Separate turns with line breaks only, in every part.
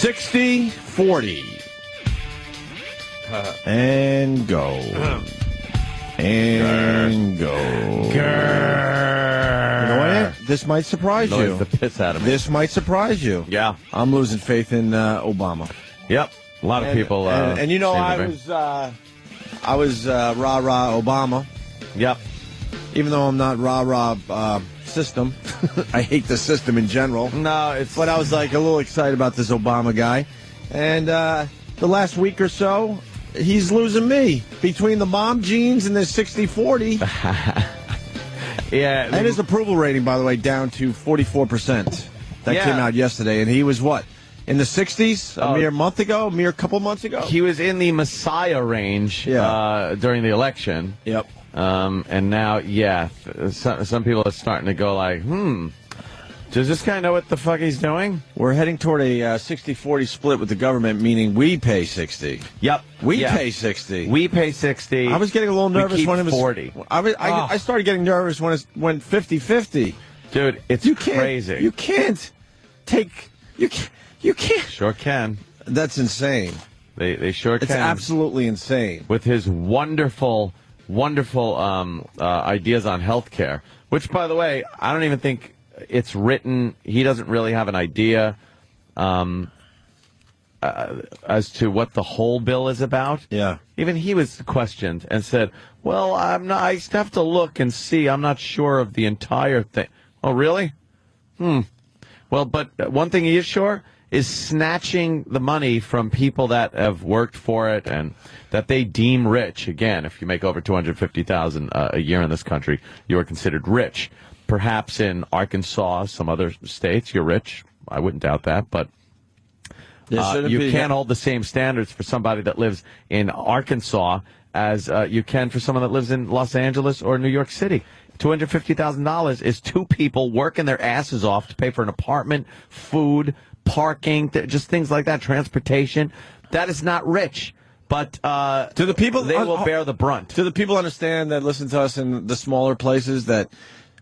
60-40. And go. And go. You know what? This might surprise you.
The piss out of me.
This might surprise you.
Yeah.
I'm losing faith in Obama.
Yep. A lot of people.
And you know, I was rah-rah Obama.
Yep.
Even though I'm not rah-rah system. I hate the system in general.
No,
but I was like a little excited about this Obama guy. And the last week or so, he's losing me. Between the mom jeans and the 60-40.
Yeah.
And his approval rating, by the way, down to 44%. That came out yesterday. And he was what? In the 60s? A mere couple months ago?
He was in the Messiah range during the election.
Yep.
And now, some people are starting to go like, does this guy know what the fuck he's doing?
We're heading toward a 60-40 split with the government, meaning we pay 60.
Yep.
We pay 60.
We pay 60.
I was getting a little nervous when it was
40.
I started getting nervous when it went 50-50.
Dude, it's crazy.
You can't take... You can't.
Sure can.
That's insane.
They sure can.
It's absolutely insane.
With his wonderful ideas on healthcare, which, by the way, I don't even think it's written. He doesn't really have an idea as to what the whole bill is about.
Yeah.
Even he was questioned and said, well, I have to look and see. I'm not sure of the entire thing. Oh, really? Well, but one thing he is sure is snatching the money from people that have worked for it and that they deem rich. Again, if you make over $250,000 a year in this country, you are considered rich. Perhaps in Arkansas, some other states, you're rich. I wouldn't doubt that, but you can't hold the same standards for somebody that lives in Arkansas as you can for someone that lives in Los Angeles or New York City. $250,000 is two people working their asses off to pay for an apartment, food, parking, just things like that, transportation. That is not rich. But
to the people,
they will bear the brunt.
Do the people understand that listen to us in the smaller places that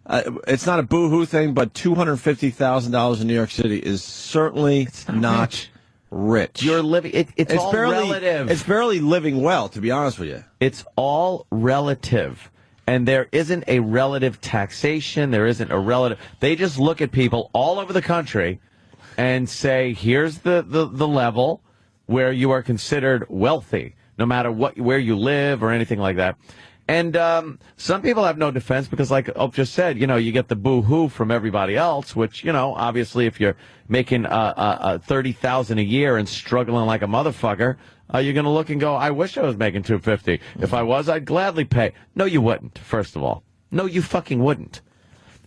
it's not a boo-hoo thing, but $250,000 in New York City is certainly not rich.
You're living. It's all relative.
It's barely living well, to be honest with you.
It's all relative. And there isn't a relative taxation. There isn't a relative. They just look at people all over the country and say, here's the level where you are considered wealthy, no matter where you live or anything like that. And some people have no defense because, like Opie just said, you get the boo-hoo from everybody else, which, obviously if you're making $30,000 a year and struggling like a motherfucker, you're going to look and go, I wish I was making $250. If I was, I'd gladly pay. No, you wouldn't, first of all. No, you fucking wouldn't.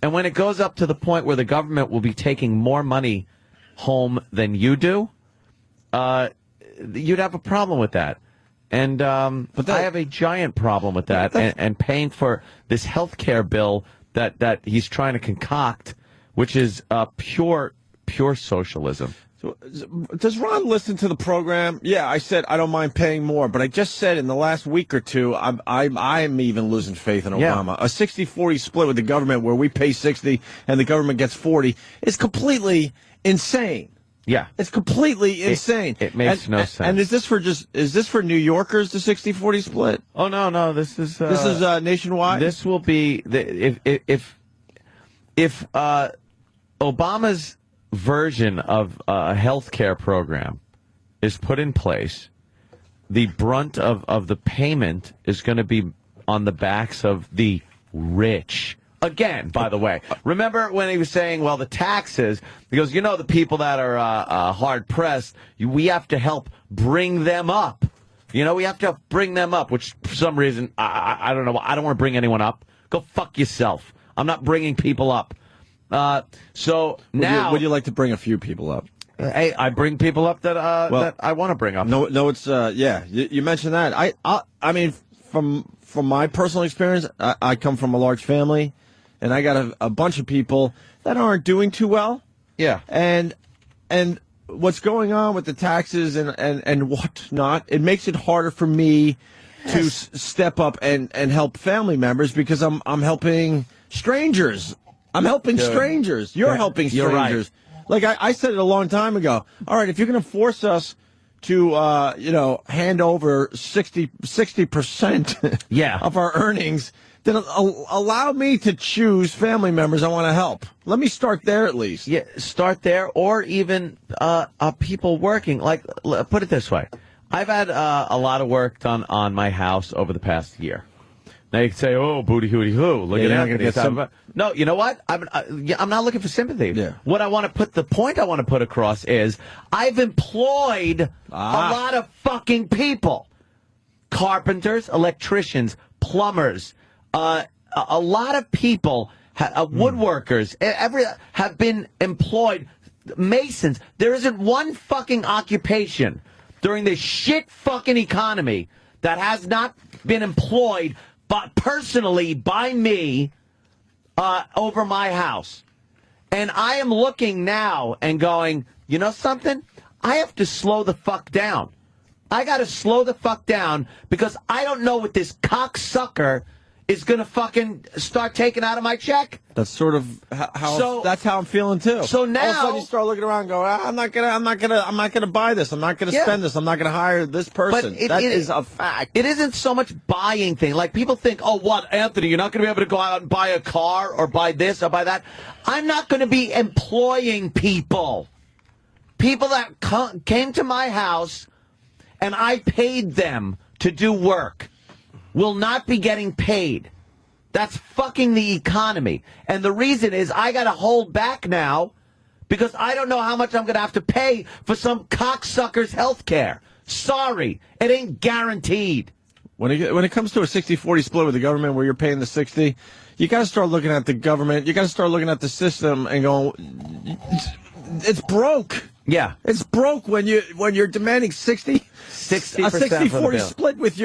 And when it goes up to the point where the government will be taking more money home than you do, you'd have a problem with that. And but I have a giant problem with that and paying for this health care bill that he's trying to concoct, which is pure socialism.
So, does Ron listen to the program? Yeah, I said I don't mind paying more, but I just said in the last week or two, I'm even losing faith in Obama. Yeah. A 60-40 split with the government where we pay 60 and the government gets 40 is completely insane.
Yeah,
it's completely insane.
It makes no sense.
And is this for New Yorkers, the 60-40 split?
Oh no, this is
nationwide.
This will be if Obama's version of a health care program is put in place, the brunt of the payment is going to be on the backs of the rich. Again, by the way, remember when he was saying, well, the taxes, he goes, the people that are hard-pressed, we have to help bring them up. We have to bring them up, which for some reason, I don't know, I don't want to bring anyone up. Go fuck yourself. I'm not bringing people up. So now...
Would you like to bring a few people up?
Hey, I bring people up that I want to bring up.
No, it's, you mentioned that. I mean, from my personal experience, I come from a large family. And I got a bunch of people that aren't doing too well.
Yeah.
And what's going on with the taxes and whatnot, it makes it harder for me to step up and help family members because I'm helping strangers. I'm helping strangers. You're helping strangers.
You're right.
Like I said it a long time ago. All right, if you're going to force us to, hand over 60%
yeah.
of our earnings, then allow me to choose family members I want to help. Let me start there at least.
Yeah, start there, or even people working. Like, put it this way. I've had a lot of work done on my house over the past year. Now you can say, "Oh, booty hooty hoo!" Look at that. No, you know what? I'm not looking for sympathy.
Yeah.
The point I want to put across is I've employed a lot of fucking people, carpenters, electricians, plumbers, a lot of people, woodworkers, have been employed. Masons. There isn't one fucking occupation during this shit fucking economy that has not been employed, but personally by me, over my house. And I am looking now and going, you know something? I have to slow the fuck down. I got to slow the fuck down because I don't know what this cocksucker is going to fucking start taking out of my check.
That's sort of that's how I'm feeling too.
So now
all of a sudden you start looking around and go, I'm not gonna buy this. I'm not gonna spend this. I'm not gonna hire this person. That is a fact.
It isn't so much buying thing. Like people think, oh, what, Anthony? You're not gonna be able to go out and buy a car or buy this or buy that. I'm not gonna be employing people. People that came to my house and I paid them to do work will not be getting paid. That's fucking the economy. And the reason is I got to hold back now because I don't know how much I'm going to have to pay for some cocksucker's health care. Sorry, it ain't guaranteed.
When it comes to a 60-40 split with the government where you're paying the 60, you got to start looking at the government. You got to start looking at the system and going, it's broke.
Yeah.
It's broke when you're demanding 60% a 60-40 split with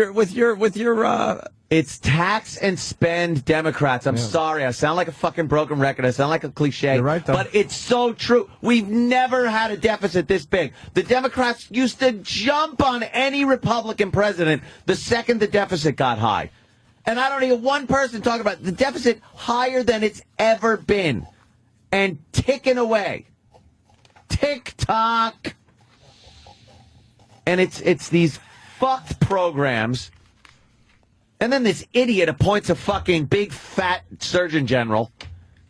your
It's tax and spend Democrats. I'm sorry. I sound like a fucking broken record. I sound like a cliche.
You're right, though.
But it's so true. We've never had a deficit this big. The Democrats used to jump on any Republican president the second the deficit got high. And I don't hear one person talking about the deficit higher than it's ever been. And ticking away. Tick-tock. And it's these fucked programs. And then this idiot appoints a fucking big fat surgeon general.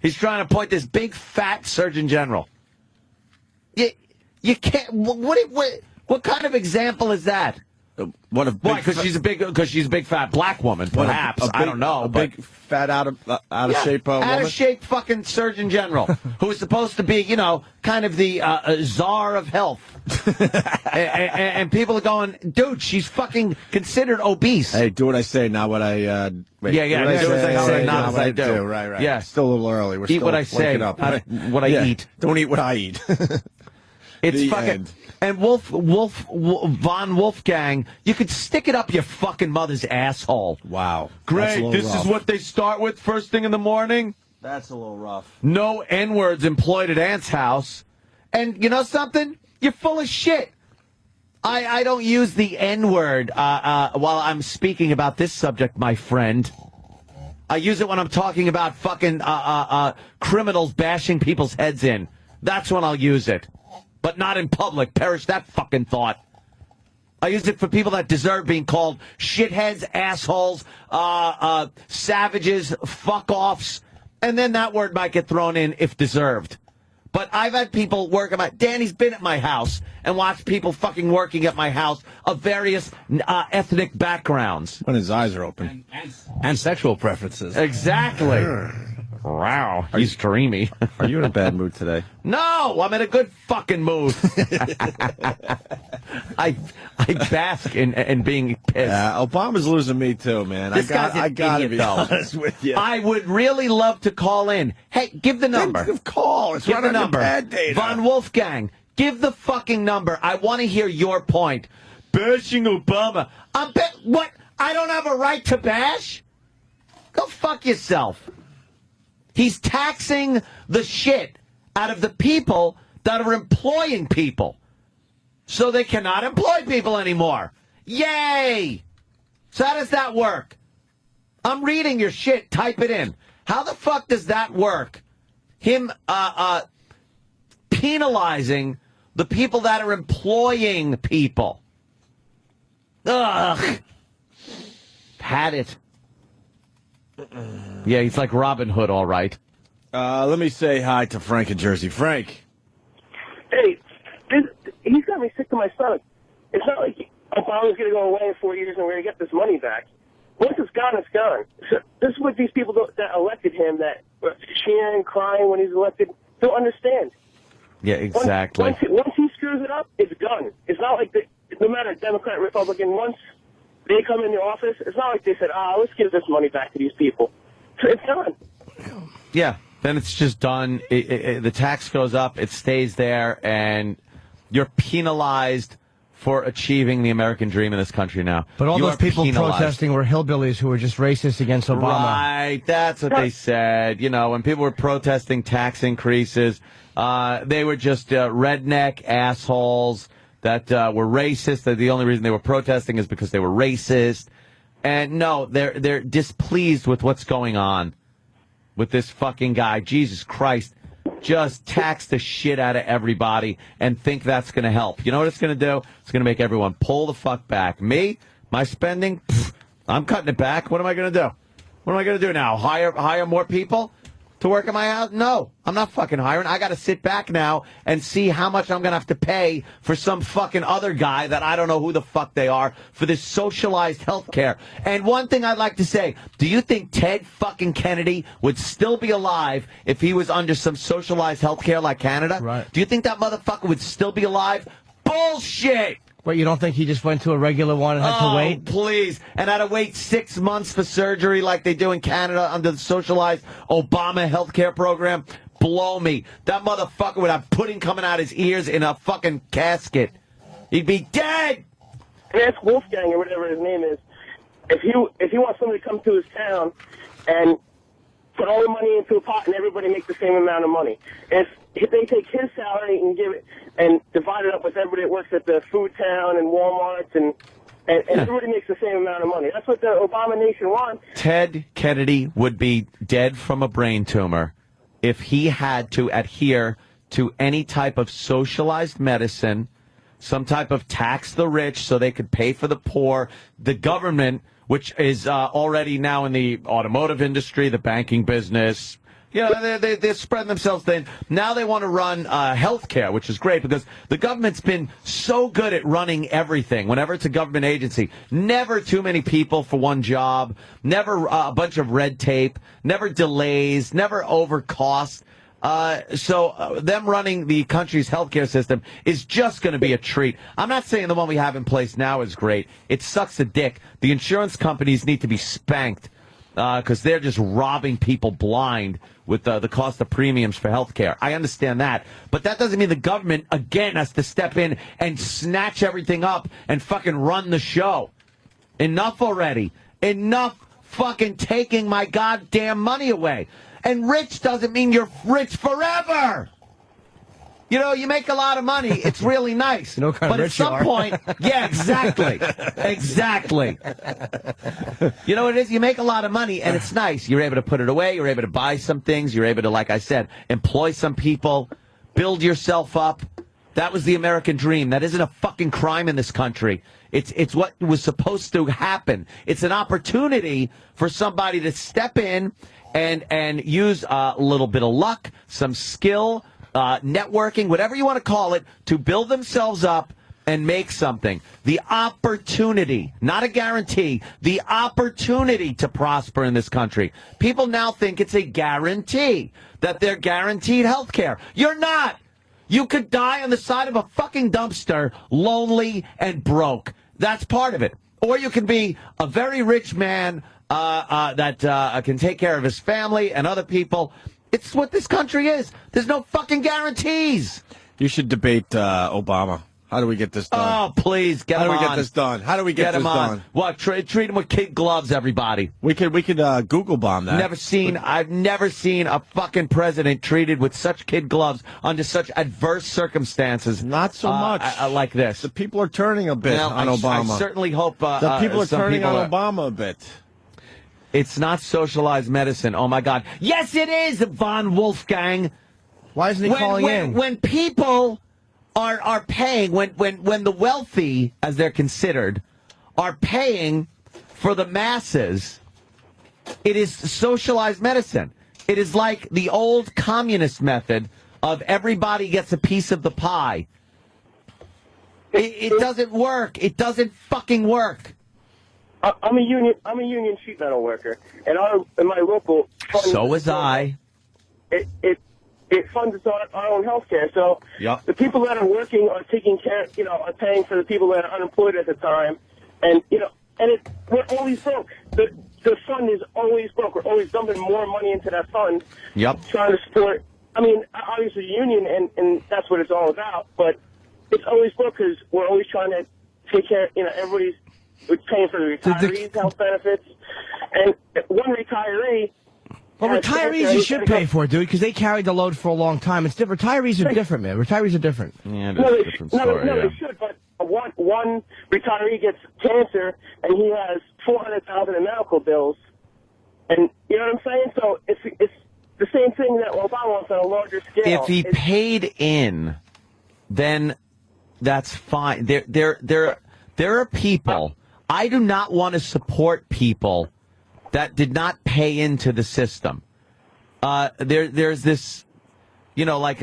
He's trying to appoint this big fat surgeon general. You can't. What kind of example is that? Why? Because she's a big fat black woman. Perhaps I don't know.
Big fat out of shape woman.
Out of shape fucking surgeon general who is supposed to be, kind of the czar of health. and people are going, dude, she's fucking considered obese.
Hey, do what I say, not what I.
Do what I say, not what I do.
Right.
Yeah,
still a little early. We're
eat
still
what I say,
up,
not what I eat.
Don't eat what I eat.
It's fucking end. And Von Wolfgang, you could stick it up your fucking mother's asshole.
Wow,
great. This
rough.
Is what they start with first thing in the morning.
That's a little rough.
No N-words employed at Aunt's house, and you know something? You're full of shit. I don't use the N-word while I'm speaking about this subject, my friend. I use it when I'm talking about fucking criminals bashing people's heads in. That's when I'll use it. But not in public. Perish that fucking thought. I use it for people that deserve being called shitheads, assholes, savages, fuck-offs. And then that word might get thrown in if deserved. But I've had people work at my... Danny's been at my house and watched people fucking working at my house of various ethnic backgrounds.
When his eyes are open.
And sexual preferences.
Exactly. Wow, he's dreamy.
Are you in a bad mood today?
No, I'm in a good fucking mood. I bask in being pissed.
Obama's losing me too, man.
This
I gotta be honest with you.
I would really love to call in. Hey, give the number.
Call. It's
give
right
the
on
number.
Your bad data.
Von Wolfgang, give the fucking number. I want to hear your point. Bashing Obama. What? I don't have a right to bash? Go fuck yourself. He's taxing the shit out of the people that are employing people. So they cannot employ people anymore. Yay! So how does that work? I'm reading your shit. Type it in. How the fuck does that work? Him penalizing the people that are employing people. Ugh. Had it. Yeah, he's like Robin Hood, all right.
Let me say hi to Frank in Jersey. Frank.
Hey, he's got me sick to my stomach. It's not like Obama's going to go away in 4 years and we're going to get this money back. Once it's gone, it's gone. So this is what these people that elected him, that were cheering, crying when he's elected, don't understand.
Yeah, exactly.
Once he screws it up, it's done. It's not like no matter Democrat, Republican, once they come in the office, it's not like they said, let's give this money back to these people. So it's done.
Yeah, then it's just done. The tax goes up, it stays there, and you're penalized for achieving the American dream in this country now.
But all
you
those people protesting were hillbillies who were just racist against Obama.
Right, that's what they said. You know, when people were protesting tax increases, they were just redneck assholes that were racist. That the only reason they were protesting is because they were racist. And no, they're displeased with what's going on with this fucking guy. Jesus Christ. Just tax the shit out of everybody and think that's going to help. You know what it's going to do? It's going to make everyone pull the fuck back. Me, my spending, I'm cutting it back. What am I going to do? What am I going to do now? Hire more people to work at my house? No, I'm not fucking hiring. I got to sit back now and see how much I'm going to have to pay for some fucking other guy that I don't know who the fuck they are for this socialized health care. And one thing I'd like to say, do you think Ted fucking Kennedy would still be alive if he was under some socialized health care like Canada?
Right.
Do you think that motherfucker would still be alive? Bullshit!
Wait, you don't think he just went to a regular one and had to wait?
Please. And had to wait 6 months for surgery like they do in Canada under the socialized Obama health care program? Blow me. That motherfucker would have pudding coming out his ears in a fucking casket. He'd be dead!
And ask Wolfgang or whatever his name is, if he wants somebody to come to his town and put all the money into a pot and everybody make the same amount of money. If they take his salary and give it and divide it up with everybody that works at the food town and Walmart and everybody makes the same amount of money. That's what the Obama nation wants.
Ted Kennedy would be dead from a brain tumor if he had to adhere to any type of socialized medicine, some type of tax the rich so they could pay for the poor, the government, which is already now in the automotive industry, the banking business. Yeah, they're spreading themselves thin. Now they want to run health care, which is great because the government's been so good at running everything. Whenever it's a government agency, never too many people for one job, never a bunch of red tape, never delays, never over cost. So them running the country's healthcare system is just going to be a treat. I'm not saying the one we have in place now is great. It sucks a dick. The insurance companies need to be spanked because they're just robbing people blind with the cost of premiums for healthcare. I understand that. But that doesn't mean the government, again, has to step in and snatch everything up and fucking run the show. Enough already. Enough fucking taking my goddamn money away. And rich doesn't mean you're rich forever. You know, you make a lot of money. It's really nice.
You know what kind of
but at
rich you
some
are.
point, yeah, exactly. Exactly. You know what it is? You make a lot of money, and it's nice. You're able to put it away. You're able to buy some things. You're able to, like I said, employ some people, build yourself up. That was the American dream. That isn't a fucking crime in this country. It's what was supposed to happen. It's an opportunity for somebody to step in and use a little bit of luck, some skill, networking, whatever you want to call it, to build themselves up and make something. The opportunity, not a guarantee, the opportunity to prosper in this country. People now think it's a guarantee that they're guaranteed health care. You're not. You could die on the side of a fucking dumpster, lonely and broke. That's part of it. Or you can be a very rich man that can take care of his family and other people. It's what this country is. There's no fucking guarantees.
You should debate Obama. How do we get this done?
Oh, please, get him on.
How do we get this done? How do we get this
him on.
done?
What? Treat him with kid gloves, everybody.
We could Google bomb that.
I've never seen a fucking president treated with such kid gloves under such adverse circumstances.
Not so much
like this.
The people are turning a bit on Obama.
I certainly hope
the people are turning on Obama a bit.
It's not socialized medicine. Oh my God. Yes, it is, Von Wolfgang.
Why isn't he calling in?
When people are paying, when the wealthy, as they're considered, are paying for the masses, it is socialized medicine. It is like the old communist method of everybody gets a piece of the pie. It doesn't work. It doesn't fucking work.
I'm a union sheet metal worker, and in my local.
So was I.
It funds our own health care. So the people that are working are taking care, are paying for the people that are unemployed at the time, and we're always broke. The fund is always broke. We're always dumping more money into that fund. Trying to support. I mean, obviously union, and that's what it's all about. But it's always broke because we're always trying to take care. Everybody's paying for the retirees' health benefits, and one retiree.
Well, retirees you should pay for, dude, because they carried the load for a long time. It's different. Retirees are different, man. Retirees are different.
Yeah, it's a different story.
They should, but one retiree gets cancer, and he has $400,000 in medical bills. And you know what I'm saying? So it's the same thing that Obama wants on a larger scale.
If he paid in, then that's fine. There are people. I do not want to support people that did not pay into the system. There's this, like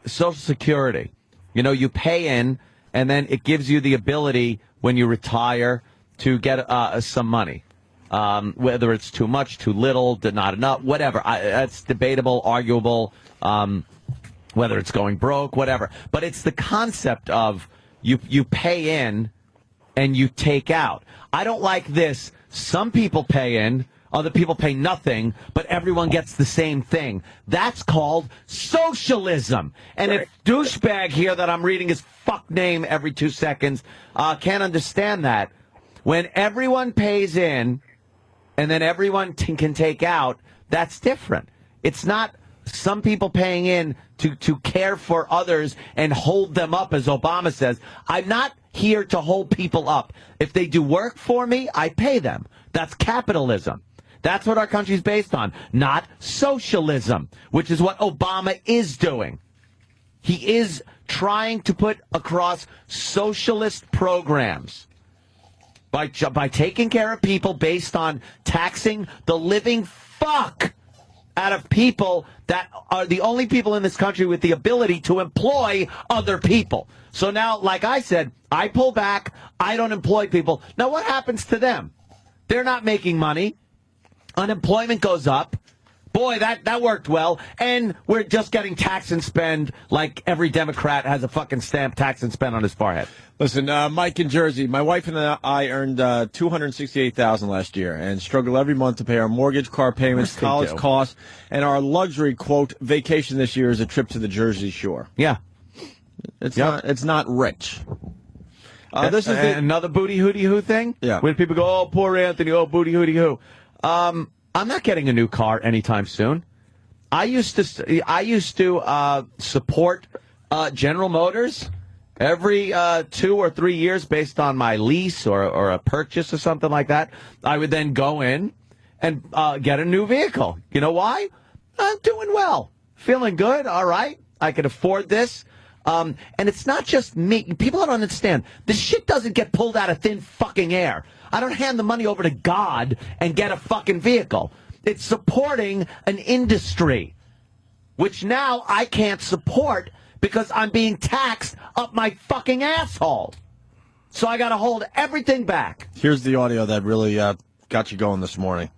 Social Security. You pay in, and then it gives you the ability when you retire to get some money. Whether it's too much, too little, not enough, whatever. That's debatable, arguable, whether it's going broke, whatever. But it's the concept of you pay in and you take out. I don't like this. Some people pay in, other people pay nothing, but everyone gets the same thing. That's called socialism. And if douchebag here that I'm reading his fuck name every 2 seconds can't understand that, when everyone pays in and then everyone can take out, that's different. It's not some people paying in to care for others and hold them up, as Obama says. I'm not here to hold people up. If they do work for me, I pay them. That's capitalism. That's what our country's based on, not socialism, which is what Obama is doing. He is trying to put across socialist programs by taking care of people based on taxing the living fuck out of people that are the only people in this country with the ability to employ other people. So now, like I said, I pull back. I don't employ people. Now, what happens to them? They're not making money. Unemployment goes up. Boy, that worked well. And we're just getting tax and spend like every Democrat has a fucking stamp tax and spend on his forehead.
Listen, Mike in Jersey, my wife and I earned $268,000 last year and struggle every month to pay our mortgage, car payments, college costs, and our luxury, quote, vacation this year is a trip to the Jersey Shore.
Yeah.
It's not rich.
This is another booty hooty hoo thing?
Yeah.
When people go, oh, poor Anthony, oh, booty hooty hoo. I'm not getting a new car anytime soon. I used to support General Motors every 2 or 3 years based on my lease or a purchase or something like that. I would then go in and get a new vehicle. You know why? I'm doing well. Feeling good. All right. I can afford this. And it's not just me. People don't understand. This shit doesn't get pulled out of thin fucking air. I don't hand the money over to God and get a fucking vehicle. It's supporting an industry, which now I can't support because I'm being taxed up my fucking asshole. So I got to hold everything back.
Here's the audio that really got you going this morning.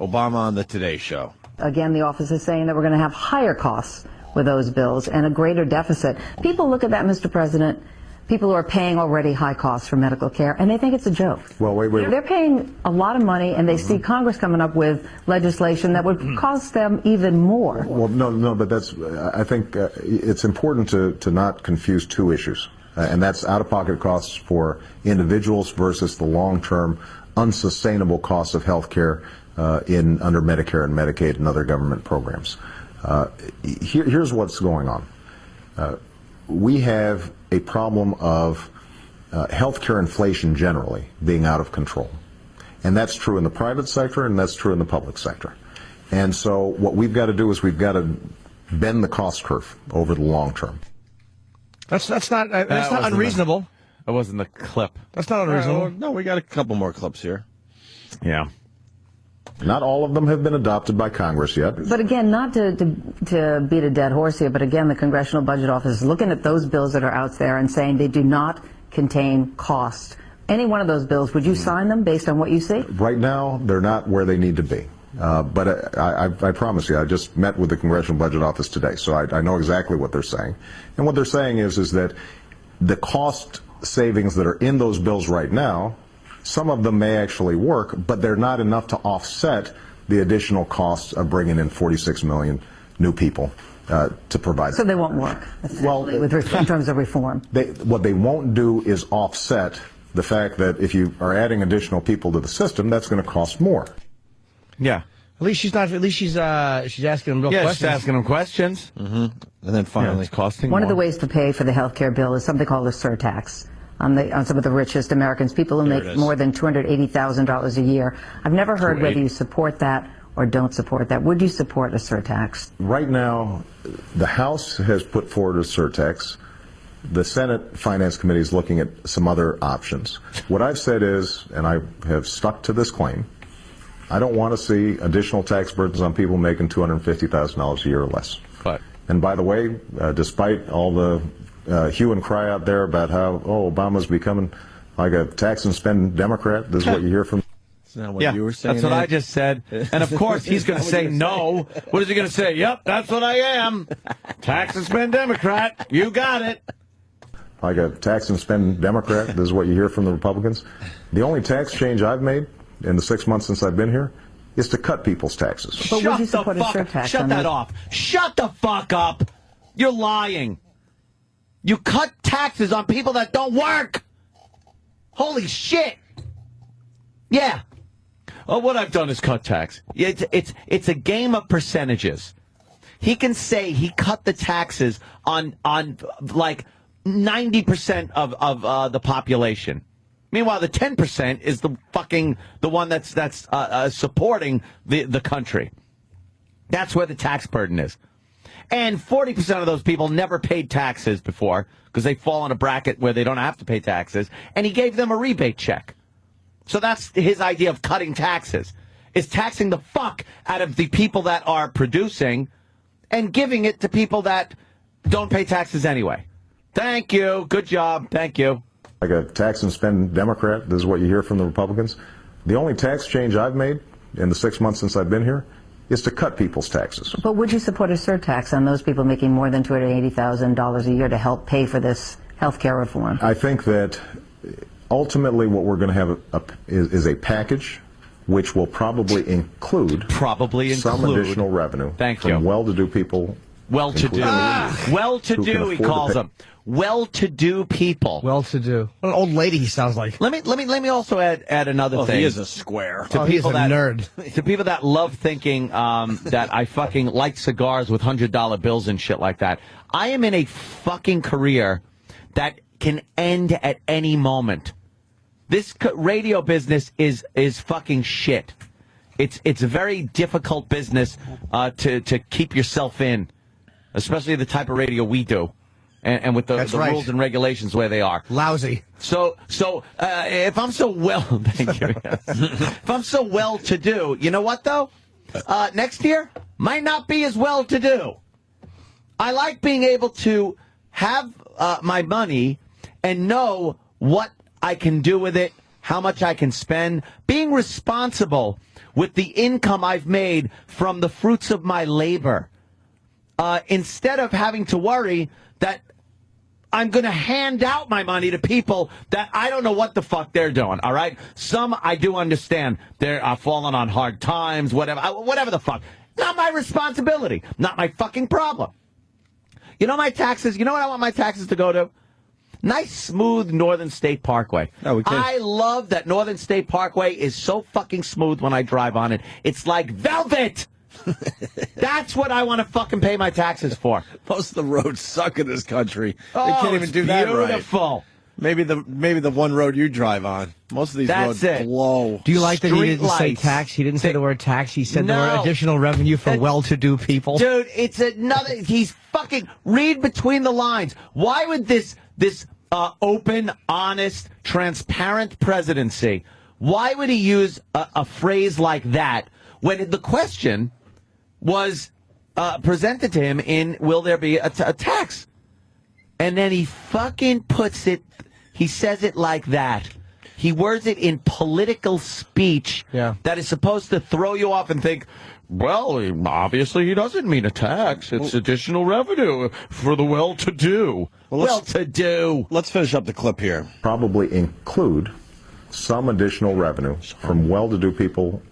Obama on the Today Show.
Again, the office is saying that we're going to have higher costs with those bills and a greater deficit. People look at that, Mr. President, people who are paying already high costs for medical care, and they think it's a joke.
Well, wait.
They're paying a lot of money, and they see Congress coming up with legislation that would cost them even more.
Well, no, but I think it's important to not confuse two issues, and that's out-of-pocket costs for individuals versus the long-term unsustainable costs of health care under Medicare and Medicaid and other government programs. Here's what's going on. We have a problem of healthcare inflation generally being out of control. And that's true in the private sector and that's true in the public sector. And so what we've got to do is we've got to bend the cost curve over the long term.
That's not unreasonable.
That wasn't the clip.
That's not unreasonable.
No, we got a couple more clips here.
Yeah.
Not all of them have been adopted by Congress yet.
But again, not to beat a dead horse here, but again, the Congressional Budget Office is looking at those bills that are out there and saying they do not contain cost. Any one of those bills, would you sign them based on what you see?
Right now, they're not where they need to be. But I promise you, I just met with the Congressional Budget Office today, so I know exactly what they're saying. And what they're saying is that the cost savings that are in those bills right now, some of them may actually work, but they're not enough to offset the additional costs of bringing in 46 million new people to provide.
So they won't work, in terms of reform.
What they won't do is offset the fact that if you are adding additional people to the system, that's going to cost more.
Yeah.
At least she's asking them real questions.
She's asking them questions.
Mm-hmm. And then finally,
it's costing
One
more.
of the ways to pay for the health care bill is something called a surtax on some of the richest Americans, people who make more than $280,000 a year. I've never heard whether you support that or don't support that. Would you support a surtax?
Right now, the House has put forward a surtax. The Senate Finance Committee is looking at some other options. What I've said is, and I have stuck to this claim, I don't want to see additional tax burdens on people making $250,000 a year or less.
But,
and by the way, despite all the hue and cry out there about how, Obama's becoming like a tax and spend Democrat, this is what you hear from.
That's not what you were saying.
That's what I just said. And of course, he's going to say no. What is he going to say? Yep, that's what I am. Tax and spend Democrat. You got it.
Like a tax and spend Democrat, this is what you hear from the Republicans. The only tax change I've made in the 6 months since I've been here is to cut people's taxes.
But would you support a surtax?
Shut that off. Shut the fuck up. You're lying. You cut taxes on people that don't work. Holy shit. Yeah. Oh, what I've done is cut tax. It's a game of percentages. He can say he cut the taxes on like 90% of the population. Meanwhile, the 10% is the one that's supporting the country. That's where the tax burden is. And 40% of those people never paid taxes before because they fall in a bracket where they don't have to pay taxes. And he gave them a rebate check. So that's his idea of cutting taxes, is taxing the fuck out of the people that are producing and giving it to people that don't pay taxes anyway. Thank you. Good job. Thank you.
Like a tax and spend Democrat, this is what you hear from the Republicans. The only tax change I've made in the 6 months since I've been here is to cut people's taxes.
But would you support a surtax on those people making more than $280,000 a year to help pay for this health care reform?
I think that ultimately what we're going to have is a package which will probably include some additional revenue from well-to-do people.
Well-to-do. Well-to-do, he calls them. Well-to-do people.
Well-to-do. What an old lady he sounds like.
Let me also add another thing.
He is a square.
He's a nerd.
To people that love thinking that I fucking like cigars with $100 bills and shit like that. I am in a fucking career that can end at any moment. This radio business is fucking shit. It's a very difficult business to keep yourself in, especially the type of radio we do. And with the rules and regulations where they are.
Lousy.
So if I'm so well, thank you. Yes. If I'm so well to do, you know what though? Next year might not be as well to do. I like being able to have my money and know what I can do with it, how much I can spend, being responsible with the income I've made from the fruits of my labor. Instead of having to worry that I'm going to hand out my money to people that I don't know what the fuck they're doing, all right? Some I do understand. They're falling on hard times, whatever the fuck. Not my responsibility. Not my fucking problem. You know my taxes? You know what I want my taxes to go to? Nice, smooth Northern State Parkway. I love that Northern State Parkway is so fucking smooth when I drive on it. It's like velvet. That's what I want to fucking pay my taxes for.
Most of the roads suck in this country.
Oh,
they can't even do that right.
Beautiful.
Maybe the one road you drive on. Most of these roads blow.
Do you like that he didn't say
lights.
tax? He didn't say the word tax. He said the word additional revenue for well-to-do people.
Dude, it's another. He's fucking. Read between the lines. Why would this open, honest, transparent presidency? Why would he use a phrase like that when the question was presented to him in "Will there be a tax?" And then he fucking puts it. He says it like that. He words it in political speech that is supposed to throw you off and think, well, obviously he doesn't mean a tax. It's additional revenue for the well-to-do. Well-to-do.
Let's finish up the clip here.
Probably include some additional revenue from well-to-do people,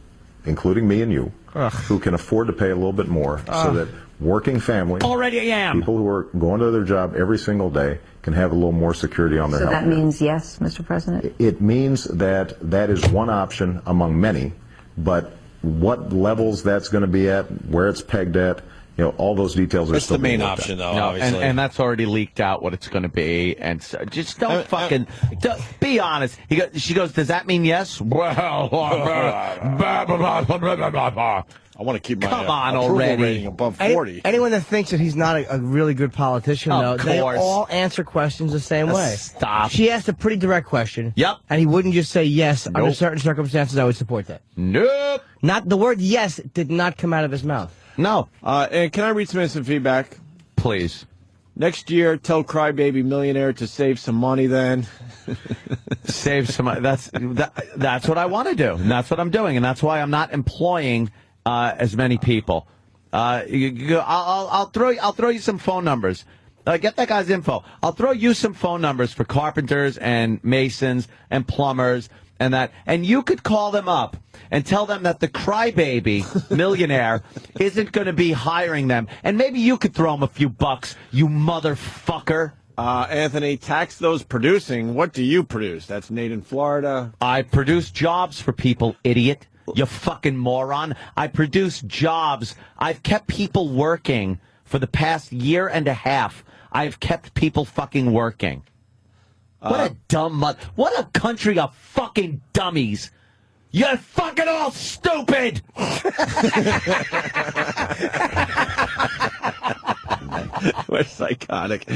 including me and you, who can afford to pay a little bit more so that working families, people who are going to their job every single day, can have a little more security on their health.
So that means yes, Mr. President?
It means that is one option among many, but what levels that's going to be at, where it's pegged at, all those details are still
the main option, though, obviously.
And that's already leaked out what it's going to be. And so just don't be honest. She goes, does that mean yes? Well,
I want to keep my
Come on
approval
already.
rating above 40.
Anyone that thinks that he's not a really good politician, though, they all answer questions the same way.
Stop.
She asked a pretty direct question.
Yep.
And he wouldn't just say yes. Under certain circumstances, I would support that.
Nope.
Not the word yes did not come out of his mouth.
No.
And can I read some instant feedback?
Please.
Next year, tell Crybaby Millionaire to save some money then.
Save some money. That's what I want to do. And that's what I'm doing. And that's why I'm not employing as many people. I'll throw you some phone numbers. Get that guy's info. I'll throw you some phone numbers for carpenters and masons and plumbers and that. And you could call them up and tell them that the Crybaby Millionaire isn't going to be hiring them. And maybe you could throw them a few bucks, you motherfucker.
Anthony, tax those producing. What do you produce? That's Nate in Florida.
I produce jobs for people, idiot. You fucking moron. I produce jobs. I've kept people working for the past year and a half. I've kept people fucking working. What a dumb what a country of fucking dummies. You're fucking all stupid!
We're psychotic.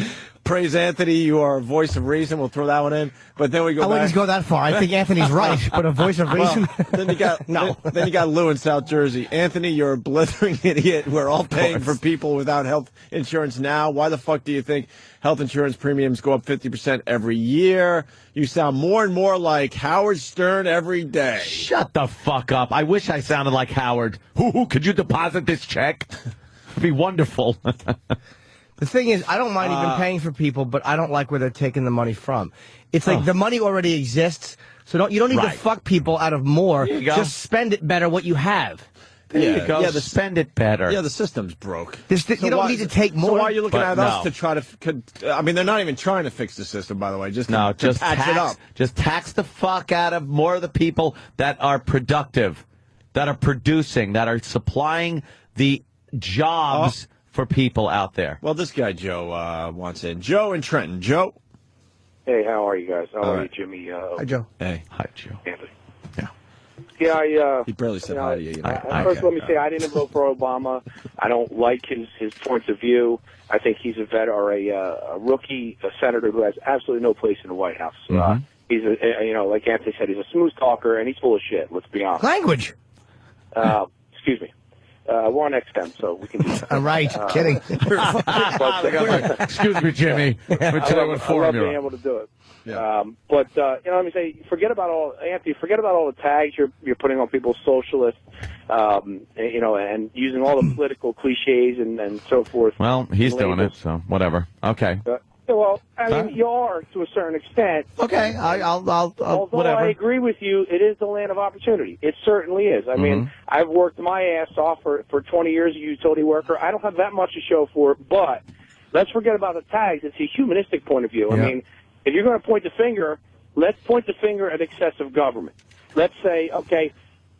Praise Anthony, you are a voice of reason. We'll throw that one in. But then we go
I wouldn't
back.
go that far. I think Anthony's right, but a voice of reason?
Well, then you got then you got Lou in South Jersey. Anthony, you're a blithering idiot. We're all paying for people without health insurance now. Why the fuck do you think health insurance premiums go up 50% every year? You sound more and more like Howard Stern every day.
Shut the fuck up. I wish I sounded like Howard. Could you deposit this check? It'd be wonderful.
The thing is, I don't mind even paying for people, but I don't like where they're taking the money from. It's like the money already exists, so you don't need to fuck people out of more. Just spend it better what you have.
There you go. Yeah, spend it better.
Yeah, the system's broke.
You don't need to take more.
So why are you looking at us to try to... I mean, they're not even trying to fix the system, by the way. Just patch it up.
Just tax the fuck out of more of the people that are productive, that are producing, that are supplying the jobs for people out there.
Well, this guy, Joe, wants in. Joe in Trenton. Joe?
Hey, how are you guys? How are you, Jimmy?
Hi, Joe.
Hey.
Hi, Joe.
Anthony.
Yeah.
He barely said hi to you.
First, let me say I didn't vote for Obama. I don't like his points of view. I think he's a rookie, a senator who has absolutely no place in the White House. He's like Anthony said, he's a smooth talker and he's full of shit. Let's be honest.
Language.
Excuse me. We're on XM, so we can do that.
All right, kidding.
Excuse me, Jimmy.
I love being able to do it.
Yeah.
Let me say, forget about all the tags you're putting on people, socialists, and using all the political cliches and so forth.
Well, he's doing it, so whatever. Okay.
You are to a certain extent.
Okay, I'll
Although
whatever.
I agree with you, it is the land of opportunity. It certainly is. I mean, I've worked my ass off for 20 years as a utility worker. I don't have that much to show for it, but let's forget about the tags. It's a humanistic point of view.
Yeah.
I mean, if you're going to point the finger, let's point the finger at excessive government. Let's say, okay,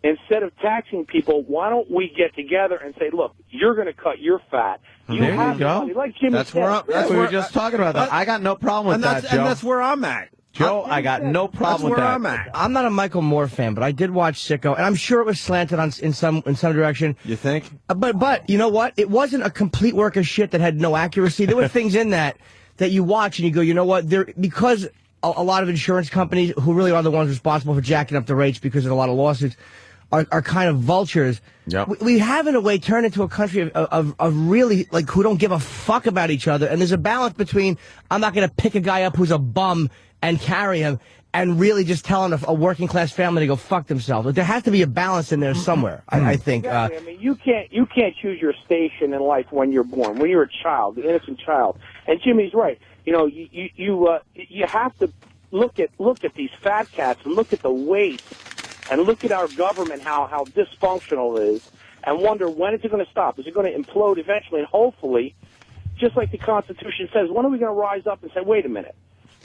instead of taxing people, why don't we get together and say, look, you're going to cut your fat.
There you go.
Money, like Jimmy said.
We were just talking about that. I got no problem with that, Joe.
And that's where I'm at.
Joe, I got no problem with that.
I'm at.
I'm not a Michael Moore fan, but I did watch Sicko, and I'm sure it was slanted in some direction.
You think?
But you know what? It wasn't a complete work of shit that had no accuracy. There were things in that you watch and you go, you know what? Because a lot of insurance companies, who really are the ones responsible for jacking up the rates because of a lot of lawsuits, are kind of vultures.
Yep.
We have, in a way, turned into a country of really, like, who don't give a fuck about each other. And there's a balance between, I'm not going to pick a guy up who's a bum and carry him, and really just telling a working class family to go fuck themselves. There has to be a balance in there somewhere, I think.
Exactly. I mean, you can't choose your station in life when you're born, when you're a child, the innocent child. And Jimmy's right. You know, you have to look at these fat cats and look at the waste and look at our government, how dysfunctional it is, and wonder, when is it going to stop? Is it going to implode eventually? And hopefully, just like the Constitution says, when are we going to rise up and say, wait a minute,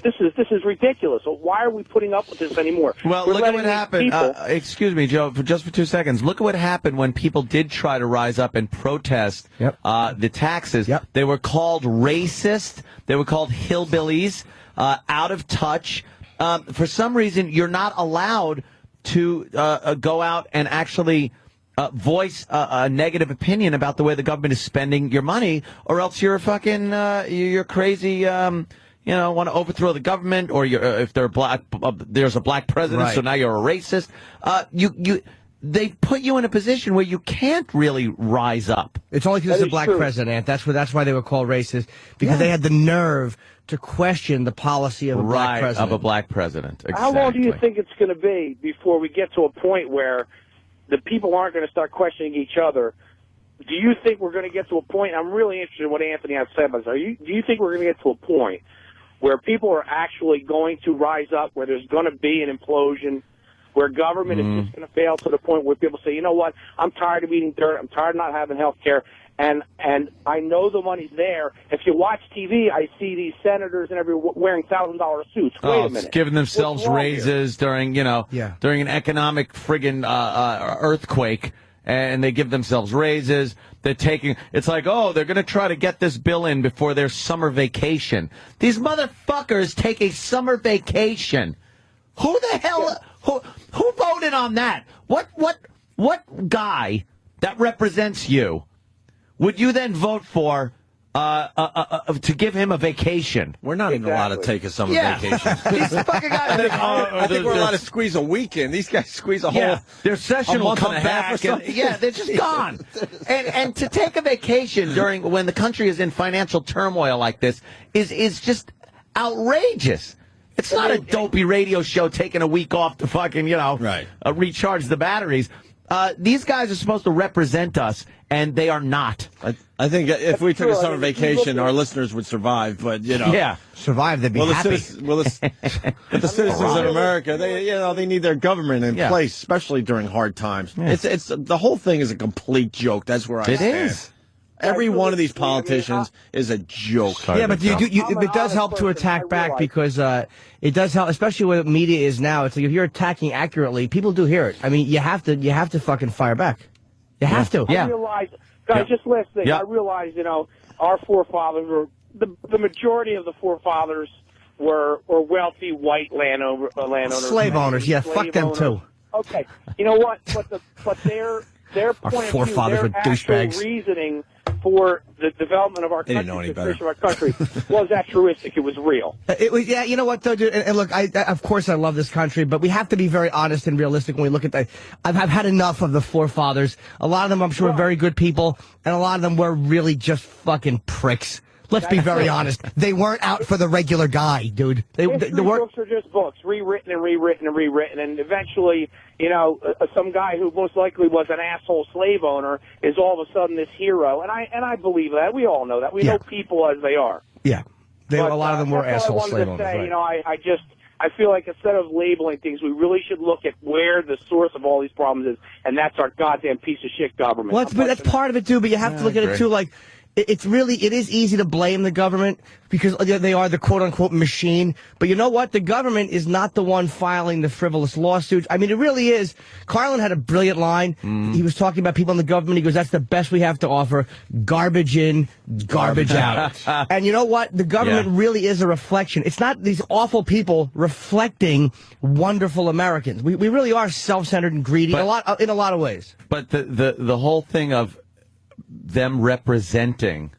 this is ridiculous. So why are we putting up with this anymore?
Well, look at what happened. Excuse me, Joe, for 2 seconds. Look at what happened when people did try to rise up and protest the taxes.
Yep.
They were called racist. They were called hillbillies, out of touch. For some reason, you're not allowed to go out and actually voice a negative opinion about the way the government is spending your money, or else you're a fucking you're crazy. Want to overthrow the government, or if they're black, there's a black president,
right.
So now you're a racist. They put you in a position where you can't really rise up.
It's only because it's a black president, Ant. That's why they were called racist, because they had the nerve to question the policy of a black president.
Of a black president. Exactly.
How long do you think it's going to be before we get to a point where the people aren't going to start questioning each other? Do you think we're going to get to a point? I'm really interested in what Anthony has said about this. Do you think we're going to get to a point where people are actually going to rise up, where there's going to be an implosion, where government is just going to fail to the point where people say, you know what, I'm tired of eating dirt, I'm tired of not having health care, and I know the money's there. If you watch TV, I see these senators and everyone wearing $1,000 suits. Wait a minute.
Giving themselves raises during during an economic friggin' earthquake, and they give themselves raises. They're taking, it's like, they're going to try to get this bill in before their summer vacation. These motherfuckers take a summer vacation. Who the hell, who voted on that? What guy that represents you would you then vote for to give him a vacation?
We're not even allowed to take a summer vacation.
These fucking guys.
I think we're allowed to squeeze a weekend. These guys squeeze a whole.
Their session will come back. They're just gone. And to take a vacation when the country is in financial turmoil like this is just outrageous. It's not a dopey radio show taking a week off to fucking recharge the batteries. These guys are supposed to represent us, and they are not.
I think if we took a summer vacation, our listeners would survive. But
survive. They'd be happy.
The citizens of America, they need their government in place, especially during hard times. Yeah. It's the whole thing is a complete joke. That's where I stand. It is. Every one of these politicians is a joke.
But it does help to attack back, because it does help, especially where media is now. It's like if you're attacking accurately, people do hear it. I mean, you have to fucking fire back. You have to.
I realize, guys, just last thing. I realize, our forefathers were the majority of the forefathers were wealthy white landowners.
Slave owners. Fuck them too.
Okay, you know what? But their point of view, their actual reasoning for the development of our country, was altruistic. It was real.
It was, you know what, though, dude? And look, of course I love this country, but we have to be very honest and realistic when we look at that. I've had enough of the forefathers. A lot of them, I'm sure, are very good people, and a lot of them were really just fucking pricks. Let's be very honest. They weren't out for the regular guy, dude.
Books are just books, rewritten and rewritten and rewritten, and eventually, some guy who most likely was an asshole slave owner is all of a sudden this hero, and I believe that. We all know that. We know people as they are.
Yeah, a lot of them were asshole slave owners. Right.
I feel like instead of labeling things, we really should look at where the source of all these problems is, and that's our goddamn piece of shit government.
Well, that's part of it too. But you have to look at it too, like. it is easy to blame the government because they are the quote-unquote machine. But you know what? The government is not the one filing the frivolous lawsuits. I mean, it really is. Carlin had a brilliant line. He was talking about people in the government. He goes, that's the best we have to offer. Garbage in, garbage out. And you know what? The government really is a reflection. It's not these awful people reflecting wonderful Americans. We really are self-centered and greedy in a lot of ways.
But the whole thing of them representing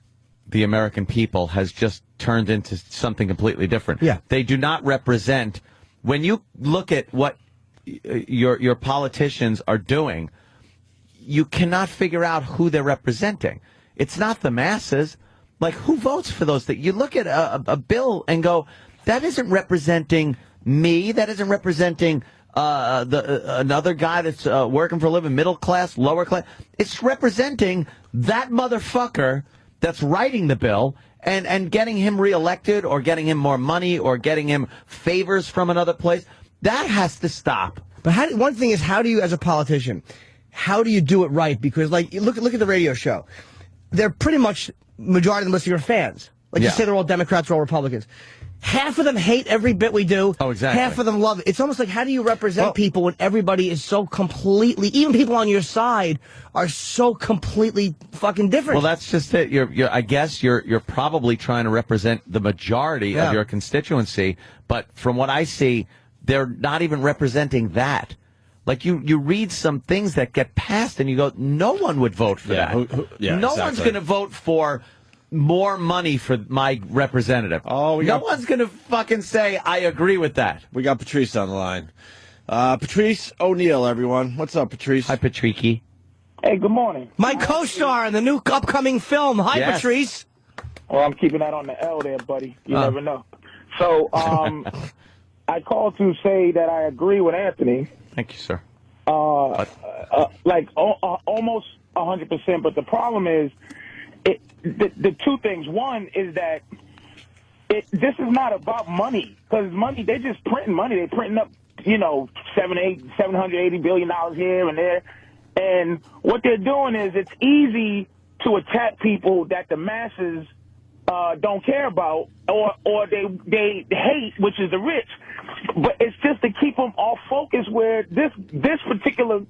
the American people has just turned into something completely different.
Yeah.
They do not represent. When you look at what your politicians are doing, you cannot figure out who they're representing. It's not the masses. Like, who votes for those things? You look at a bill and go, that isn't representing me. That isn't representing another guy that's working for a living, middle class, lower class. It's representing that motherfucker that's writing the bill and getting him reelected or getting him more money or getting him favors from another place. That has to stop.
But one thing is, how do you, as a politician, how do you do it right? Because, like, look at the radio show. They're pretty much majority of them listen to your fans. Like you say, they're all Democrats or all Republicans. Half of them hate every bit we do.
Oh, exactly.
Half of them love it. It's almost like, how do you represent people when everybody is so completely, even people on your side are so completely fucking different?
Well, that's just it. I guess you're probably trying to represent the majority of your constituency, but from what I see, they're not even representing that. Like, you read some things that get passed and you go, no one would vote for that. No one's going to vote for more money for my representative. No one's going to fucking say, I agree with that.
We got Patrice on the line. Patrice O'Neal, everyone. What's up, Patrice?
Hi, Patrice.
Hey, good morning.
My co-star in the new upcoming film. Hi, Patrice.
Well, I'm keeping that on the L there, buddy. You never know. So, I called to say that I agree with Anthony.
Thank you, sir.
Almost 100%. But the problem is, the two things. One is that this is not about money, because money, they're just printing money. They're printing up, $780 billion here and there. And what they're doing is, it's easy to attack people that the masses don't care about, or they hate, which is the rich. But it's just to keep them off focus, where this particular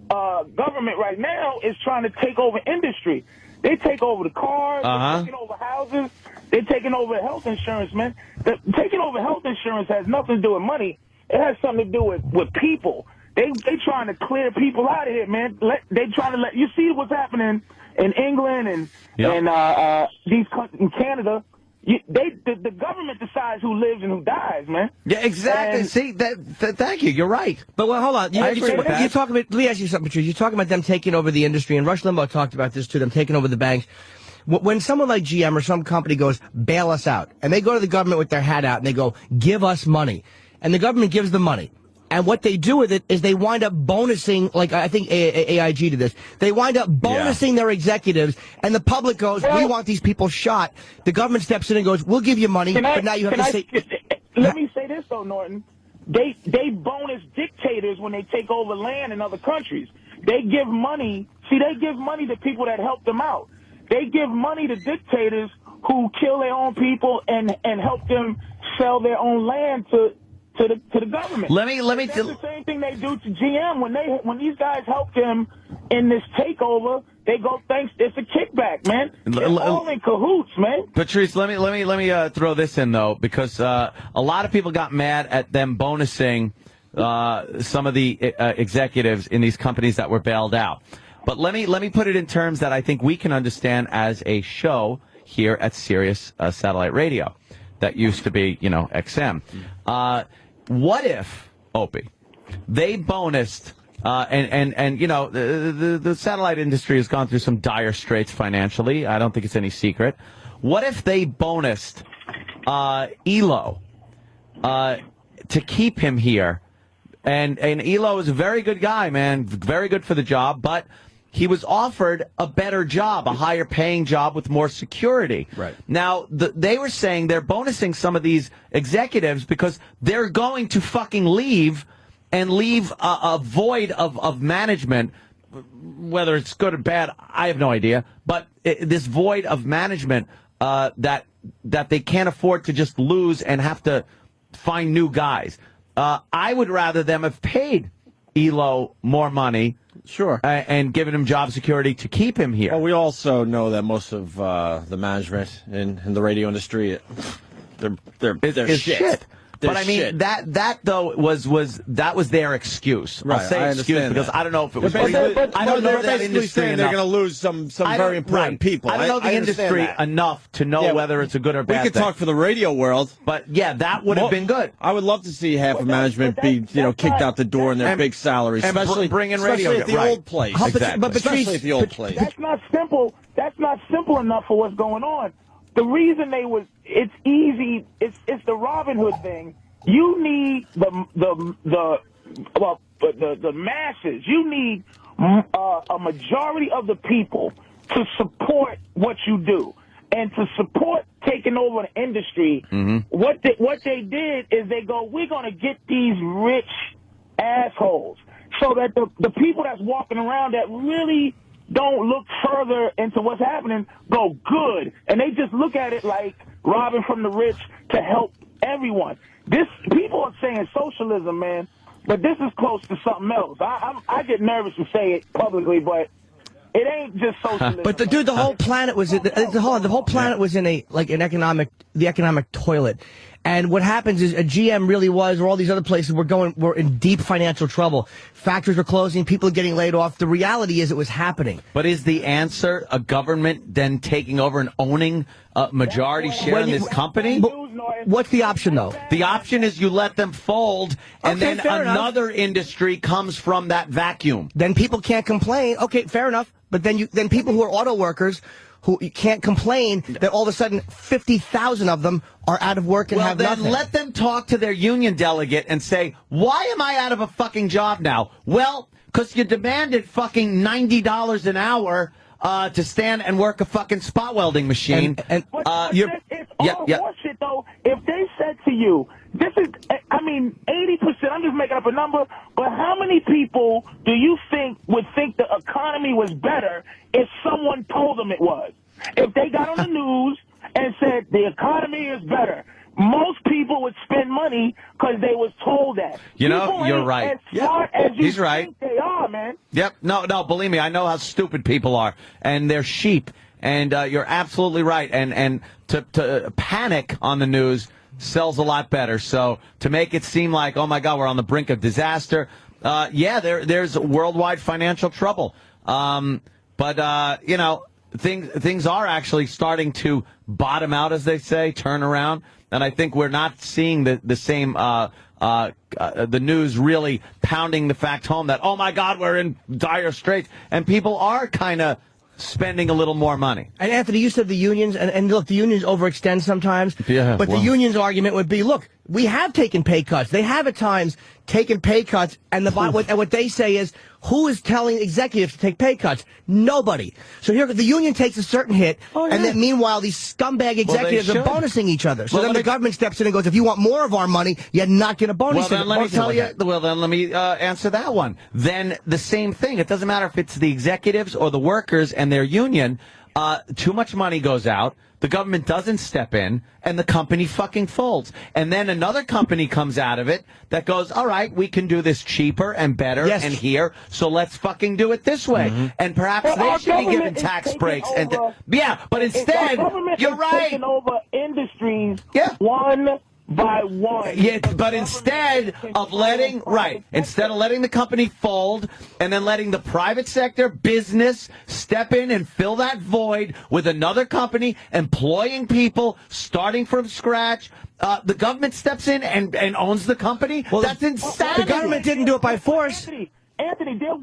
government right now is trying to take over industry. They take over the cars, they're taking over houses, they're taking over health insurance, man. Taking over health insurance has nothing to do with money. It has something to do with people. They trying to clear people out of here, man. They trying to you see what's happening in England and these countries in Canada. The government decides who lives and who dies, man.
Yeah, exactly.
And
see, thank you. You're right.
But hold on.
I agree with that.
Let me ask you something, Patrice. You're talking about them taking over the industry, and Rush Limbaugh talked about this too. Them taking over the banks. When someone like GM or some company goes, bail us out, and they go to the government with their hat out and they go, give us money, and the government gives them money. And what they do with it is they wind up bonusing, like I think AIG did this. They wind up bonusing their executives, and the public goes, we want these people shot. The government steps in and goes, we'll give you money, but now you have to say...
Let me say this, though, Norton. They bonus dictators when they take over land in other countries. They give money. See, they give money to people that help them out. They give money to dictators who kill their own people and help them sell their own land to the government. That's the same thing they do to GM when these guys help them in this takeover. They go, thanks. It's a kickback, man. They're all in cahoots, man.
Patrice, let me throw this in though, because a lot of people got mad at them bonusing some of the executives in these companies that were bailed out. But let me put it in terms that I think we can understand as a show here at Sirius Satellite Radio that used to be, XM. What if, Opie, they bonused, the satellite industry has gone through some dire straits financially. I don't think it's any secret. What if they bonused Elo to keep him here? And Elo is a very good guy, man, very good for the job, but he was offered a better job, a higher paying job with more security.
Right.
Now, they were saying they're bonusing some of these executives because they're going to fucking leave and leave a void of management whether it's good or bad, I have no idea. But this void of management that they can't afford to just lose and have to find new guys. I would rather them have paid Elo more money.
Sure.
And given him job security to keep him here.
Well, we also know that most of the management in the radio industry, they're shit.
But I mean, that though was their excuse.
Right,
I'll say excuse because I don't know if it was.
I don't know that industry. They're going to lose some very important people.
I don't know the industry enough to know whether it's a good or bad.
We could talk for the radio world,
but yeah, that would have been good.
I would love to see half of management be kicked out the door in their big salaries,
especially bring in radio
at the old place.
Exactly.
But especially at the old place.
That's not simple. That's not simple enough for what's going on. The reason it's easy. It's the Robin Hood thing. You need the masses. You need a majority of the people to support what you do and to support taking over an industry.
Mm-hmm.
What they did is they go, we're going to get these rich assholes so that the people that's walking around that really don't look further into what's happening go good. And they just look at it like robbing from the rich to help everyone. People are saying socialism, man, but this is close to something else. I get nervous to say it publicly, but it ain't just socialism.
But the whole planet was the whole planet was in the economic toilet. And what happens is a GM really was, or all these other places were in deep financial trouble. Factories were closing, people are getting laid off. The reality is it was happening.
But is the answer a government then taking over and owning a majority share in this company?
What's the option, though?
The option is you let them fold, and then another industry comes from that vacuum.
Then people can't complain. Okay, fair enough. But then people who are auto workers who can't complain that all of a sudden 50,000 of them are out of work and have nothing.
Well, then let them talk to their union delegate and say, why am I out of a fucking job now? Well, because you demanded fucking $90 an hour to stand and work a fucking spot welding machine.
It's all horseshit, though. If they said to you, this is, 80%, I'm just making up a number, but how many people do you think would think the economy was better if someone told them it was? If they got on the news and said the economy is better, most people would spend money because they was told that.
You know,
people
you're right.
As smart as you
He's right.
think they are, man.
Yep. No, believe me, I know how stupid people are, and they're sheep, and you're absolutely right. And to panic on the news sells a lot better. So to make it seem like, oh my God, we're on the brink of disaster. There's worldwide financial trouble. But things are actually starting to bottom out, as they say, turn around. And I think we're not seeing the same, the news really pounding the fact home that, oh my God, we're in dire straits. And people are kind of spending a little more money.
And Anthony, you said the unions, and look, the unions overextend sometimes.
Yeah,
but the unions' argument would be, look, we have taken pay cuts. They have at times taken pay cuts, and what they say is, who is telling executives to take pay cuts? Nobody. So here, the union takes a certain hit, and then meanwhile, these scumbag executives are bonusing each other. So then the government steps in and goes, if you want more of our money, you're not going to bonus it.
Well, then let me answer that one. Then the same thing. It doesn't matter if it's the executives or the workers and their union. Too much money goes out. The government doesn't step in, and the company fucking folds. And then another company comes out of it that goes, all right, we can do this cheaper and better and here, so let's fucking do it this way. Mm-hmm. And perhaps they should be given tax breaks. But instead, you're right.
Taking over industries one by one.
Yeah, but instead of letting the company fold and then letting the private sector business step in and fill that void with another company employing people starting from scratch, the government steps in and owns the company. Well, that's insanity.
The government didn't do it by force.
Anthony, the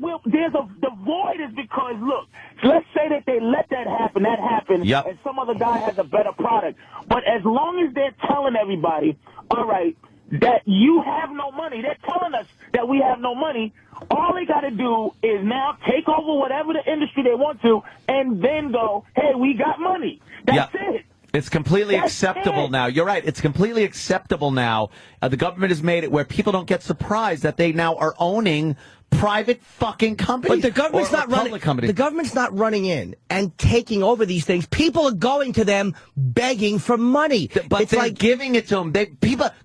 void is because, look, let's say that they let that happen, and some other guy has a better product. But as long as they're telling everybody, all right, that you have no money, they're telling us that we have no money, all they got to do is now take over whatever the industry they want to, and then go, hey, we got money. That's it.
It's completely acceptable now. You're right. It's completely acceptable now. The government has made it where people don't get surprised that they now are owning private fucking companies.
But the government's not running.
Companies.
The government's not running in and taking over these things. People are going to them begging for money.
But
it's
they're
like
giving it to them.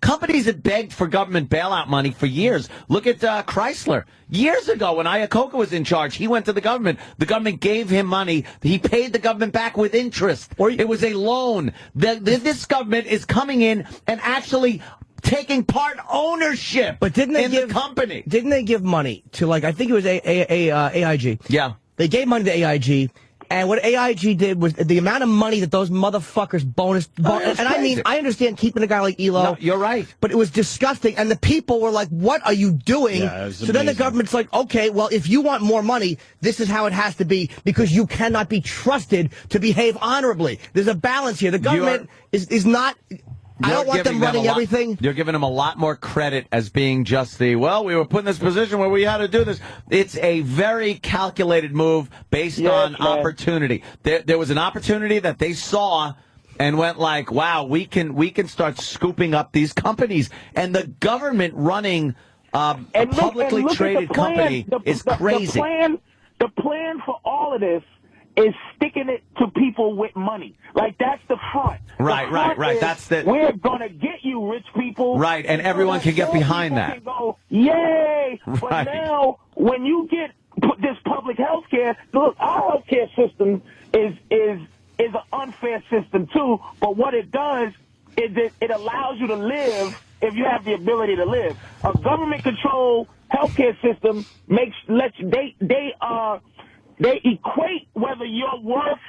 Companies have begged for government bailout money for years. Look at Chrysler. Years ago, when Iacocca was in charge, he went to the government. The government gave him money. He paid the government back with interest. It was a loan. This government is coming in and actually taking part ownership in the company.
Didn't they give money to, like, I think it was AIG?
Yeah.
They gave money to AIG. And what AIG did was the amount of money that those motherfuckers and I mean, I understand keeping a guy like Elo.
No, you're right.
But it was disgusting. And the people were like, what are you doing?
Yeah,
so then the government's like, okay, well, if you want more money, this is how it has to be, because you cannot be trusted to behave honorably. There's a balance here. The government is not... I don't want them running everything.
You're giving them a lot more credit as being just we were put in this position where we had to do this. It's a very calculated move based on opportunity. There was an opportunity that they saw and went like, wow, we can start scooping up these companies. And the government running a publicly traded company is crazy.
The plan for all of this is sticking it to people with money. Like, that's the front.
Right. That's
we're going to get you, rich people.
Right, and everyone can get behind that.
Can go, yay!
Right.
But now, when you get this public health care, look, our health care system is an unfair system, too. But what it does is it allows you to live if you have the ability to live. A government-controlled health care system they equate whether you're worth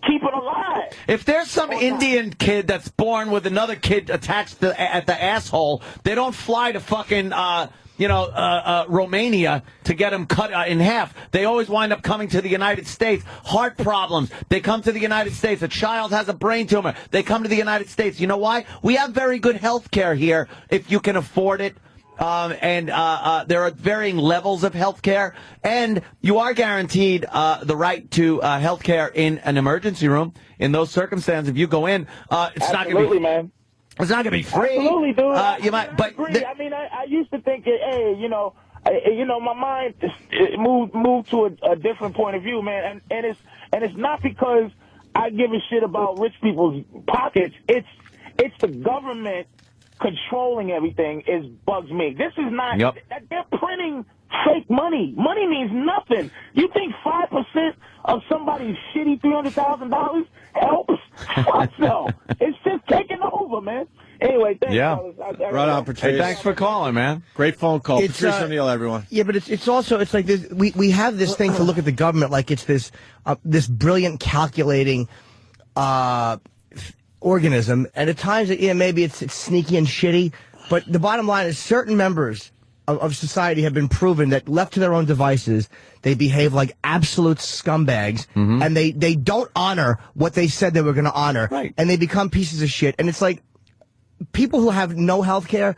keeping alive.
If there's some Indian kid that's born with another kid attached at the asshole, they don't fly to fucking, Romania to get him cut in half. They always wind up coming to the United States. Heart problems, they come to the United States. A child has a brain tumor, they come to the United States. You know why? We have very good health care here if you can afford it. And there are varying levels of health care, and you are guaranteed the right to health care in an emergency room. In those circumstances, if you go in, it's not going to be,
man.
It's not going to be free.
Absolutely, dude.
You might, but
I mean, I used to think, hey, my mind moved to a different point of view, man, and it's not because I give a shit about rich people's pockets. It's the government controlling everything bugs me. This is not.
Yep.
They're printing fake money. Money means nothing. You think 5% of somebody's shitty $300,000 helps? Fuck no. It's just taking over, man. Anyway, thanks.
Yeah.
Right on, Patrice.
Hey, thanks for calling, man.
Great phone call.
It's,
Patrice O'Neal, everyone.
Yeah, but it's also, it's like this, we have this thing to look at the government like it's this brilliant calculating organism, and at times, maybe it's sneaky and shitty, but the bottom line is certain members of society have been proven that left to their own devices, they behave like absolute scumbags, and they don't honor what they said they were going to honor, and they become pieces of shit. And it's like, people who have no health care,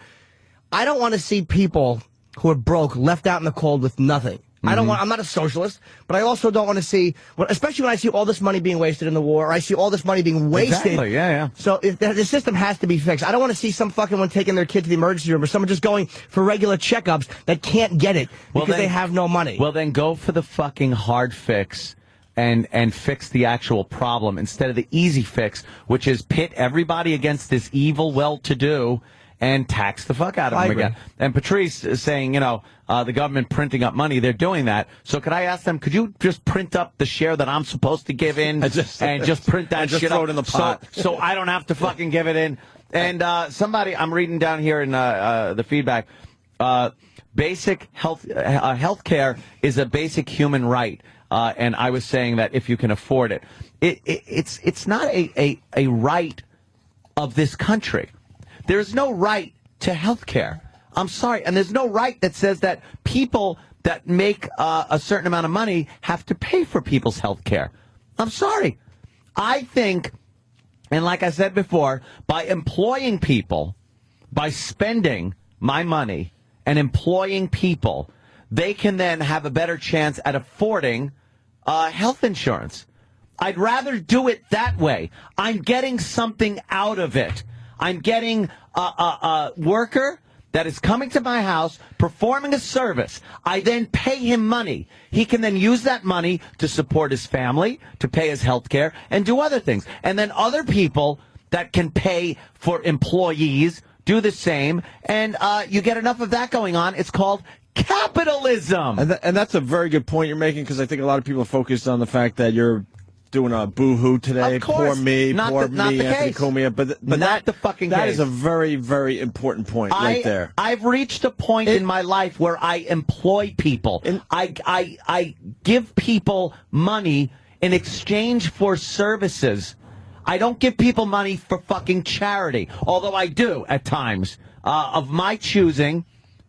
I don't want to see people who are broke left out in the cold with nothing. I'm not a socialist, but I also don't want to see, especially when I see all this money being wasted in the war, or I see all this money being wasted.
Exactly, yeah.
So the system has to be fixed. I don't want to see some fucking one taking their kid to the emergency room, or someone just going for regular checkups that can't get it because they have no money.
Well, then go for the fucking hard fix and fix the actual problem instead of the easy fix, which is pit everybody against this evil well-to-do and tax the fuck out of them again. And Patrice is saying, the government printing up money, they're doing that. So could I ask them, could you just print up the share that I'm supposed to give in and just print that shit
throw
up
it in the pot.
so I don't have to fucking give it in? And somebody, I'm reading down here in the feedback, basic health care is a basic human right. And I was saying that if you can afford it, it's not a right of this country. There's no right to health care. I'm sorry. And there's no right that says that people that make a certain amount of money have to pay for people's health care. I'm sorry. I think, and like I said before, by employing people, by spending my money and employing people, they can then have a better chance at affording health insurance. I'd rather do it that way. I'm getting something out of it. I'm getting a worker that is coming to my house, performing a service. I then pay him money. He can then use that money to support his family, to pay his health care, and do other things. And then other people that can pay for employees do the same, and you get enough of that going on. It's called capitalism.
And that's a very good point you're making, because I think a lot of people are focused on the fact that you're doing a boo-hoo today.
Of course.
Poor me,
Not
Anthony Cumia. But
not the fucking
that
case.
is a very, very important point right there.
I've reached a point in my life where I employ people. I give people money in exchange for services. I don't give people money for fucking charity, although I do at times, of my choosing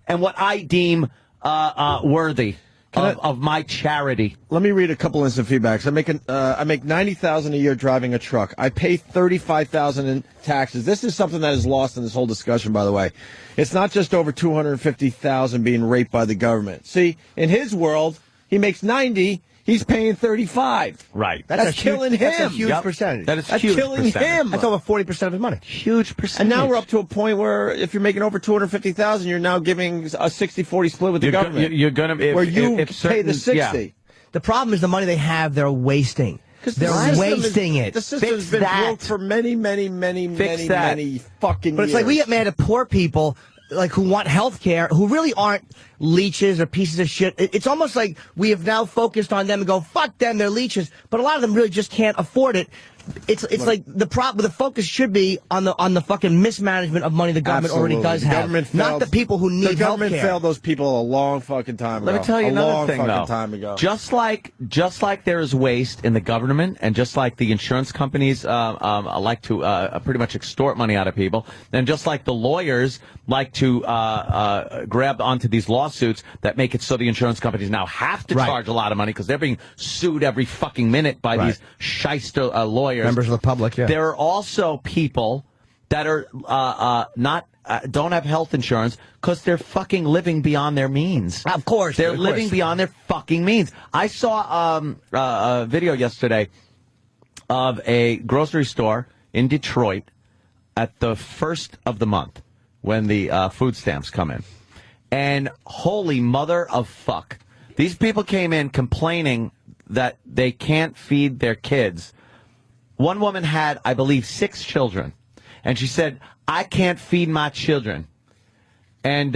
and what I deem worthy of my charity.
Let me read a couple instant feedbacks. I make $90,000 a year driving a truck. I pay $35,000 in taxes. This is something that is lost in this whole discussion, by the way. It's not just over $250,000 being raped by the government. See, in his world, he makes 90. He's paying 35.
Right.
That's killing him.
That's a huge percentage.
That's
huge killing him.
That's over 40% of his money.
Huge percentage.
And now we're up to a point where if you're making over $250,000, you're now giving a 60-40 split with the government.
You're going to
where you pay the 60.
Yeah. The problem is the money they have, they're wasting. They're wasting it.
The system's been broke for many fucking years.
But it's like we get mad at poor people like who want health care, who really aren't leeches or pieces of shit. It's almost like we have now focused on them and go, fuck them, they're leeches. But a lot of them really just can't afford it. It's like the focus should be on the fucking mismanagement of money the government already does have, not the people who need health care.
The government failed those people a long fucking time ago.
Let me tell you another thing, though.
Time ago.
Just like there is waste in the government, and just like the insurance companies like to pretty much extort money out of people, and just like the lawyers like to grab onto these lawsuits that make it so the insurance companies now have to charge a lot of money because they're being sued every fucking minute by these shyster lawyers.
Members of the public, yeah.
There are also people that are don't have health insurance because they're fucking living beyond their means.
Of course.
They're living beyond their fucking means. I saw a video yesterday of a grocery store in Detroit at the first of the month when the food stamps come in. And holy mother of fuck. These people came in complaining that they can't feed their kids. One woman had, I believe, 6 children, and she said, "I can't feed my children," and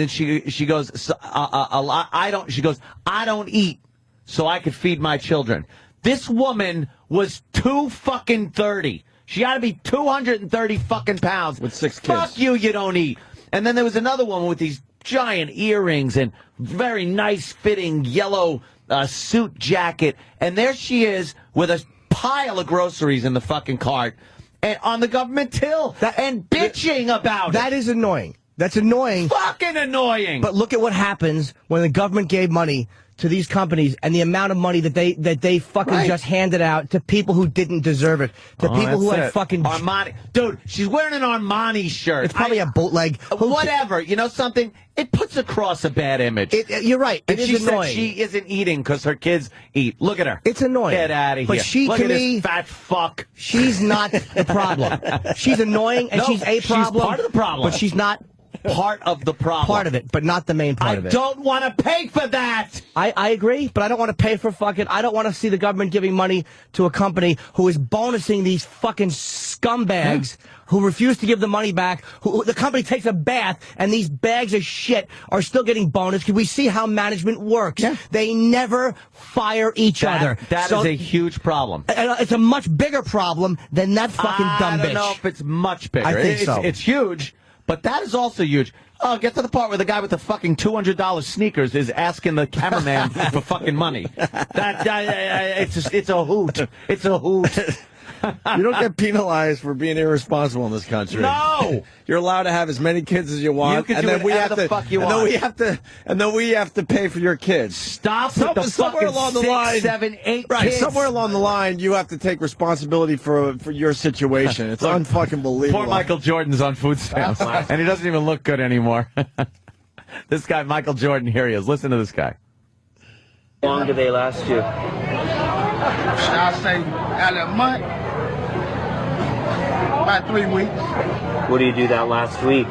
she goes, "I don't." She goes, "I don't eat, so I could feed my children." This woman was 230. She ought to be 230 fucking pounds
with 6 kids.
Fuck you, you don't eat. And then there was another woman with these giant earrings and very nice fitting yellow suit jacket, and there she is with a pile of groceries in the fucking cart and on the government till and bitching about it.
That is annoying. That's annoying.
Fucking annoying.
But look at what happens when the government gave money to these companies and the amount of money that they fucking just handed out to people who didn't deserve it. To people who had fucking
Armani. Dude, she's wearing an Armani shirt.
It's probably a bootleg.
Whatever. You know something? It puts across a bad image.
You're right.
And she
annoying.
said she isn't eating because her kids eat. Look at her.
It's annoying.
Get out of here.
But she,
Look
to
at
me,
this fat fuck.
She's not the problem. She's annoying and she's a problem.
She's part of the problem.
But she's not
part of the problem.
Part of it, but not the main part of it.
I don't want to pay for that.
I agree, but I don't want to pay for fucking... I don't want to see the government giving money to a company who is bonusing these fucking scumbags who refuse to give the money back. The company takes a bath, and these bags of shit are still getting bonus because we see how management works. Yeah. They never fire each other.
That is a huge problem.
It's a much bigger problem than that fucking dumb bitch.
I don't know if it's much bigger.
I think so.
It's huge. But that is also huge. Oh, get to the part where the guy with the fucking $200 sneakers is asking the cameraman for fucking money. It's a hoot. It's a hoot.
You don't get penalized for being irresponsible in this country.
No,
you're allowed to have as many kids as you want.
You can do whatever the fuck you want.
And then we have to pay for your kids.
Stop with the
somewhere
fucking
along the
6,
line,
7, 8
right?
kids.
Somewhere along the line, you have to take responsibility for your situation. It's unfucking believable.
Poor Michael Jordan's on food stamps, and he doesn't even look good anymore. This guy, Michael Jordan, here he is. Listen to this guy.
How long do they last you?
I say out of a month. About 3 weeks.
What do you do that last week?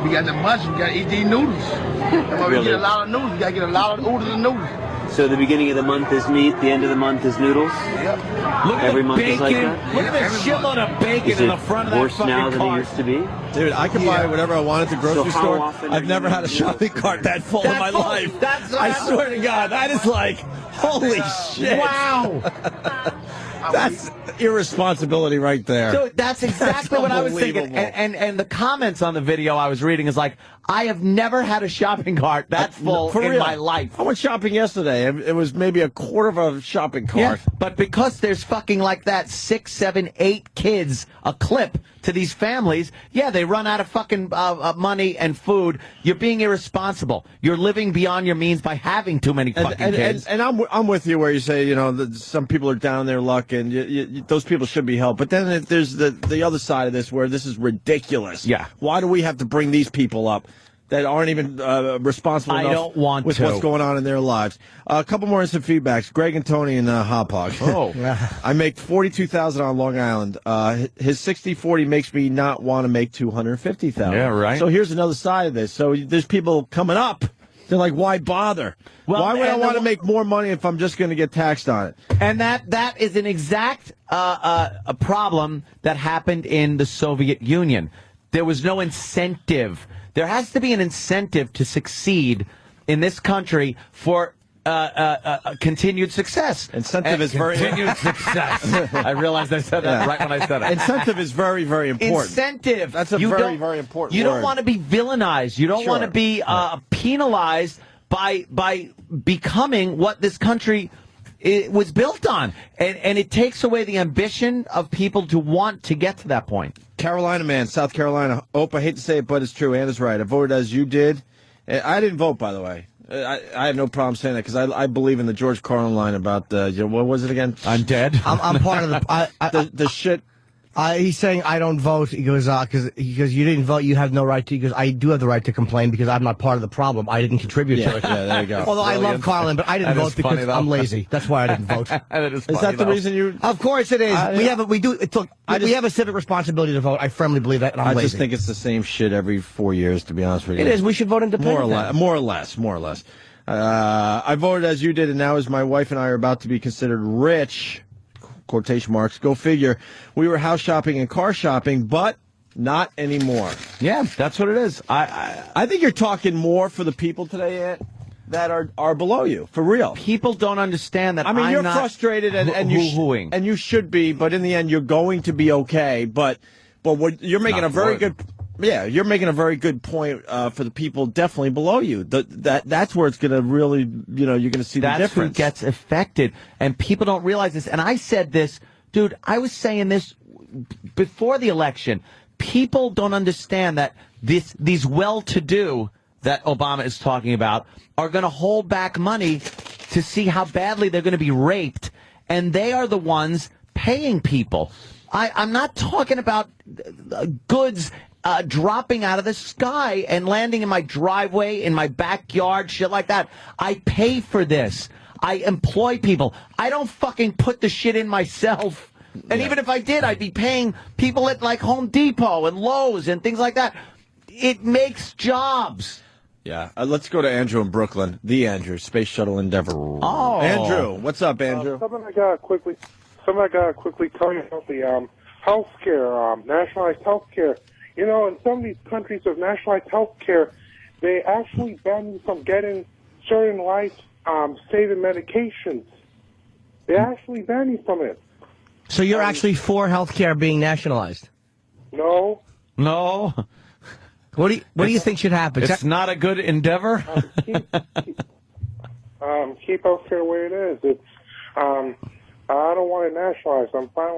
We got the muscle, we got to eat these noodles. That's why we get a lot of noodles. We got to get a lot of oodles and noodles.
So the beginning of the month is meat, the end of the month is noodles?
Yep.
Look at
Every
the
month
bacon.
is like that?
Look at this shitload of bacon in the front of that
worse
fucking
now than it
cart.
used to be?
Dude, I can buy whatever I want at the grocery
So how
store.
often
I've
are
never
you
had a
eating
shopping cart that full in my life. I swear to God, that is like, holy shit.
Wow.
That's irresponsibility right there.
So that's exactly what I was thinking.
Unbelievable.
And the comments on the video I was reading is like, I have never had a shopping cart that full
For
in
real.
my life.
I went shopping yesterday. It was maybe a quarter of a shopping cart.
Yeah, but because there's fucking like that 6, 7, 8 kids a clip to these families, yeah, they run out of fucking money and food. You're being irresponsible. You're living beyond your means by having too many fucking kids.
And I'm with you where you say, you know, that some people are down on their luck and those people should be helped. But then there's the other side of this where this is ridiculous.
Yeah.
Why do we have to bring these people up that aren't even responsible enough
I don't want
with
to.
what's going on in their lives? A couple more instant feedbacks. Greg and Tony in Hop Hog.
Oh.
I make $42,000 on Long Island. His 60-40 makes me not want to make $250,000.
Yeah, right.
So here's another side of this. So there's people coming up. They're like, why bother?
Well,
why would I
and
want to make more money if I'm just going to get taxed on it?
And that is an exact a problem that happened in the Soviet Union. There was no incentive. There has to be an incentive to succeed in this country for continued success.
Incentive is very
continued success. I realized I said that right when I said it.
Incentive is very, very important.
Incentive.
That's a very, very important
You
word.
don't want to be villainized. You don't
Sure.
want to be penalized by becoming what this country was built on. And it takes away the ambition of people to want to get to that point.
Carolina man, South Carolina. I hate to say it, but it's true. Anna's right. I voted as you did. I didn't vote, by the way. I have no problem saying that because I believe in the George Carlin line about what was it again?
I'm dead.
I'm part of
the shit.
He's saying I don't vote. He goes, because you didn't vote, you have no right to. He goes, I do have the right to complain because I'm not part of the problem. I didn't contribute to it.
Yeah, there you go.
Although I love Carlin, but I didn't vote because I'm lazy. That's why I didn't vote.
Is that the reason you?
Of course it is. We have a civic responsibility to vote. I firmly believe that, and I'm
I
lazy.
just think it's the same shit every 4 years, to be honest with you.
It is. We should vote independent.
More or less. I voted as you did, and now as my wife and I are about to be considered rich, quotation marks, go figure, we were house shopping and car shopping, but not anymore.
Yeah, that's what it is.
I think you're talking more for the people today, Ant, that are below you, for real.
People don't understand that.
I mean,
I'm
you're
not
frustrated, and you should be, but in the end, you're going to be okay. But what you're making
Not
a very
important.
good. Yeah, you're making a very good point for the people definitely below you. That's where it's going to really, you're going to see the difference.
That's who gets affected, and people don't realize this. And I said this, dude, I was saying this before the election. People don't understand that these well-to-do that Obama is talking about are going to hold back money to see how badly they're going to be raped, and they are the ones paying people. I'm not talking about goods dropping out of the sky and landing in my driveway, in my backyard, shit like that. I pay for this. I employ people. I don't fucking put the shit in myself. And even if I did, I'd be paying people at like Home Depot and Lowe's and things like that. It makes jobs.
Yeah. Let's go to Andrew in Brooklyn. The Andrew, Space Shuttle Endeavor.
Oh.
Andrew. What's up, Andrew?
Something I got to quickly tell you about the health care, nationalized health care. You know, in some of these countries with nationalized health care, they actually ban you from getting certain life-saving medications. They actually ban you from it.
So you're actually for health care being nationalized?
No.
What do you think should happen?
It's not a good endeavor?
Keep health care the way it is. It's I don't want it nationalized. I'm fine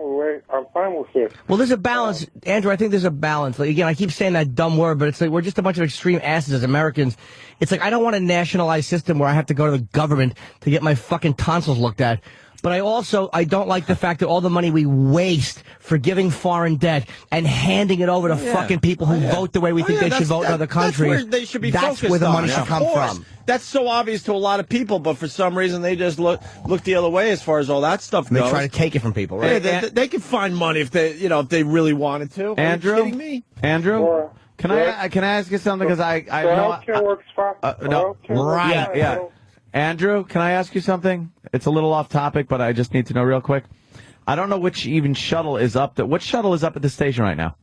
with it.
Well, there's a balance, Andrew. I think there's a balance. Like, again, I keep saying that dumb word, but it's like we're just a bunch of extreme asses as Americans. It's like I don't want a nationalized system where I have to go to the government to get my fucking tonsils looked at. But I don't like the fact that all the money we waste for giving foreign debt and handing it over to fucking people who vote the way we think they should vote in other countries.
That's where they should be focused
That's where the
on.
money should come from.
That's so obvious to a lot of people, but for some reason they just look the other way as far as all that stuff goes.
They try to take it from people, right?
Hey, they could find money if they really wanted to.
Andrew?
Are you kidding me?
Andrew? Can I ask you something? Because I know
healthcare works fine.
Right. Yeah. Andrew, can I ask you something? It's a little off topic, but I just need to know real quick. I don't know which even shuttle is up. What shuttle is up at the station right now?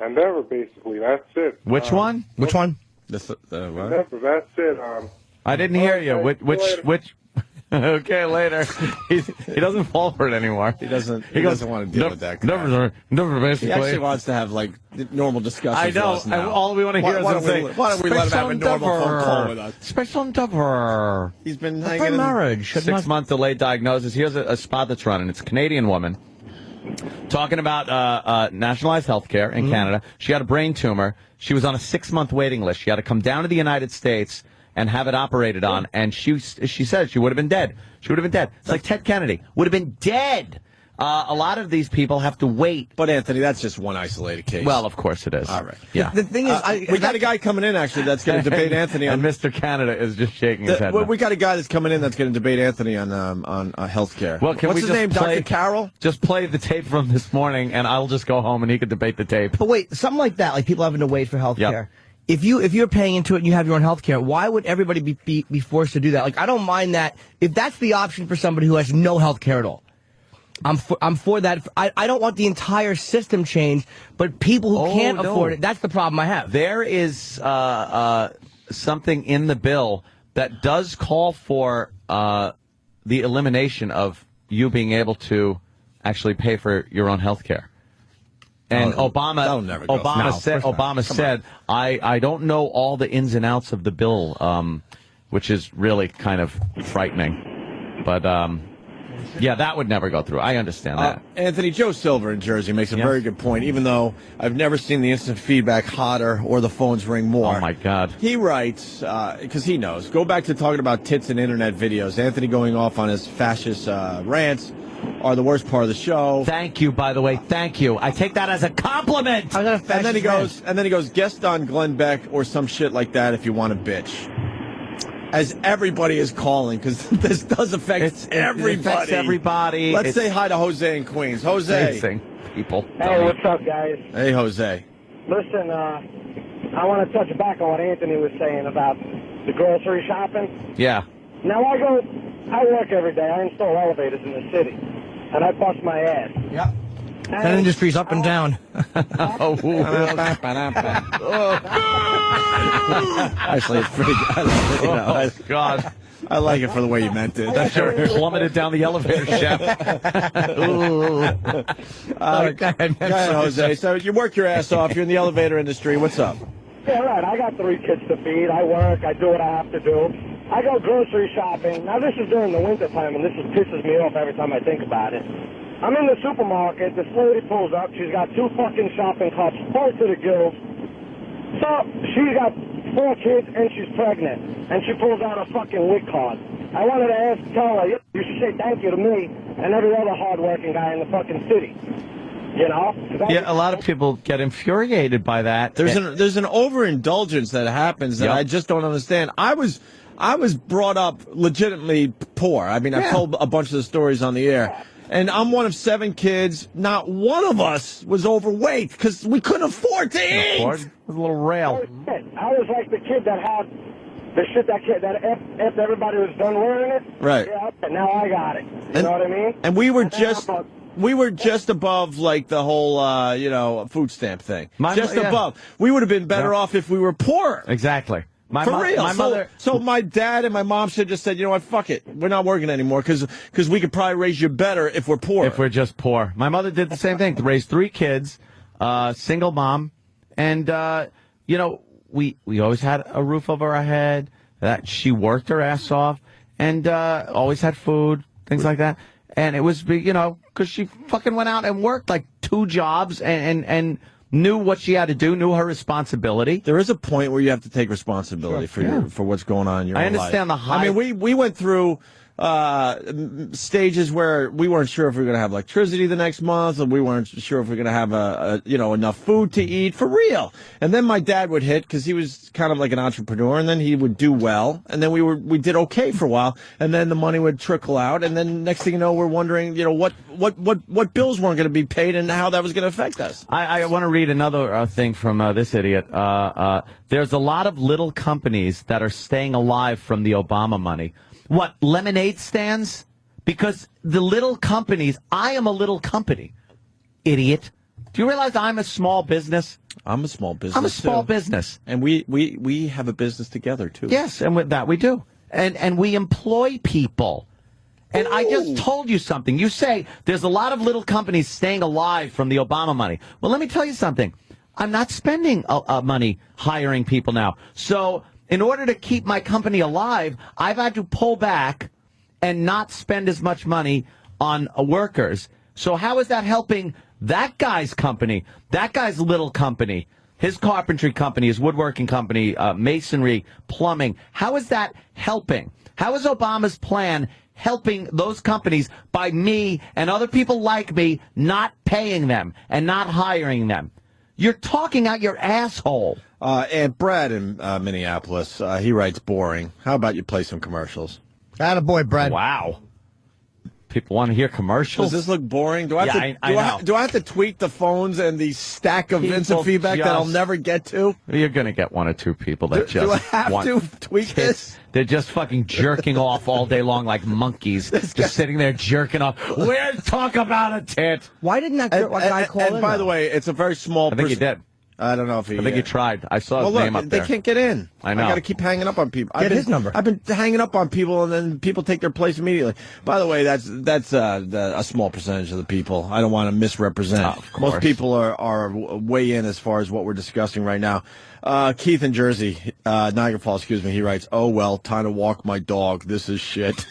Endeavor, basically. That's it.
Which one?
Which one?
Endeavor, that's it.
I didn't hear you. Which? Okay, later. He doesn't fall for it anymore.
He doesn't want to deal with that.
Never basically.
He actually wants to have like normal discussions.
I know.
With us now.
All we want to hear is him say,
why don't we let him have a normal phone call with us?
Special Endeavor.
He's been hanging in
marriage.
6 month delayed diagnosis. Here's a spot that's running. It's a Canadian woman talking about nationalized health care in Canada. She had a brain tumor. She was on a 6 month waiting list. She had to come down to the United States and have it operated on, and she said she would have been dead. She would have been dead. It's like Ted Kennedy. Would have been dead. A lot of these people have to wait.
But, Anthony, that's just one isolated case.
Well, of course it is.
All right.
Yeah.
The thing is,
we got a guy coming in, actually, that's going to debate Anthony on...
And Mr. Canada is just shaking his head.
We got a guy that's coming in that's going to debate Anthony on health care.
Well,
What's his name, Dr. Carroll?
Just play the tape from this morning, and I'll just go home, and he could debate the tape.
But wait, something like that, like people having to wait for health care.
Yep.
If you're paying into it and you have your own health care, why would everybody be forced to do that? Like, I don't mind that if that's the option for somebody who has no health care at all. I'm for that. I don't want the entire system changed, but people who can't afford it, that's the problem I have.
There is something in the bill that does call for the elimination of you being able to actually pay for your own health care. And Obama said, I don't know all the ins and outs of the bill, which is really kind of frightening. But, yeah, that would never go through. I understand that.
Anthony, Joe Silver in Jersey makes a very good point, even though I've never seen the instant feedback hotter or the phones ring more.
Oh, my God.
He writes, because he knows, go back to talking about tits and internet videos. Anthony going off on his fascist rants are the worst part of the show.
Thank you, by the way. Thank you. I take that as a compliment.
And then he goes, guest on Glenn Beck or some shit like that if you want to bitch. As everybody is calling, because this does affect everybody.
It affects everybody.
Let's say hi to Jose in Queens. Jose.
People.
Hey, what's up, guys?
Hey, Jose.
Listen, I want to touch back on what Anthony was saying about the grocery shopping.
Yeah.
Now, I work every day. I install elevators in the city, and I bust my ass.
Yep. That industry's up and down.
Actually, it's pretty good.
God.
I like it for the way you meant it.
That sure plummeted down the elevator shaft.
Go ahead, Jose. So you work your ass off. You're in the elevator industry. What's up?
Yeah, right. I got 3 kids to feed. I work. I do what I have to do. I go grocery shopping. Now, this is during the wintertime, and this just pisses me off every time I think about it. I'm in the supermarket. This lady pulls up. She's got 2 fucking shopping carts full to the gills. So she's got 4 kids, and she's pregnant. And she pulls out a fucking WIC card. I wanted to tell her, you should say thank you to me and every other hardworking guy in the fucking city. You know?
Yeah, a lot of people get infuriated by that.
There's an overindulgence that happens that I just don't understand. I was brought up legitimately poor. I mean, I've told a bunch of the stories on the air. And I'm one of 7 kids. Not one of us was overweight because we couldn't afford to eat.
It was a little rail.
I was like the kid that had the shit that after everybody was done wearing it.
Right.
Yeah, and now I got it. You know what I mean?
And we were just above like the whole food stamp thing. Above. We would have been better off if we were poorer.
Exactly.
For real. So my dad and my mom should just said, you know what, fuck it. We're not working anymore because we could probably raise you better if we're poor.
If we're just poor. My mother did the same thing. Raised 3 kids, single mom. And, we always had a roof over our head. That she worked her ass off and always had food, things like that. And it was, because she fucking went out and worked like 2 jobs and knew what she had to do, knew her responsibility.
There is a point where you have to take responsibility for what's going on in your own life.
I understand the high.
I mean, we went through stages where we weren't sure if we were going to have electricity the next month, and we weren't sure if we were going to have enough food to eat for real. And then my dad would hit because he was kind of like an entrepreneur, and then he would do well, and then we did okay for a while, and then the money would trickle out, and then next thing you know, we're wondering, what bills weren't going to be paid and how that was going to affect us.
I want to read another thing from this idiot. There's a lot of little companies that are staying alive from the Obama money. What, lemonade stands? Because the little companies, I am a little company, idiot. Do you realize I'm a small business?
I'm a small business.
I'm a small business.
And we have a business together, too.
Yes, and with that we do. And we employ people. And I just told you something. You say there's a lot of little companies staying alive from the Obama money. Well, let me tell you something. I'm not spending money hiring people now. So in order to keep my company alive, I've had to pull back and not spend as much money on workers. So how is that helping that guy's company, that guy's little company, his carpentry company, his woodworking company, masonry, plumbing? How is that helping? How is Obama's plan helping those companies by me and other people like me not paying them and not hiring them? You're talking out your asshole.
And Brad in Minneapolis, he writes boring. How about you play some commercials?
Attaboy, Brad.
Wow. People want to hear commercials?
Does this look boring? Do I have to tweet the phones and the stack of instant feedback that I'll never get to?
You're going to get one or two people that
do I have to tweet this?
They're just fucking jerking off all day long like monkeys. Just sitting there jerking off. We'll talk about a tit.
Why didn't that guy call in?
And by the way, it's a very small...
I think he did.
I don't know if he...
I think he tried. I saw his name up there.
They can't get in.
I know.
I got to keep hanging up on people.
Get his number.
I've been hanging up on people, and then people take their place immediately. By the way, that's a small percentage of the people. I don't want to misrepresent.
Of course.
Most people are way in as far as what we're discussing right now. Keith in Jersey, Niagara Falls, excuse me, he writes, "Oh, well, time to walk my dog. This is shit."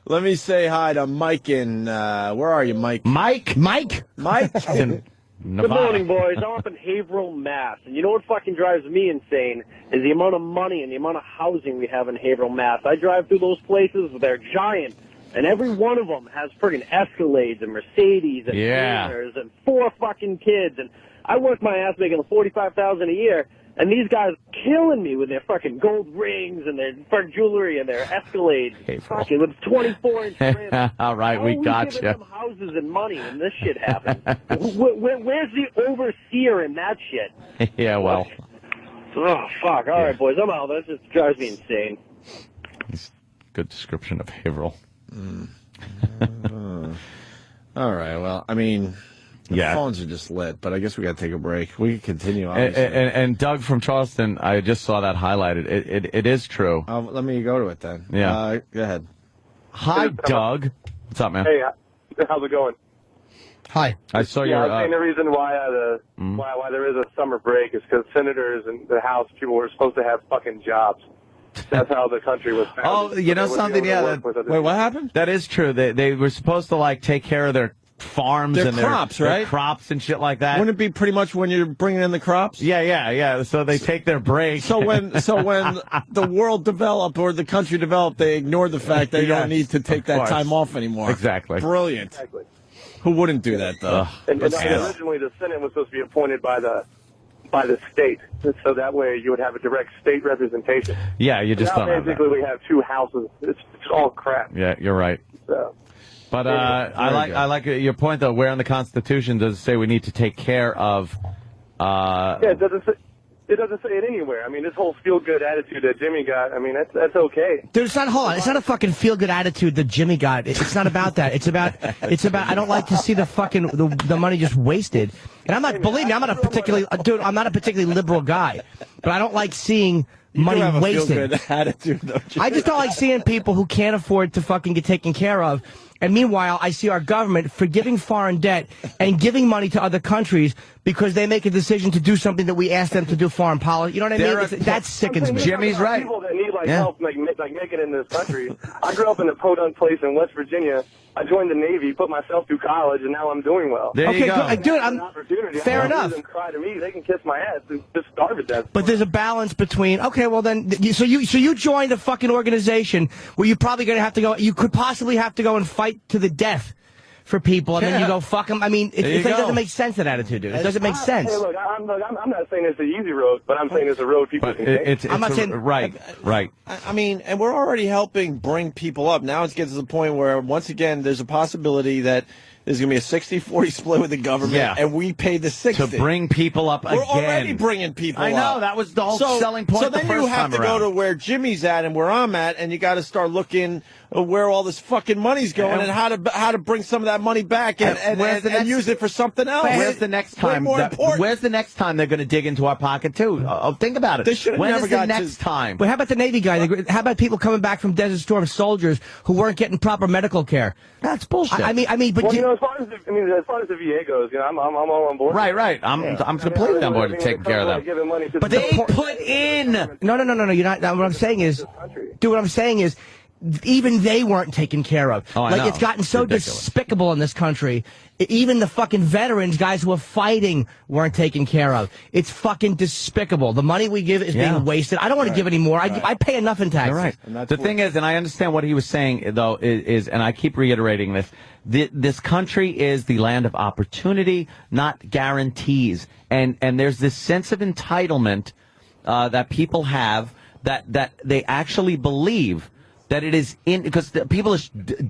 Let me say hi to Mike in, where are you, Mike?
Mike?
Mike?
Good morning, boys. I'm up in Haverhill, Mass. And you know what fucking drives me insane is the amount of money and the amount of housing we have in Haverhill, Mass. I drive through those places, they're giant. And every one of them has friggin' Escalades and Mercedes and Beamers and 4 fucking kids. And I work my ass making $45,000 a year. And these guys are killing me with their fucking gold rings and their fucking jewelry and their Escalades. Fucking with 24-inch rims.
All right, we got you.
Them houses and money when this shit happens. Where's the overseer in that shit?
Yeah, well.
Oh, fuck. All right, boys, I'm out. That just drives me insane.
Good description of Haverhill.
All right, well, I mean... The phones are just lit, but I guess we got to take a break. We can continue, obviously.
And Doug from Charleston, I just saw that highlighted. It is true.
Let me go to it then.
Yeah.
Go ahead.
Hi, Doug. What's up, man?
Hey, how's it going?
Hi.
I saw your...
I was saying the reason why there is a summer break is because senators and the House people were supposed to have fucking jobs. That's how the country was founded.
Oh, you know something? Yeah.
Wait, what happened?
That is true. They were supposed to, take care of their farms and
crops, right?
Their crops and shit like that.
Wouldn't it be pretty much when you're bringing in the crops?
Yeah. So they take their break.
So when the world developed or the country developed, they ignored the fact they don't need to take that time off anymore.
Exactly.
Brilliant.
Exactly.
Who wouldn't do that though?
And originally the Senate was supposed to be appointed by the state, so that way you would have a direct state representation.
Yeah, you just
now
don't.
Basically, we have 2 houses. It's all crap.
Yeah, you're right.
So.
But I like your point though. Where in the Constitution does it say we need to take care of?
Yeah, it doesn't say it anywhere. I mean, this whole feel-good attitude that Jimmy got. I mean, that's okay.
Dude, it's not. Hold on, it's not a fucking feel-good attitude that Jimmy got. It's not about that. It's about. I don't like to see the fucking the money just wasted. And I'm not. Believe me, I'm not a particularly liberal guy, but I don't like seeing money wasted.
Feel-good attitude, though,
I just don't like seeing people who can't afford to fucking get taken care of. And meanwhile, I see our government forgiving foreign debt and giving money to other countries because they make a decision to do something that we ask them to do foreign policy. You know what I mean? That sickens me.
Jimmy's right.
People that need help, make it in this country. I grew up in a podunk place in West Virginia. I joined the Navy, put myself through college, and now I'm doing well.
There you go.
Good. Dude, fair enough.
Them cry to me. They can kiss my ass and just starve to death.
But there's a balance between, okay, well then, so you joined a fucking organization where you're probably going to have to go, you could possibly have to go and fight to the death for people, and then you go, fuck them. I mean, it doesn't make sense, that attitude, dude. It doesn't make sense.
Hey, look, I'm not saying it's the easy road, but I'm saying it's a road people can take.
I'm not saying...
Right.
I mean, and we're already helping bring people up. Now it's getting to the point where, once again, there's a possibility that there's going to be a 60-40 split with the government, and we pay the 60.
To bring people up again.
We're already bringing people up.
I know, that was the whole selling point
So then you have to go to where Jimmy's at and where I'm at, and you got to start looking where all this fucking money's going and how to bring some of that money back and use it for something else.
Where's the next time? Where's the next time they're going to dig into our pocket too? Think about it.
They should have never got
the next time.
But how about the Navy guy? How about people coming back from Desert Storm, soldiers who weren't getting proper medical care?
That's bullshit.
I mean, but
well, as far as the VA goes, I'm all on board.
Right. I'm completely on board to taking care of them.
But they put in. No. You're not. What I'm saying is, dude. What I'm saying is, even they weren't taken care of.
Oh, I know.
It's gotten so despicable in this country. Even the fucking veterans, guys who are fighting, weren't taken care of. It's fucking despicable. The money we give is being wasted. I don't want to give any more. I pay enough in taxes.
You're right. The thing is, and I understand what he was saying, though, is and I keep reiterating this, this country is the land of opportunity, not guarantees. And there's this sense of entitlement that people have that they actually believe that it is in, because people are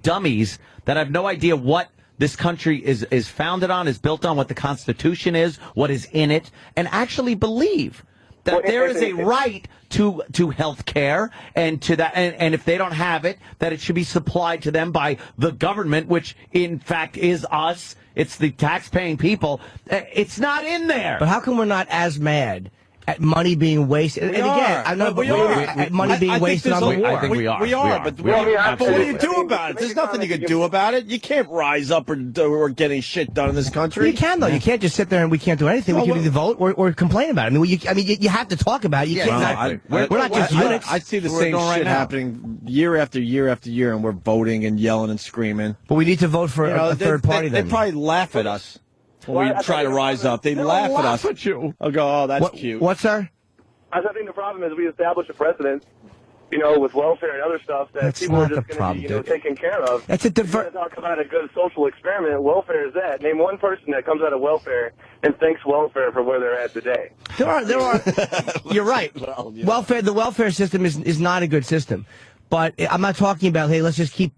dummies that have no idea what this country is founded on, is built on, what the Constitution is, what is in it, and actually believe that there is a right to health care and to that, and if they don't have it, that it should be supplied to them by the government, which in fact is us. It's the tax-paying people. It's not in there.
But how come we're not as mad at money being wasted? And again, I'm not at money being wasted on the war.
I think we are.
We are. But what do you do about it? There's nothing you can do about it. You can't rise up or getting shit done in this country.
You can, though. You can't just sit there and we can't do anything. We can either vote or complain about it. I mean, you have to talk about it. You can't. We're not just units.
I see the same shit happening year after year after year, and we're voting and yelling and screaming.
But we need to vote for a third party.
They probably laugh at us when we try to rise up. They laugh at us.
At you.
I'll go, oh, that's cute.
What, sir?
I think the problem is we establish a precedent, with welfare and other stuff that people are just going to be taken care of.
That's a
talk about a good social experiment. Welfare is that. Name one person that comes out of welfare and thanks welfare for where they're at today.
There are. You're right. Well, yeah. The welfare system is not a good system. But I'm not talking about, hey, let's just keep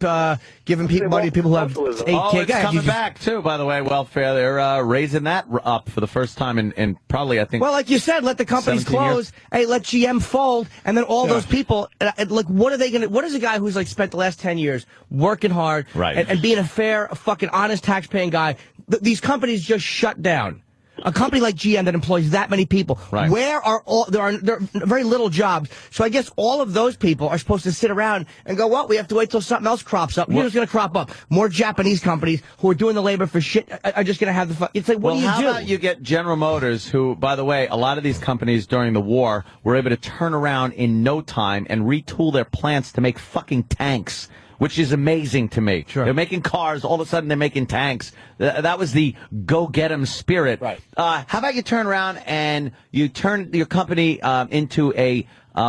giving people money to people who have 8 kids.
It's coming back, too, by the way, welfare. They're raising that up for the first time in probably, I think...
Well, like you said, let the companies close. Hey, let GM fold. And then all those people, like, what are they going to... What is a guy who's, like, spent the last 10 years working hard and being a fair, fucking honest tax-paying guy? These companies just shut down. A company like GM that employs that many people, where are all? There are very little jobs. So I guess all of those people are supposed to sit around and go, well, we have to wait till something else crops up. Here's going to crop up. More Japanese companies who are doing the labor for shit are just going to have the fun. It's like, what do you do?
How about you get General Motors, who, by the way, a lot of these companies during the war were able to turn around in no time and retool their plants to make fucking tanks, which is amazing to me.
Sure.
They're making cars. All of a sudden, they're making tanks. That was the go-get-'em spirit.
Right.
How about you turn around and you turn your company into a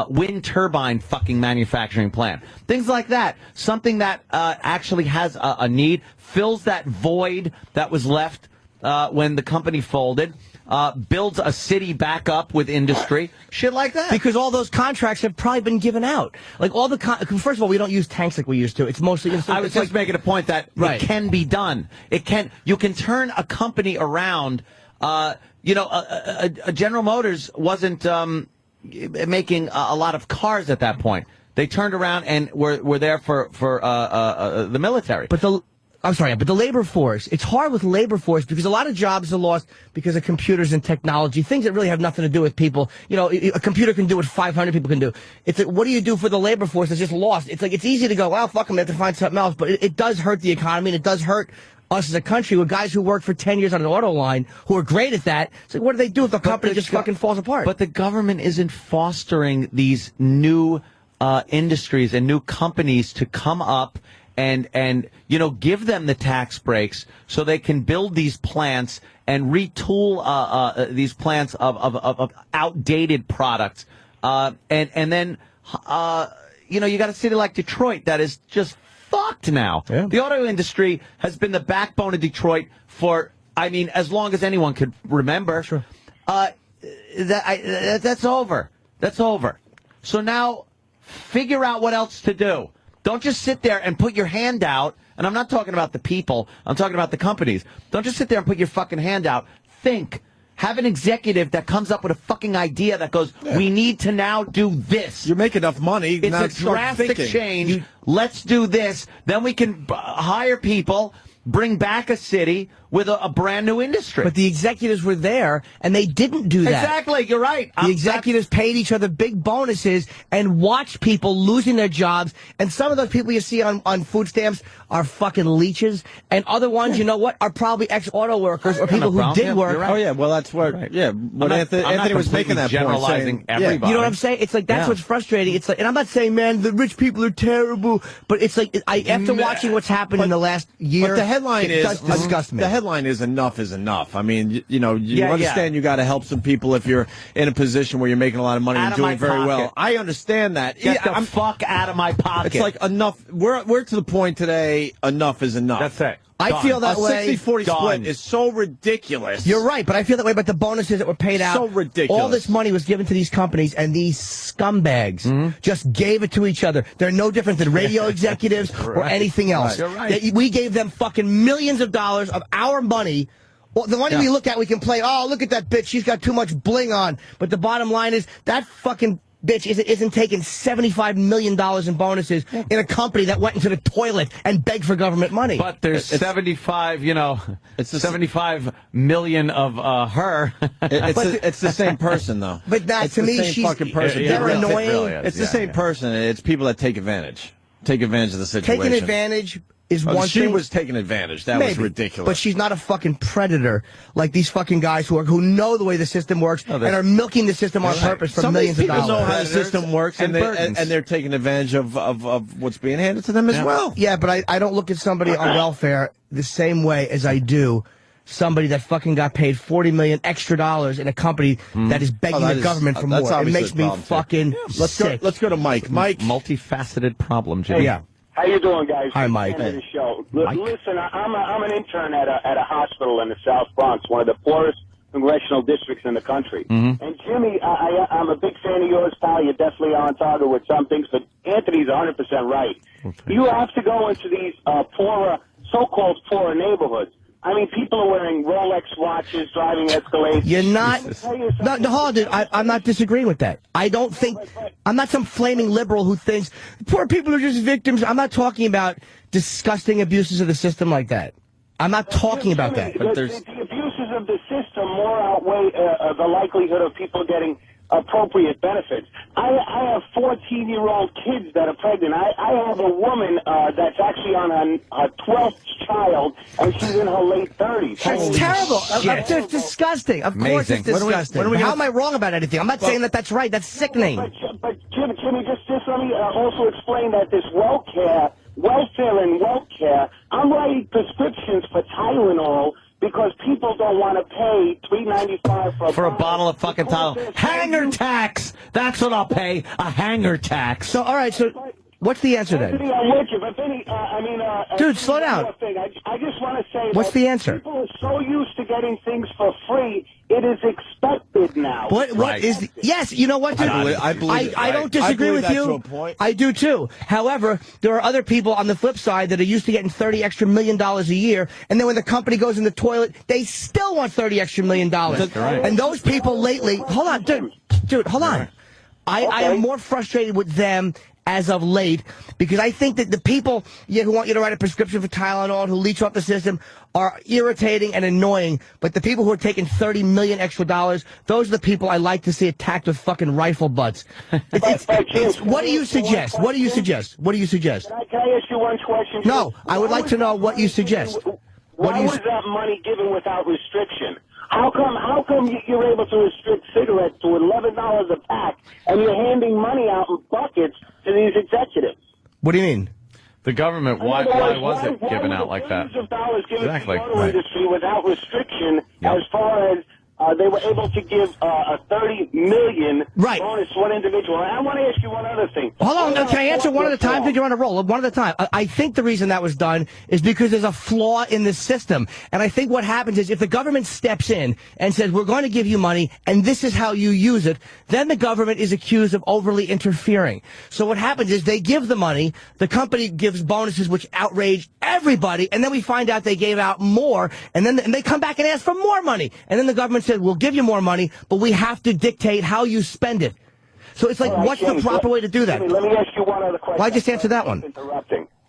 wind turbine fucking manufacturing plant? Things like that. Something that actually has a need, fills that void that was left when the company folded. Builds a city back up with industry, shit like that.
Because all those contracts have probably been given out. Like all the first of all, we don't use tanks like we used to. It's mostly.
I was just making a point that it can be done. You can turn a company around. A General Motors wasn't making a lot of cars at that point. They turned around and were there for the military.
But the labor force, it's hard with labor force because a lot of jobs are lost because of computers and technology, things that really have nothing to do with people. A computer can do what 500 people can do. It's like, what do you do for the labor force that's just lost? It's like, it's easy to go, well, fuck them, they have to find something else, but it does hurt the economy, and it does hurt us as a country with guys who work for 10 years on an auto line who are great at that. It's like, what do they do if the company just fucking falls apart?
But the government isn't fostering these new industries and new companies to come up and give them the tax breaks so they can build these plants and retool these plants of outdated products. And then you got a city like Detroit that is just fucked now. Yeah. The auto industry has been the backbone of Detroit for, as long as anyone could remember. Sure. That's over. That's over. So now figure out what else to do. Don't just sit there and put your hand out. And I'm not talking about the people. I'm talking about the companies. Don't just sit there and put your fucking hand out. Think. Have an executive that comes up with a fucking idea that goes, we need to now do this.
You make enough money.
It's a drastic change. Let's do this. Then we can hire people, bring back a city with a brand new industry.
But the executives were there, and they didn't do that.
Exactly, you're right.
The executives paid each other big bonuses and watched people losing their jobs. And some of those people you see on food stamps are fucking leeches. And other ones, you know what, are probably ex-auto workers or people who did work.
Right. Oh, yeah, well, that's what, what Anthony was making that
generalizing
point.
Everybody.
You know what I'm saying? It's like, that's what's frustrating. It's like, and I'm not saying, man, the rich people are terrible, but it's like, after watching what's happened in the last year,
but the headline
it does disgust me.
The headline is enough is enough. I mean, you understand you got to help some people if you're in a position where you're making a lot of money and doing very well. I understand that.
Get the fuck out of my pocket.
It's like enough. We're to the point today. Enough is enough.
That's it.
I feel that way.
A 60-40 split is so ridiculous.
You're right, but I feel that way about the bonuses that were paid out.
So ridiculous.
All this money was given to these companies, and these scumbags just gave it to each other. They're no different than radio executives or anything else.
You're right.
We gave them fucking millions of dollars of our money. Well, the money we look at, we can play, oh, look at that bitch, she's got too much bling on. But the bottom line is, that fucking bitch isn't taking $75 million in bonuses in a company that went into the toilet and begged for government money.
But there's 75 million of her.
It's the same person, though.
But that, to me, she's
fucking person.
They're annoying.
Really
it's the same person. It's people that take advantage. Take advantage of the situation.
Taking advantage is one thing.
She was taking advantage. That was ridiculous.
But she's not a fucking predator like these fucking guys who know the way the system works and are milking the system on purpose for millions of dollars.
Some people know how the system works, and they're taking advantage of what's being handed to them as well.
Yeah, but I don't look at somebody on welfare the same way as I do somebody that fucking got paid $40 million extra in a company that is begging the government for more. It makes me fucking sick.
Let's go to Mike. Mike,
multifaceted problem, Jimmy.
Yeah.
How you doing, guys?
Hi, Mike.
The show. Listen, I'm an intern at a hospital in the South Bronx, one of the poorest congressional districts in the country. And Jimmy, I'm a big fan of yours, pal. You're definitely on target with some things, but Anthony's 100% right. Okay. You have to go into these poorer, so-called poorer neighborhoods. I mean, people are wearing Rolex watches, driving Escalades.
You're not. No, hold it. I'm not disagreeing with that. I don't think. I'm not some flaming liberal who thinks poor people are just victims. I'm not talking about disgusting abuses of the system like that. I'm not talking about that.
But the abuses of the system more outweigh the likelihood of people getting appropriate benefits. I have 14-year-old kids that are pregnant. I have a woman that's actually on her 12th child, and she's in her late 30s.
That's terrible. It's disgusting. Of course it's disgusting. How am I wrong about anything? I'm not saying that that's right. That's sickening.
But Jimmy, just let me also explain that this welfare and wealth care, I'm writing prescriptions for Tylenol because people don't want to pay $3.95
for a bottle of fucking Tylenol. Hanger tax. That's what I'll pay. A hanger tax.
So, all right. So, what's the answer then?
Anthony, I'm with you, but Vinny,
dude, slow down.
I just want to say,
what's the answer?
People are so used to getting things for free. It is expected now.
What is? Yes, you know what, dude?
I believe
I don't disagree with you.
To a point.
I do too. However, there are other people on the flip side that are used to getting $30 million extra a year, and then when the company goes in the toilet, they still want $30 million extra.
Right.
And those people lately, hold on, dude, hold on. I am more frustrated with them as of late, because I think that the people who want you to write a prescription for Tylenol, who leech off the system, are irritating and annoying. But the people who are taking $30 million extra, those are the people I like to see attacked with fucking rifle butts. What do you suggest? What do you suggest? What do you suggest?
Can I ask you one question?
No, I would like to know what you suggest.
Why was that money given without restriction? How come you're able to restrict cigarettes to $11 a pack, and you're handing money out in buckets to these executives?
What do you mean?
The government, why was it given out like that?
Billions of dollars given
Exactly.
to the auto industry without restriction as far as they were able to give a $30 million bonus to one individual. And I want to ask you one other thing.
Hold on, can I answer one at a time? Because you're on a roll. One at a time. I think the reason that was done is because there's a flaw in the system. And I think what happens is if the government steps in and says, we're going to give you money, and this is how you use it, then the government is accused of overly interfering. So what happens is they give the money, the company gives bonuses which outrage everybody, and then we find out they gave out more, and then they come back and ask for more money. And then the government says, we'll give you more money, but we have to dictate how you spend it. So it's like, what's the proper way to do that?
Let me ask you one other question.
Why just answer that one?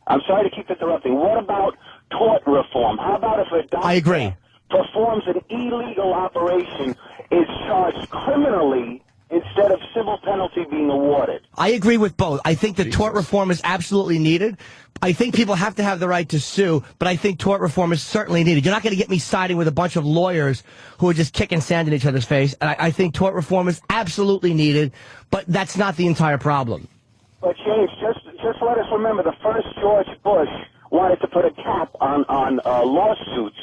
I'm sorry to keep interrupting. What about tort reform? How about if a doctor
I agree.
performs an illegal operation, is charged criminally instead of civil penalty being awarded?
I agree with both. I think that tort reform is absolutely needed. I think people have to have the right to sue, but I think tort reform is certainly needed. You're not going to get me siding with a bunch of lawyers who are just kicking sand in each other's face. And I think tort reform is absolutely needed, but that's not the entire problem.
But James, just let us remember the first George Bush wanted to put a cap on lawsuits,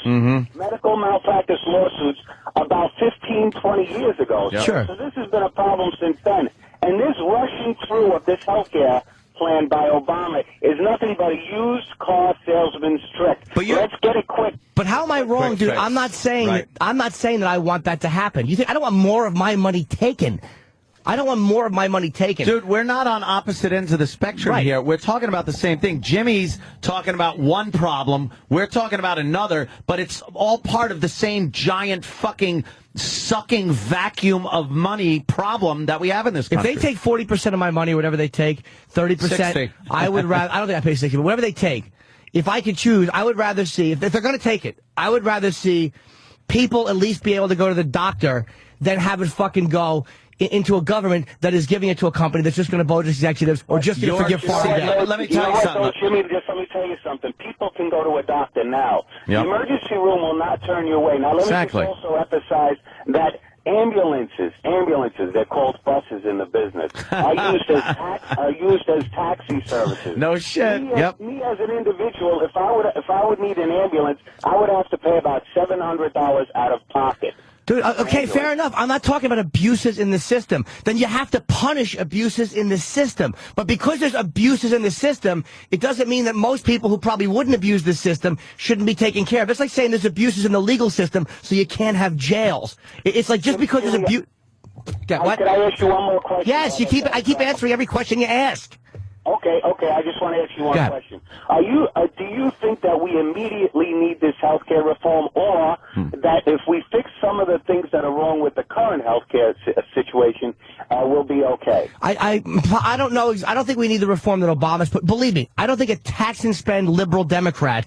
medical malpractice lawsuits, about 15, 20 years ago.
Yep. Sure.
So this has been a problem since then. And this rushing through of this health care plan by Obama is nothing but a used car salesman's trick. Let's get it quick.
But how am I wrong, dude? I'm not saying that I want that to happen. You think I don't want more of my money taken? I don't want more of my money taken.
Dude, we're not on opposite ends of the spectrum here. We're talking about the same thing. Jimmy's talking about one problem. We're talking about another, but it's all part of the same giant fucking sucking vacuum of money problem that we have in this country.
If they take 40% of my money, whatever they take, 30%,
60.
I would rather, I don't think I pay 60, but whatever they take, if I could choose, I would rather see, if they're going to take it, I would rather see people at least be able to go to the doctor than have it fucking go into a government that is giving it to a company that's just going to vote executives or just going to forgive foreign debt.
Let me tell you something.
Jimmy, just let me tell you something. People can go to a doctor now.
Yep.
The emergency room will not turn you away. Now, let me just also emphasize that ambulances, they're called buses in the business, are used as taxi services.
No shit.
Me as an individual, if I would need an ambulance, I would have to pay about $700 out of pocket.
Dude, okay, fair enough. I'm not talking about abuses in the system. Then you have to punish abuses in the system. But because there's abuses in the system, it doesn't mean that most people who probably wouldn't abuse the system shouldn't be taken care of. It's like saying there's abuses in the legal system, so you can't have jails. It's like just because there's abuse. What?
Can I ask you one more question?
Yes, I keep answering every question you ask.
Okay. I just want to ask you one question. Do you think that we immediately need this healthcare reform, or that if we fix some of the things that are wrong with the current healthcare situation, we'll be okay?
I don't know. I don't think we need the reform that Obama's put. Believe me, I don't think a tax and spend liberal Democrat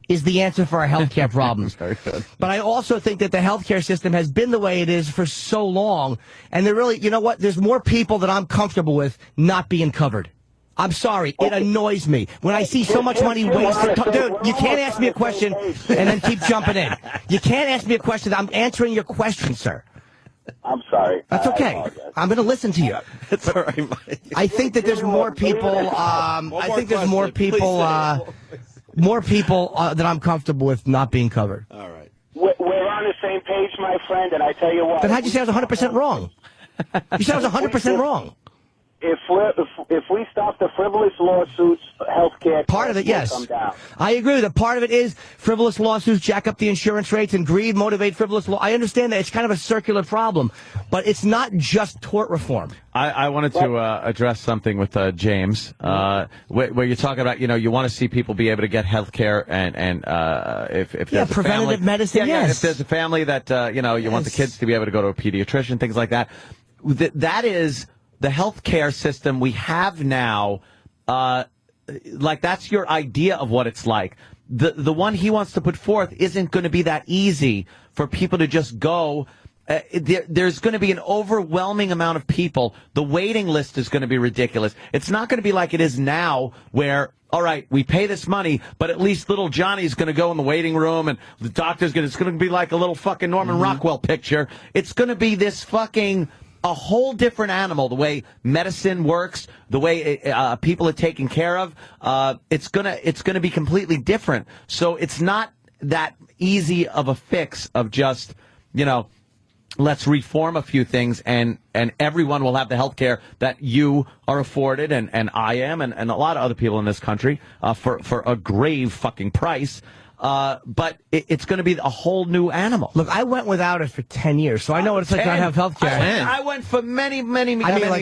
is the answer for our healthcare problems.
Very good.
But I also think that the healthcare system has been the way it is for so long, and you know what? There's more people that I'm comfortable with not being covered. I'm sorry. It annoys me when I see so much money wasted. Dude, you can't ask me a question and then keep jumping in. You can't ask me a question. I'm answering your question, sir.
I'm sorry.
That's okay. I'm going to listen to you.
That's all right, Mike.
I think that there's more people. I think there's more people. More people that I'm comfortable with not being covered.
All right.
We're on the same page, my friend, and I tell you what.
Then how'd you say I was 100% wrong? You said I was 100% wrong.
If we stop the frivolous lawsuits, healthcare
part of it, yes,
come down.
I agree with it. Part of it is frivolous lawsuits jack up the insurance rates, and greed motivate frivolous law. I understand that it's kind of a circular problem, but it's not just tort reform.
I wanted to address something with James, where you're talking about, you want to see people be able to get health care, and if there's
preventative
a family,
medicine, yes.
if there's a family that you want the kids to be able to go to a pediatrician, things like that. That is the healthcare system we have now. Like, that's your idea of what it's like. The one he wants to put forth isn't going to be that easy for people to just go. There's going to be an overwhelming amount of people. The waiting list is going to be ridiculous. It's not going to be like it is now, where, all right, we pay this money, but at least little Johnny's going to go in the waiting room, and the doctor's it's going to be like a little fucking Norman Rockwell picture. It's going to be this fucking a whole different animal. The way medicine works, the way people are taken care of, it's gonna be completely different. So it's not that easy of a fix of just, let's reform a few things and everyone will have the health care that you are afforded and I am and a lot of other people in this country for a grave fucking price. But it's going to be a whole new animal.
Look, I went without it for 10 years, so I know what it's like to not have health care.
I went for many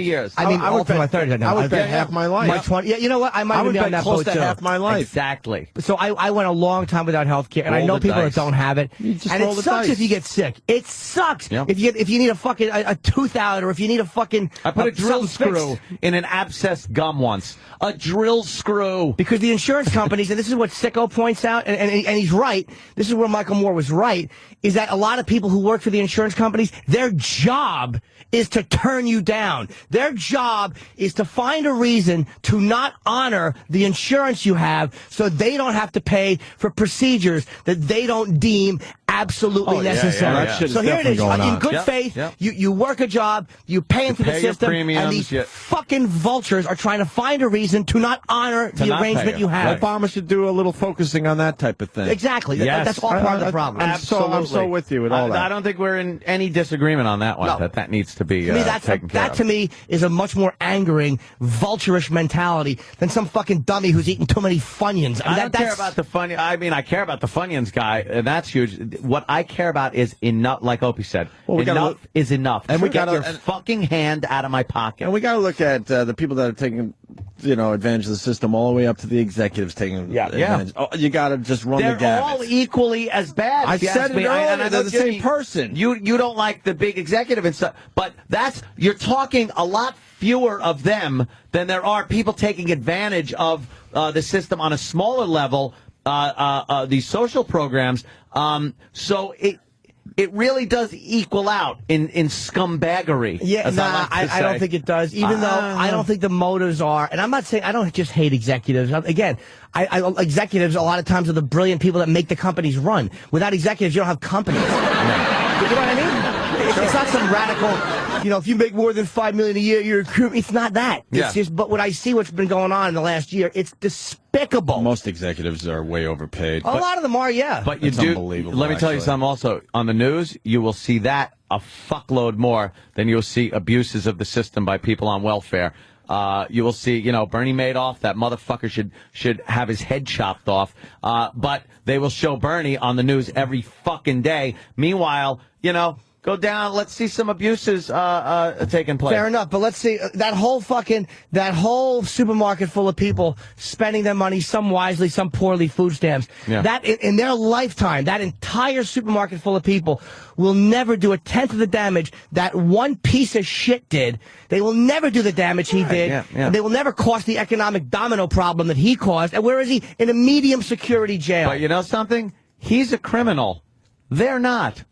years.
I went for my 30 now.
I would bet half my life.
My 20. Yeah, you know what? I might be on that
close
boat
to
too.
half my life.
Exactly.
So I went a long time without health care, and I know people that don't have it.
You just
and
roll
it
the
sucks
dice.
if you get sick. It sucks
Yep.
if you need a fucking a tooth out, or if you need a fucking.
I put a drill
something
screw
fixed.
in an abscessed gum once. A drill screw.
Because the insurance companies, and this is what Sicko points out, and he's right, this is where Michael Moore was right, is that a lot of people who work for the insurance companies, their job is to turn you down. Their job is to find a reason to not honor the insurance you have so they don't have to pay for procedures that they don't deem absolutely necessary.
That shit is
So here it is,
definitely going
in
on.
good faith, you work a job, you pay into the
pay your
system,
premiums,
and these fucking vultures are trying to find a reason to not honor the
not pay
arrangement
her.
you have.
Obama should do a little focusing on that type of thing.
Exactly.
Yes.
That's all part of the problem.
I'm so with you with all that.
I don't think we're in any disagreement on that one.
No.
That needs to be
To me,
taken care
that
of.
to me is a much more angering, vulturish mentality than some fucking dummy who's eating too many Funyuns.
I don't care about the Funyuns. I mean, I care about the Funyuns guy, and that's huge. What I care about is enough, like Opie said.
Well,
enough is enough.
And we
get
gotta-
your fucking hand out of my pocket.
And we got to look at the people that are taking, advantage of the system, all the way up to the executives taking advantage. Oh, you got to just run
They're
the gamut.
all equally as bad.
I
if you
said
ask
it
me.
earlier,
And I
they're
know,
the same
Jimmy,
person.
You don't like the big executive and stuff, but you're talking a lot fewer of them than there are people taking advantage of the system on a smaller level. These social programs. So it really does equal out in scumbaggery.
Yeah, I don't think it does. Even though I don't think the motives are, and I'm not saying I don't just hate executives. Again, executives a lot of times are the brilliant people that make the companies run. Without executives, you don't have companies. You know what I mean? It's not some radical, if you make more than $5 million a year, you're a crew. It's not that. It's just, but when I see what's been going on in the last year, it's despicable.
Most executives are way overpaid.
A lot of them are, yeah.
But you
It's
do.
unbelievable,
Let me tell you
actually.
something. Also, on the news, you will see that a fuckload more than you'll see abuses of the system by people on welfare. You will see, Bernie Madoff, that motherfucker should have his head chopped off. But they will show Bernie on the news every fucking day. Meanwhile, go down. Let's see some abuses taking place.
Fair enough, but let's see that whole supermarket full of people spending their money, some wisely, some poorly, food stamps.
Yeah.
That in their lifetime, that entire supermarket full of people will never do a tenth of the damage that one piece of shit did. They will never do the damage he did.
yeah.
And they will never cause the economic domino problem that he caused. And where is he? In a medium security jail.
But you know something? He's a criminal. They're not.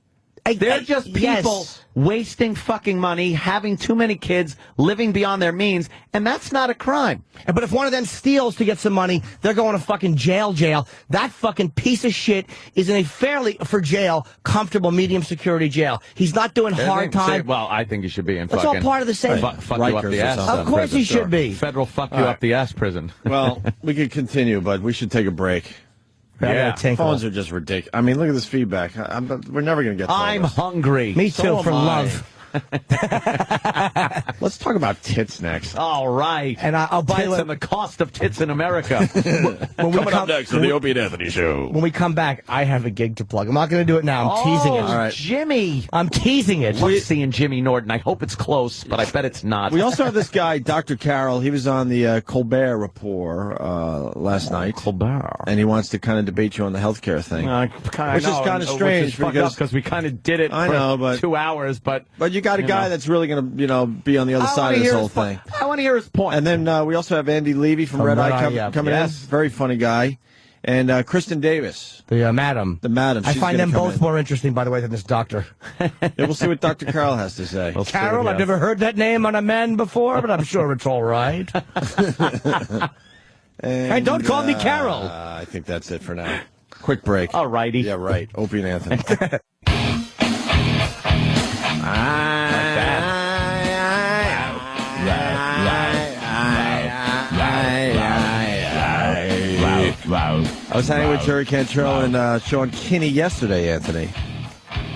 They're just people wasting fucking money, having too many kids, living beyond their means, and that's not a crime.
But if one of them steals to get some money, they're going to fucking jail. That fucking piece of shit is in a fairly, for jail, comfortable medium security jail. He's not doing hard time.
Well, I think he should be in
That's
fucking...
all part of the same.
Fuck you up the ass.
Of course he should be.
Federal fuck you up the ass prison.
Well, we could continue, but we should take a break.
Yeah,
phones are just ridiculous. I mean, look at this feedback. We're never going to get to all
I'm
this.
hungry.
Me too,
So
for
am I.
love.
Let's talk about tits next.
All right.
And I'll buy
tits and the cost of tits in America.
Coming up next on the Opie and Anthony Show.
When we come back, I have a gig to plug. I'm not going to do it now. I'm teasing it.
All right. Jimmy.
I'm teasing it.
Love seeing Jimmy Norton. I hope it's close, but I bet it's not.
We also have this guy, Dr. Carroll. He was on the Colbert Report last night.
Colbert.
And he wants to kind of debate you on the healthcare thing.
Which
is kind of strange
because we kind of did it for 2 hours, but
you got a guy that's really going to be on the other side of this whole thing.
I want to hear his point.
And then we also have Andy Levy from Red Eye coming in. Very funny guy. And Kristen Davis.
The madam.
The madam.
I
She's
find
gonna
them
come
both
in.
more interesting, by the way, than this doctor.
Yeah, we'll see what Dr. Carroll has to say.
Carol, I've never heard that name on a man before, but I'm sure it's all right.
And
don't call me Carol.
I think that's it for now. Quick break.
All righty.
Yeah, right. Opie and Anthony. I was hanging with Jerry Cantrell and Sean Kinney yesterday, Anthony.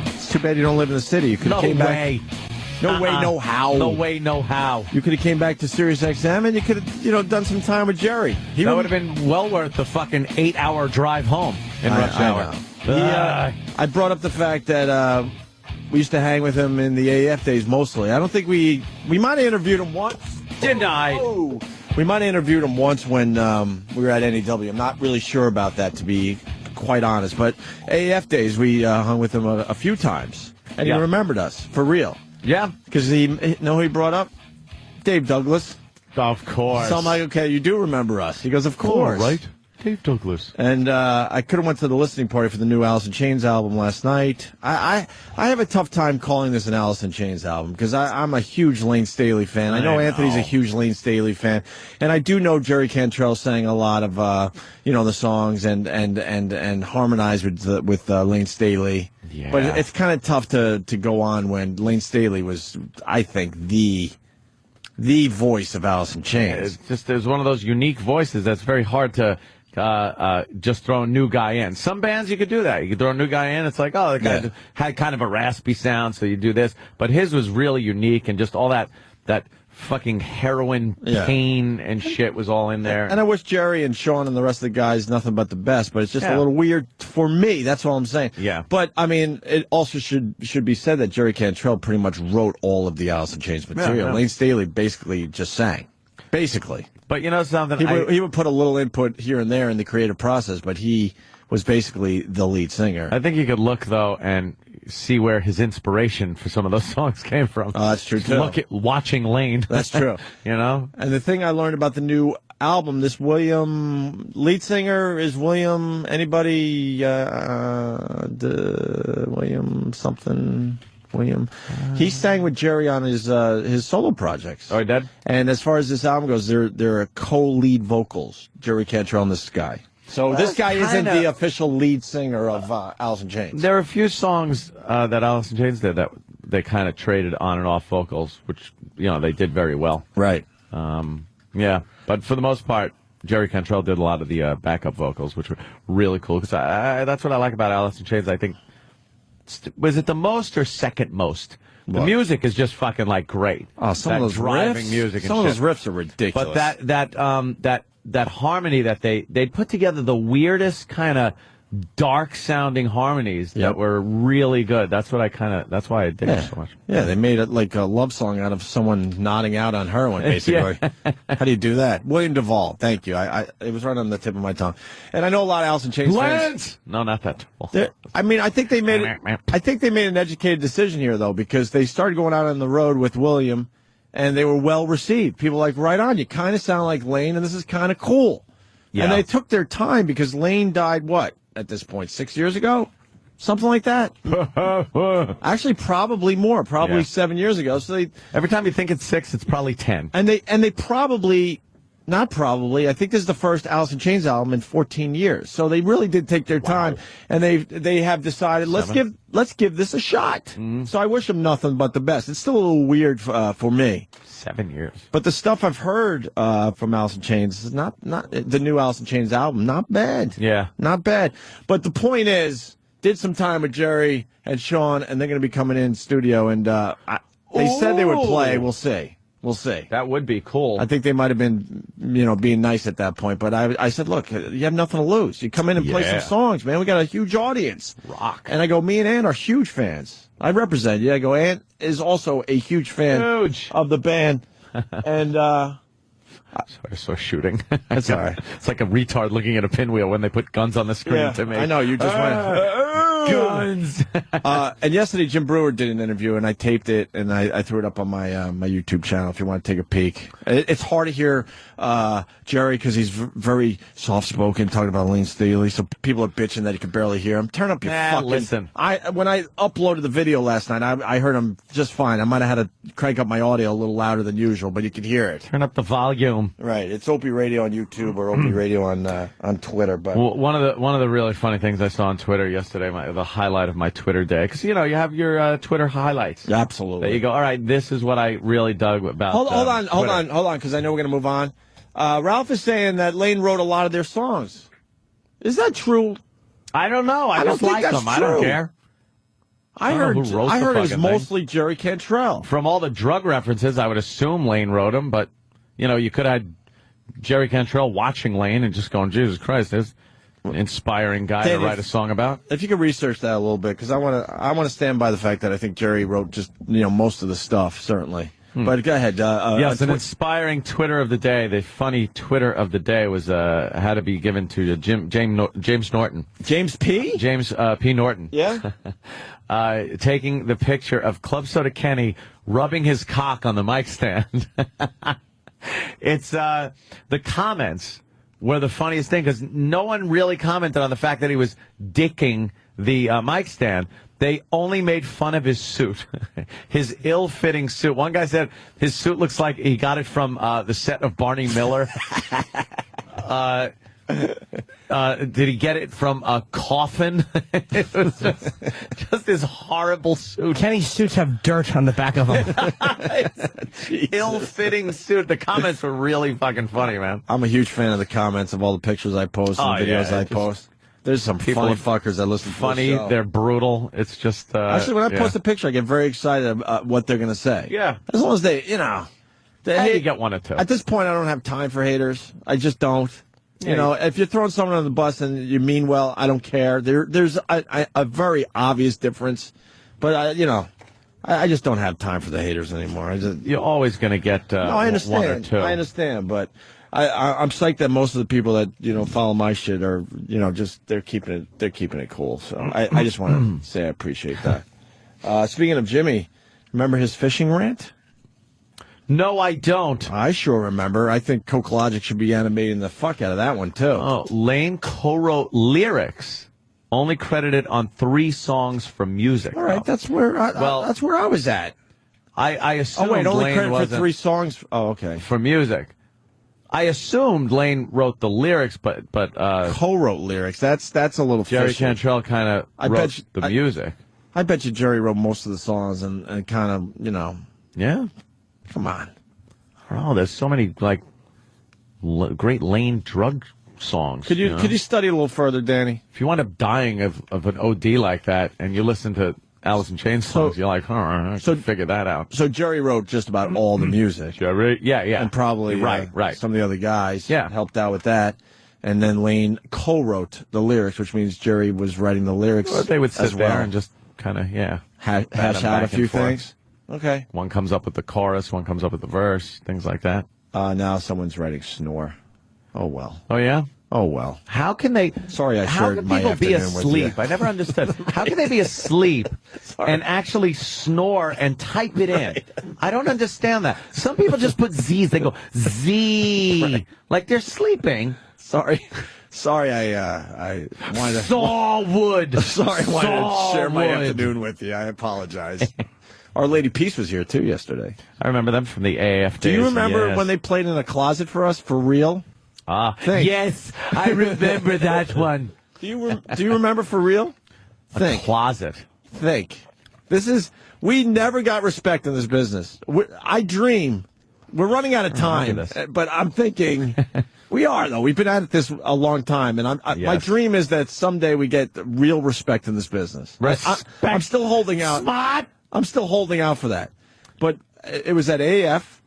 It's too bad you don't live in the city. You could have came back. No way, no how.
No way, no how.
You could have came back to Sirius XM and you could have, done some time with Jerry.
That would have been well worth the fucking 8-hour drive home in rush hour.
I brought up the fact that we used to hang with him in the AF days mostly. I don't think we might have interviewed him once.
Denied.
Oh. We might have interviewed him once when we were at NEW. I'm not really sure about that, to be quite honest. But AF days, we hung with him a few times. And he remembered us, for real.
Yeah.
Because he know who he brought up? Dave Douglas.
Of course.
So I'm like, okay, you do remember us. He goes, of course.
Right. Dave Douglas.
And I could have went to the listening party for the new Alice in Chains album last night. I have a tough time calling this an Alice in Chains album because I'm a huge Lane Staley fan. I know Anthony's a huge Lane Staley fan, and I do know Jerry Cantrell sang a lot of the songs and harmonized with Lane Staley.
Yeah.
But it's kind of tough to go on when Lane Staley was, I think, the voice of Alice in Chains.
It's just there's one of those unique voices that's very hard to just throw a new guy in. Some bands you could do that. You could throw a new guy in. It's like, oh, the guy had kind of a raspy sound, so you do this. But his was really unique, and just all that fucking heroin pain and shit was all in there.
And I wish Jerry and Sean and the rest of the guys nothing but the best, but it's just a little weird for me. That's all I'm saying.
Yeah.
But, I mean, it also should be said that Jerry Cantrell pretty much wrote all of the Alice in Chains material.
Yeah.
Lane Staley basically just sang. Basically.
But you know something?
He would put a little input here and there in the creative process, but he was basically the lead singer.
I think you could look, though, and see where his inspiration for some of those songs came from.
Oh, that's true, too.
Look at Watching Lane.
That's true.
You know?
And the thing I learned about the new album, this William, lead singer is William, anybody, William something... William. He sang with Jerry on his solo projects.
Oh, he did?
And as far as this album goes, they're co-lead vocals, Jerry Cantrell and this guy. So this guy isn't the official lead singer of Alice in Chains.
There are a few songs that Alice in Chains did that they kind of traded on and off vocals, which, they did very well.
Right.
Yeah. But for the most part, Jerry Cantrell did a lot of the backup vocals, which were really cool. Because that's what I like about Alice in Chains. I think, was it the most or second most? The music is just fucking great.
Oh, some of those
driving
riffs,
music. And
some of those riffs are ridiculous.
But that harmony that they put together, the weirdest kind of dark sounding harmonies that were really good. That's why I dig it so much.
Yeah, they made it like a love song out of someone nodding out on heroin, basically. How do you do that? William Duvall, thank you. It was right on the tip of my tongue. And I know a lot of Alice in Chains fans.
No, not that.
I think they made an educated decision here, though, because they started going out on the road with William, and they were well received. People were like, right on, you kind of sound like Lane, and this is kind of cool. Yeah. And they took their time because Lane died, at this point, 6 years ago? Something like that. Actually, probably more. Probably 7 years ago. So
every time you think it's 6, it's probably 10.
And they probably, not probably, I think this is the first Alice in Chains album in 14 years. So they really did take their time, and they have decided let's give this a shot. Mm-hmm. So I wish them nothing but the best. It's still a little weird for me.
7 years.
But the stuff I've heard from Alice in Chains is not the new Alice in Chains album. Not bad.
Yeah.
Not bad. But the point is, did some time with Jerry and Sean, and they're going to be coming in studio, and they said they would play. We'll see. We'll see.
That would be cool.
I think they might have been, being nice at that point. But I said, look, you have nothing to lose. You come in and play some songs, man. We got a huge audience.
Rock.
And I go, me and Ann are huge fans. I represent you. I go, Ann is also a huge fan of the band. And,
so shooting.
That's all right.
It's like a retard looking at a pinwheel when they put guns on the screen to me.
I know, you just went,
guns.
And yesterday, Jim Brewer did an interview, and I taped it, and I threw it up on my YouTube channel if you want to take a peek. It's hard to hear Jerry because he's very soft-spoken, talking about Lane Staley, so people are bitching that he can barely hear him. Turn up your fucking...
Listen.
When I uploaded the video last night, I heard him just fine. I might have had to crank up my audio a little louder than usual, but you could hear it.
Turn up the volume.
Right. It's Opie Radio on YouTube or Opie Radio on Twitter. But
one of the really funny things I saw on Twitter yesterday, the highlight of my Twitter day, because you have your Twitter highlights.
Absolutely.
There you go. All right, this is what I really dug about.
Hold on, because I know we're going to move on. Ralph is saying that Lane wrote a lot of their songs. Is that true?
I don't know. I just like them. I don't care.
I heard it was mostly Jerry Cantrell.
From all the drug references, I would assume Lane wrote them, but, you could have had Jerry Cantrell watching Lane and just going, Jesus Christ, there's an inspiring guy to write a song about.
If you could research that a little bit, because I want to stand by the fact that I think Jerry wrote just, most of the stuff, certainly. But go ahead.
Yes, an inspiring Twitter of the day. The funny Twitter of the day was had to be given to James Norton.
James P?
James P. Norton.
Yeah?
Taking the picture of Club Soda Kenny rubbing his cock on the mic stand. It's the comments were the funniest thing because no one really commented on the fact that he was dicking the mic stand. They only made fun of his suit, his ill-fitting suit. One guy said his suit looks like he got it from the set of Barney Miller. Did he get it from a coffin? It was just this horrible suit.
Kenny's suits have dirt on the back of them.
Ill-fitting suit. The comments were really fucking funny, man.
I'm a huge fan of the comments of all the pictures I post and videos I post. There's some funny fuckers that listen to the show.
They're brutal. It's just...
Actually, when I post a picture, I get very excited about what they're going to say.
Yeah.
As long as they,
you get one or two.
At this point, I don't have time for haters. I just don't. If you're throwing someone on the bus and you mean well, I don't care. There's a very obvious difference. But, I just don't have time for the haters anymore.
You're always going to get
I understand.
one or two.
I understand, but... I'm psyched that most of the people that follow my shit are just they're keeping it cool. So I just want to say I appreciate that. Speaking of Jimmy, remember his fishing rant?
No, I don't.
I sure remember. I think Coke Logic should be animating the fuck out of that one too.
Oh, Lane co-wrote lyrics, only credited on 3 songs from music.
All right, that's where I was at.
I assumed
only
Lane
credit for 3 songs. Oh, okay.
For music. I assumed Lane wrote the lyrics, but
co-wrote lyrics. That's a little
Jerry
fishy.
Cantrell kind of wrote the music.
I bet you Jerry wrote most of the songs and kind of
Yeah.
Come on.
Oh, there's so many great Lane drug songs.
Could you study a little further, Danny?
If you wind up dying of an OD like that, and you listen to Alice in Chains songs, you're like, I should figure that out.
So Jerry wrote just about all the music.
Jerry, yeah,
and probably
right.
Some of the other guys helped out with that, and then Lane co-wrote the lyrics, which means Jerry was writing the lyrics.
Well, they would sit there and just kind of
hash out a few things. Okay,
one comes up with the chorus, one comes up with the verse, things like that.
Now someone's writing Snore. Oh well.
Oh yeah.
Oh, well.
How can they...
Sorry,
how can people be asleep? I never understood. How can they be asleep and actually snore and type it in? Right. I don't understand that. Some people just put Z's. They go, Z. Right. Like they're sleeping.
Sorry, I wanted to...
Sawwood.
Sorry, I wanted to share my afternoon with you. I apologize. Our Lady Peace was here, too, yesterday.
I remember them from the AAF days.
Do you remember when they played in a closet for us, for real?
Yes, I remember that one.
Do you remember for real?
A closet.
Think. We never got respect in this business. I dream. We're running out of time, but I'm thinking we are, though. We've been at this a long time, and my dream is that someday we get real respect in this business. I'm still holding out.
Smart.
I'm still holding out for that. But it was at AF.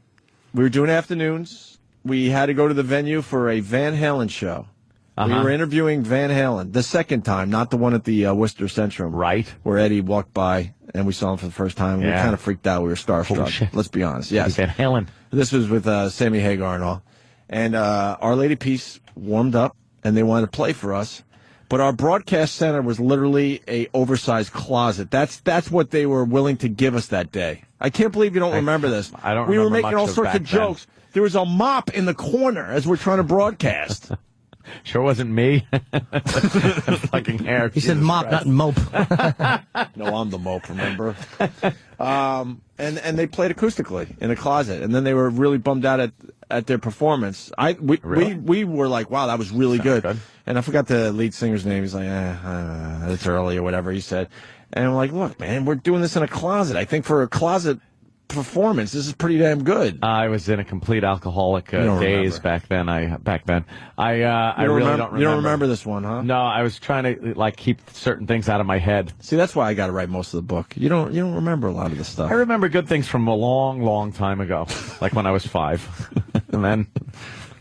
We were doing afternoons. We had to go to the venue for a Van Halen show. We were interviewing Van Halen the second time, not the one at the Worcester Centrum.
Right.
Where Eddie walked by and we saw him for the first time. We kind of freaked out. We were starstruck. Let's be honest. Yes.
Van Halen.
This was with Sammy Hagar and all. And Our Lady Peace warmed up and they wanted to play for us. But our broadcast center was literally a oversized closet. That's what they were willing to give us that day. I can't believe you don't remember this.
I don't
We
remember
were making all
much
sorts of
back
jokes.
then.
There was a mop in the corner as we're trying to broadcast.
Sure wasn't me. Fucking hair.
He said mop,
Christ.
not mope.
No, I'm the mope, remember? And they played acoustically in a closet. And then they were really bummed out at their performance. We were like, wow, that was really good. And I forgot the lead singer's name. He's like, it's early or whatever he said. And I'm like, look, man, we're doing this in a closet. I think for a closet performance. This is pretty damn good.
I was in a complete alcoholic daze back then. I really don't remember.
You don't remember this one, huh?
No, I was trying to like keep certain things out of my head.
See, that's why I got to write most of the book. You don't remember a lot of the stuff.
I remember good things from a long, long time ago, like when I was 5, and then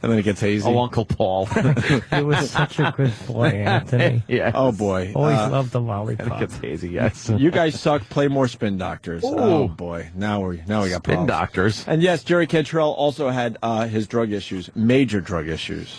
it gets hazy.
Oh, Uncle Paul.
It was such a good boy, Anthony.
Yeah.
Oh boy.
Always loved the lollipop.
And it gets hazy. Yes.
You guys suck. Play more Spin Doctors.
Ooh.
Oh boy. Now we got
Spin
problems.
Doctors.
And yes, Jerry Cantrell also had his drug issues, major drug issues.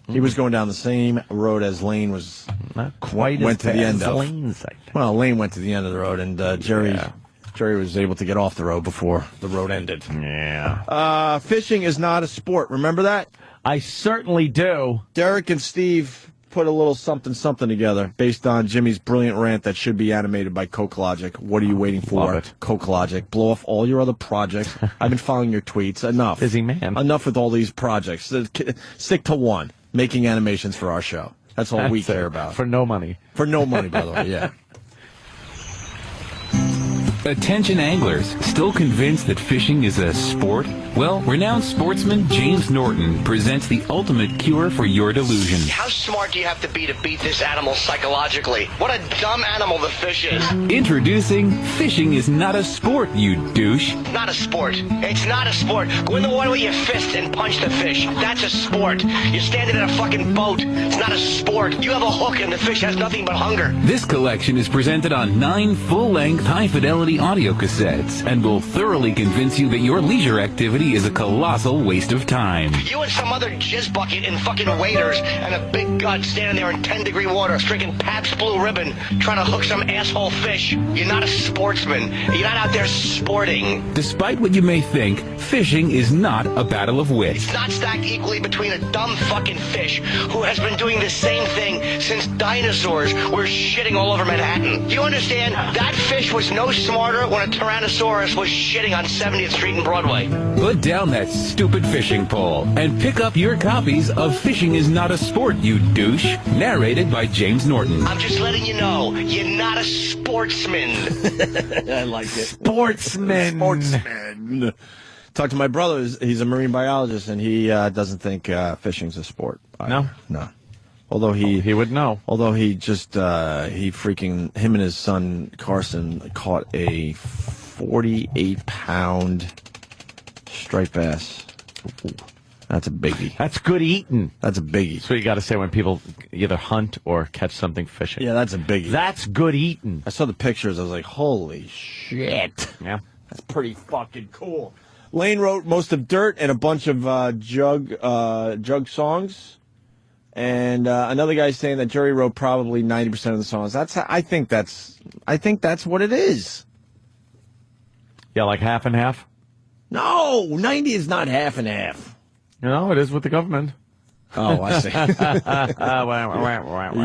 He was going down the same road as Lane was.
Not quite
went
as
to the
bad
end
as
of.
Lane's, I think.
Well, Lane went to the end of the road, and Jerry was able to get off the road before the road ended.
Yeah.
Fishing is not a sport. Remember that?
I certainly do.
Derek and Steve put a little something together based on Jimmy's brilliant rant that should be animated by Coke Logic. What are you waiting for?
Love it.
Coke Logic. Blow off all your other projects. I've been following your tweets. Enough.
Busy man.
Enough with all these projects. Stick to one. Making animations for our show. That's all we care about.
For no money.
For no money, by the way, yeah.
Attention anglers, still convinced that fishing is a sport? Well, renowned sportsman James Norton presents the ultimate cure for your delusion.
How smart do you have to be beat this animal psychologically? What a dumb animal the fish is.
Introducing Fishing is Not a Sport, you douche.
Not a sport. It's not a sport. Go in the water with your fist and punch the fish. That's a sport. You're standing in a fucking boat. It's not a sport. You have a hook and the fish has nothing but hunger.
This collection is presented on 9 full-length, high-fidelity audio cassettes and will thoroughly convince you that your leisure activity is a colossal waste of time.
You and some other jizz bucket in fucking waders and a big gut standing there in 10-degree water drinking Pabst Blue Ribbon trying to hook some asshole fish. You're not a sportsman. You're not out there sporting.
Despite what you may think, fishing is not a battle of wits.
It's not stacked equally between a dumb fucking fish who has been doing the same thing since dinosaurs were shitting all over Manhattan. Do you understand? That fish was no smarter when a Tyrannosaurus was shitting on 70th Street and Broadway.
Put down that stupid fishing pole and pick up your copies of Fishing is Not a Sport, you douche, narrated by James Norton.
I'm just letting you know, you're not a sportsman.
I like it.
Sportsman.
Talk to my brother. He's a marine biologist, and he doesn't think fishing's a sport.
No?
No. Although he
would know.
Although he just, him and his son Carson caught a 48-pound striped bass. That's a biggie.
That's good eating.
That's a biggie.
That's what you got to say when people either hunt or catch something fishing.
Yeah, that's a biggie.
That's good eating.
I saw the pictures. I was like, holy shit.
Yeah.
That's pretty fucking cool. Lane wrote most of Dirt and a bunch of jug songs. And another guy saying that Jerry wrote probably 90% of the songs. I think that's what it is.
Yeah, like half and half?
No, 90 is not half and half.
No, it is with the government.
Oh, I see. You're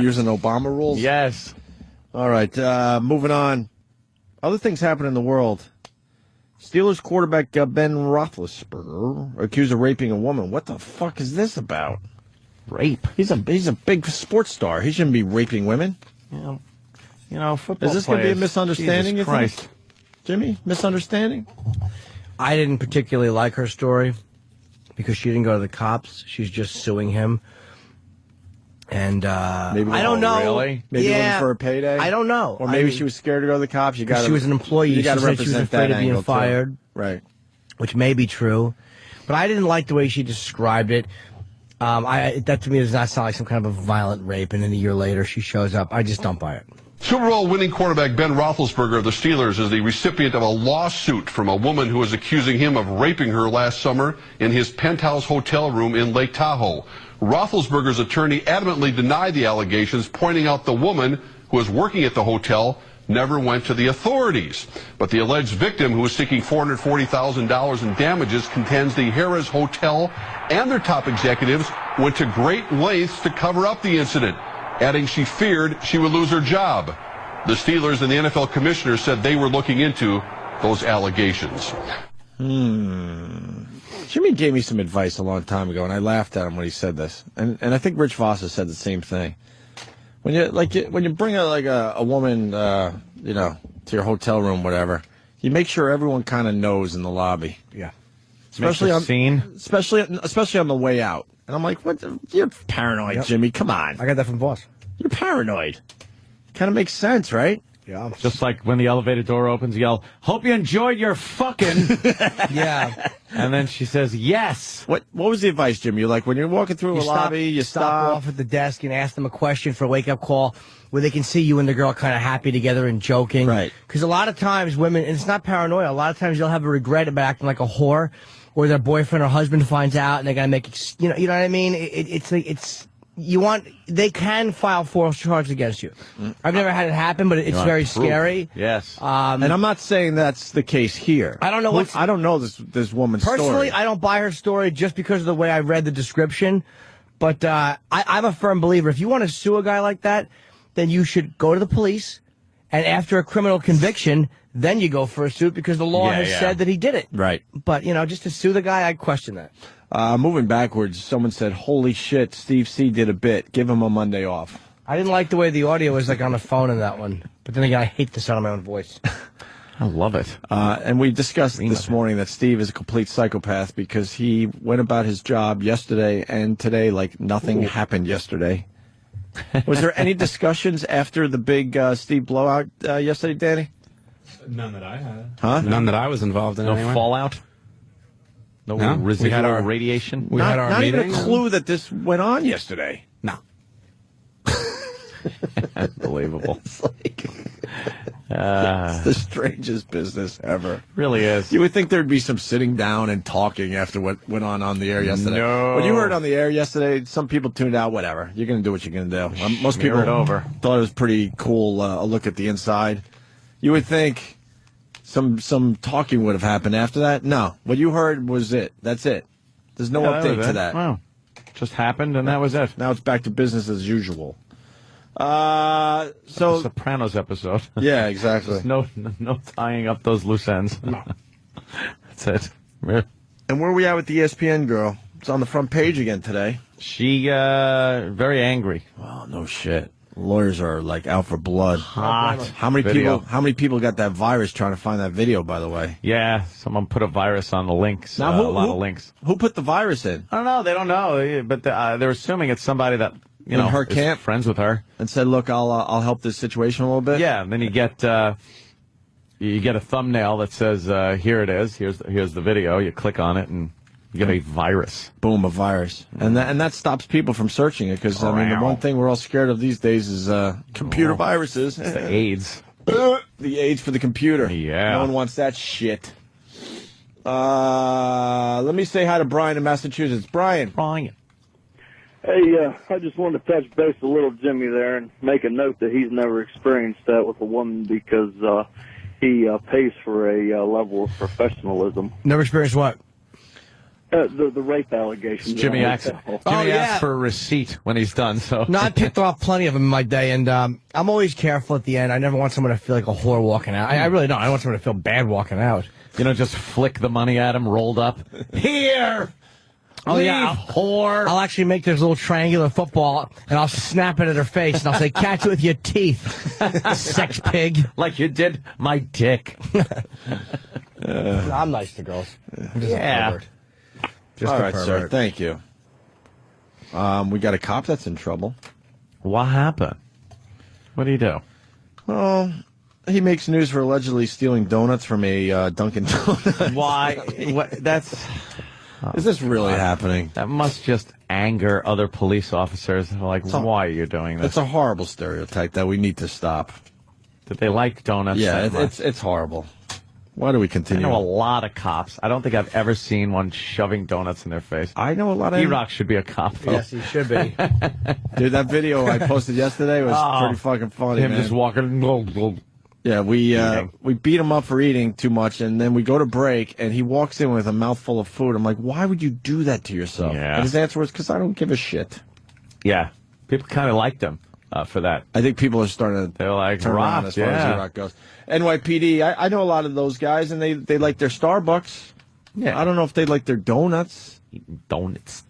using Obama rules?
Yes.
All right, moving on. Other things happen in the world. Steelers quarterback Ben Roethlisberger accused of raping a woman. What the fuck is this about?
Rape.
He's a big sports star. He shouldn't be raping women.
You know, football
Is this going to be a
players,
misunderstanding,
Jesus
you think?
Christ.
Jimmy, misunderstanding?
I didn't particularly like her story because she didn't go to the cops. She's just suing him. And
maybe
I don't know.
Really?
Maybe
yeah,
looking for a payday?
I don't know.
Or maybe she was scared to go to the cops. You got
she was an employee.
You got to
she said she was
represent
afraid
that
of being
angle,
fired.
too. Right.
Which may be true. But I didn't like the way she described it. That to me does not sound like some kind of a violent rape, and then a year later she shows up. I just don't buy it.
Super Bowl winning quarterback Ben Roethlisberger of the Steelers is the recipient of a lawsuit from a woman who was accusing him of raping her last summer in his Penthouse hotel room in Lake Tahoe. Roethlisberger's attorney adamantly denied the allegations, pointing out the woman who was working at the hotel never went to the authorities. But the alleged victim, who was seeking $440,000 in damages, contends the Harrah's Hotel and their top executives went to great lengths to cover up the incident, adding she feared she would lose her job. The Steelers and the NFL commissioner said they were looking into those allegations.
Jimmy gave me some advice a long time ago, and I laughed at him when he said this. And I think Rich Foster said the same thing. When you bring a woman, to your hotel room, whatever, You make sure everyone kind of knows in the lobby.
Yeah.
Especially on
scene.
Especially on the way out. And I'm like, what? You're paranoid, Jimmy. Come on.
I got that from boss.
You're paranoid. Kind of makes sense, right?
Yeah.
Just like when the elevator door opens, yell, "Hope you enjoyed your fucking."
Yeah.
And then she says, "Yes."
What was the advice, Jimmy? You're like, when you're walking through a lobby, you stop
off at the desk and ask them a question for a wake-up call where they can see you and the girl kind of happy together and joking.
Right.
Because a lot of times women, and it's not paranoia, a lot of times they'll have a regret about acting like a whore, or their boyfriend or husband finds out and they're going to make, you know what I mean? They can file false charges against you. I've never had it happen, but it's very scary.
Yes.
And I'm not saying that's the case here.
I don't know
I don't know this woman's
Personally,
story.
I don't buy her story just because of the way I read the description. But I'm a firm believer. If you want to sue a guy like that, then you should go to the police. And after a criminal conviction, then you go for a suit because the law has said that he did it.
Right.
But, just to sue the guy, I question that.
Moving backwards, someone said, "Holy shit, Steve C did a bit. Give him a Monday off."
I didn't like the way the audio was like on the phone in that one. But then again, I hate the sound of my own voice.
I love it.
And we discussed this morning that Steve is a complete psychopath because he went about his job yesterday and today like nothing happened yesterday. Was there any discussions after the big Steve blowout yesterday, Danny?
None that I had.
Huh?
None that I was involved in.
No
anyway.
Fallout? No residual radiation?
We had our
not
meeting.
even a clue that this went on yesterday.
No.
Unbelievable.
It's like... it's the strangest business ever.
Really is.
You would think there'd be some sitting down and talking after what went on the air yesterday.
No.
What you heard on the air yesterday, some people tuned out, whatever. You're going to do what you're going to do. Most people thought it was pretty cool, a look at the inside. You would think some talking would have happened after that. No. What you heard was it. That's it. There's no update to that.
Wow. Just happened, and that was it.
Now it's back to business as usual. So
the Sopranos episode.
Yeah, exactly.
No tying up those loose ends.
No.
That's it. Yeah.
And where are we at with the ESPN girl? It's on the front page again today.
She very angry.
Well, no shit. Lawyers are like out for blood.
Hot.
How many people got that virus trying to find that video, by the way?
Yeah, someone put a virus on the links.
Now,
a lot of links.
Who put the virus in?
I don't know. They don't know, but they're assuming it's somebody that
her
is
camp,
friends with her,
and said, "Look, I'll help this situation a little bit."
Yeah, and then you get a thumbnail that says, "Here it is. Here's the video." You click on it and you get a virus.
Boom, a virus, and that stops people from searching it because I mean the one thing we're all scared of these days is computer viruses.
It's the AIDS.
The AIDS for the computer.
Yeah,
no one wants that shit. Let me say hi to Brian in Massachusetts. Brian.
Hey, I just wanted to touch base a little Jimmy there and make a note that he's never experienced that with a woman because he pays for a level of professionalism.
Never experienced what?
The rape allegations.
Jimmy asks for a receipt when he's done. So
no, I picked off plenty of them in my day, and I'm always careful at the end. I never want someone to feel like a whore walking out. I really don't. I don't want someone to feel bad walking out.
Just flick the money at him, rolled up. Here!
Oh, yeah,
whore.
I'll actually make this little triangular football, and I'll snap it at her face, and I'll say, catch it with your teeth, sex pig.
Like you did my dick.
I'm nice to girls.
Yeah.
All right, sir. Thank you. We got a cop that's in trouble.
What happened? What did he do?
Well, he makes news for allegedly stealing donuts from a Dunkin' Donuts.
Why?
Is this really happening?
That must just anger other police officers. Like, why are you doing this?
It's a horrible stereotype that we need to stop.
That they like donuts.
Yeah, it's horrible. Why do we continue?
I know a lot of cops. I don't think I've ever seen one shoving donuts in their face.
I know a lot of...
E-Rock should be a cop, though.
Yes, he should be.
Dude, that video I posted yesterday was pretty fucking funny,
Him
man.
just walking...
Yeah, we beat him up for eating too much, and then we go to break, and he walks in with a mouthful of food. I'm like, why would you do that to yourself?
Yeah.
And his answer was, because I don't give a shit.
Yeah. People kind of liked him for that.
I think people are starting to
They're like,
turn around as far as E-Rock goes. NYPD, I know a lot of those guys, and they like their Starbucks.
Yeah.
I don't know if they like their donuts.
Donuts.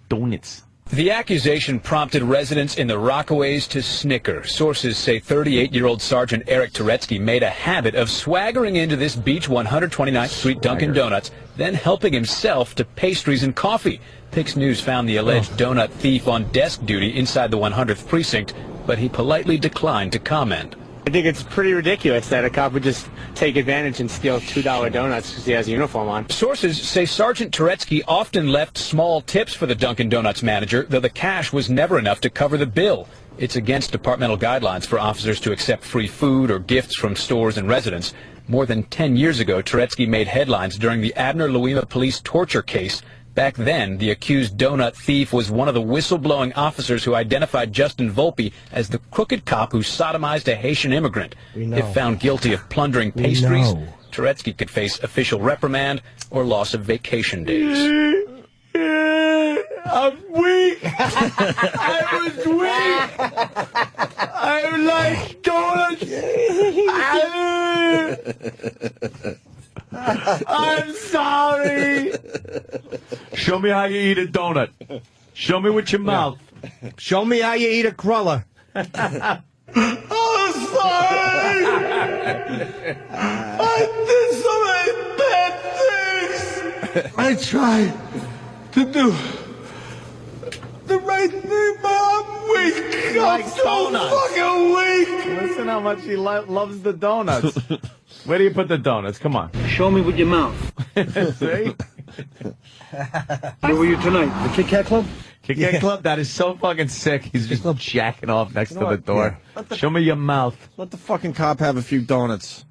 The accusation prompted residents in the Rockaways to snicker. Sources say 38-year-old Sergeant Eric Turetsky made a habit of swaggering into this Beach 129th Street Dunkin' Donuts, then helping himself to pastries and coffee. Pix News found the alleged donut thief on desk duty inside the 100th precinct, but he politely declined to comment.
I think it's pretty ridiculous that a cop would just take advantage and steal $2 donuts because he has a uniform on.
Sources say Sergeant Turetsky often left small tips for the Dunkin' Donuts manager, though the cash was never enough to cover the bill. It's against departmental guidelines for officers to accept free food or gifts from stores and residents. More than 10 years ago, Turetsky made headlines during the Abner-Louima police torture case. Back then, the accused donut thief was one of the whistleblowing officers who identified Justin Volpe as the crooked cop who sodomized a Haitian immigrant. If found guilty of plundering pastries, Turetsky could face official reprimand or loss of vacation days.
I'm weak. I was weak. I like donuts. I'm sorry. Show me how you eat a donut. Show me with your mouth.
Show me how you eat a cruller.
I'm sorry. I did so many bad things. I tried to do the right thing, but I'm weak. I'm so fucking weak. Listen how much he loves the donuts. Where do you put the donuts? Come on.
Show me with your mouth.
See?
Where were you tonight? The Kit Kat Club?
Kit Kat Club? That is so fucking sick. He's just jacking off next to the door. Yeah. Show me your mouth.
Let the fucking cop have a few donuts.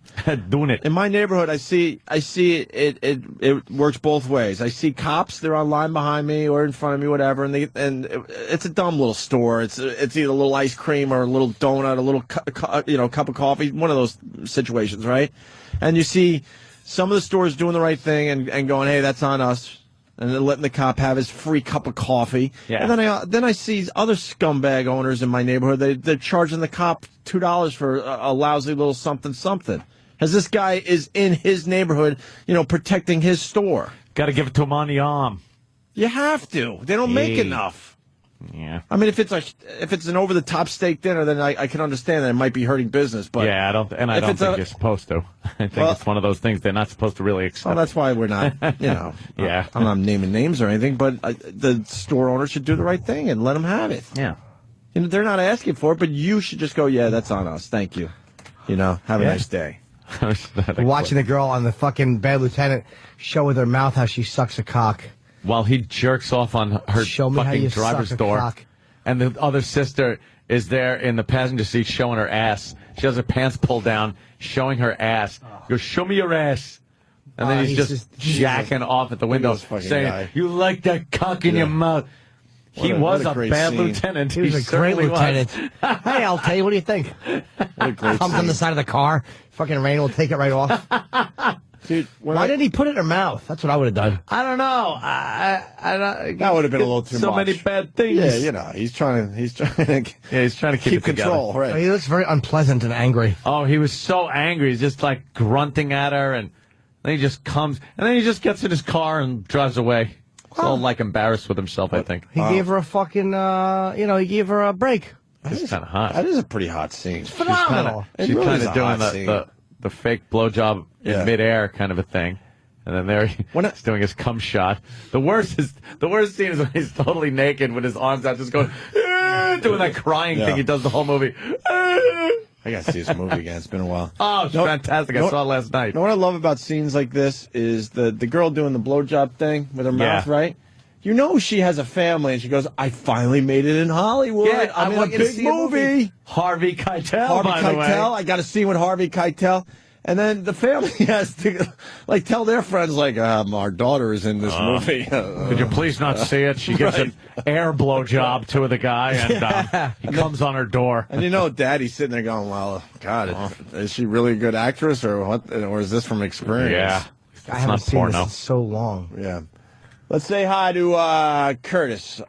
Doing it.
In my neighborhood, I see it works both ways. I see cops, they're on line behind me or in front of me, whatever, and it's a dumb little store. It's either a little ice cream or a little donut, a little cup of coffee, one of those situations, right? And you see some of the stores doing the right thing and going, hey, that's on us. And then letting the cop have his free cup of coffee.
Yeah.
And then I see other scumbag owners in my neighborhood. They're charging the cop $2 for a lousy little something. As this guy is in his neighborhood, protecting his store.
Got to give it to him on the arm.
You have to. They don't make enough.
Yeah.
I mean, if it's an over-the-top steak dinner, then I can understand that it might be hurting business. But
yeah, I don't think you're supposed to. I think it's one of those things they're not supposed to really accept.
Well, that's why we're not,
Yeah.
I'm not naming names or anything, but the store owner should do the right thing and let them have it.
Yeah.
They're not asking for it, but you should just go, yeah, that's on us. Thank you. Have a nice day.
Watching the girl on the fucking Bad Lieutenant show with her mouth how she sucks a cock.
While he jerks off on her fucking driver's door. And the other sister is there in the passenger seat showing her ass. She has her pants pulled down, showing her ass. Goes, show me your ass. And then he's just jacking off at the window, saying, you like that cock in your mouth. He was a bad lieutenant.
He was a great lieutenant. Hey, I'll tell you, what do you think? Comes on the side of the car. Fucking rain will take it right off.
Dude,
why did he put it in her mouth? That's what I would have done.
I don't know.
That would have been a little too much.
So many bad things.
Yeah, he's trying to
keep
control. Right.
He looks very unpleasant and angry.
Oh, he was so angry. He's just like grunting at her, and then he just comes, and then he just gets in his car and drives away. All like embarrassed with himself, I think.
He gave her a fucking, he gave her a break.
It's kind of hot.
That is a pretty hot scene.
It's phenomenal.
She's kind of doing the fake blowjob in midair kind of a thing. And then there he's doing his cum shot. The worst scene is when he's totally naked with his arms out, just going, doing that crying thing he does the whole movie.
I got to see this movie again. It's been a while.
Oh, it's fantastic. I saw it last night.
You know what I love about scenes like this is the girl doing the blowjob thing with her mouth, right? She has a family, and she goes, I finally made it in Hollywood.
Yeah,
I'm in a big movie.
Harvey Keitel, by the way.
I got a scene with Harvey Keitel. And then the family has to, tell their friends, our daughter is in this movie.
Could you please not see it? She gives an air blowjob to the guy, and he comes on her door.
And Daddy's sitting there going, well, God, is she really a good actress, or what? Or is this from experience?
Yeah.
I haven't seen this in so long.
Yeah. Let's say hi to Curtis.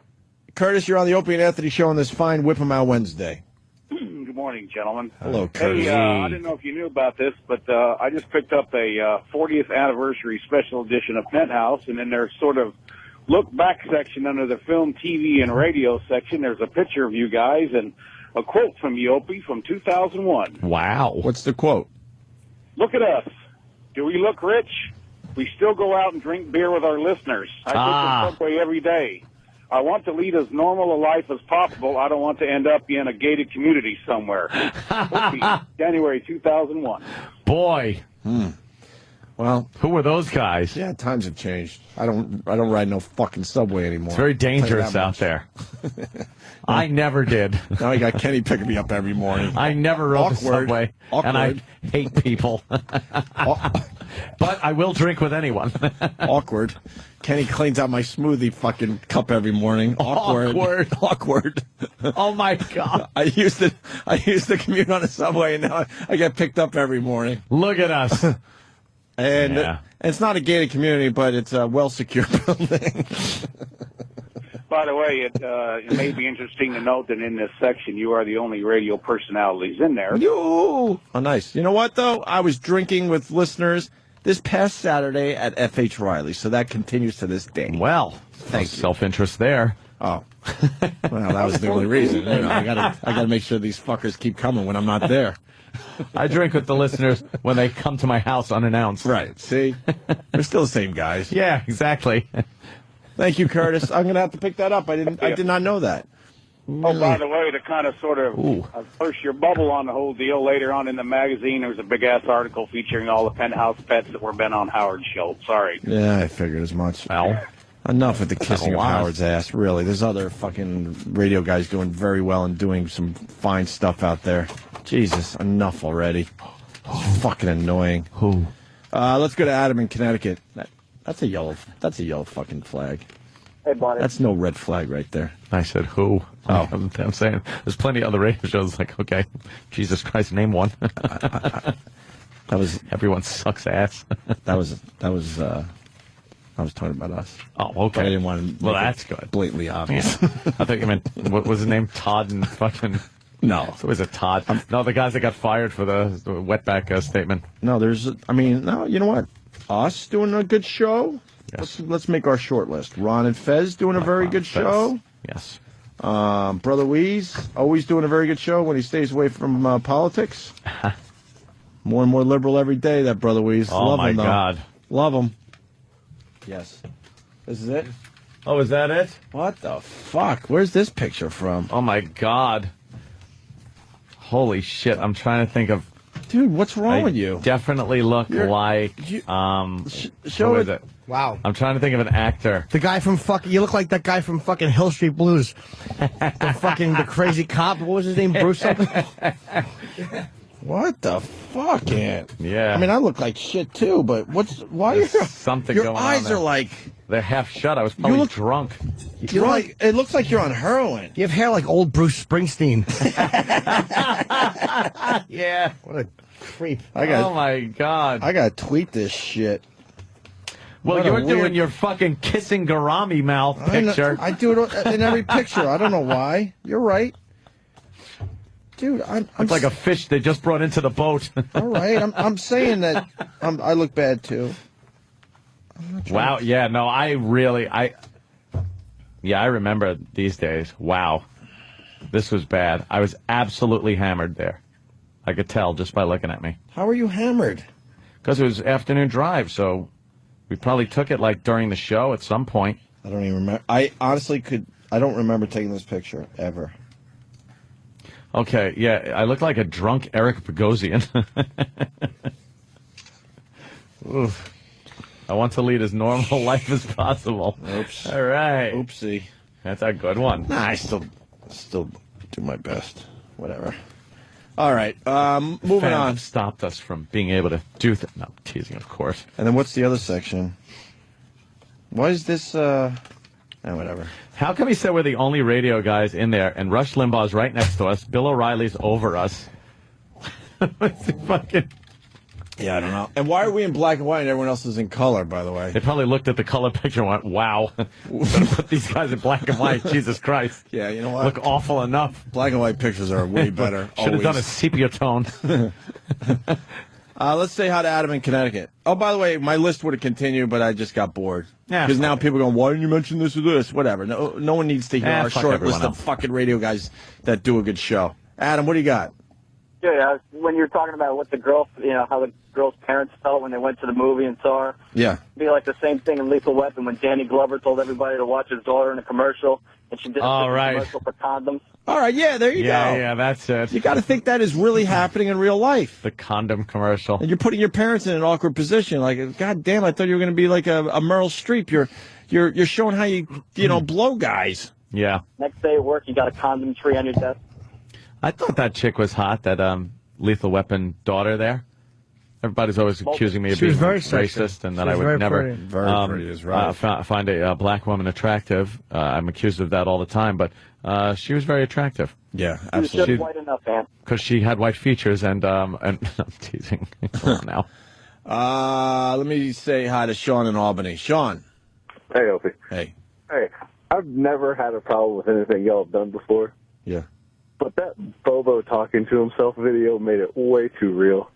Curtis, you're on the Opie and Anthony show on this fine Whip 'em Out Wednesday.
Good morning, gentlemen.
Hello, Curtis.
Hey, I didn't know if you knew about this, but I just picked up a 40th anniversary special edition of Penthouse, and in their sort of look back section under the film, TV, and radio section. There's a picture of you guys and a quote from you, Opie, from 2001.
Wow.
What's the quote?
Look at us. Do we look rich? We still go out and drink beer with our listeners. I take the subway every day. I want to lead as normal a life as possible. I don't want to end up in a gated community somewhere. Opie, January 2001.
Boy.
Well,
who were those guys?
Yeah, times have changed. I don't ride no fucking subway anymore.
It's very dangerous out there. I never did.
Now I got Kenny picking me up every morning.
I never rode the subway, and I hate people. But I will drink with anyone.
Awkward. Kenny cleans out my smoothie fucking cup every morning. Awkward.
Oh my God.
I used to commute on a subway, and now I get picked up every morning.
Look at us.
And it's not a gated community, but it's a well-secured building.
By the way, it may be interesting to note that in this section, you are the only radio personalities in there.
Oh, nice. You know what, though? I was drinking with listeners this past Saturday at F.H. Riley, so that continues to this day.
Well,
thank you.
Self-interest there.
Oh. Well, that was the only reason. You know, I gotta make sure these fuckers keep coming when I'm not there.
I drink with the listeners when they come to my house unannounced.
Right. See? We're still the same guys.
Yeah, exactly.
Thank you, Curtis. I'm going to have to pick that up. I did not know that.
Oh, by the way, to kind of sort of burst your bubble on the whole deal, later on in the magazine, there was a big-ass article featuring all the Penthouse pets that were been on Howard's show. Sorry.
Yeah, I figured as much.
Well,
enough with the kissing of Howard's ass, really. There's other fucking radio guys doing very well and doing some fine stuff out there. Jesus, enough already. It's fucking annoying.
Who?
Let's go to Adam in Connecticut. That's a yellow fucking flag.
Hey, buddy.
That's no red flag right there.
I said who?
Oh.
I'm saying there's plenty of other radio shows like, okay, Jesus Christ, name one.
That was
everyone sucks ass.
I was talking about us.
Oh, okay.
I didn't want to.
Well, that's good.
Blatantly obvious.
Yeah. I thought you meant what was his name? Todd and fucking.
No.
So is it Todd? No, the guys that got fired for the wetback statement.
No, no, you know what? Us doing a good show.
Yes.
Let's make our short list. Ron and Fez doing a very good show.
Yes.
Brother Weeze always doing a very good show when he stays away from politics. More and more liberal every day, that Brother Weeze.
Oh,
Love
my
him, though.
God.
Love him. Yes. This is it?
Oh, is that it?
What the fuck? Where's this picture from?
Oh, my God. Holy shit. I'm trying to think of...
Dude, what's wrong with you?
Definitely look like...
show
who is it?
Wow.
I'm trying to think of an actor.
The guy from you look like that guy from fucking Hill Street Blues. the crazy cop. What was his name? Bruce something?
What the fuck, Ant?
Yeah.
I mean, I look like shit too, but why
There's something
your
going on
eyes
there.
are like...
They're half shut. I was probably drunk.
You're like, it looks like you're on heroin.
You have hair like old Bruce Springsteen.
Yeah.
What a creep.
Oh, my God.
I got to tweet this shit.
Well,
What a
you're doing
weird-
your fucking kissing Garami mouth picture.
I do it in every picture. I don't know why. You're right. Dude, I'm
It's like a fish they just brought into the boat.
all right. I'm saying that I look bad too.
Wow. Yeah. No. I remember these days. Wow. This was bad. I was absolutely hammered there. I could tell just by looking at me.
How are you hammered?
Because it was afternoon drive, so we probably took it like during the show at some point.
I don't even remember. I honestly I don't remember taking this picture ever.
Okay, yeah, I look like a drunk Eric Bogosian. Oof. I want to lead as normal life as possible.
Oops.
All right.
Oopsie.
That's a good one.
Nah, I still do my best. Whatever. All right. Moving
Fans
on.
have stopped us from being able to do that. No, teasing, of course.
And then what's the other section? Why is this? Whatever.
How come he said we're the only radio guys in there, and Rush Limbaugh's right next to us, Bill O'Reilly's over us? Fucking.
Yeah, I don't know. And why are we in black and white and everyone else is in color, by the way?
They probably looked at the color picture and went, wow, we're going to put these guys in black and white. Jesus Christ.
Yeah, you know what?
Look awful enough.
Black and white pictures are way better.
Should have done a sepia tone.
Let's say hi to Adam in Connecticut. Oh, by the way, my list would have continued, but I just got bored.
Yeah.
Because now people are going, why didn't you mention this or this? Whatever. No one needs to hear our short list of fucking radio guys that do a good show. Adam, what do you got?
Yeah, when you're talking about what the girl, how the girl's parents felt when they went to the movie and saw her.
Yeah.
It'd be like the same thing in Lethal Weapon when Danny Glover told everybody to watch his daughter in a commercial, and she did a commercial for condoms.
All right, yeah, there you go.
Yeah, that's it.
You got to think that is really happening in real life.
The condom commercial.
And you're putting your parents in an awkward position. Like, God damn, I thought you were going to be like a Meryl Streep. You're showing how you blow guys.
Yeah.
Next day at work, you got a condom tree on your desk.
I thought that chick was hot, that Lethal Weapon daughter there. Everybody's always accusing me of being racist and that I would never find a black woman attractive. I'm accused of that all the time, but she was very attractive.
Yeah,
absolutely. She was just white enough, man.
Because she had white features, and I'm teasing. Come on now.
Let me say hi to Sean in Albany. Sean.
Hey, Opie.
Hey.
Hey, I've never had a problem with anything y'all have done before.
Yeah.
But that Bobo talking to himself video made it way too real.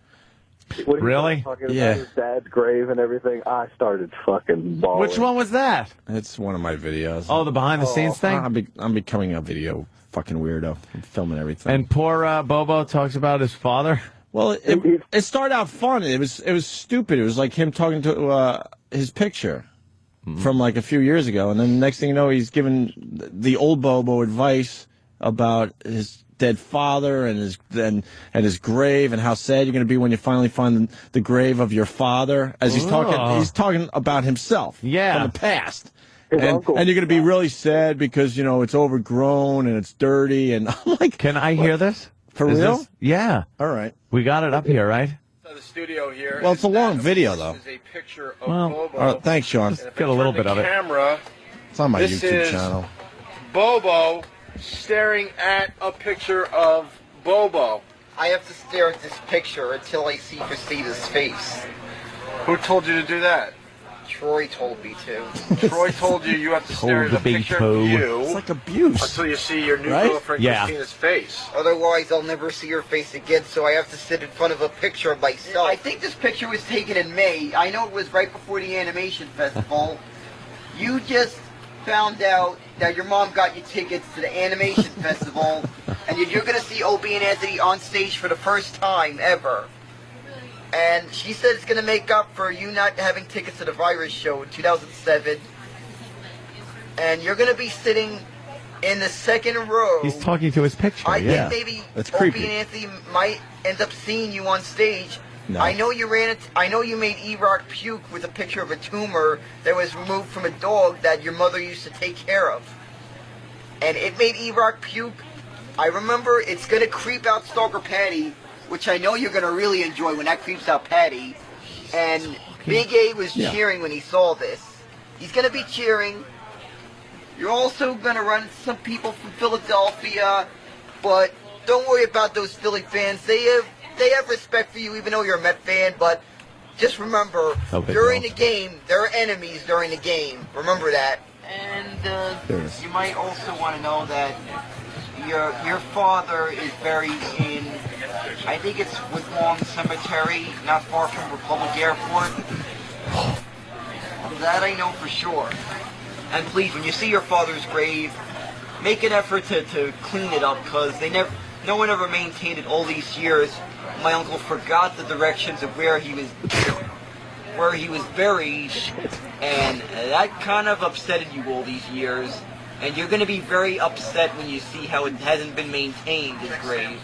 When he
really?
Talking about his dad's grave and everything, I started fucking bawling.
Which one was that?
It's one of my videos.
Oh, the behind-the-scenes thing?
I'm becoming a video fucking weirdo. I'm filming everything.
And poor Bobo talks about his father?
Well, it started out fun. It was stupid. It was like him talking to his picture from like a few years ago. And then the next thing you know, he's giving the old Bobo advice about his dead father and his grave and how sad you're going to be when you finally find the grave of your father. As he's talking about himself from the past. And you're going to be really sad because, it's overgrown and it's dirty. And I'm like,
can I hear this?
For real?
Yeah.
All right.
We got it up here, right?
The studio here. Well, it's a long video, though.
This is a picture of
Bobo. All right, thanks, Sean.
Get a little bit of it.
Camera.
It's on my
This
YouTube
is
channel.
Bobo staring at a picture of Bobo.
I have to stare at this picture until I see Christina's face.
Who told you to do that?
Troy told me to.
Troy told you have to stare at a picture of you.
It's like abuse.
Until you see your new girlfriend Christina's face.
Otherwise, I'll never see her face again, so I have to sit in front of a picture of myself. I think this picture was taken in May. I know it was right before the animation festival. You just found out that your mom got you tickets to the animation festival, and you're going to see Opie and Anthony on stage for the first time ever. And she said it's going to make up for you not having tickets to the Virus show in 2007. And you're going to be sitting in the second row.
He's talking to his picture,
I think maybe Opie and Anthony might end up seeing you on stage. No. I know you made E-Rock puke with a picture of a tumor that was removed from a dog that your mother used to take care of. And it made E-Rock puke. I remember it's going to creep out Stalker Patty, which I know you're going to really enjoy when that creeps out Patty. And Big A was cheering when he saw this. He's going to be cheering. You're also going to run into some people from Philadelphia, but don't worry about those Philly fans. They have respect for you, even though you're a Met fan, but just remember, during the game, there are enemies during the game. Remember that. And you might also want to know that your father is buried in, I think it's Woodlawn Cemetery, not far from Republic Airport. That I know for sure. And please, when you see your father's grave, make an effort to clean it up, because no one ever maintained it all these years. My uncle forgot the directions of where he was buried, and that kind of upsetted you all these years. And you're going to be very upset when you see how it hasn't been maintained, his grave.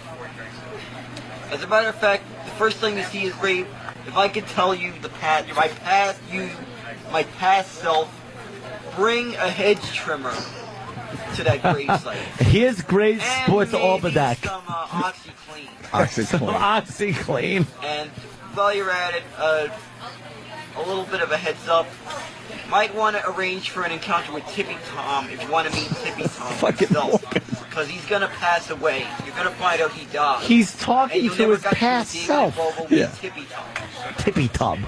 As a matter of fact, the first time you see his grave, if I could tell you my past self, bring a hedge trimmer to that grave site.
His grave sports almanac.
Some OxyClean.
OxyClean.
And while you're at it, a little bit of a heads up. Might want to arrange for an encounter with Tippy Tom if you want to meet Tippy Tom himself. Because he's going to pass away. You're going to find out he died.
He's talking to his past self.
Tippy Tom.
Tippy Tom.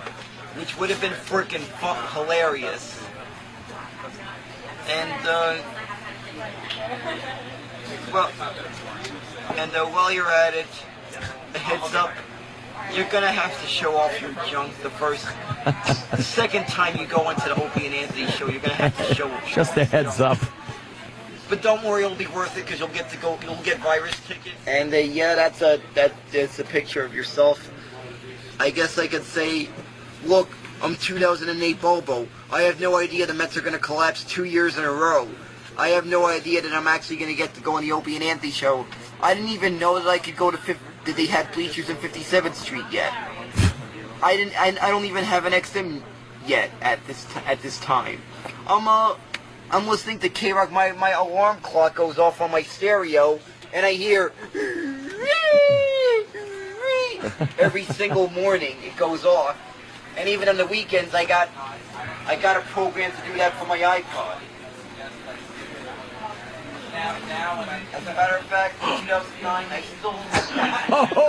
Which would have been freaking hilarious. And, while you're at it, a heads up. You're gonna have to show off your junk the second time you go into the Opie and Anthony show. You're gonna have to show.
Just a heads up.
But don't worry, it'll be worth it because you'll get virus tickets. And that's a picture of yourself. I guess I could say, look, I'm 2008 Bobo. I have no idea the Mets are gonna collapse 2 years in a row. I have no idea that I'm actually gonna get to go on the Opie and Anthony show. I didn't even know that I could go to that they had bleachers in 57th Street yet. I don't even have an XM yet at this time. I'm listening to K-Rock. My alarm clock goes off on my stereo, and I hear every single morning it goes off. And even on the weekends, I got a program to do that for my iPod. Now, as a matter of fact, in 2009, I still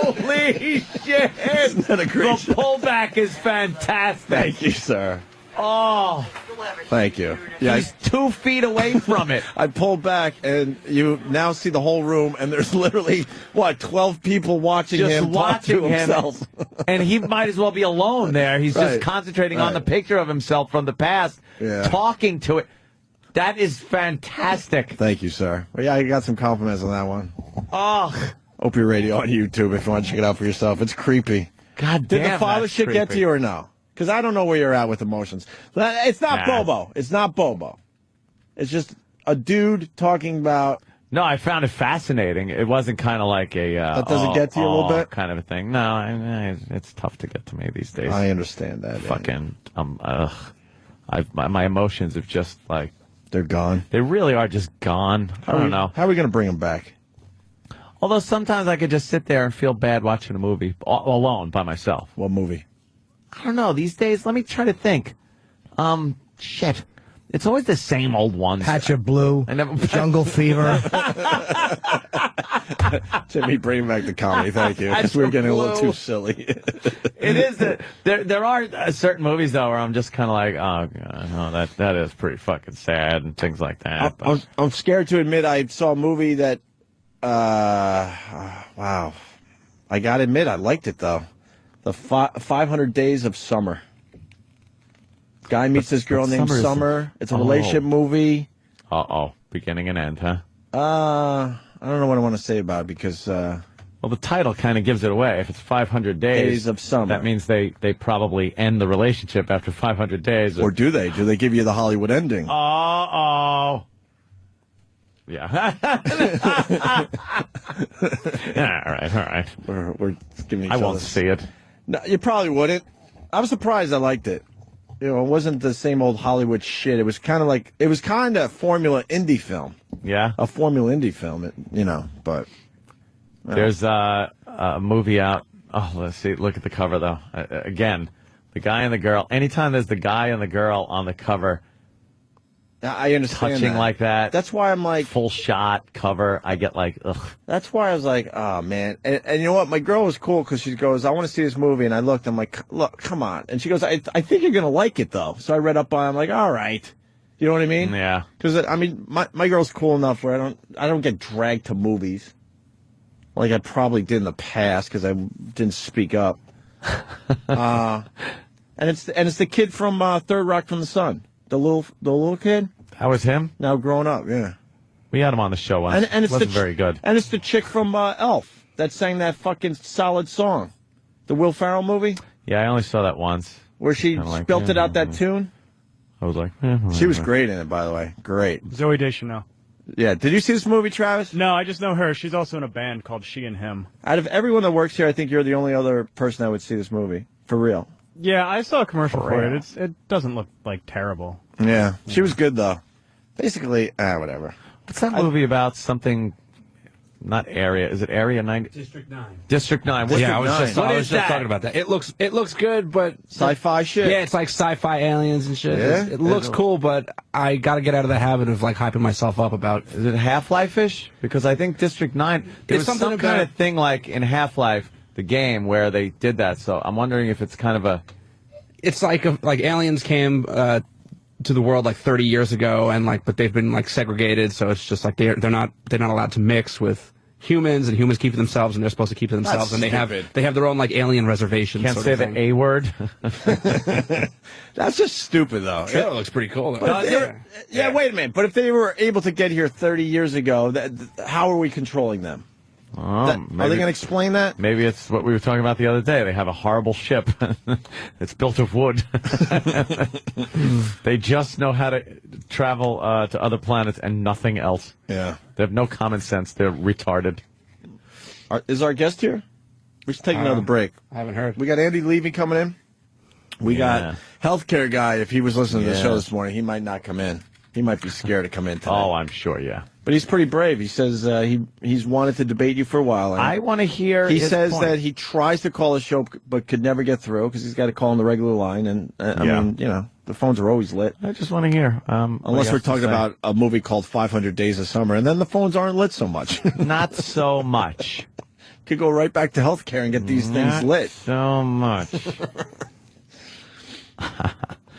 Holy shit!
Isn't that a great
The pullback is fantastic.
Thank you, sir.
Oh,
thank you. Yeah,
he's 2 feet away from it.
I pulled back, and you now see the whole room, and there's literally 12 people watching
just
him
watching
talk to himself.
And he might as well be alone there. He's just concentrating on the picture of himself from the past, talking to it. That is fantastic.
Thank you, sir. Well, yeah, I got some compliments on that one.
Oh.
Opie Radio on YouTube if you want to check it out for yourself. It's creepy.
God damn,
Did the father shit get to you or no? Because I don't know where you're at with emotions. It's not Bobo. It's not Bobo. It's just a dude talking about...
No, I found it fascinating. It wasn't kind of like a...
that doesn't get to you a little bit?
Kind of a thing. No, it's tough to get to me these days.
I understand that.
Fucking... my emotions have just like...
They're gone.
They really are just gone. I don't know.
How are we going to bring them back?
Although sometimes I could just sit there and feel bad watching a movie alone by myself.
What movie?
I don't know. These days, let me try to think. Shit. It's always the same old ones.
Patch of Blue, Jungle Fever.
Jimmy, bring back the comedy. Thank you. Because we're getting a little too silly.
It is. There are certain movies, though, where I'm just kind of like, oh, God, no, that is pretty fucking sad and things like that.
I'm scared to admit I saw a movie that, wow. I got to admit, I liked it, though. The 500 Days of Summer. Guy meets this girl named Summer. It's a relationship movie.
Beginning and end, huh?
I don't know what I want to say about it because...
well, the title kind of gives it away. If it's 500 days
of summer,
that means they probably end the relationship after 500 days.
Or do they? Do they give you the Hollywood ending?
Yeah. All right.
We're giving each
I
other...
won't see it.
No, you probably wouldn't. I'm surprised I liked it. You know, it wasn't the same old Hollywood shit. It was kind of formula indie film.
Yeah.
A formula indie film, but...
There's a movie out. Oh, let's see. Look at the cover, though. Again, the guy and the girl. Anytime there's the guy and the girl on the cover...
I understand
touching
that.
like that.
That's why I'm like...
Full shot cover. I get like, ugh.
That's why I was like, oh, man. And you know what? My girl was cool because she goes, I want to see this movie. And I looked. I'm like, look, come on. And she goes, I think you're going to like it, though. So I read up on it. I'm like, all right. You know what I mean?
Yeah.
Because, I mean, my girl's cool enough where I don't get dragged to movies like I probably did in the past because I didn't speak up. And it's the kid from Third Rock from the Sun. The little kid.
That was him?
Now grown up, yeah.
We had him on the show once.
And it's
wasn't very good.
And it's the chick from Elf that sang that fucking solid song. The Will Ferrell movie.
Yeah, I only saw that once.
Where she belted out that tune.
I was like,
she was great in it, by the way. Great.
Zooey Deschanel.
Yeah. Did you see this movie, Travis?
No, I just know her. She's also in a band called She and Him.
Out of everyone that works here, I think you're the only other person that would see this movie. For real.
Yeah, I saw a commercial for it. It doesn't look like terrible.
Yeah. She was good, though. Basically, whatever.
What's that movie about? Something, not Area. Is it Area 90?
District 9.
District 9.
I was just talking about that. It looks good, but
sci-fi shit.
Yeah, it's like sci-fi aliens and shit.
Yeah?
It looks cool, but I got to get out of the habit of like hyping myself up about.
Is it Half-Life-ish? Because I think District 9. There was some kind of thing like in Half-Life, the game, where they did that. So I'm wondering if it's kind of a.
It's like aliens came to the world like 30 years ago, and but they've been like segregated, so it's just like they're not allowed to mix with humans, and humans keep to themselves, and they're supposed to keep to themselves, and they have their own like alien reservation.
Can't say the A word.
That's just stupid, though.
Trailer looks pretty cool, though.
Yeah, wait a minute. But if they were able to get here 30 years ago, how are we controlling them? Are they going to explain that?
Maybe it's what we were talking about the other day. They have a horrible ship. It's built of wood. They just know how to travel to other planets and nothing else.
Yeah.
They have no common sense. They're retarded.
Is our guest here? We should take another break.
I haven't heard.
We got Andy Levy coming in. We got healthcare guy. If he was listening to the show this morning, he might not come in. He might be scared to come in today.
Oh, I'm sure, yeah.
But he's pretty brave. He says he's wanted to debate you for a while.
I want to hear
He
his
says
point.
that he tries to call a show but could never get through because he's got to call on the regular line. And, I mean, you know, the phones are always lit.
I just want to hear.
Unless we're talking about a movie called 500 Days of Summer, and then the phones aren't lit so much.
Not so much.
Could go right back to healthcare and get these things lit.
So much.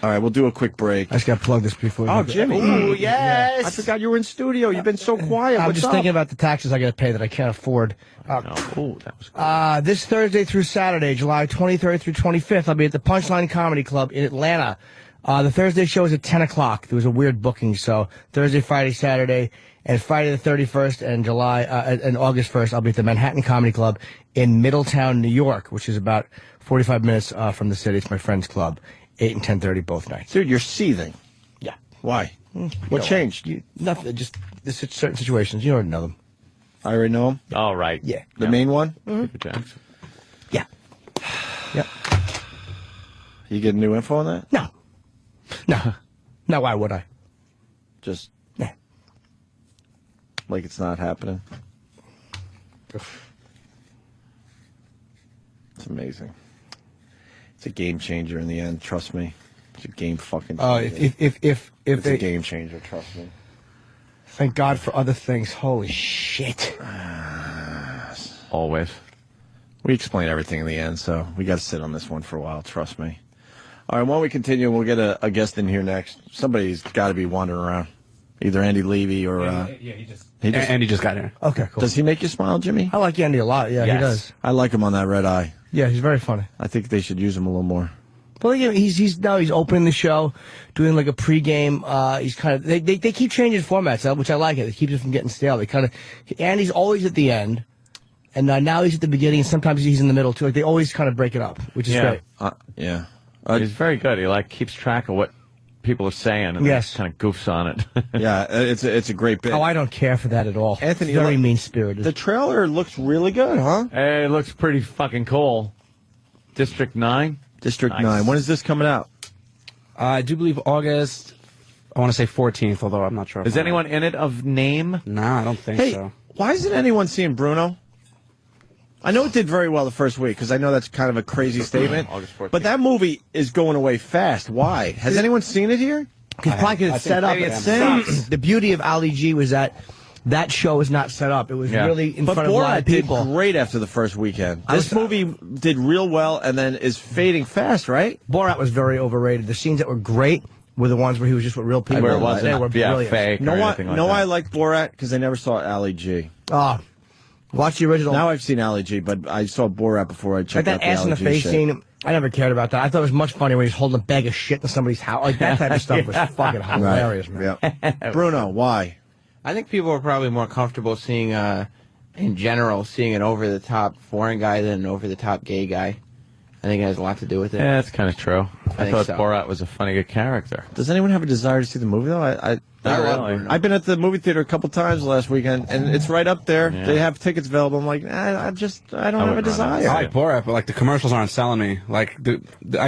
All right, we'll do a quick break.
I just got to plug this before.
Oh, Jimmy.
Ooh, yes.
I forgot you were in studio. You've been so quiet.
I'm
What's
just
up?
thinking about the taxes I got to pay that I can't afford.
That was cool.
This Thursday through Saturday, July 23rd through 25th, I'll be at the Punchline Comedy Club in Atlanta. The Thursday show is at 10 o'clock. There was a weird booking, so Thursday, Friday, Saturday, and Friday the 31st and August 1st, I'll be at the Manhattan Comedy Club in Middletown, New York, which is about 45 minutes from the city. It's my friend's club. 8 and 10:30 both nights.
Dude, you're seething.
Yeah.
Why? What changed?
Nothing. Just certain situations. You already know them.
I already know them?
All right.
Yeah.
The main one?
Jackson.
Yeah. Yeah.
You get new info on that?
No. No. No, why would I?
Just
nah.
Like it's not happening. It's amazing. It's a game changer in the end, trust me. It's a game fucking changer.
If
it's a game changer, trust me.
Thank God for other things. Holy shit.
Always.
We explain everything in the end, so we got to sit on this one for a while, trust me. All right, while we continue, we'll get a guest in here next. Somebody's got to be wandering around. Either Andy Levy or...
Andy just got here.
Okay, cool.
Does he make you smile, Jimmy?
I like Andy a lot. Yeah,
Yes.
he does.
I like him on that red eye.
Yeah, he's very funny.
I think they should use him a little more.
Well, yeah, he's opening the show, doing like a pregame. He's kind of they keep changing formats, which I like it. It keeps it from getting stale. They kind of Andy's always at the end, and now he's at the beginning, and sometimes he's in the middle too. Like they always kind of break it up, which is great.
He's very good. He keeps track of what people are saying and
Yes.
kind of goofs on it.
Yeah, it's a great bit.
Oh, I don't care for that at all.
Anthony,
It's very mean-spirited.
The trailer looks really good, huh?
Hey, it looks pretty fucking cool. District 9?
District
Nice.
9. When is this coming out?
I do believe August, I want to say 14th, although I'm not sure.
Is anyone in it of name?
No, I don't think
Hey,
so.
why isn't anyone seeing Bruno? I know it did very well the first week, because I know that's kind of a crazy statement.
August 14th.
But that movie is going away fast. Why? Has anyone seen it here?
Probably because it's set up. The beauty of Ali G was that show was not set up. It was really in front of a lot of people.
Borat did great after the first weekend. This movie did real well and then is fading fast, right?
Borat was very overrated. The scenes that were great were the ones where he was just with real people.
Where it wasn't
They were brilliant.
fake or anything like that.
I like Borat because I never saw Ali G.
Watch the original.
Now I've seen Ali G, but I saw Borat before I
Like
checked out
that
the
ass in
Ali
the
G
face
shit.
scene. I never cared about that. I thought it was much funnier when he's holding a bag of shit in somebody's house. Like that type of stuff was fucking hilarious, man.
Yeah. Bruno, why?
I think people are probably more comfortable seeing, in general, seeing an over-the-top foreign guy than an over-the-top gay guy. I think it has a lot to do with it.
Yeah, that's kind of true. I
think
thought
so.
Borat was a funny good character.
Does anyone have a desire to see the movie, though?
Not really.
I've been at the movie theater a couple times last weekend, and it's right up there.
Yeah.
They have tickets available. I'm like, I don't have a desire.
I like Borat, but like the commercials aren't selling me. Like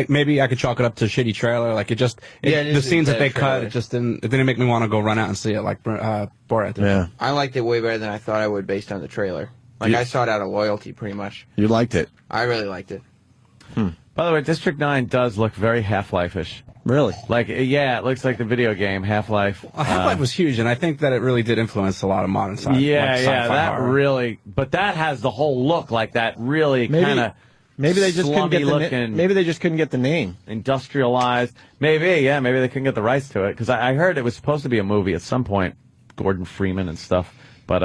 maybe I could chalk it up to shitty trailer. Like it the scenes that they cut, it didn't make me want to go run out and see it like Borat did.
Yeah.
I liked it way better than I thought I would based on the trailer. Like I saw it out of loyalty, pretty much.
You liked it?
I really liked it.
By the way, District 9 does look very Half-Life-ish.
Really?
It looks like the video game, Half-Life.
Half-Life was huge, and I think that it really did influence a lot of modern sci-fi.
That
horror.
really. But that has the whole look like that really kind of.
Maybe they just couldn't get
looking.
Maybe they just couldn't get the name
industrialized. Maybe they couldn't get the rights to it because I heard it was supposed to be a movie at some point. Gordon Freeman and stuff, but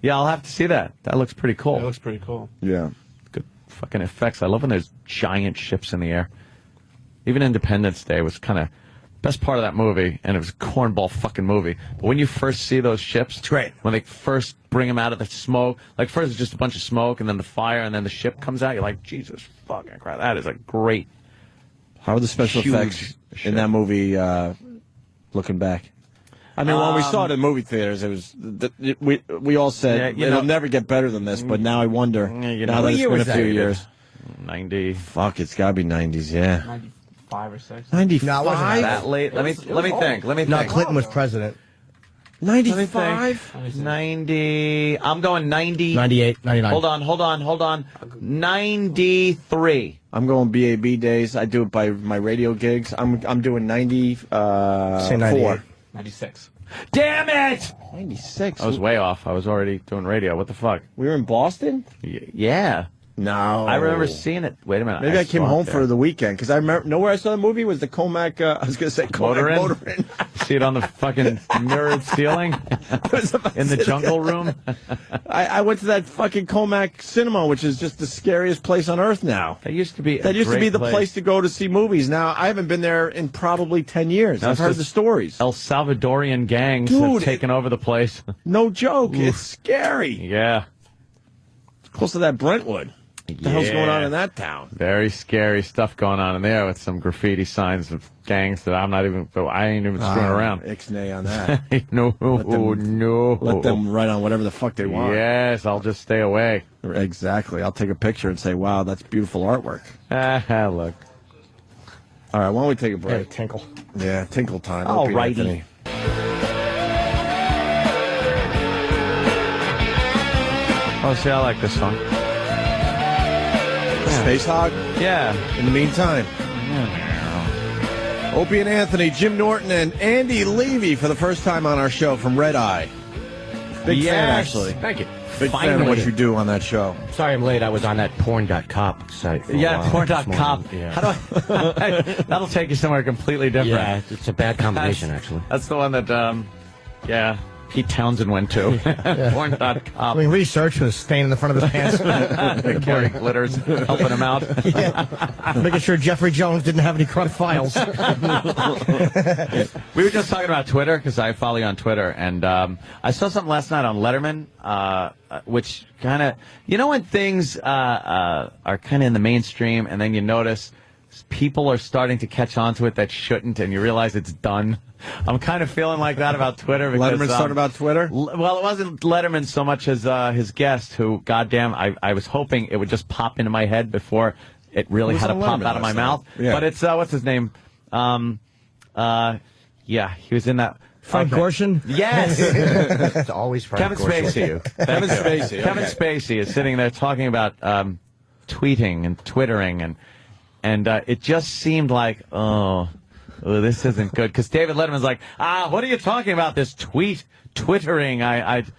Yeah, I'll have to see that. That looks pretty cool.
It looks pretty cool.
Yeah.
Good fucking effects. I love when there's giant ships in the air. Even Independence Day was kind of best part of that movie, and it was a cornball fucking movie. But when you first see those ships,
it's great.
When they first bring them out of the smoke, like first it's just a bunch of smoke, and then the fire, and then the ship comes out. You're like, Jesus fucking Christ, that is a great.
How are the special effects in that movie? Looking back, I mean, when we saw it in movie theaters, it was we all said it'll never get better than this. But now I wonder. Now that it's been a few years,
90.
Fuck, it's got to be 90s. Yeah.
95 or 6.
95.
No, it wasn't
that late. Let me think.
No, Clinton was president.
95?
90. I'm going 90.
98, 99.
Hold on. 93.
I'm going BAB days. I do it by my radio gigs. I'm doing 94.
Say 98.
96.
Damn it!
96.
I was way off. I was already doing radio. What the fuck?
We were in Boston?
Yeah.
No.
I remember seeing it. Wait a minute.
Maybe I came home for the weekend, because I remember, know where I saw the movie? Was the Comac, I was going to say Comac Motorin.
See it on the fucking mirrored ceiling? In the jungle room?
I went to that fucking Comac Cinema, which is just the scariest place on earth now.
That used to be
the place to go to see movies. Now, I haven't been there in probably 10 years. I've heard the stories.
El Salvadorian gangs have taken over the place.
No joke. It's scary.
Yeah.
It's close to that Brentwood. What the hell's going on in that town?
Very scary stuff going on in there with some graffiti signs of gangs that I ain't even screwing around.
Ixnay on that.
No.
Let them write on whatever the fuck they want.
Yes, I'll just stay away.
Exactly. I'll take a picture and say, wow, that's beautiful artwork.
Look.
All right, why don't we take a break?
Tinkle.
Yeah, tinkle time.
All righty.
Oh, see, I like this song.
Space Hog?
Yeah.
In the meantime. Opie and Anthony, Jim Norton, and Andy Levy for the first time on our show from Red Eye. Big fan, actually.
Thank you.
Big fan of what you do on that show.
Sorry I'm late. I was on that porn.cop site.
Porn.cop.
Yeah.
How do I, that'll take you somewhere completely different.
Yeah, it's a bad combination, actually.
That's the one that, Pete Townsend went to. Porn.com.
I mean, research was staying in the front of his pants.
Carrying glitters, helping him out.
Making sure Jeffrey Jones didn't have any corrupt files.
We were just talking about Twitter, because I follow you on Twitter, and I saw something last night on Letterman, which kind of, when things are kind of in the mainstream, and then you notice people are starting to catch on to it that shouldn't, and you realize it's done. I'm kind of feeling like that about Twitter. Because,
Letterman started about Twitter?
Well, it wasn't Letterman so much as his guest, who, goddamn, I was hoping it would just pop into my head before it really had to pop out of my mouth. Yeah. But it's, what's his name? Yeah, he was in that.
Frank Gorshin?
Yes.
It's always Frank
Kevin Spacey.
Kevin Spacey.
Kevin Spacey is sitting there talking about tweeting and twittering, and it just seemed like, oh, this isn't good. Because David Letterman's like, what are you talking about, this twittering? And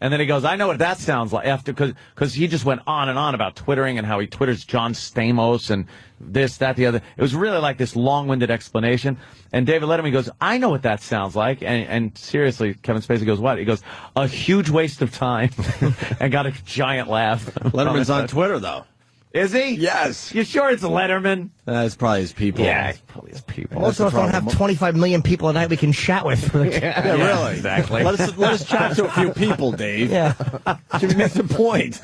then he goes, I know what that sounds like, after, because he just went on and on about twittering and how he twitters John Stamos and this, that, the other. It was really like this long-winded explanation. And David Letterman goes, I know what that sounds like. And seriously, Kevin Spacey goes, what? He goes, a huge waste of time. And got a giant laugh.
Letterman's on Twitter, though.
Is he?
Yes.
You sure it's Letterman?
That's probably his people.
Yeah, it's probably his people.
Most of us don't have 25 million people a night we can chat with.
Yeah, really.
Exactly.
Let us chat to a few people, Dave.
Yeah.
To make the point.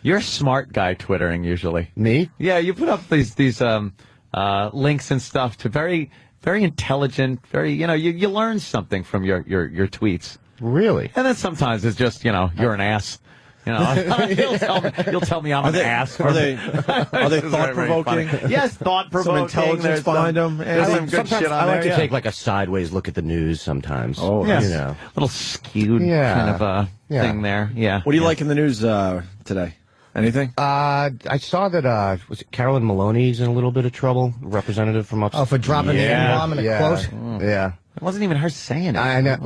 You're a smart guy twittering usually.
Me?
Yeah, you put up these links and stuff to very, very intelligent, very, you learn something from your tweets.
Really?
And then sometimes it's just, you're an ass. You'll tell me I'm an ass.
Are they thought-provoking?
Yes, thought-provoking.
Some intelligence behind them.
There's some good shit on
I like
there,
to take like a sideways look at the news sometimes.
Oh,
yes. Little skewed kind of thing there. Yeah.
What do you like in the news today? Anything?
I saw that, was it Carolyn Maloney's in a little bit of trouble? Representative from upstate.
Oh, for dropping the N-bomb in a quote?
Yeah.
It wasn't even her saying it.
I know.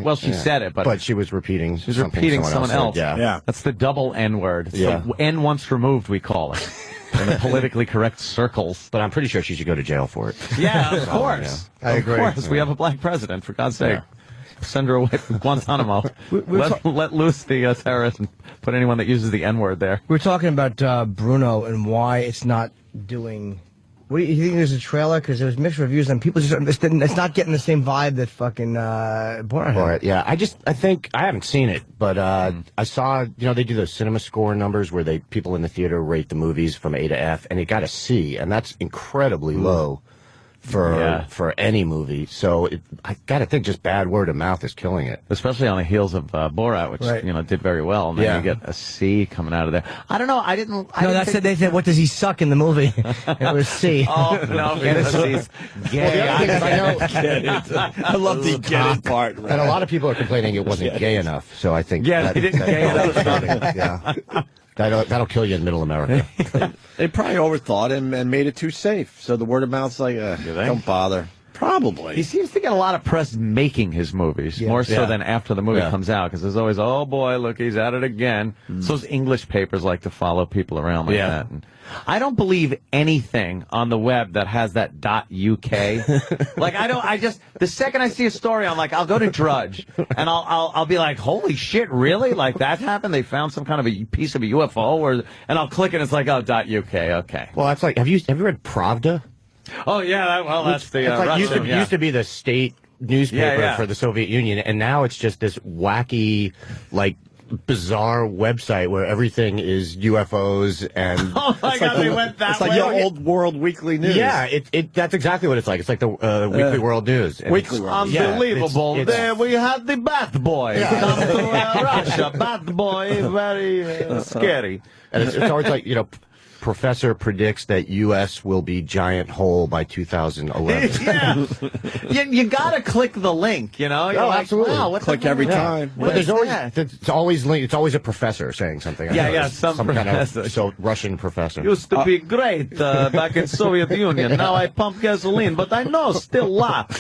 Well, she said it, but
she was repeating.
She was repeating someone else.
Yeah.
That's the double N word.
Yeah.
The N once removed, we call it, in the politically correct circles.
But I'm pretty sure she should go to jail for it.
Yeah, of course.
I agree.
Of course, we have a black president, for God's sake. Send her away from Guantanamo. Let loose the terrorists and put anyone that uses the N-word there.
We're talking about Bruno and why it's not doing... What do you think there's a trailer? Because there was mixed reviews and people it's not getting the same vibe that fucking Borat had.
Yeah, I think, I haven't seen it, but I saw, they do those cinema score numbers where people in the theater rate the movies from A to F, and it got a C, and that's incredibly low for any movie. So I gotta think just bad word of mouth is killing it.
Especially on the heels of Borat, which, did very well. And then you get a C coming out of there. I don't know.
They said, what does he suck in the movie? It was C.
Oh, no. He's gay.
I love the get it part.
Right? And a lot of people are complaining it wasn't gay enough. So I think
they didn't gay enough.
Yeah. That'll kill you in middle America.
They probably overthought him and made it too safe. So the word of mouth's like, don't bother. Probably.
He seems to get a lot of press making his movies, more so than after the movie comes out, because there's always, oh boy, look, he's at it again. So those English papers like to follow people around like that. And I don't believe anything on the web that has that .uk. The second I see a story, I'm like, I'll go to Drudge, and I'll be like, holy shit, really? Like, that happened? They found some kind of a piece of a UFO? And I'll click and it's like, oh, .uk, okay.
Well, that's like, have you read Pravda?
Oh, yeah, that's the
Russian, used to be the state newspaper for the Soviet Union, and now it's just this wacky, bizarre website where everything is UFOs and...
Oh, my God, they went that way?
It's like your old World Weekly News.
Yeah, that's exactly what it's like. It's like the Weekly World News.
Weekly World News.
Unbelievable. There we had the Bat Boy. Come to Russia. Bat Boy, very scary.
And it's always like, Professor predicts that U.S. will be giant hole by 2011.
You gotta click the link, You're
absolutely.
Wow,
click every time.
But there's always it's always a professor saying something.
Some
professor. Kind of Russian professor.
Used to be great back in Soviet Union. Now I pump gasoline, but I know still lot.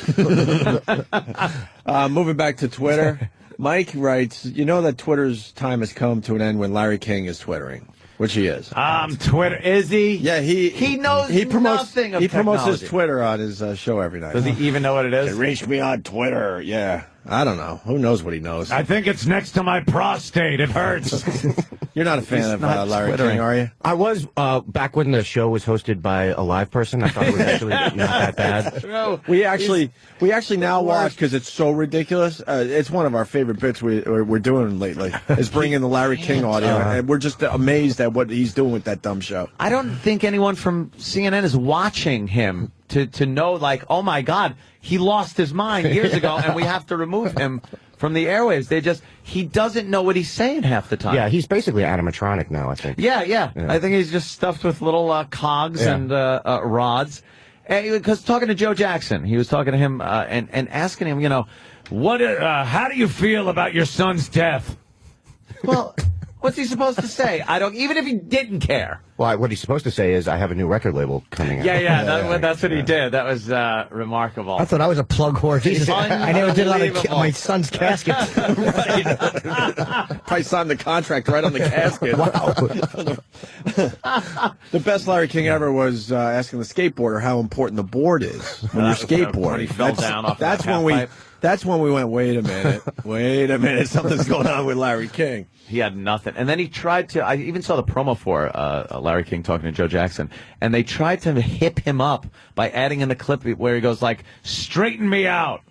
Moving back to Twitter, Mike writes, that Twitter's time has come to an end when Larry King is twittering. Which he is.
Twitter, is he?
Yeah, he
knows nothing of
He promotes
technology.
his Twitter on his show every night.
Does he even know what it is?
Reach me on Twitter, yeah. I don't know. Who knows what he knows?
I think it's next to my prostate. It hurts.
You're not a fan of Larry King, are you?
I was, back when the show was hosted by a live person. I thought it was actually not that bad.
We actually now watch, because it's so ridiculous. It's one of our favorite bits we're doing lately, is bringing the Larry King audio. And we're just amazed at what he's doing with that dumb show.
I don't think anyone from CNN is watching him to know, oh my God, he lost his mind years ago, and we have to remove him from the airwaves. He doesn't know what he's saying half the time.
Yeah, he's basically animatronic now, I think.
Yeah. I think he's just stuffed with little cogs and rods. Because talking to Joe Jackson, he was talking to him and asking him, how do you feel about your son's death? Well, what's he supposed to say? Even if he didn't care.
Well, what he's supposed to say is, I have a new record label coming out.
That's what he did. That was remarkable.
I thought I was a plug whore. Jesus, I never did it on my son's casket.
Probably signed the contract right on the casket.
Wow.
The best Larry King ever was asking the skateboarder how important the board is when you're skateboarding.
He fell down off
that's when we went, wait a minute, something's going on with Larry King.
He had nothing. And then he tried to, I even saw the promo for Larry King talking to Joe Jackson, and they tried to hip him up by adding in the clip where he goes straighten me out.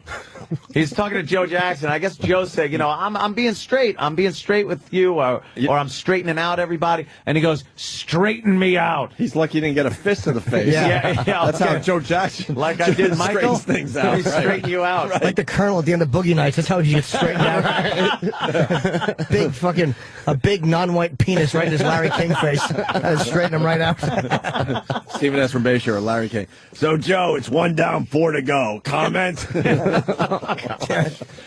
He's talking to Joe Jackson. I guess Joe said, I'm being straight. I'm being straight with you, or I'm straightening out everybody. And he goes, straighten me out.
He's lucky he didn't get a fist to the face.
Yeah.
That's how Joe Jackson
I did Michael.
Things out.
He straighten you out.
Right. Like the Colonel at the end of Boogie Nights. That's how you get straightened out. A big non-white penis right in his Larry King face. Straighten him right out.
Stephen S. from Bayshore or Larry King. So, Joe, it's 1 down, 4 to go. Comment?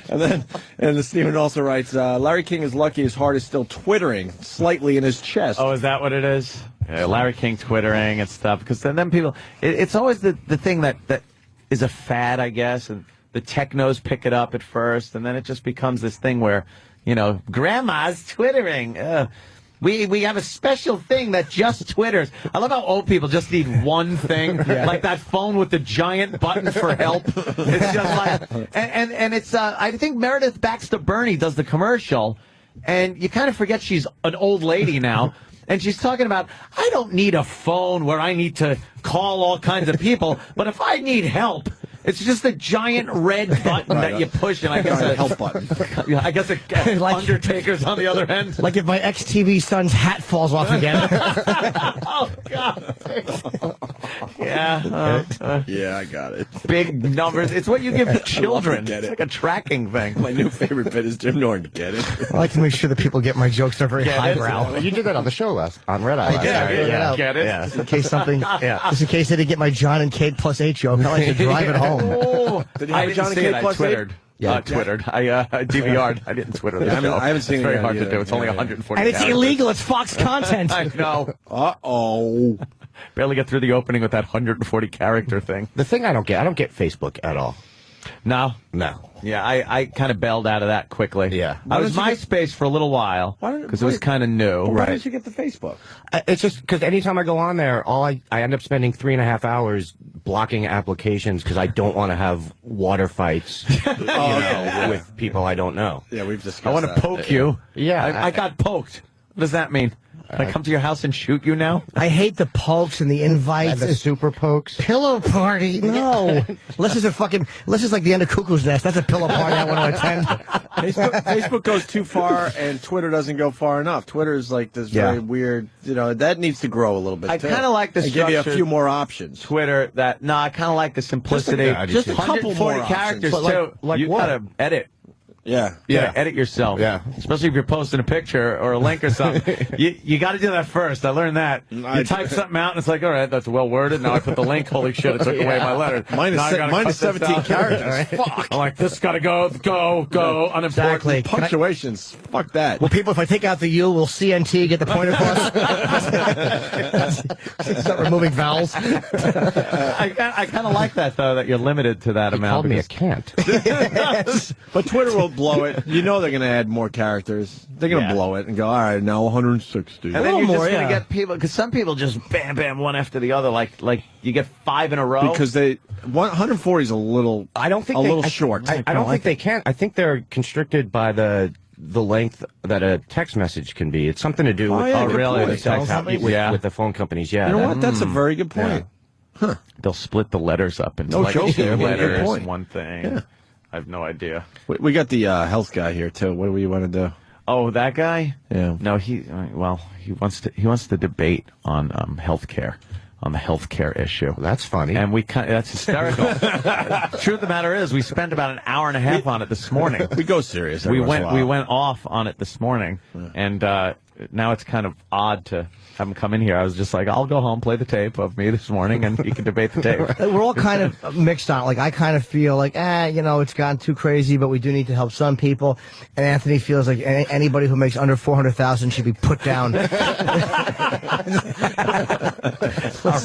And Stephen also writes, Larry King is lucky his heart is still twittering slightly in his chest.
Oh, is that what it is? Yeah, Larry King twittering and stuff. Because then people, it's always the thing that is a fad, I guess, and the technos pick it up at first, and then it just becomes this thing where, grandma's twittering. We have a special thing that just Twitters. I love how old people just need one thing, like that phone with the giant button for help. It's just like, and it's, I think Meredith Baxter Burney does the commercial, and you kind of forget she's an old lady now. And she's talking about, I don't need a phone where I need to call all kinds of people, but if I need help, it's just a giant red button that you push, and I guess a help button. I guess like, Undertaker's on the other end.
Like if my ex-TV son's hat falls off again.
Oh, God. Yeah.
Yeah, I got it.
Big numbers. It's what you give children.
Get
It's
it.
like a tracking thing.
My new favorite bit is Jim Norton. Get it?
I like to make sure that people get my jokes. They're very highbrow.
You did that on the show on Red Eye.
I did.
Yeah.
Get it?
Yeah.
Just in case something. Just in case they didn't get my John and Kate plus 8 joke. I like to drive it home.
Oh,
Did you have
I
John
didn't
and
see it.
Kate
I
plus
twittered.
8?
Yeah, twittered. I DVR'd. I didn't Twitter the show.
I haven't seen
it's
it
very
yet
hard to
either.
do. It's only 140
And it's
characters.
illegal. It's Fox content.
I know.
Uh-oh.
Barely get through the opening with that 140 character thing.
The thing I don't get Facebook at all.
No.
No.
Yeah, I kind of bailed out of that quickly.
Yeah.
I was MySpace for a little while because it was kind of new.
Why did you get the Facebook?
It's just because anytime I go on there, I end up spending 3.5 hours blocking applications because I don't want to have water fights with people I don't know.
Yeah, we've discussed
I want to poke you.
Yeah.
I got poked. What does that mean? Can I come to your house and shoot you now?
I hate the pokes and the invites.
The super pokes.
Pillow party. No. Unless it's like the end of Cuckoo's Nest. That's a pillow party I want to attend.
Facebook goes too far, and Twitter doesn't go far enough. Twitter is like this very weird, that needs to grow a little bit.
I kind of like the
give you a few more options.
Twitter, I kind of like the simplicity.
Just a couple more
140 characters,
options.
too.
Like
you
what?
gotta edit.
Yeah.
Yeah, edit yourself.
Yeah.
Especially if you're posting a picture or a link or something. you got to do that first. I learned that. You type something out, and it's like, all right, that's well worded. Now I put the link. Holy shit, it took away my letter.
Minus 17 characters. Fuck.
I'm like, this got to go, unimportant.
Exactly.
Punctuations. Fuck that.
Well, people, if I take out the U, will CNT get the point across? Start removing vowels.
I kind of like that, though, that you're limited to that amount.
Called me a cant.
But Twitter will blow it. You know they're going to add more characters. They're going to blow it and go, all right, now 160.
And then you're just going to get people, because some people just bam, bam, one after the other, like you get 5 in a row.
Because 140 is a little, short.
I don't think they can. I think they're constricted by the length that a text message can be. It's something to do with with the phone companies. Yeah,
you know what? That's a very good point.
Yeah. Huh. They'll split the letters up into
No joke.
2 letters,
point.
one thing. Yeah. I have no idea.
We got the health guy here too. What do you want to do?
Oh, that guy?
Yeah.
No, he wants to debate on healthcare, on the healthcare issue.
That's funny.
And that's hysterical. Truth of the matter is, we spent about an hour and a half on it this morning.
We go serious.
We went off on it this morning, and now it's kind of odd to have him come in here. I was just like, I'll go home, play the tape of me this morning, and you can debate the tape.
We're all kind of mixed on it. Like, I kind of feel like, it's gotten too crazy, but we do need to help some people. And Anthony feels like anybody who makes under 400,000 should be put down.
All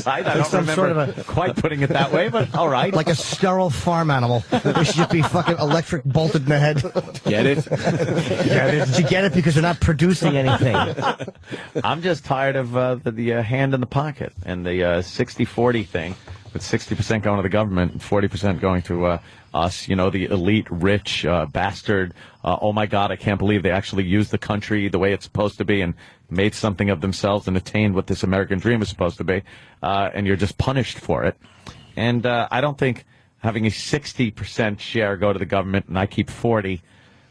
right, I don't remember quite putting it that way, but all right.
Like a sterile farm animal. They should just be fucking electric bolted in the head.
Get it?
Did you get it? Because they're not producing anything.
I'm just tired of the hand in the pocket and the 60-40 thing, with 60% going to the government and 40% going to us, the elite, rich, bastard. Oh, my God, I can't believe they actually used the country the way it's supposed to be and made something of themselves and attained what this American dream is supposed to be, and you're just punished for it. And I don't think having a 60% share go to the government and I keep 40%,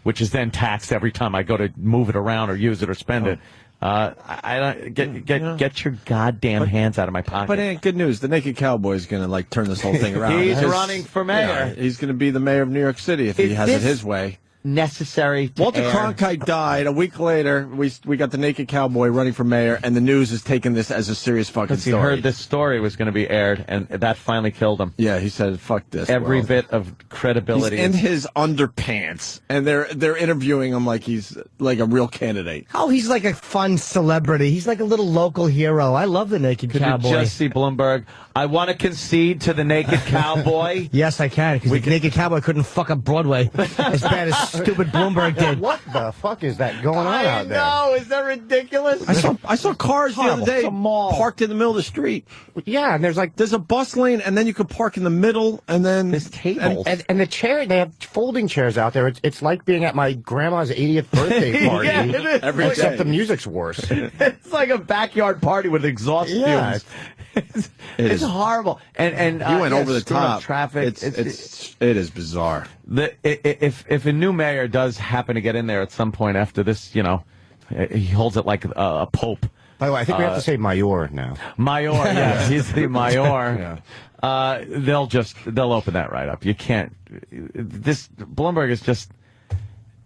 which is then taxed every time I go to move it around or use it or spend it. I don't get your goddamn hands out of my pocket.
But good news, the Naked Cowboy is going to turn this whole thing around.
He's running for mayor.
Yeah, he's going to be the mayor of New York City if he has it his way.
Necessary to
Walter
air.
Cronkite died. A week later, we got the Naked Cowboy running for mayor, and the news is taking this as a serious fucking story.
He heard this story was going to be aired, and that finally killed him.
Yeah, he said, "Fuck this."
Every bit of credibility.
He's in his underpants, and they're interviewing him like he's like a real candidate.
Oh, he's like a fun celebrity. He's like a little local hero. I love the Naked Cowboy.
You just see Bloomberg. I want to concede to the Naked Cowboy.
Yes, I can, because the Naked Cowboy couldn't fuck up Broadway as bad as stupid Bloomberg did.
What the fuck is that going on out there?
I know. Is that ridiculous?
I saw cars the other day
It's a mall.
parked in the middle of the street.
Yeah, and
there's a bus lane, and then you could park in the middle, and then
there's tables.
And the chair, they have folding chairs out there. It's like being at my grandma's 80th birthday party.
Yeah, it is.
Every
except
day.
the music's worse.
It's like a backyard party with exhaust fumes. It's horrible. And
you went over the
screwing up
top.
Traffic.
It is bizarre.
If a new mayor does happen to get in there at some point after this, he holds it like a pope.
By the way, I think we have to say mayor now.
Mayor, yes, he's the mayor. They'll open that right up. You can't. This Bloomberg is just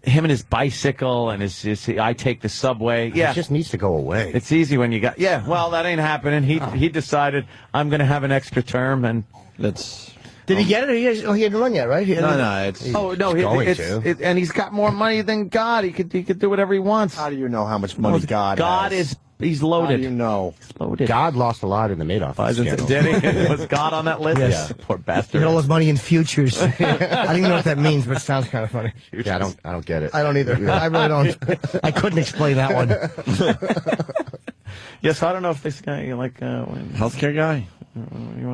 him and his bicycle and his I take the subway. Yeah,
it just needs to go away.
It's easy when you got. Yeah, well, that ain't happening. He decided I'm going to have an extra term, and
that's.
Did he get it? He hasn't run yet, right?
And he's got more money than God. He could do whatever he wants.
How do you know how much money God has?
He's loaded.
How do you know?
He's loaded.
God lost a lot in the Madoff scandal.
Did he? Was God on that list?
Yes.
Yeah. Poor
He
bastard.
had all his money in futures. I don't even know what that means, but it sounds kind of funny.
Yeah, I don't get it.
I don't either. I really don't. I couldn't explain that one.
Yes, I don't know if this guy
healthcare guy.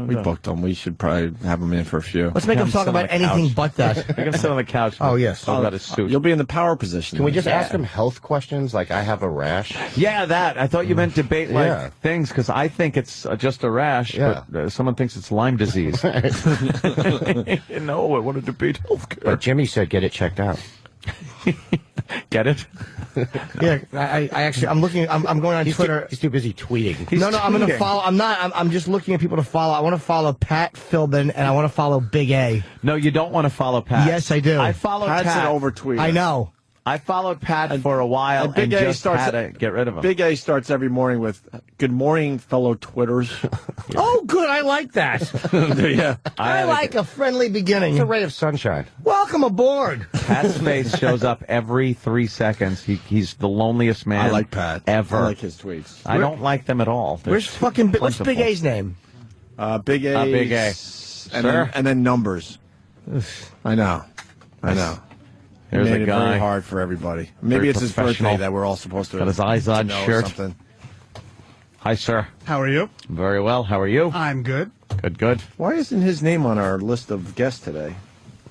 We booked him. We should probably have him in for a few.
Let's make him talk about anything but that.
Make him sit on the couch.
Oh, yes.
Talk about his suit.
You'll be in the power position.
Can we just ask him health questions like I have a rash?
Yeah, that. I thought you meant debate things because I think it's just a rash, but someone thinks it's Lyme disease. No, I want to debate healthcare.
But Jimmy said get it checked out.
Get it?
Yeah, I'm looking. I'm going on Twitter.
He's too busy tweeting.
No, I'm going to follow. I'm not. I'm just looking at people to follow. I want to follow Pat Philbin and I want to follow Big A.
No, you don't want to follow Pat.
Yes, I do.
I followed
Pat's
Pat.
an overtweeter.
I know.
I followed Pat for a while and
Big A
just had to get rid of him.
Big A starts every morning with "Good morning, fellow Twitters."
Oh, good. I like that.
Yeah,
I like a friendly beginning.
It's a ray of sunshine.
Welcome aboard.
Pat's face shows up every 3 seconds. He's the loneliest man.
I like Pat
ever.
I like his tweets.
I don't like them at all.
Where's fucking what's Big A's name?
Big A.
Big A.
And then numbers. I know.
Here's
made
a
it
guy.
very hard for everybody. Maybe
Very
it's his
professional.
birthday that we're all supposed to.
Got his eyes on
know
shirt.
Something.
Hi, sir.
How are you?
Very well. How are you?
I'm good.
Good.
Why isn't his name on our list of guests today?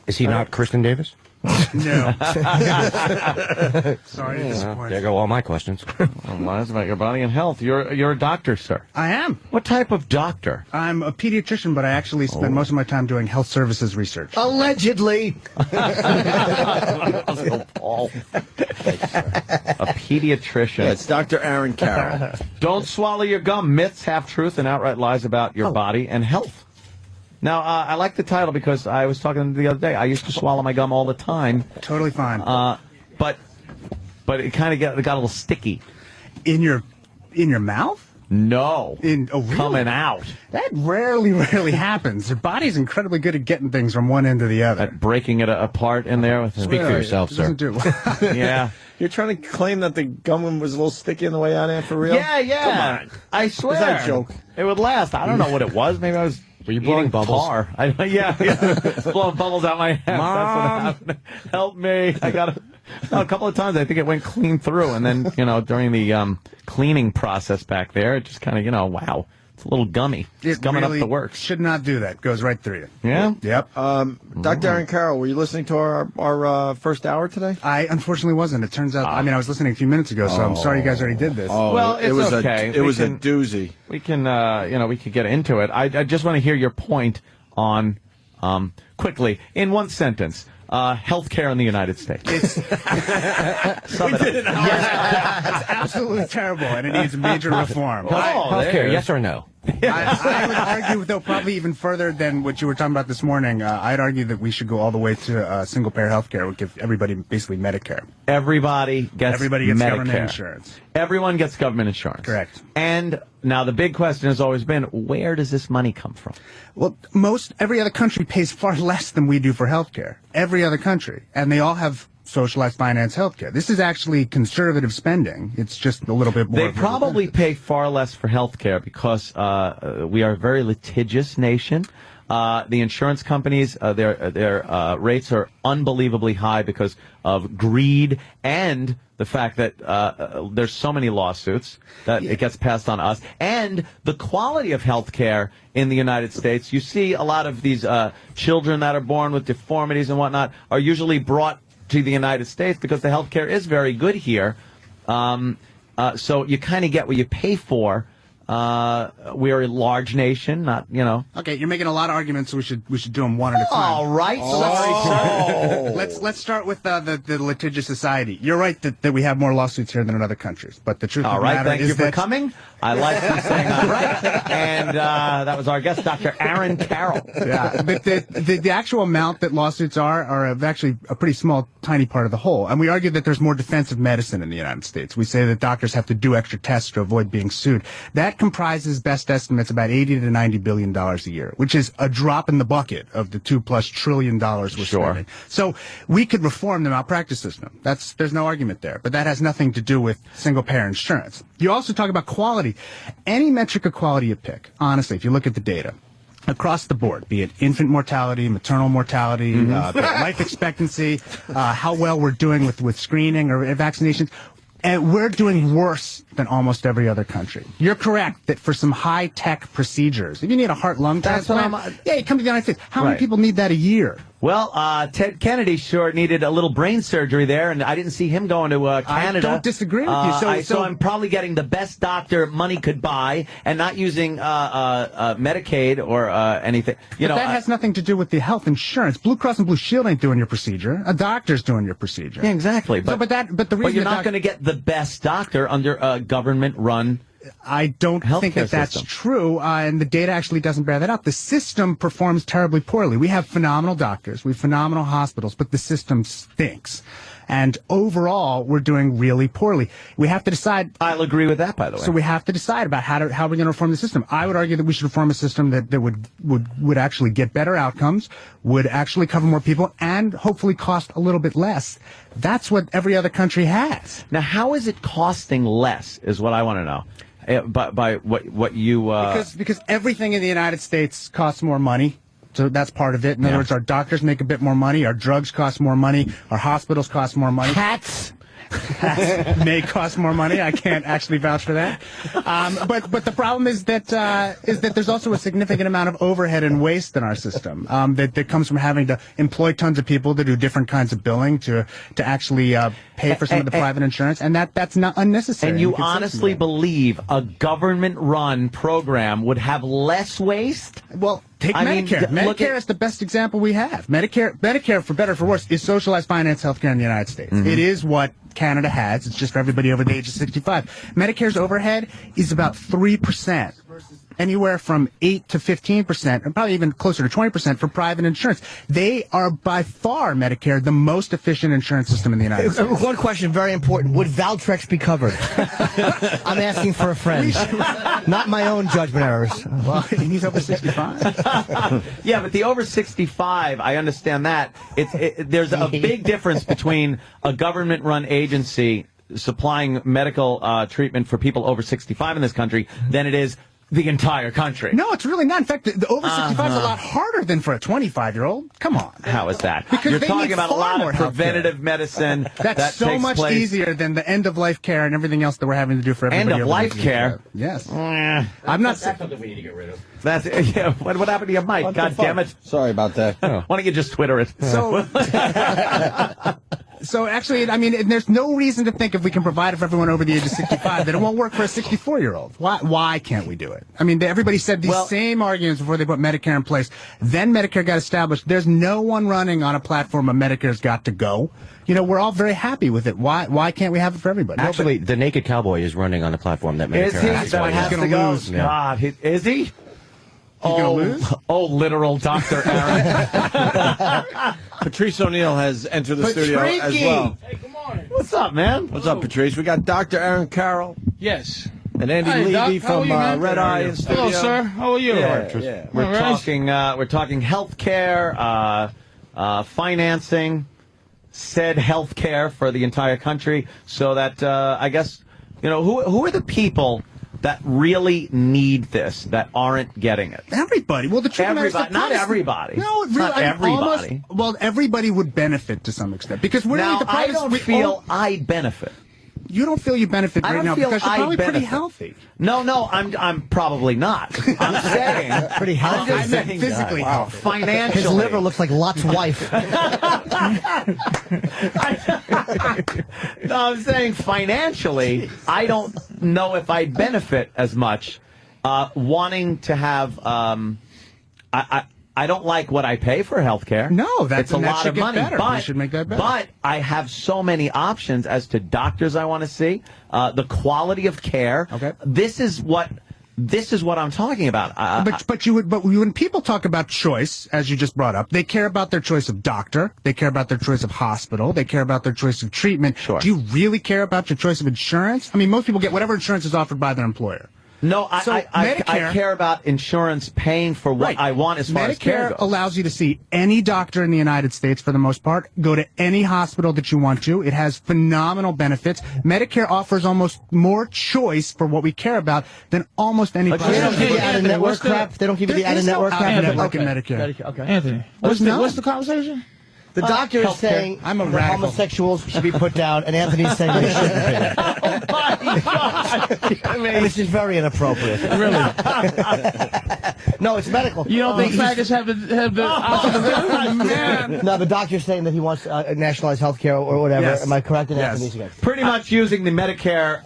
Is he not Kristen Davis?
No. Sorry to disappoint.
There go all my questions.
Well, that's about your body and health. You're a doctor, sir.
I am.
What type of doctor?
I'm a pediatrician, but I actually spend most of my time doing health services research.
Allegedly.
Paul. A pediatrician.
Yeah, it's Dr. Aaron Carroll.
Don't swallow your gum. Myths, half-truth, and outright lies about your body and health. Now, I like the title because I was talking the other day. I used to swallow my gum all the time.
Totally fine.
But it kind of got a little sticky.
In your mouth?
No.
Really?
Coming out.
That rarely happens. Your body's incredibly good at getting things from one end to the other.
At breaking it apart in there.
Speak for yourself,
it
sir.
doesn't do.
Yeah.
You're trying to claim that the gum was a little sticky on the way out, and for real?
Yeah.
Come on.
I swear.
Is that a joke?
It would last. I don't know what it was. Maybe I was.
Were you blowing bubbles?
Tar. Yeah. Blowing bubbles out my ass. That's what happened. Help me. I got a couple of times. I think it went clean through, and then during the cleaning process back there, it just kind of wow, it's a little gummy. It's gumming
really
up the works.
Should not do that. Goes right through you.
Yeah.
Yep.
Dr. Aaron Carroll, were you listening to our first hour today?
I unfortunately wasn't. It turns out. I mean, I was listening a few minutes ago, so I'm sorry you guys already did this.
Oh,
well,
it was
okay.
It was a doozy.
We can, we could get into it. I just want to hear your point on, quickly, in one sentence, healthcare in the United States.
It's absolutely terrible, and it needs major reform.
Healthcare, yes or no?
I would argue, though, probably even further than what you were talking about this morning. I'd argue that we should go all the way to single-payer health care. We'll give everybody basically Medicare.
Everybody gets
government
Medicare.
insurance.
Everyone gets government insurance.
Correct.
And now the big question has always been, where does this money come from?
Well, every other country pays far less than we do for health care. Every other country. And they all have socialized finance healthcare. This is actually conservative spending. It's just a little bit more.
They probably pay far less for healthcare because we are a very litigious nation. The insurance companies, their rates are unbelievably high because of greed and the fact that there's so many lawsuits that it gets passed on us, and the quality of health care in the United States. You see a lot of these children that are born with deformities and whatnot are usually brought to the United States because the health care is very good here. So you kind of get what you pay for. We're a large nation, not,
Okay, you're making a lot of arguments, so we should do them one at a time.
All right.
Let's start with the litigious society. You're right that we have more lawsuits here than in other countries, but the truth of the matter
thank
is
you for coming. I like you saying I'm right. And that was our guest, Dr. Aaron Carroll.
Yeah, but the actual amount that lawsuits are actually a pretty small, tiny part of the whole. And we argue that there's more defensive medicine in the United States. We say that doctors have to do extra tests to avoid being sued. That comprises best estimates about $80 to $90 billion a year, which is a drop in the bucket of the $2+ trillion we're spending. So we could reform the malpractice system. There's no argument there. But that has nothing to do with single-payer insurance. You also talk about quality. Any metric of quality you pick, honestly, if you look at the data, across the board, be it infant mortality, maternal mortality, life expectancy, how well we're doing with screening or vaccinations, and we're doing worse than almost every other country. You're correct that for some high-tech procedures, if you need a heart-lung transplant, you come to the United States. How many people need that a year?
Well, Ted Kennedy sure needed a little brain surgery there, and I didn't see him going to Canada.
I don't disagree with you.
So I'm probably getting the best doctor money could buy and not using Medicaid or anything.
But that has nothing to do with the health insurance. Blue Cross and Blue Shield ain't doing your procedure. A doctor's doing your procedure.
Yeah, exactly.
But the reason
you're not going to get the best doctor under a government-run.
I don't think that's true, and the data actually doesn't bear that out. The system performs terribly poorly. We have phenomenal doctors, we have phenomenal hospitals, but the system stinks. And overall, we're doing really poorly. We have to decide.
I'll agree with that, by the way.
So we have to decide about how we're going to reform the system. I would argue that we should reform a system that would actually get better outcomes, would actually cover more people, and hopefully cost a little bit less. That's what every other country has.
Now, how is it costing less is what I want to know. By what you
because everything in the United States costs more money, so that's part of it. In other words, our doctors make a bit more money, our drugs cost more money, our hospitals cost more money.
Hats
may cost more money. I can't actually vouch for that. But the problem is that there's also a significant amount of overhead and waste in our system that comes from having to employ tons of people to do different kinds of billing to actually pay for some of the private insurance, and that's not unnecessary.
And you honestly believe a government-run program would have less waste?
Well, take Medicare. Medicare is the best example we have. Medicare, for better or for worse, is socialized finance healthcare in the United States. Mm-hmm. It is what Canada has. It's just for everybody over the age of 65. Medicare's overhead is about 3%. Anywhere from 8 to 15%, and probably even closer to 20% for private insurance. They are by far, Medicare, the most efficient insurance system in the United States.
One question, very important. Would Valtrex be covered? I'm asking for a friend. Not my own judgment errors.
Well, he's over 65.
Yeah, but the over 65, I understand that. There's a big difference between a government-run agency supplying medical treatment for people over 65 in this country than it is the entire coury.
No, it's really not. In fact, the over 65 is a lot harder than for a 25-year-old. Come on.
How is that?
Because
you're talking about a lot of preventative medicine.
That's so much easier than the end-of-life care and everything else that we're having to do for everybody.
End-of-life care?
Yes. I'm not saying.
That's something we need to get rid of.
That's What happened to your mic? God damn it!
Sorry about that.
Why don't you just Twitter it?
So actually, I mean, there's no reason to think if we can provide it for everyone over the age of 65 that it won't work for a 64-year-old. Why can't we do it? I mean, everybody said these same arguments before they put Medicare in place. Then Medicare got established. There's no one running on a platform of Medicare's got to go. You know, we're all very happy with it. Why can't we have it for everybody?
Actually, the Naked Cowboy is running on the platform that Medicare has.
That's why he's going to lose.
God, is he?
He's going to lose?
Oh, literal Dr. Aaron.
Patrice O'Neal has entered the studio as well.
Hey, good morning.
What's up, man?
What's up, Patrice? We got Dr. Aaron Carroll.
Yes.
And Andy Levy from Red Eye in studio.
Hello, sir. How are you?
Yeah.
We're talking healthcare, financing, said healthcare for the entire country, so that I guess who are the people that really need this, that aren't getting it?
Everybody. Well, the truth of
everybody, not everybody.
No, really,
not everybody.
Well, everybody would benefit to some extent because we're
now,
the
I don't feel I benefit.
You don't feel you benefit right now because you're probably pretty healthy.
No, I'm probably not. I'm saying
pretty healthy.
I'm just saying
physically healthy.
Financially,
his liver looks like Lot's wife.
No, I'm saying financially, I don't know if I benefit as much. Wanting to have, I don't like what I pay for healthcare.
No,
it's a lot of money.
Better.
But
we should make that better.
But I have so many options as to doctors I want to see, the quality of care.
Okay,
this is what I'm talking about.
But when people talk about choice, as you just brought up, they care about their choice of doctor, they care about their choice of hospital, they care about their choice of treatment.
Sure.
Do you really care about your choice of insurance? I mean, most people get whatever insurance is offered by their employer.
No, I care about insurance paying for what I want as far as care goes.
Medicare allows you to see any doctor in the United States for the most part, go to any hospital that you want to. It has phenomenal benefits. Medicare offers almost more choice for what we care about than almost any private.
They don't give you the out-of-network crap? They don't give you the out-of-network crap?
Out-of-network in Medicare.
Okay.
Anthony, what's the conversation?
The doctor is saying
I'm a
that
radical.
homosexuals should be put down, and Anthony's saying they shouldn't be.
Oh, my God.
I mean, this is very inappropriate.
Really?
No, it's medical.
You don't think faggots have the option of man?
No, the doctor's saying that he wants nationalized health care or whatever.
Yes.
Am I correct in
Yes.
Anthony's again?
Pretty much using the Medicare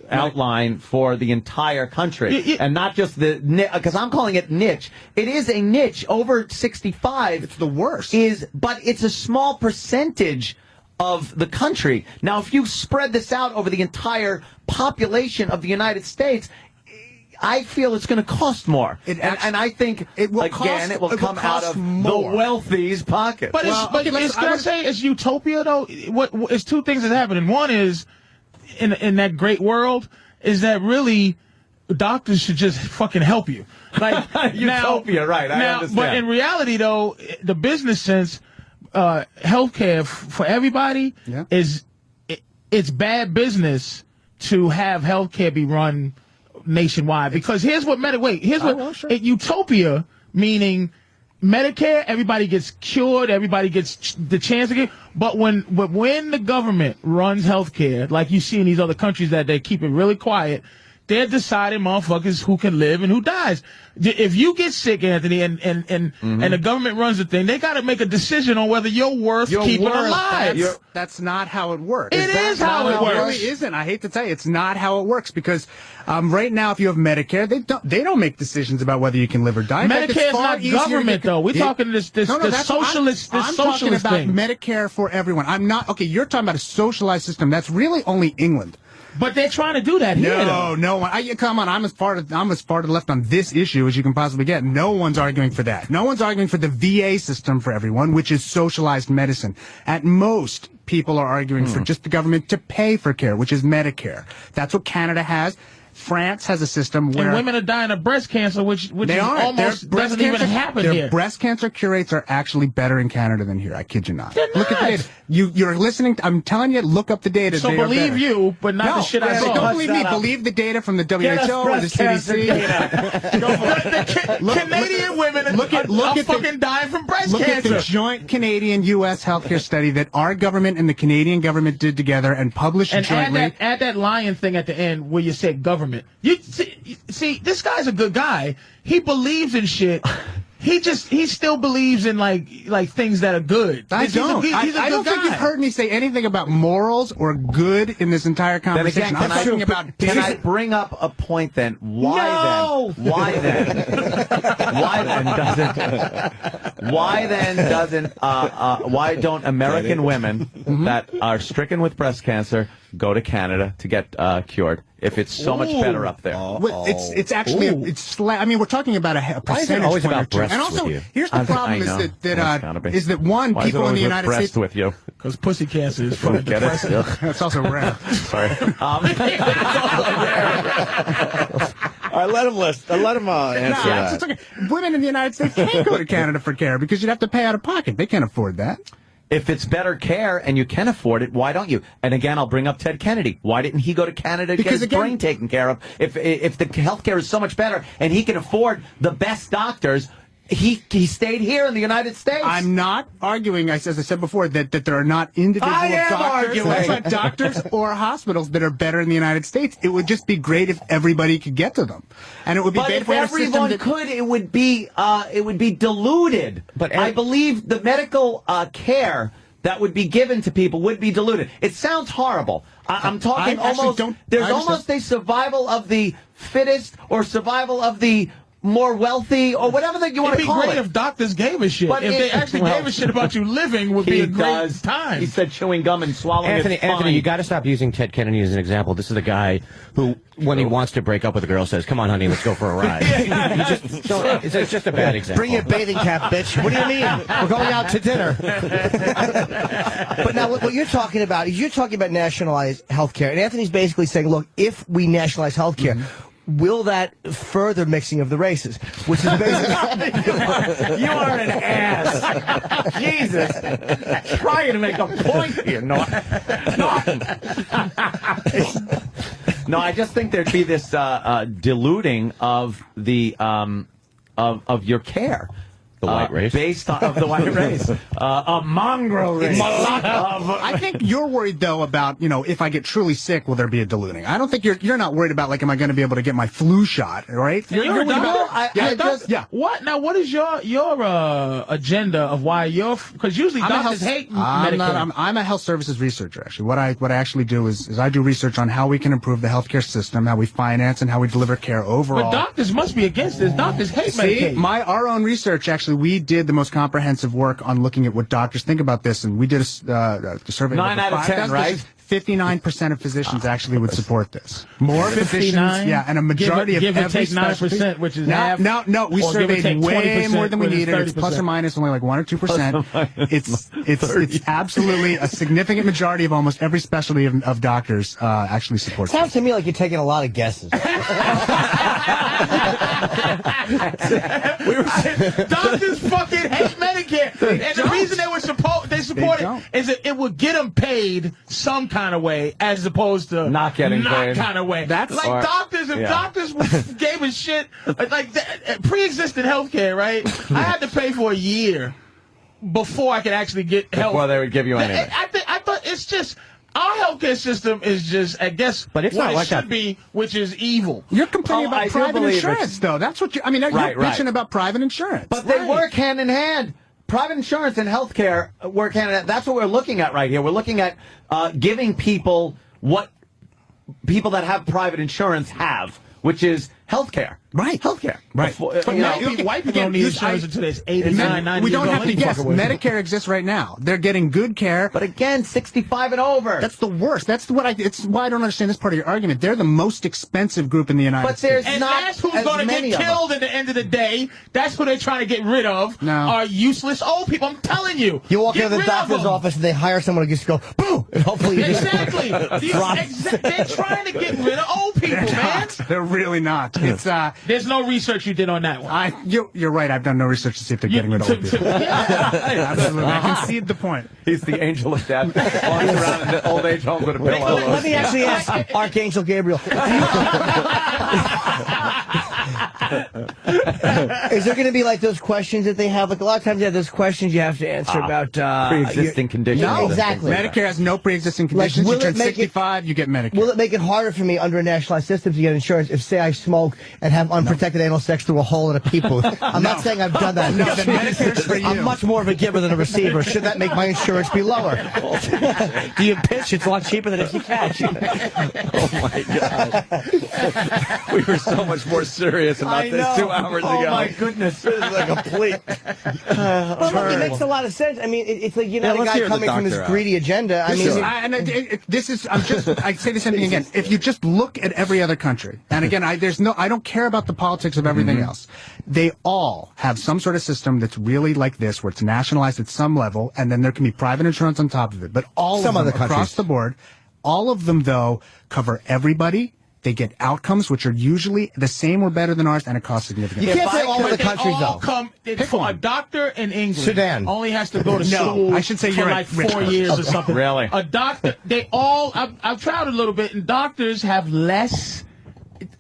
outline for the entire country, and not just because I'm calling it niche. It is a niche. Over 65,
it's the worst.
But it's a small percentage of the country. Now, if you spread this out over the entire population of the United States, I feel it's going to cost more. And I think, it will come out of the wealthy's pocket.
But it's utopia, though? It's two things that's happening. One is, in that great world, is that really doctors should just fucking help you. Like
utopia, right? I understand.
But in reality, though, the business sense, healthcare for everybody it's bad business to have healthcare be run nationwide. Because here's what utopia meaning. Medicare, everybody gets cured, everybody gets the chance to get. But when the government runs healthcare, like you see in these other countries that they keep it really quiet, they're deciding motherfuckers who can live and who dies. If you get sick, Anthony, and the government runs the thing, they got to make a decision on whether you're worth keeping alive.
That's not how it works.
It is how it works.
It really isn't. I hate to tell you, it's not how it works because right now, if you have Medicare, they don't make decisions about whether you can live or die.
Medicare is not government, though. We're talking this socialist thing.
I'm talking about Medicare for everyone. I'm not okay. You're talking about a socialized system. That's really only England.
But they're trying to do that here.
No. Come on. I'm as far to the left on this issue as you can possibly get. No one's arguing for that. No one's arguing for the VA system for everyone, which is socialized medicine. At most, people are arguing for just the government to pay for care, which is Medicare. That's what Canada has. France has a system where...
And women are dying of breast cancer, which is almost doesn't even happen here.
Their breast cancer cure rates are actually better in Canada than here. I kid you not. Look at the data. You're listening. I'm telling you, look up the data.
So believe you, but not the shit I saw.
Don't believe me. Believe the data from the WHO or the CDC.
Canadian women are fucking dying from breast cancer.
Look at the joint Canadian-U.S. healthcare study that our government and the Canadian government did together and published jointly.
And add that lion thing at the end where you said government. You see, this guy's a good guy. He believes in shit. He still believes in like things that are good.
I don't think you've heard me say anything about morals or good in this entire conversation.
Then again, can I bring up a point then? Why don't American women that are stricken with breast cancer go to Canada to get cured if it's so much better up there?
It's actually I mean, we're talking about a percentage
always
point
about
or two.
breasts
And also,
with you?
here's the problem is that one,
Why
people in the United
breast
States
with you
because pussy cancer is fucking depressing.
That's also rare.
Sorry.
All right, let him answer that.
Women in the United States can't go to Canada for care because you'd have to pay out of pocket. They can't afford that.
If it's better care and you can afford it, why don't you? And again, I'll bring up Ted Kennedy. Why didn't he go to Canada to get his brain taken care of? If the healthcare is so much better and he can afford the best doctors, he stayed here in the United States.
I'm not arguing, as I said before, that there are not doctors or hospitals that are better in the United States. It would just be great if everybody could get to them, and it would be.
But if everyone could, it would be diluted. But I believe the medical care that would be given to people would be diluted. It sounds horrible. I'm talking there's almost a survival of the fittest or survival of the more wealthy, or whatever that you want to call it.
It'd be great if doctors gave a shit. But if they actually gave a shit about you living, would be a great time.
He said chewing gum and swallowing it.
Anthony, you got to stop using Ted Kennedy as an example. This is the guy who, when he wants to break up with a girl, says, "Come on, honey, let's go for a ride." It's just a bad example.
Bring your bathing cap, bitch. What do you mean? We're going out to dinner. But now, what you're talking about is nationalized healthcare, and Anthony's basically saying, look, if we nationalize healthcare. Will that further mixing of the races? Which is basically...
You are an ass. Jesus. Trying to make a point here. No, I just think there'd be this diluting of the of your care.
The white race?
Based on the white race. A mongrel race.
I think you're worried, though, about, if I get truly sick, will there be a diluting? I don't think you're not worried about, am I going to be able to get my flu shot, right?
You're a doctor? What? Now, what is your agenda of why because usually doctors hate Medicare.
I'm a health services researcher, actually. What I actually do is I do research on how we can improve the healthcare system, how we finance, and how we deliver care overall.
But doctors must be against this. Doctors hate Medicaid.
Our own research, actually, we did the most comprehensive work on looking at what doctors think about this, and we did a survey.
9 out of 10, right?
59% of physicians actually would support this. More physicians, and a majority
give
of
or take 9%, which is half.
No, we surveyed way more than we needed. It's plus or minus only 1 or 2%. It's absolutely a significant majority of almost every specialty of doctors actually support.
Sounds to me like you're taking a lot of guesses.
We were saying doctors fucking hate Medicare, and the reason they support it is that it would get them paid some kind of way, as opposed to
not getting paid
kind of way. That's like doctors. If doctors gave a shit, pre-existing healthcare, right? I had to pay for a year before I could actually get help.
Before they would give you anything.
I thought it's just. Our healthcare system is just, I guess,
but it's
what
not
it
like
should
that.
be, which is evil.
You're complaining about private insurance, though. That's what you're bitching about private insurance.
But they work hand in hand. Private insurance and healthcare work hand in hand. That's what we're looking at right here. We're looking at giving people what people that have private insurance have, which is healthcare.
Right.
Healthcare.
Right.
But white people don't need insurance until they're 89, 90
We don't
years
have to guess. Medicare exists right now. They're getting good care.
But again, 65 and over.
That's the worst. It's why I don't understand this part of your argument. They're the most expensive group in the United States.
And that's who's going to get killed at the end of the day. That's who they're trying to get rid of. Are useless old people. I'm telling you.
You walk into the doctor's office and they hire someone to just go, boo! And hopefully you
exactly. They're trying to get rid of old people, man.
They're really not. It's
There's no research you did on that one.
You're right. I've done no research to see if they're getting rid of old people. Absolutely. I concede the point.
He's the angel of death. Walking around in the old age home with a pillow.
Let me actually ask Archangel Gabriel. Is there going to be like those questions that they have? Like a lot of times they have those questions you have to answer about
pre-existing conditions.
No, exactly.
Medicare has no pre-existing conditions. You turn 65, you get Medicare.
Will it make it harder for me under a nationalized system to get insurance if, say, I smoke and have unprotected anal sex through a hole in a pee booth? I'm not saying I've done that.
No, then Medicare's for you.
I'm much more of a giver than a receiver. Should that make my insurance be lower? Do you pitch? It's a lot cheaper than if you catch.
Oh, my God. We were so much more serious about this 2 hours ago.
Oh, my goodness.
This is a complete...
Well, look, it makes a lot of sense. I mean, it's like, the guy coming from this greedy agenda. I say the same thing again. If you just look at every other country, and again, I don't care about the politics of everything else. They all have some sort of system that's really like this, where it's nationalized at some level, and then there can be private insurance on top of it. But all of them across the board, all of them, though, cover everybody
they get outcomes which are usually the same or better than ours, and it costs significantly.
You can't say all the countries,
all
though.
For a doctor in England,
Sudan
only has to go to school
I should say
for
you're
like
right.
4 years or something.
Really?
A doctor, I've traveled a little bit, and doctors have less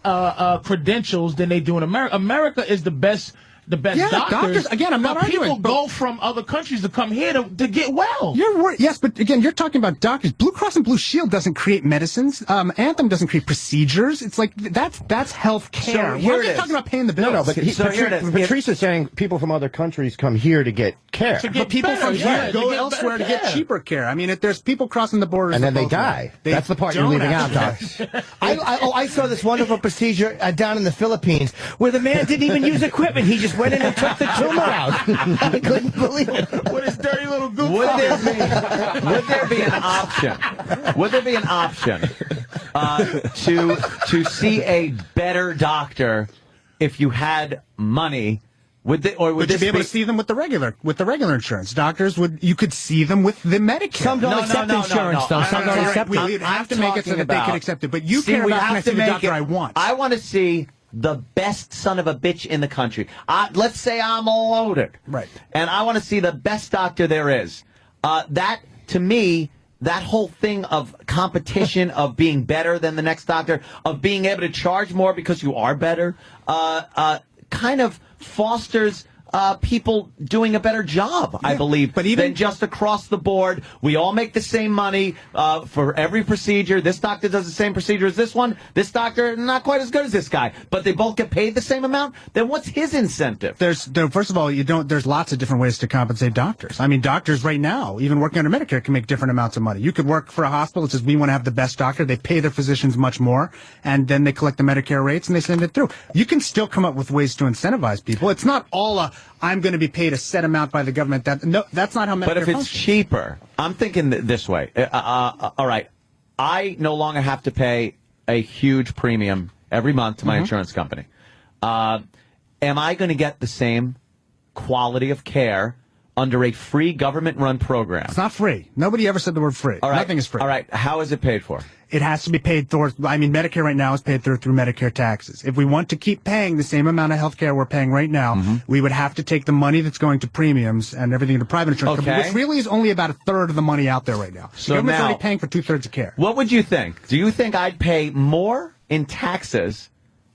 credentials than they do in America. America is the best doctors.
Again, I'm not arguing.
People go from other countries to come here to get well.
Yes, but again, you're talking about doctors. Blue Cross and Blue Shield doesn't create medicines. Anthem doesn't create procedures. It's like that's health care. We're just talking about paying the bills.
No, but Patrice is saying people from other countries come here to get care.
But people from here go elsewhere to get cheaper care. I mean, there's people crossing the borders,
and then they die. That's the part you're leaving out, Doc.
I saw this wonderful procedure down in the Philippines where the man didn't even use equipment. He just went in and took the tumor out. I couldn't believe it.
With his dirty little goop.
Would there be an option? Would there be an option to see a better doctor if you had money? Would you be
able to see them with the regular insurance? Doctors you could see them with the Medicare.
Some don't accept insurance, though. Some don't accept it.
We'd have to make it so that they could accept it. But you care about can I see the doctor I want?
I want to see the best son of a bitch in the country. Let's say I'm loaded.
Right.
And I want to see the best doctor there is. That, to me, that whole thing of competition, of being better than the next doctor, of being able to charge more because you are better, kind of fosters people doing a better job, I believe, than just across the board. We all make the same money for every procedure. This doctor does the same procedure as this one. This doctor, not quite as good as this guy. But they both get paid the same amount? Then what's his incentive?
First of all, there's lots of different ways to compensate doctors. I mean, doctors right now, even working under Medicare, can make different amounts of money. You could work for a hospital that says, we want to have the best doctor. They pay their physicians much more, and then they collect the Medicare rates and they send it through. You can still come up with ways to incentivize people. It's not all I'm going to be paid a set amount by the government. That's not how Medicare
But if it's
functions.
cheaper, I'm thinking this way. All right, I no longer have to pay a huge premium every month to my insurance company. Am I going to get the same quality of care under a free government-run program?
It's not free. Nobody ever said the word free.
All right.
Nothing is free.
All right. How is it paid for?
It has to be paid through, Medicare right now is paid through Medicare taxes. If we want to keep paying the same amount of health care we're paying right now, we would have to take the money that's going to premiums and everything to private insurance companies, which really is only about a third of the money out there right now.
So
the government's
now,
already paying for 2/3 of care.
What would you think? Do you think I'd pay more in taxes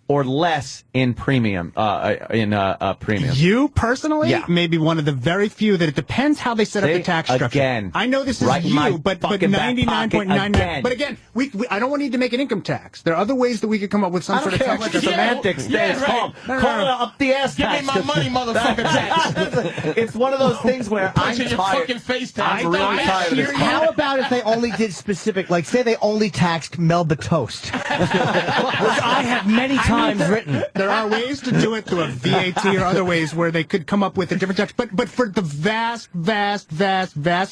or less in premium? Premium.
You personally,
Yeah.
maybe one of the very few that it depends how they set up the tax structure.
Again,
I know this is
right in my
but
fucking back
99.99.
pocket
But again, I don't need to make an income tax. There are other ways that we could come up with some sort of tax
what the
structure.
semantics is. Call it up the ass
Give me
tax.
my money, motherfucker tax.
It's one of those things where
Punch
I'm
in your
tired.
fucking face tax.
I'm really tired of this.
How about if they only did specific, like say they only taxed Melba Toast, which I have many times written.
There are ways to do it through a VAT or other ways where they could come up with a different tax. But for the vast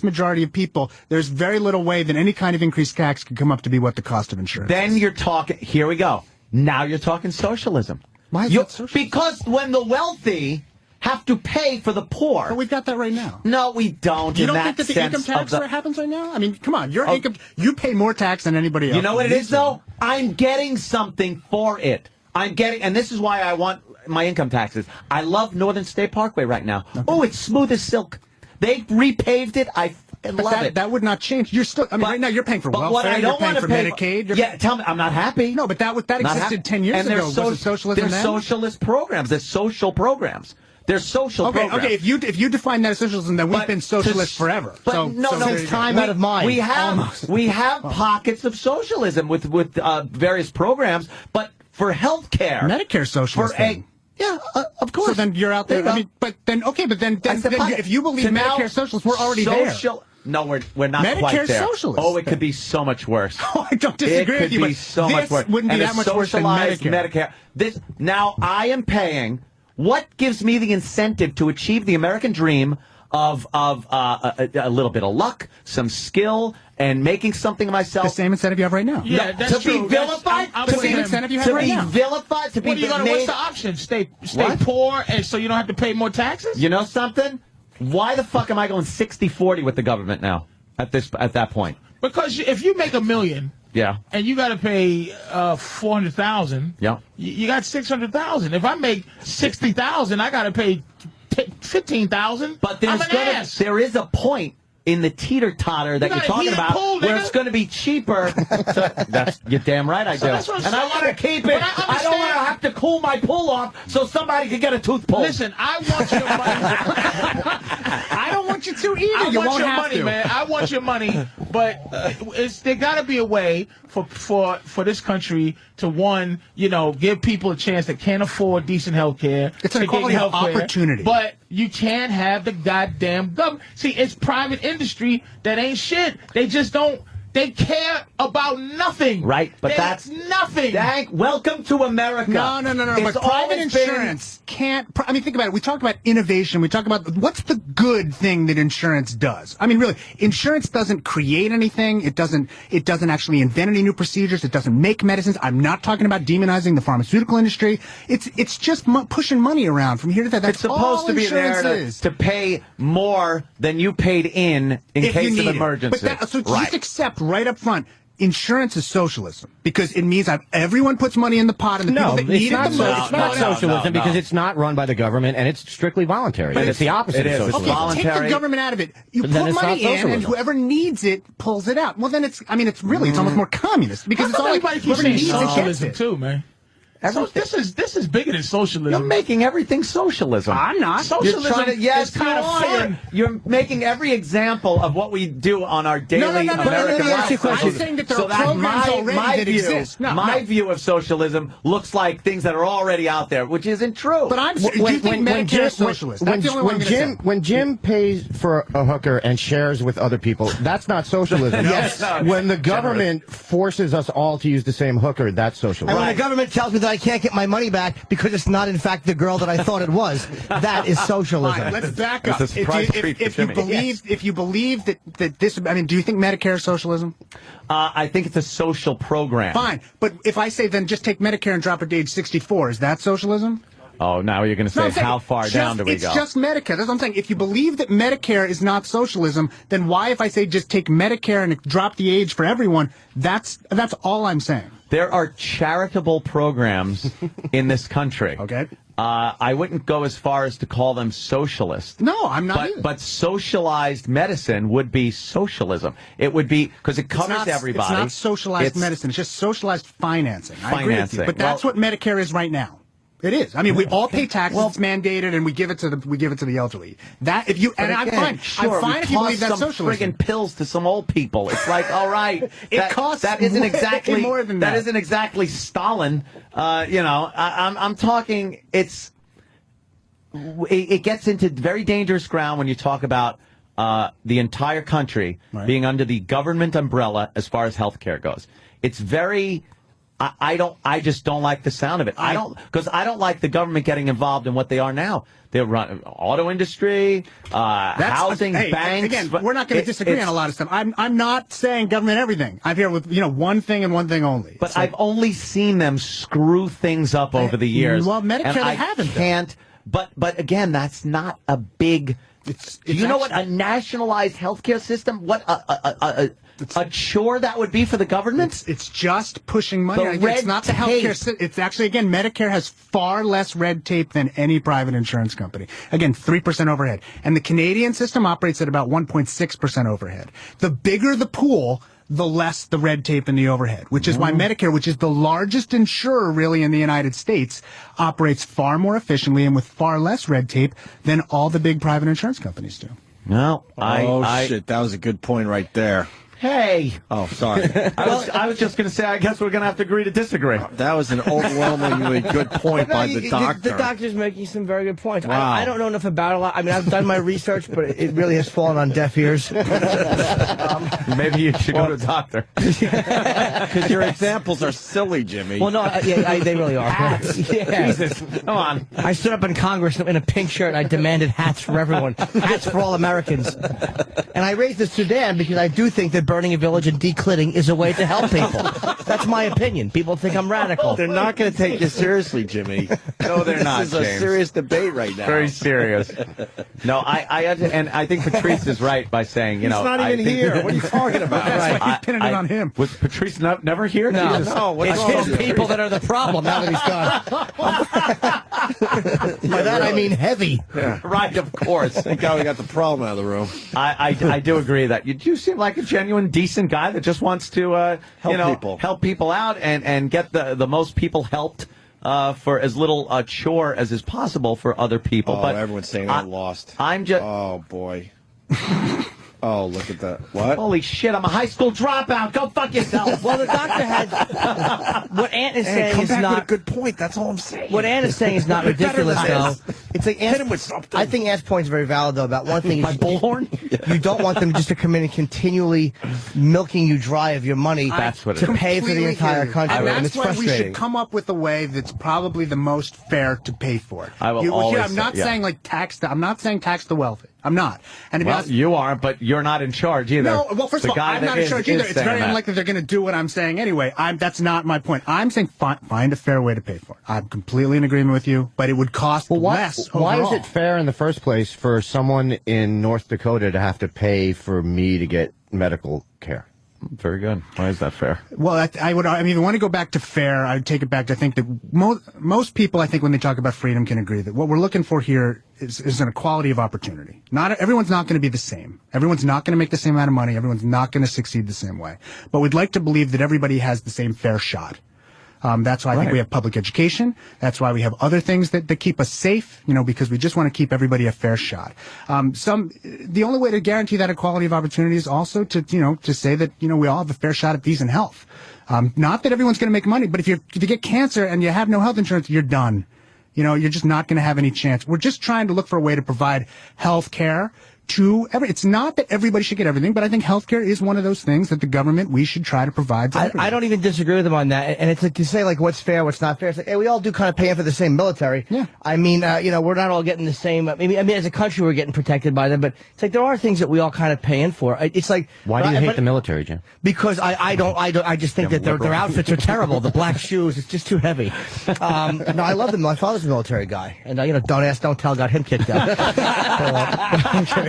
majority of people, there's very little way that any kind of increased tax could come up to be what the cost of insurance is.
Then you're talking, here we go. Now you're talking socialism.
Why is that socialism?
Because when the wealthy have to pay for the poor.
But we've got that right now.
No, we don't.
You
in
don't
that
think that the
sense
income tax
of the,
happens right now? I mean, come on, your income, you pay more tax than anybody else.
You know what it is, though? I'm getting something for it. And this is why I want my income taxes. I love Northern State Parkway right now. Okay. Oh, it's smooth as silk. They repaved it. I love it.
That would not change. You're still, right now you're paying for welfare,
what I don't
you're paying for Medicaid.
Tell me, I'm not happy.
No, but that existed 10 years ago. Was it socialism then?
There's socialist programs. There's social programs. There's social programs.
Okay, if you define that as socialism, then we've been socialist forever.
But
since
time out of mind.
We have pockets of socialism with various programs, but for health care.
Medicare socialism.
Of course.
So then you're out there. But then if you believe Medicare socialists, we're already there.
No, we're not
Medicare
quite there.
socialist.
Oh, it could be so much worse.
Oh, I don't disagree with you, but
so much worse.
Wouldn't be that much worse than Medicare.
Now I am paying. What gives me the incentive to achieve the American dream of a little bit of luck, some skill, and making something of myself?
The same incentive you have right now.
Yeah, that's true.
Be vilified?
The same incentive you have right now.
To be vilified? To be
what's the option? Stay poor, and so you don't have to pay more taxes?
You know something? Why the fuck am I going 60-40 with the government now at that point?
Because if you make $1 million
Yeah.
And you got to pay $400,000.
Yeah.
You got $600,000. If I make $60,000, I got to pay $15,000.
But there is a point in the teeter-totter that you're talking about where it's going to be cheaper. You're damn right I do. And I want to keep it. I don't want to have to cool my pool off so somebody can get a tooth pulled.
Listen, I want your money.
I don't want you to either.
I
you
want
won't
your
have
money,
to.
man. I want your money. But there got to be a way for this country to, one, give people a chance that can't afford decent health care.
It's an equality of opportunity.
But you can't have the goddamn government. See, it's private industry that ain't shit. They just don't. They care about nothing.
Right, but that's
nothing.
Welcome to America.
No. But private insurance can't. I mean, think about it. We talk about innovation. We talk about what's the good thing that insurance does. I mean, really, insurance doesn't create anything. It doesn't actually invent any new procedures. It doesn't make medicines. I'm not talking about demonizing the pharmaceutical industry. It's just pushing money around from here to there. That's
it's supposed to be there to pay more than you paid in case of emergency.
So just accept right up front, insurance is socialism because it means that everyone puts money in the pot and the people that need it the most.
It's not socialism because it's not run by the government and it's strictly voluntary.
But
it's the opposite of socialism.
Okay, voluntary. Take the government out of it. You put money in and whoever needs it pulls it out. Well, then it's almost more communist because it's all like whoever needs it gets it.
Too, man. So this is bigger than socialism.
You're making everything socialism.
I'm not.
Socialism is kind of fun.
You're making every example of what we do on our daily American life.
I'm saying that there are programs already that exist.
My view of socialism looks like things that are already out there, which isn't true.
But do you think Medicare is socialist? That's the only one I'm going to say.
When Jim pays for a hooker and shares with other people, that's not socialism.
Yes.
When the government forces us all to use the same hooker, that's socialism.
And when the government tells me that I can't get my money back because it's not, in fact, the girl that I thought it was, that is socialism.
All right, let's back up. If you believe that this, I mean, do you think Medicare is socialism?
I think it's a social program.
Fine, but if I say then just take Medicare and drop it to age 64, is that socialism?
Oh, now you're going to say how far down do we go?
It's just Medicare. That's what I'm saying. If you believe that Medicare is not socialism, then why, if I say just take Medicare and drop the age for everyone, that's all I'm saying.
There are charitable programs in this country.
Okay.
I wouldn't go as far as to call them socialist.
No, I'm not either.
But socialized medicine would be socialism. It would be, because it covers everybody.
It's not socialized medicine. It's just socialized financing. I agree with you. But that's what Medicare is right now. It is. I mean, we all pay taxes. It's mandated, and we give it to the elderly. That if you I'm fine.
Sure,
I'm fine if you believe that's socialism.
Friggin' pills to some old people. It's like, all right, that isn't exactly
more than that.
That isn't exactly Stalin. I'm talking. It gets into very dangerous ground when you talk about the entire country being under the government umbrella as far as healthcare goes. It's very. I just don't like the sound of it. Because I don't like the government getting involved in what they are now. They run auto industry, housing, banks.
Again, we're not going to disagree on a lot of stuff. I'm not saying government everything. I'm here with one thing and one thing only.
But I've only seen them screw things up over the years.
Well, Medicare they haven't.
Can't. But again, that's not a big. Do you know what a nationalized healthcare system? What a chore that would be for the government?
It's just pushing money. It's not the healthcare system. It's actually, again, Medicare has far less red tape than any private insurance company. Again, 3% overhead. And the Canadian system operates at about 1.6% overhead. The bigger the pool, the less the red tape and the overhead, which is why Medicare, which is the largest insurer really in the United States, operates far more efficiently and with far less red tape than all the big private insurance companies do.
No,
shit, that was a good point right there.
Hey.
Oh, sorry.
I was just going to say, I guess we're going to have to agree to disagree.
That was an overwhelmingly good point by the doctor.
The doctor's making some very good points.
Wow.
I don't know enough about it a lot. I mean, I've done my research, but it really has fallen on deaf ears.
Maybe you should go to a doctor.
Because your examples are silly, Jimmy.
Well, no, they really are.
Hats.
Yeah.
Jesus. Come on.
I stood up in Congress in a pink shirt and I demanded hats for everyone. Hats for all Americans. And I raised the Sudan because I do think that burning a village and declitting is a way to help people. That's my opinion. People think I'm radical.
They're not going to take this seriously, Jimmy.
No, they're not,
This is
James.
a serious debate right now.
Very serious. No, I think Patrice is right by saying,
He's not even here. What are you talking about?
That's why he's pinning it on him.
Was Patrice never here?
No,
what's
it's
wrong
his
with you?
people that are the problem now that he's gone. By that I mean heavy.
Yeah.
Right, of course.
Thank God we got the problem out of the room.
I do agree that you seem like a genuine, decent guy that just wants to help people out and get the most people helped for as little chore as is possible for other people.
Oh,
but
everyone's saying I'm lost.
I'm just.
Oh boy. Oh, look at that. What?
Holy shit! I'm a high school dropout. Go fuck yourself.
Well, the doctor had what Ant is saying
come
is
back
not
with a good point. That's all I'm saying.
What Ant is saying is not ridiculous, though. It's like
hit him with something.
I think Ant's point is very valid, though. About one thing, is you don't want them just to come in and continually milking you dry of your money to pay for the entire country,
and
it's
that's why we
frustrating.
should come up with a way that's probably the most fair to pay for it.
I will always
I'm not
say,
saying like tax. I'm not saying tax the wealthy. I'm not. And to be
Well,
honest,
you are, but you're not in charge either.
no, well, first
The
of all,
guy
I'm
that
not in
is-
charge
is
either. It's
saying
very
that.
unlikely they're going to do what I'm saying anyway. That's not my point. I'm saying find a fair way to pay for it. I'm completely in agreement with you, but it would cost less
Why is
overall.
it fair in the first place for someone in North Dakota to have to pay for me to get medical care?
Very good. Why is that fair?
Well, if I want to go back to fair, I'd take it back to I think that most people, I think, when they talk about freedom, can agree that what we're looking for here is an equality of opportunity. Everyone's not going to be the same. Everyone's not going to make the same amount of money. Everyone's not going to succeed the same way. But we'd like to believe that everybody has the same fair shot. That's why I think we have public education. That's why we have other things that keep us safe, because we just want to keep everybody a fair shot. The only way to guarantee that equality of opportunity is also to say that, we all have a fair shot at decent health. Not that everyone's going to make money, but if you get cancer and you have no health insurance, you're done. You're just not going to have any chance. We're just trying to look for a way to provide health care to it's not that everybody should get everything, but I think healthcare is one of those things that the government, we should try to provide to everyone.
I don't even disagree with him on that. And it's like to say like what's fair, what's not fair. It's like, hey, we all do kind of pay in for the same military. Yeah. I mean, we're not all getting the same. I mean, as a country, we're getting protected by them, but it's like there are things that we all kind of pay in for. It's like
Why do you hate the military, Jim?
Because I just think that their outfits are terrible. The black shoes, it's just too heavy. No, I love them. My father's a military guy, and don't ask, don't tell, got him kicked out.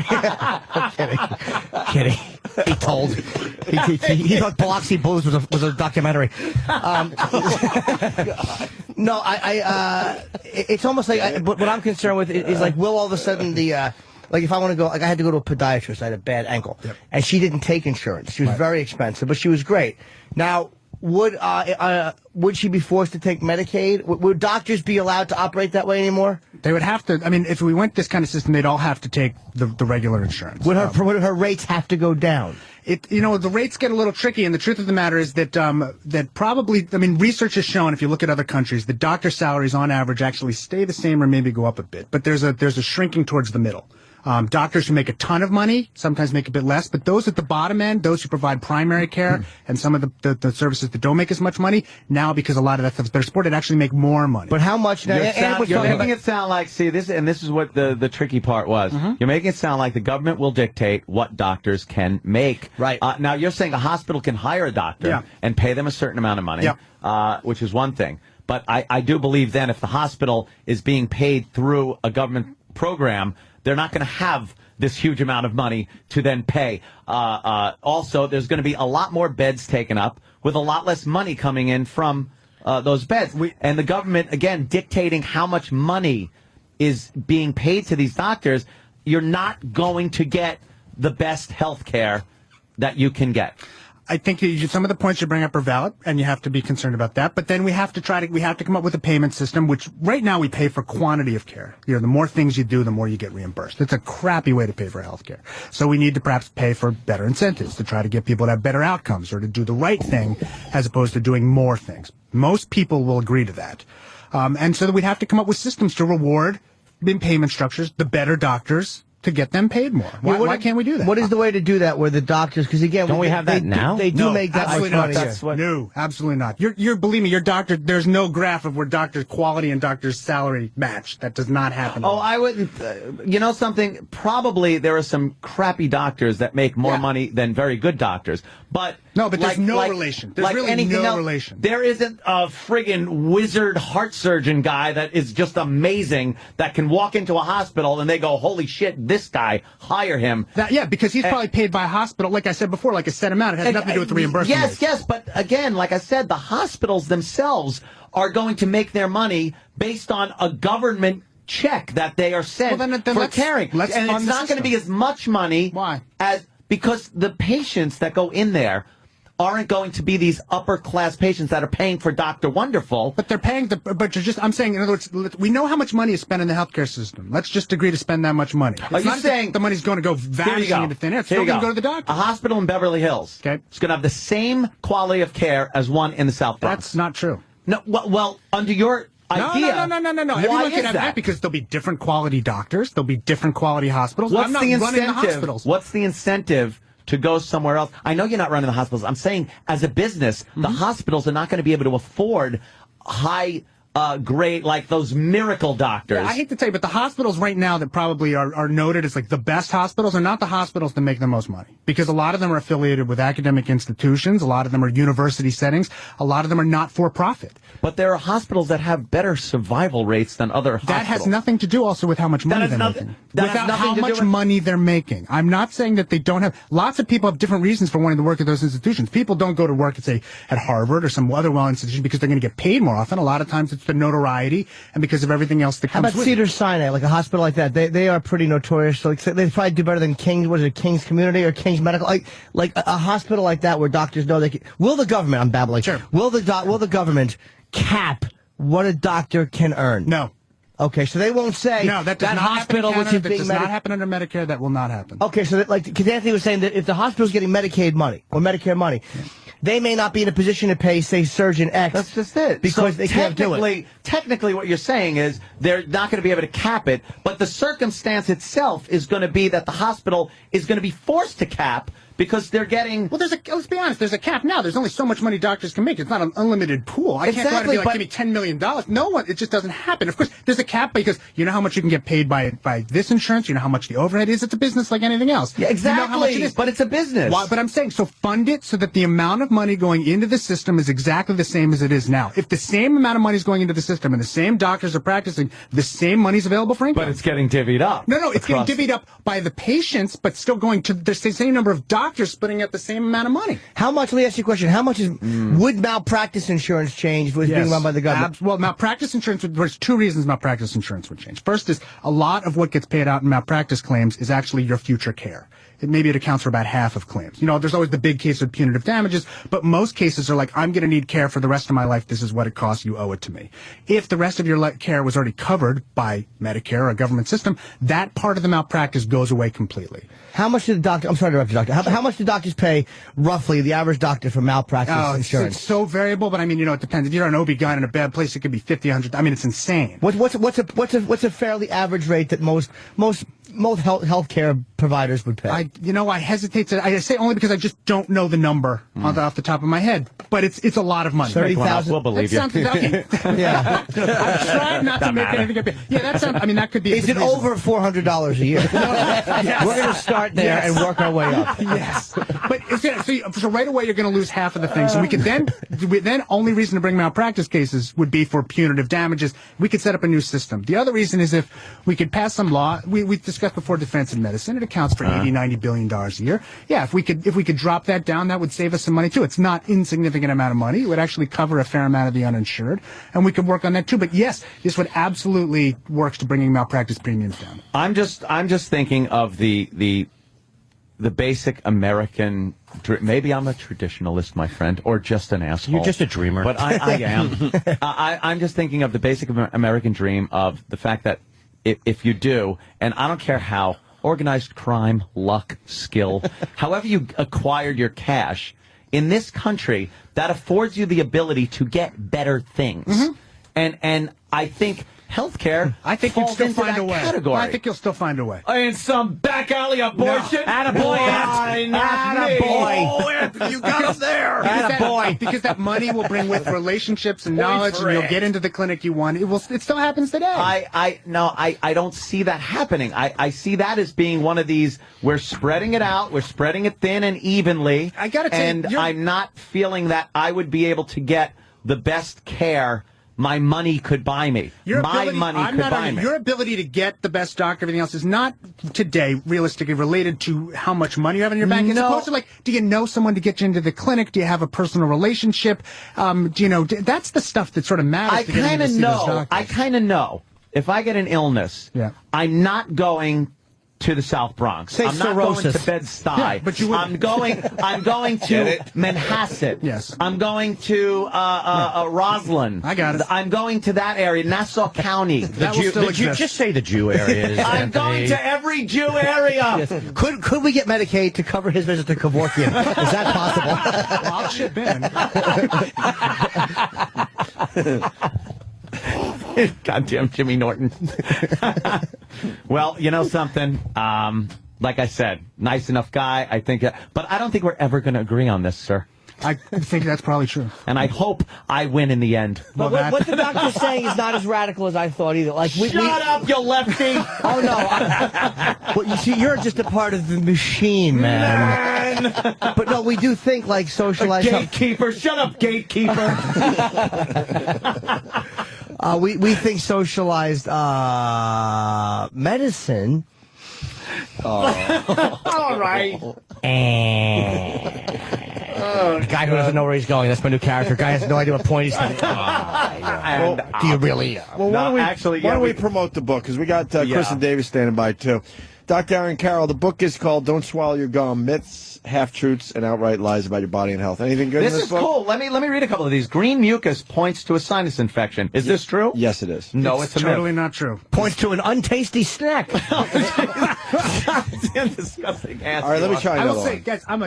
I'm kidding. He told. He thought Biloxi Blues was a documentary. No, it's almost like, but what I'm concerned with is like, will all of a sudden like if I want to go, like I had to go to a podiatrist, I had a bad ankle, and she didn't take insurance. She was very expensive, but she was great. Now, would she be forced to take Medicaid? Would doctors be allowed to operate that way anymore?
They would have to. I mean, if we went this kind of system, they'd all have to take the regular insurance.
Would her rates have to go down?
The rates get a little tricky, and the truth of the matter is that that probably, research has shown, if you look at other countries, that doctor salaries on average actually stay the same or maybe go up a bit. But there's a shrinking towards the middle. Doctors who make a ton of money sometimes make a bit less, but those at the bottom end, those who provide primary care and some of the services that don't make as much money, now because a lot of that stuff's better supported, actually make more money.
But how much now?
You're making it sound like, this is what the tricky part was. You're making it sound like the government will dictate what doctors can make.
Right.
Now you're saying a hospital can hire a doctor and pay them a certain amount of money, which is one thing. But I do believe then if the hospital is being paid through a government program, they're not going to have this huge amount of money to then pay. Also, there's going to be a lot more beds taken up with a lot less money coming in from those beds. And the government, again, dictating how much money is being paid to these doctors, you're not going to get the best health care that you can get.
I think some of the points you bring up are valid, and you have to be concerned about that. But then we have to come up with a payment system, which right now we pay for quantity of care. The more things you do, the more you get reimbursed. It's a crappy way to pay for health care. So we need to perhaps pay for better incentives to try to get people to have better outcomes or to do the right thing as opposed to doing more things. Most people will agree to that. And so we'd have to come up with systems to reward in payment structures the better doctors to get them paid more. Why can't we do that?
What is the way to do that where the doctors, because again,
don't we have that now?
They do make that much money.
No, absolutely not. Believe me, your doctor, there's no graph of where doctor's quality and doctor's salary match. That does not happen.
Oh, I wouldn't. You know something? Probably there are some crappy doctors that make more money than very good doctors. But
there's no relation. There's really no relation.
There isn't a friggin' wizard heart surgeon guy that is just amazing that can walk into a hospital and they go, holy shit, this guy, hire him.
Because he's probably paid by a hospital, like I said before, like a set amount. It has nothing to do with the reimbursement.
Yes, but again, like I said, the hospitals themselves are going to make their money based on a government check that they are sent for caring. And it's not going to be as much money.
Why?
Because the patients that go in there aren't going to be these upper class patients that are paying for Dr. Wonderful.
But they're paying I'm saying, in other words, we know how much money is spent in the healthcare system. Let's just agree to spend that much money.
Are you saying
the money's going to go vanishing into thin air? It's still going to go to the doctor.
A hospital in Beverly Hills. Okay. It's going to have the same quality of care as one in the South Bronx.
That's not true.
No, well, under your idea.
No.
Why
Everyone can
is
have
that?
Because there'll be different quality doctors. There'll be different quality hospitals.
What's
I'm not
the
running the
incentive?
hospitals.
What's the incentive to go somewhere else? I know you're not running the hospitals. I'm saying as a business, the hospitals are not going to be able to afford high grade, like those miracle doctors.
Yeah, I hate to tell you, but the hospitals right now that probably are noted as like the best hospitals are not the hospitals that make the most money. Because a lot of them are affiliated with academic institutions. A lot of them are university settings. A lot of them are not for profit.
But there are hospitals that have better survival rates than other hospitals.
That has nothing to do also with how much money they're making. Without how much money they're making. I'm not saying that they don't have. Lots of people have different reasons for wanting to work at those institutions. People don't go to work at Harvard or some other well institution because they're going to get paid more often. A lot of times it's the notoriety and because of everything else that comes with it.
How about Cedars-Sinai, like a hospital like that? They are pretty notorious. Like they probably do better than King's. What is it, King's Community or King's Medical? Like a hospital like that where doctors know they can. Will the government? I'm babbling.
Sure.
Will the government cap what a doctor can earn?
No.
Okay, so they won't say
no, that
hospital which is being
does not happen under Medicare. That will not happen.
Okay, so because Anthony was saying that if the hospital's getting Medicaid money or Medicare money, they may not be in a position to pay, say, Surgeon X.
That's just it.
Because they can't do it.
Technically, what you're saying is they're not going to be able to cap it, but the circumstance itself is going to be that the hospital is going to be forced to cap because they're getting...
Well, let's be honest, there's a cap now. There's only so much money doctors can make. It's not an unlimited pool. I can't go out and be like, give me $10 million. No one, it just doesn't happen. Of course, there's a cap because you know how much you can get paid by this insurance, you know how much the overhead is. It's a business like anything else.
Yeah, exactly,
you know how much it is.
But it's a business.
But I'm saying, so fund it so that the amount of money going into the system is exactly the same as it is now. If the same amount of money is going into the system and the same doctors are practicing, the same money's available for income.
But it's getting divvied up.
No, it's getting divvied up by the patients, but still going to the same number of doctors splitting up the same amount of money.
How much, let me ask you a question, how much would malpractice insurance change if it was being run by the government?
Well, malpractice insurance, there's two reasons malpractice insurance would change. First is a lot of what gets paid out in malpractice claims is actually your future care. Maybe it accounts for about half of claims. You know, there's always the big case of punitive damages, but most cases are like, I'm going to need care for the rest of my life. This is what it costs. You owe it to me. If the rest of your care was already covered by Medicare or a government system, that part of the malpractice goes away completely.
How much did the doctor, I'm sorry to interrupt you, doctor. How much do doctors pay, roughly, the average doctor for malpractice insurance?
It's so variable, but I mean, you know, it depends. If you're an OB-GYN in a bad place, it could be 50, 100. I mean, it's insane.
What's a fairly average rate that most healthcare providers would pay?
I hesitate to. I say only because I just don't know the number off the top of my head. But it's a lot of money.
30,000. We'll believe you.
Yeah. I've tried not to make anything up. Yeah, that sounds. I mean, that could be.
Is it over $400 a year? Yes. We're going to start there and work our way up.
Yes. But so right away you're going to lose half of the things, and we could then only reason to bring malpractice cases would be for punitive damages. We could set up a new system. The other reason is if we could pass some law. We discussed before defensive medicine. It accounts for $80-90 billion a year. Yeah, if we could drop that down, that would save us some money too. It's not insignificant amount of money. It would actually cover a fair amount of the uninsured, and we could work on that too. But yes, this would absolutely works to bringing malpractice premiums down.
I'm just thinking of the basic American. Maybe I'm a traditionalist, my friend, or just an asshole.
You're just a dreamer.
But I am. I'm just thinking of the basic American dream of the fact that if you do, and I don't care how, organized crime, luck, skill, however you acquired your cash, in this country, that affords you the ability to get better things. And I think healthcare
I think you'll
falls
still
into
find
that
a way.
category.
I think you'll still find a way.
In some back alley abortion?
Attaboy.
Oh, Anthony, you got us there.
Because that money will bring with relationships and knowledge, and you'll get into the clinic you want. It still happens today.
I don't see that happening. I see that as being one of these, we're spreading it out, we're spreading it thin and evenly.
I gotta tell you,
and I'm not feeling that I would be able to get the best care my money could buy me. Your ability
to get the best doctor, everything else, is not today realistically related to how much money you have in your bank. As opposed to, like, do you know someone to get you into the clinic? Do you have a personal relationship? Do you know? That's the stuff that sort of matters.
I kind of know. I kind of know. If I get an illness, I'm not going to the South Bronx. I'm not going to Bed-Stuy.
Yeah, but you
I'm going to Manhasset.
Yes.
I'm going to Roslyn.
I got it.
I'm going to that area, Nassau County.
Just say the Jew areas.
I'm going to every Jew area.
Yes. Could we get Medicaid to cover his visit to Kevorkian? Is that possible?
Well, I'll chip in.
Goddamn Jimmy Norton. Well, you know something? Like I said, nice enough guy. I think, but I don't think we're ever going to agree on this, sir.
I think that's probably true.
And I hope I win in the end.
But what the doctor's saying is not as radical as I thought either. Like,
Shut up, you lefty!
Oh, no. Well, you see, you're just a part of the machine, man. But no, we do think, like, socialized...
Gatekeeper! Shut up, gatekeeper!
We think socialized medicine...
All right.
Guy who doesn't know where he's going. That's my new character. Guy has no idea what point he's making. Do you really?
Well, why don't we promote the book? Because we got Kristen Davis standing by, too. Dr. Aaron Carroll, the book is called Don't Swallow Your Gum, Myths, Half-Truths, and Outright Lies About Your Body and Health. Anything good in this book?
This is cool. Let me read a couple of these. Green mucus points to a sinus infection. Is this true?
Yes, it is.
No, it's
totally not true.
Points to an untasty snack.
Disgusting ass.
All right, let me try another
I will say, guys, I'm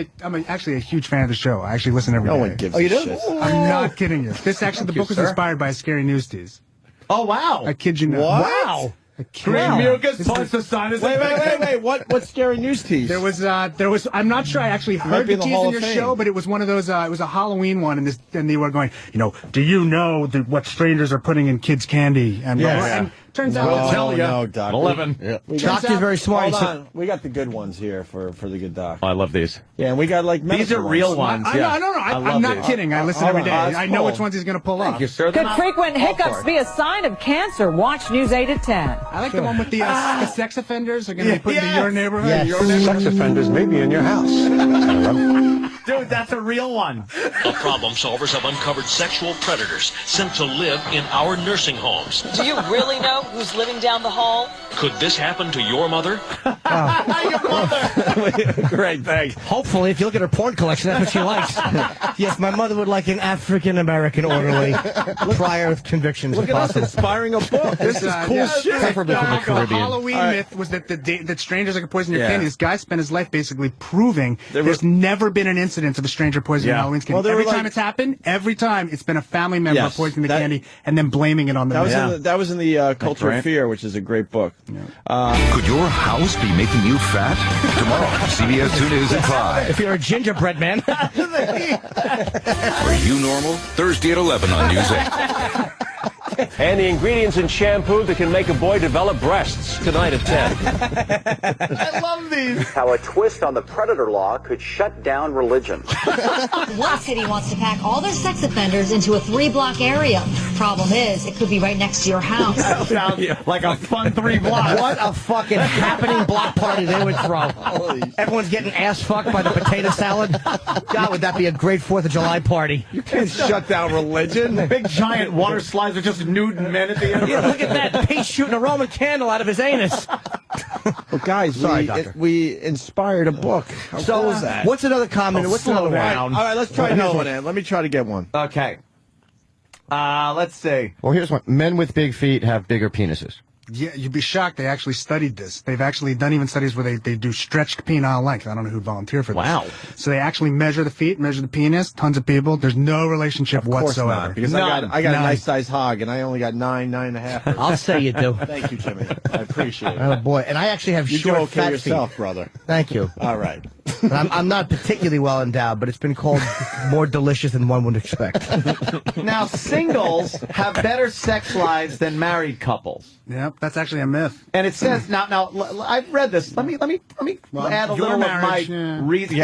actually a huge fan of the show. I actually listen every day.
No one gives a shit.
I'm not kidding you. The book was inspired by a scary news tease.
Oh, wow.
I kid you not.
What?
Wow.
Green mucus points to sinus infection.
Wait. What scary news tease?
There was. I'm not sure I actually heard the tease in your show, but it was one of those. It was a Halloween one, and they were going. Do you know what strangers are putting in kids' candy? And turns out,
no, Doc.
11.
Yeah.
Doctor's very smart.
Hold on. We got the good ones here for the good doc.
Oh, I love these.
Yeah, and we got like
these are real ones.
No, I'm not kidding. I listen every day. I know which ones he's going to pull off.
Thank you, sir.
Could frequent hiccups be a sign of cancer? Watch News 8 at 10.
I like the one with the sex offenders are going to be put into your neighborhood.
Yes. Sex offenders may be in your house.
Dude, that's a real one.
The problem solvers have uncovered sexual predators sent to live in our nursing homes.
Do you really know who's living down the hall?
Could this happen to your mother?
Your mother.
Great, thanks.
Hopefully, if you look at her porn collection, that's what she likes. Yes, my mother would like an African-American orderly. Prior convictions.
Look at us inspiring a book. This is cool shit.
Preferably from the Caribbean.
The Halloween myth was that strangers are going to poison your candy. This guy spent his life basically proving there's never been an incident of a stranger poisoning Halloween candy. Well, every time it's happened, it's been a family member poisoning the candy and then blaming it on the
That was in the Culture of Fear, which is a great book.
Could your house be making you fat? Tomorrow, CBS 2 News at 5.
If you're a gingerbread man.
Are you normal? Thursday at 11 on News 8.
And the ingredients in shampoo that can make a boy develop breasts tonight at 10.
I love these.
How a twist on the predator law could shut down religion.
One city wants to pack all their sex offenders into a 3-block area. Problem is, it could be right next to your house.
That sounds like a fun 3 blocks.
What a fucking happening block party they would throw. Everyone's getting ass fucked by the potato salad. God, would that be a great 4th of July party?
You can't shut down religion.
Big giant water slides are just nude men at the end.
Yeah, look at that. He's shooting a Roman candle out of his anus.
Well, guys, we inspired a book. How cool is that?
What's another comment? What's another one?
All right, let's try another one, Ed. Let me try to get one.
Okay. Let's see.
Well, here's one. Men with big feet have bigger penises.
Yeah, you'd be shocked. They actually studied this. They've actually done even studies where they do stretched penile length. I don't know who'd volunteer for this.
Wow.
So they actually measure the feet, measure the penis. Tons of people. There's no relationship whatsoever.
Not, because I got a nice sized hog, and I only got 9.5.
I'll say you do.
Thank you, Jimmy. I appreciate it.
Oh boy, and I actually have
You
short,
do okay
fat
yourself,
feet.
brother.
Thank you.
All right.
And I'm not particularly well endowed, but it's been called more delicious than one would expect.
Now, singles have better sex lives than married couples.
Yep, that's actually a myth.
And it says now I've read this. Let me add a little of my reason.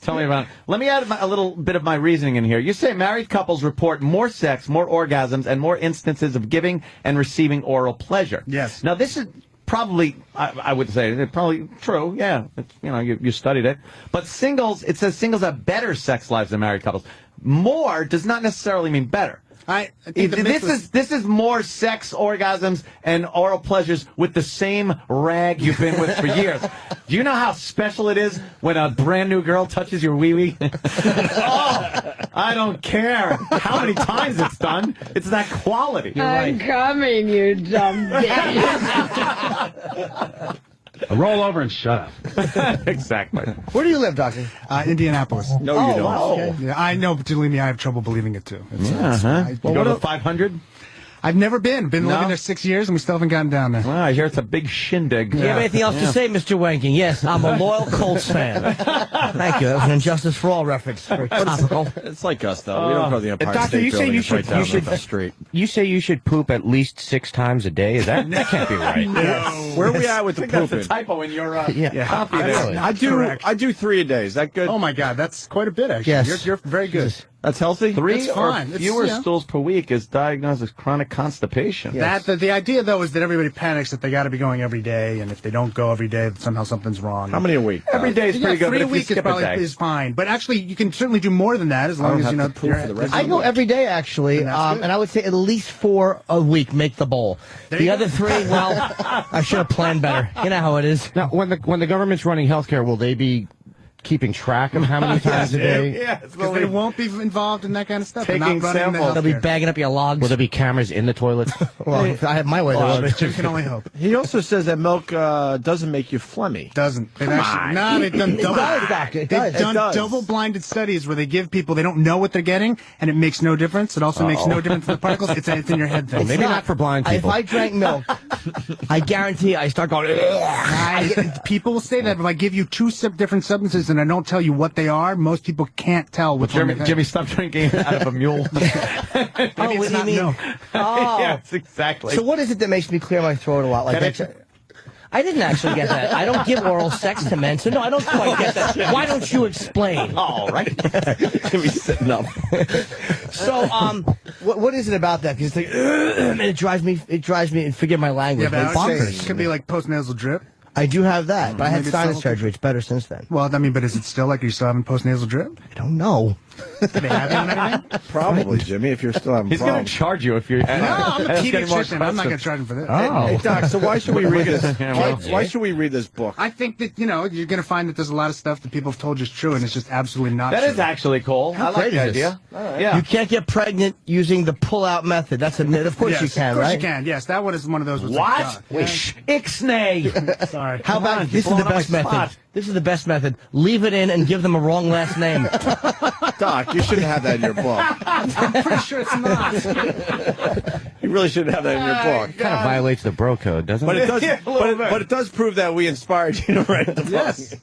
Tell me about it. Let me add a little bit of my reasoning in here. You say married couples report more sex, more orgasms, and more instances of giving and receiving oral pleasure.
Yes.
Now this is probably, I would say, it's probably true. Yeah, it's, you studied it. But singles, it says singles have better sex lives than married couples. More does not necessarily mean better.
I think
this is more sex, orgasms, and oral pleasures with the same rag you've been with for years. Do you know how special it is when a brand new girl touches your wee-wee? Oh, I don't care how many times it's done. It's that quality.
I'm coming, you dumb bitch.
Roll over and shut
up. Exactly.
Where do you live, Doctor?
Indianapolis.
No, you don't.
Wow, okay.
Yeah, I know, but believe me, I have trouble believing it too.
You go to 500?
I've never been. Been living there 6 years, and we still haven't gotten down there.
Well, I hear it's a big shindig.
Do you have anything else to say, Mr. Wanking? Yes, I'm a loyal Colts fan. Thank you. That was an Injustice for All reference. Very topical.
It's like us, though. We don't go to the Empire
Doctor,
State
you say
Building.
you
It's right
should,
down
you should
the street.
You say you should poop at least 6 times a day. That can't be right.
No.
Where are we at with the
That's
pooping?
a typo in your copy
That's
there.
I
do 3 a day. Is that good?
Oh my God, that's quite a bit actually.
Yes.
You're very good.
That's healthy?
3
That's
or
fine.
fewer
It's,
stools per week is diagnosed as chronic constipation.
That the idea though is that everybody panics that they got to be going every day, and if they don't go every day, somehow something's wrong.
How many a week?
Every day is pretty good,
3
but
a
if you
week is
skip a
probably
day.
is fine. But actually, you can certainly do more than that as long as you know.
I go every day actually, and I would say at least 4 a week make the bowl. The other 3, well, I should have planned better. You know how it is.
Now, when the government's running healthcare, will they be keeping track of how many times a day?
Yeah, because they won't be involved in that kind of stuff.
Taking
They're not running
samples.
the
They'll be
healthcare.
bagging up your logs.
Will there be cameras in the toilets?
Well, if I have my way,
You can only hope.
He also says that milk doesn't make you phlegmy.
Doesn't. They've
Come
actually,
on.
no, they've done
It does, Doctor. It does.
They've done
It does.
double-blinded studies where they give people, they don't know what they're getting, and it makes no difference. It also makes no difference in the particles. It's in your head thing.
Maybe not for blind people.
If I drank milk, I guarantee I start going.
People will say that, but if I give you 2 different substances and I don't tell you what they are, most people can't tell which one.
Jimmy, stop drinking out of a mule.
Maybe it's not milk.
Oh.
Yes, exactly.
So what is it that makes me clear my throat a lot like that? I didn't actually get that. I don't give oral sex to men, so no, I don't quite get that. Why don't you explain?
All right.
Jimmy's sitting up.
So, what is it about that? Because it's like, and it drives me, and forgive my language,
Yeah,
but
but I would say
bonkers.
it could be like postnasal drip.
I do have that, but I had
Maybe
sinus
it's
surgery. It's better since then.
Well, I mean, but is it still like, are you still having postnasal drip?
I don't know.
Do they have it and everything?
Probably, Jimmy, if you're still having
He's going
problems.
to charge you if you're.
No, I'm a pediatrician. I'm not going to charge him for this.
Hey, Doc, so why should we read this?
Yeah, well,
Why should we read this book?
I think that, you're going to find that there's a lot of stuff that people have told you is true, and it's just absolutely not
That
true.
is actually cool. I like
great
the
is this?
idea. Yeah.
You can't get pregnant using the pull-out method. That's a myth. Of course
Yes,
you can,
of course
right?
you can. Yes, that one is one of those. Where it's
What?
like, God, yeah.
Ixnay.
Sorry.
How about this is the best method? This is the best method. Leave it in and give them a wrong last name.
Doc, you shouldn't have that in your book.
I'm pretty sure it's not.
You really shouldn't have that in your book.
Kind of violates the bro code, doesn't
But
it?
it does.
Yeah, a little bit.
but it does prove that we inspired you to write the book.
Yes.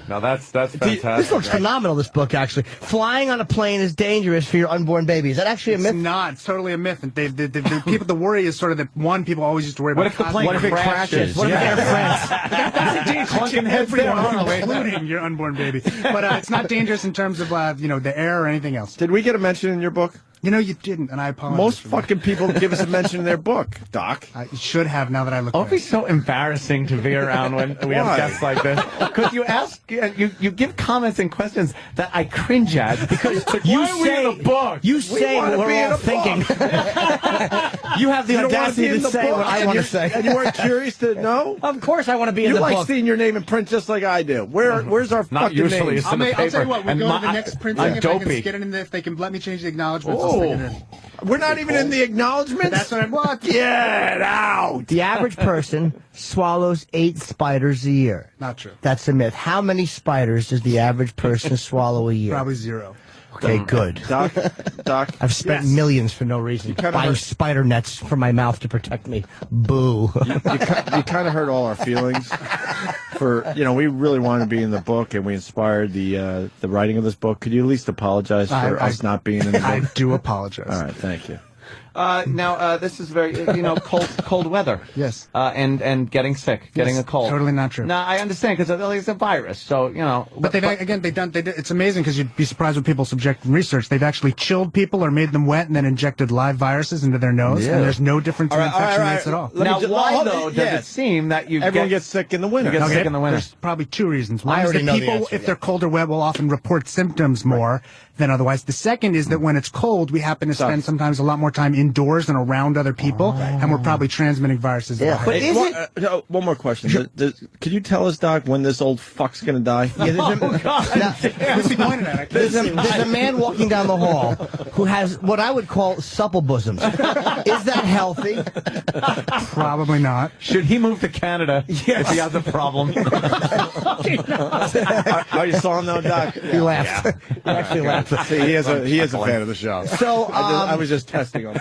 Now that's fantastic.
This looks phenomenal, this book, actually. Flying on a plane is dangerous for your unborn baby. Is that actually a
It's
myth?
not. It's totally a myth. And the people, the worry is sort of that, one, people always used to worry
What
about
if the plane
cosmic-
crashes?
What if Air France?
That's a danger
Clunking
to
heads down,
everyone,
aren't we?
including your unborn baby. But it's not dangerous in terms of, the air or anything else.
Did we get a mention in your book?
You know, you didn't, and I apologize.
Most
for that.
fucking people give us a mention in their book, Doc.
I should have now that I look back.
Opie's so embarrassing to be around when we have
Why?
guests like this. Because you ask, you give comments and questions that I cringe at. Because you say in the book.
You say
wanna
what
be
we're
in
all
a book.
thinking. You have the
You don't wanna
audacity
be in
to
the
say
book,
what I
and
want to
you're-
say.
And you weren't curious to know?
Of course I want to be in
You
the
like
book.
seeing your name in print just like I do. Where's our
Not
fucking
usually.
name?
It's in the
I'll tell
paper.
you what, we'll
And
go
my-
to the next printing
I'm
if I can
dopey.
get it in there, if they can let me change the acknowledgments. I'll stick it in.
We're not even in the acknowledgments?
That's what I want.
Get out!
The average person swallows 8 spiders a year.
Not true.
That's a myth. How many spiders does the average person swallow a year?
Probably 0.
Okay, good.
Doc,
I've spent millions for no reason buying spider nets for my mouth to protect me. Boo.
You kind of hurt all our feelings. We really wanted to be in the book, and we inspired the writing of this book. Could you at least apologize for us not being in the book?
I do apologize.
All right, thank you.
Now, this is very, cold weather.
Yes.
And getting sick, getting a cold.
Totally not true.
Now, I understand, because it's a virus, so,
But it's amazing, because you'd be surprised what people subject in research. They've actually chilled people or made them wet and then injected live viruses into their nose, and there's no difference in infection rates at all.
Now, why, though, does it seem that
everyone gets sick in the winter?
There's probably 2 reasons. One is that people, if they're cold or wet, will often report symptoms more than otherwise. The second is that when it's cold, we happen to spend sometimes a lot more time indoors and around other people, and we're probably transmitting viruses.
Yeah. But one more question.
Sure.
Can you tell us, Doc, when this old fuck's going to die?
There's a man walking down the hall who has what I would call supple bosoms. Is that healthy?
Probably not.
Should he move to Canada if he has a problem?
Are you saw him though, Doc?
He laughed.
Yeah.
He actually laughed.
See, he is a fan of the show.
So
I was just testing him.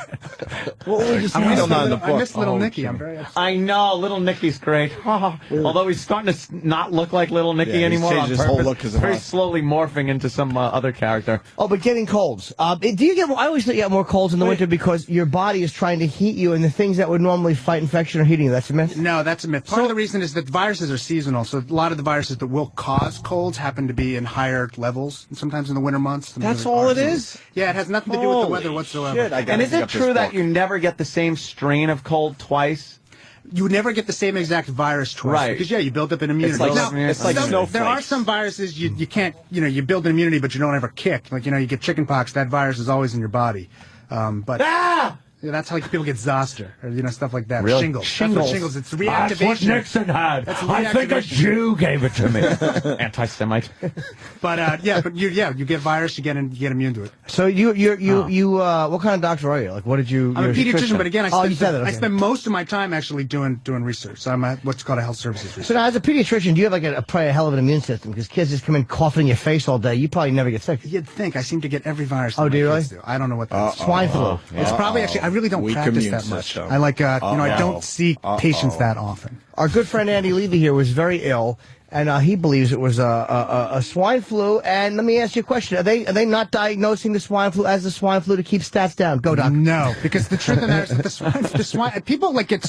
I miss Little Nicky. I'm very upset.
I know, Little Nicky's great. Although he's starting to not look like Little Nicky anymore.
He's changed his whole look because of
very
us.
slowly morphing into some other character.
Oh, but getting colds. Do you get? I always think you get more colds in the winter because your body is trying to heat you, and the things that would normally fight infection are heating you. That's a myth.
No, that's a myth. Part of the reason is that viruses are seasonal, so a lot of the viruses that will cause colds happen to be in higher levels, sometimes in the winter months.
That's all it is?
Yeah, it has nothing to do with the weather whatsoever.
Shit,
and is it true that you never get the same strain of cold twice?
You would never get the same exact virus twice.
Right.
Because, you build up an immunity.
It's like snowflakes.
There are some viruses you can't, you build an immunity, but you don't ever kick. Like, you get chickenpox, that virus is always in your body. Yeah, that's how people get zoster, or stuff like that.
Really?
Shingles.
Shingles.
That's what shingles. It's reactivation.
That's what Nixon had. I think a Jew gave it to me. Anti-Semite.
But you get virus, you get immune to it.
So you what kind of doctor are you? Like, what did you?
I'm a pediatrician, but again, I
I
spend most of my time actually doing research. So I'm at what's called a health services research.
So now, as a pediatrician, do you have probably a hell of an immune system? Because kids just come in coughing in your face all day. You probably never get sick.
You'd think. I seem to get every virus.
Oh, do you really?
I don't know what that is.
Swine flu.
It's probably actually. I really don't practice that much. I I don't see patients that often.
Our good friend Andy Levy here was very ill, and he believes it was a swine flu. And let me ask you a question: Are they not diagnosing the swine flu as the swine flu to keep stats down? Go, Doc.
No, because the truth of that is that the swine people got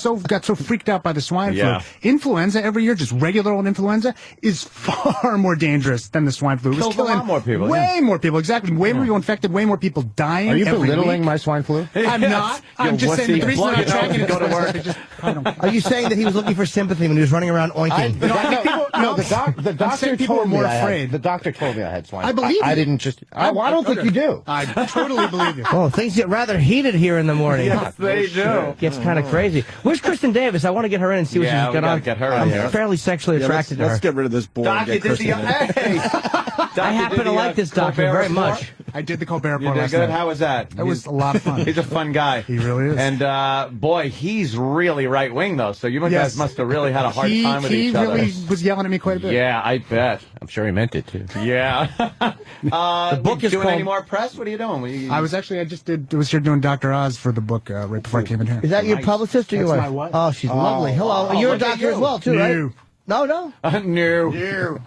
so freaked out by the swine flu. Influenza every year, just regular old influenza, is far more dangerous than the swine flu. It was killing
a lot more people.
Way more people, exactly. Way more people infected. Way more people dying.
Are you
every
belittling
week.
my swine flu?
I'm not. I'm just saying the reason I'm tracking it is
Are you saying that he was looking for sympathy when he was running around oinking?
The doctor told me the doctor told me I had swine flu.
I believe you.
I didn't just. I don't think you do.
I totally believe you.
Oh, things get rather heated here in the morning.
Yes, they do.
It gets kind of crazy. Where's Kristen Davis? I want to get her in and see what she's got on.
Get her
I'm
here.
fairly sexually attracted to her.
Let's get rid of this board and get Kristen in.
I happen to like this doctor very much.
I did the Colbert
You
Report
did
last
good?
night.
How was that?
That was a lot of fun.
He's a fun guy.
He really is.
And, boy, he's really right-wing, though, so you guys must have really had a hard time with each other.
He really was yelling at me quite a bit.
Yeah, I bet.
I'm sure he meant it, too.
Yeah.
The book is
doing
called...
any more press? What are you doing?
I was here doing Dr. Oz for the book right before I came in here.
Is that your publicist or your wife?
That's my wife.
Oh, she's lovely. Hello. You're a doctor as well, too, right? No.
No.
No.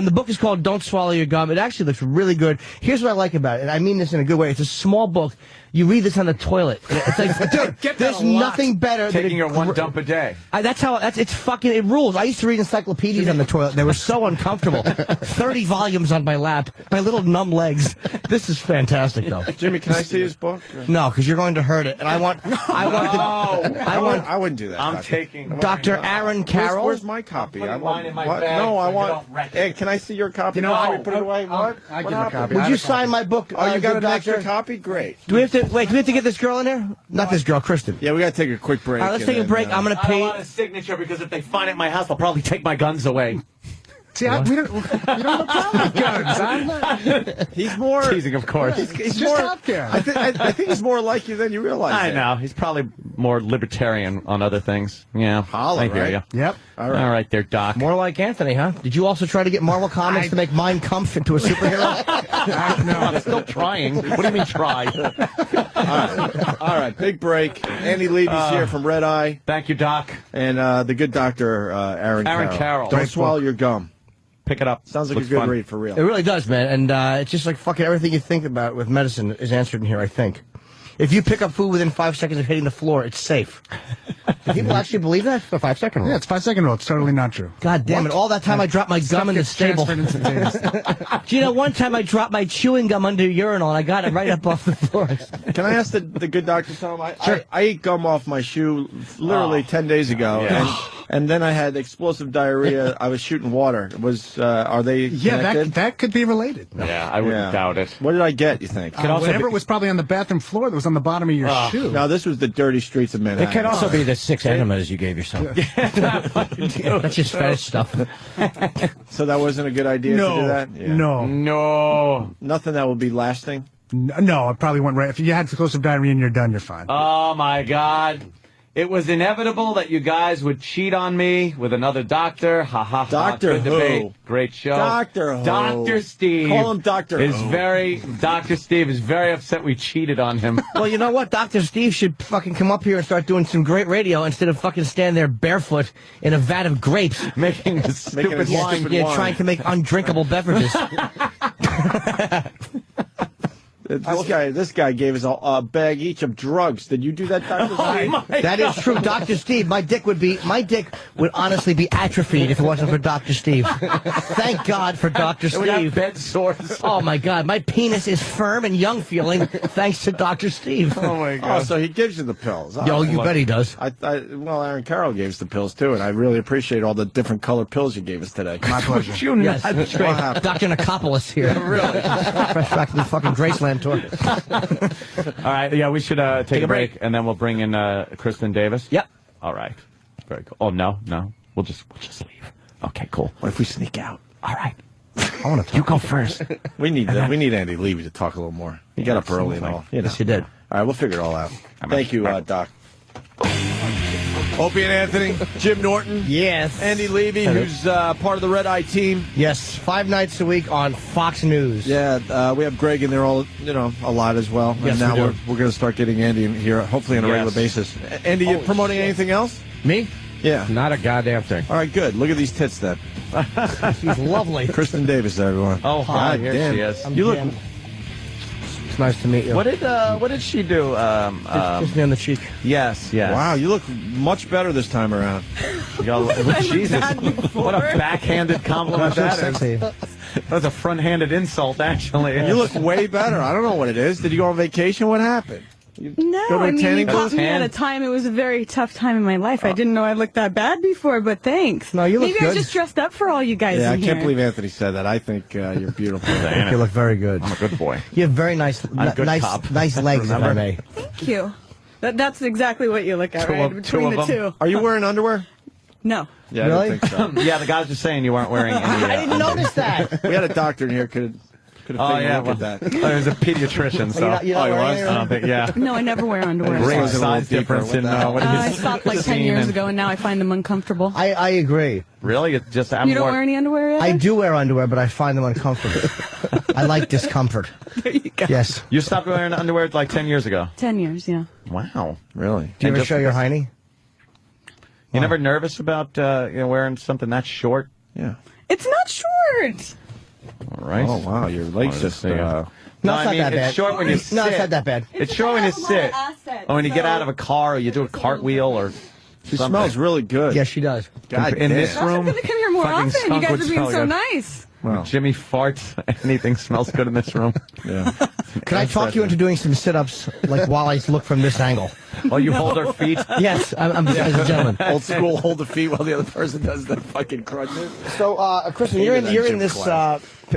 The book is called Don't Swallow Your Gum. It actually looks really good. Here's what I like about it, and I mean this in a good way. It's a small book. You read this on the toilet. It's like, dude, there's nothing better than
taking your one dump a day.
It rules. I used to read encyclopedias on the toilet. They were so uncomfortable. 30 volumes on my lap, my little numb legs. This is fantastic, though.
Jimmy, can I see his book?
No, because you're going to hurt it, and I
wouldn't do that.
I'm taking
Dr. Aaron Carroll.
Where's my copy?
I want mine in my
what?
bag.
No, I
so
want. Hey, can I see your copy?
How
we put it away? What?
I give a copy.
Would you sign my book?
Oh, you got an
doctor?
extra copy? Great.
Do we have to get this girl in there? Not this girl, Kristen.
Yeah, we got to take a quick break.
All right, let's take a break. I'm going to pay.
I don't want a signature because if they find it in my house, they'll probably take my guns away.
See, we don't have a problem with guns.
He's more
teasing, of course.
He's just healthcare.
I think he's more like you than you realize.
I know. He's probably more libertarian on other things. Yeah.
Holla,
I hear
right?
you.
Yep.
All right there, Doc.
More like Anthony, huh? Did you also try to get Marvel Comics to make Mein Kampf into a superhero?
No.
I'm still trying. What do you mean try?
All right, big break. Andy Levy's here from Red Eye.
Thank you, Doc.
And the good doctor, Aaron
Carroll.
Don't swallow your gum.
Pick it up.
Sounds like
Looks
a good
fun.
read for real.
It really does, man. And it's just like fucking everything you think about with medicine is answered in here, I think. If you pick up food within 5 seconds of hitting the floor, it's safe. Do people actually believe that? It's a 5 second rule.
Yeah, it's 5 second rule. It's totally not true.
God damn it. All that time I dropped my gum in the stable. Do you know, one time I dropped my chewing gum under a urinal and I got it right up off the floor.
Can I ask the good doctor something?
Sure.
I ate gum off my shoe literally 10 days ago.
Yeah.
And then I had explosive diarrhea. I was shooting water. Are they connected?
that could be related.
Yeah, I wouldn't doubt it.
What did I get, you think?
Whatever was probably on the bathroom floor that was on the bottom of your shoe.
No, this was the dirty streets of Manhattan.
It could also be the 6 enemas you gave yourself.
That's just fetish stuff.
So that wasn't a good idea to do that? Yeah.
No.
Nothing that will be lasting?
No, it probably went right. If you had explosive diarrhea and you're done, you're fine.
Oh, my God. It was inevitable that you guys would cheat on me with another doctor. Ha ha ha.
Doctor
Good
who?
debate. Great show.
Doctor who?
Dr. Steve.
Call him Dr.
who. Dr. Steve is very upset we cheated on him.
Well, you know what? Dr. Steve should fucking come up here and start doing some great radio instead of fucking stand there barefoot in a vat of grapes.
Making the stupid wine.
Yeah, trying to make undrinkable beverages.
This guy gave us a bag each of drugs. Did you do that, Dr. Steve?
That is true, Dr. Steve. My dick would honestly be atrophied if it wasn't for Dr. Steve. Thank God for Dr. Steve.
We have bed sores.
Oh my God, my penis is firm and young feeling thanks to Dr. Steve.
Oh my God.
Oh, so he gives you the pills.
Yo, you bet he does.
Well, Aaron Carroll gave us the pills too, and I really appreciate all the different colored pills you gave us today.
My pleasure.
Yes, that's great. Dr. Nicopolis here.
Really?
Fresh back to the fucking Graceland tour.
All right, yeah, we should take a break, and then we'll bring in Kristen Davis.
Yep.
All right. Very cool. Oh, no. We'll just leave. Okay, cool.
What if we sneak out?
All right.
I want to talk.
You go first.
We need Andy Levy to talk a little more. He got up early and all.
Yes, you did.
All right, we'll figure it all out. Thank you, Doc. Opie and Anthony, Jim Norton.
Yes.
Andy Levy, who's part of the Red Eye team.
Yes, 5 nights a week on Fox News.
Yeah, we have Greg in there a lot as well.
Yes,
and now
we do.
we're going to start getting Andy in here, hopefully on a regular basis. Andy, you promoting anything else?
Me?
Yeah.
Not a goddamn thing.
All right, good. Look at these tits then.
She's lovely.
Kristen Davis, everyone.
Oh, hi.
God
Here
damn.
she is.
You look.
It's nice to meet you.
What did she do?
Kiss me on the cheek.
Yes.
Wow, you look much better this time around.
Jesus, what a backhanded compliment that is. That was a front-handed insult, actually.
You look way better. I don't know what it is. Did you go on vacation? What happened?
No, I mean, you caught me at a time. It was a very tough time in my life. I didn't know I looked that bad before, but thanks.
No, you look
Maybe
good.
I just dressed up for all you guys.
Yeah, I
in
can't
here.
believe Anthony said that. I think you're beautiful.
You look very good.
I'm a good boy.
You have very nice, nice legs, if I may.
Thank you. That's exactly what you look at, right? Between the two.
Are you wearing underwear?
No.
Yeah,
Really?
I don't think so.
Yeah, the guys were saying you weren't wearing any.
I didn't notice that.
We had a doctor in here could have taken a look at that.
It was a pediatrician, so.
You're not wearing any
I don't think, yeah.
No, I never wear underwear.
Great size difference in what
I
he's
stopped like 10 years ago, and now I find them uncomfortable.
I agree.
Really? It just
You don't wear any underwear yet?
I do wear underwear, but I find them uncomfortable. I like discomfort.
There you go.
Yes.
You stopped wearing underwear like 10 years ago.
10 years, yeah.
Wow.
Really?
Do you ever show your hiney?
You never nervous about wearing something that short?
Yeah.
It's not short.
All right.
Oh, wow. Your legs just...
No, it's not that bad.
It's short when you sit.
No, it's not that bad.
It's short when you sit. Or when you get out of a car or you do a cartwheel or
She
something.
smells really good.
Yes, she does.
God
in
damn.
this
I was
room,
going to come here more
fucking
often. You
skunk
guys
would
are being
smell
so
good.
nice.
Wow.
Jimmy farts. Anything smells good in this room.
Yeah.
Can I talk you into doing some sit-ups, like while I look from this angle?
Oh, you hold our feet?
Yes, I'm as a gentleman.
Old school, hold the feet while the other person does the fucking crunches.
So, Kristen, you're in this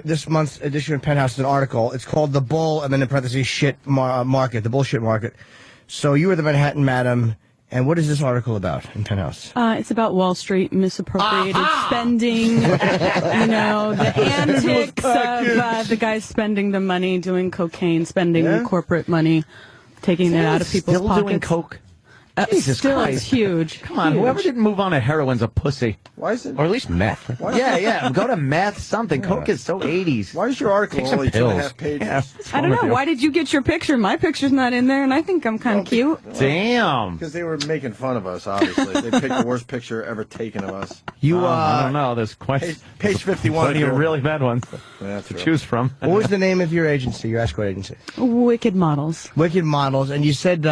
this month's edition of Penthouse, an article. It's called "The Bull," and then in parentheses, "Shit Market," the bullshit market. So you were the Manhattan Madam, And what is this article about in Penthouse?
It's about Wall Street misappropriated spending, the antics of the guys spending the money, doing cocaine, spending corporate money, taking it out of people's pockets.
Still doing coke? Jesus Christ.
It's huge.
Come on, whoever didn't move on to heroin's a pussy.
Why is it?
Or at least meth.
Yeah, go to meth, something. Coke is so 80s.
Why is your article only 2.5 pages?
Yeah,
I don't know. Why did you get your picture? My picture's not in there, and I think I'm kind of cute.
Damn.
Because they were making fun of us, obviously. They picked the worst picture ever taken of us.
I don't know. There's
page 51.
Plenty of really bad ones to choose from.
What was the name of your agency, your escort agency?
Wicked Models.
Wicked Models. And you said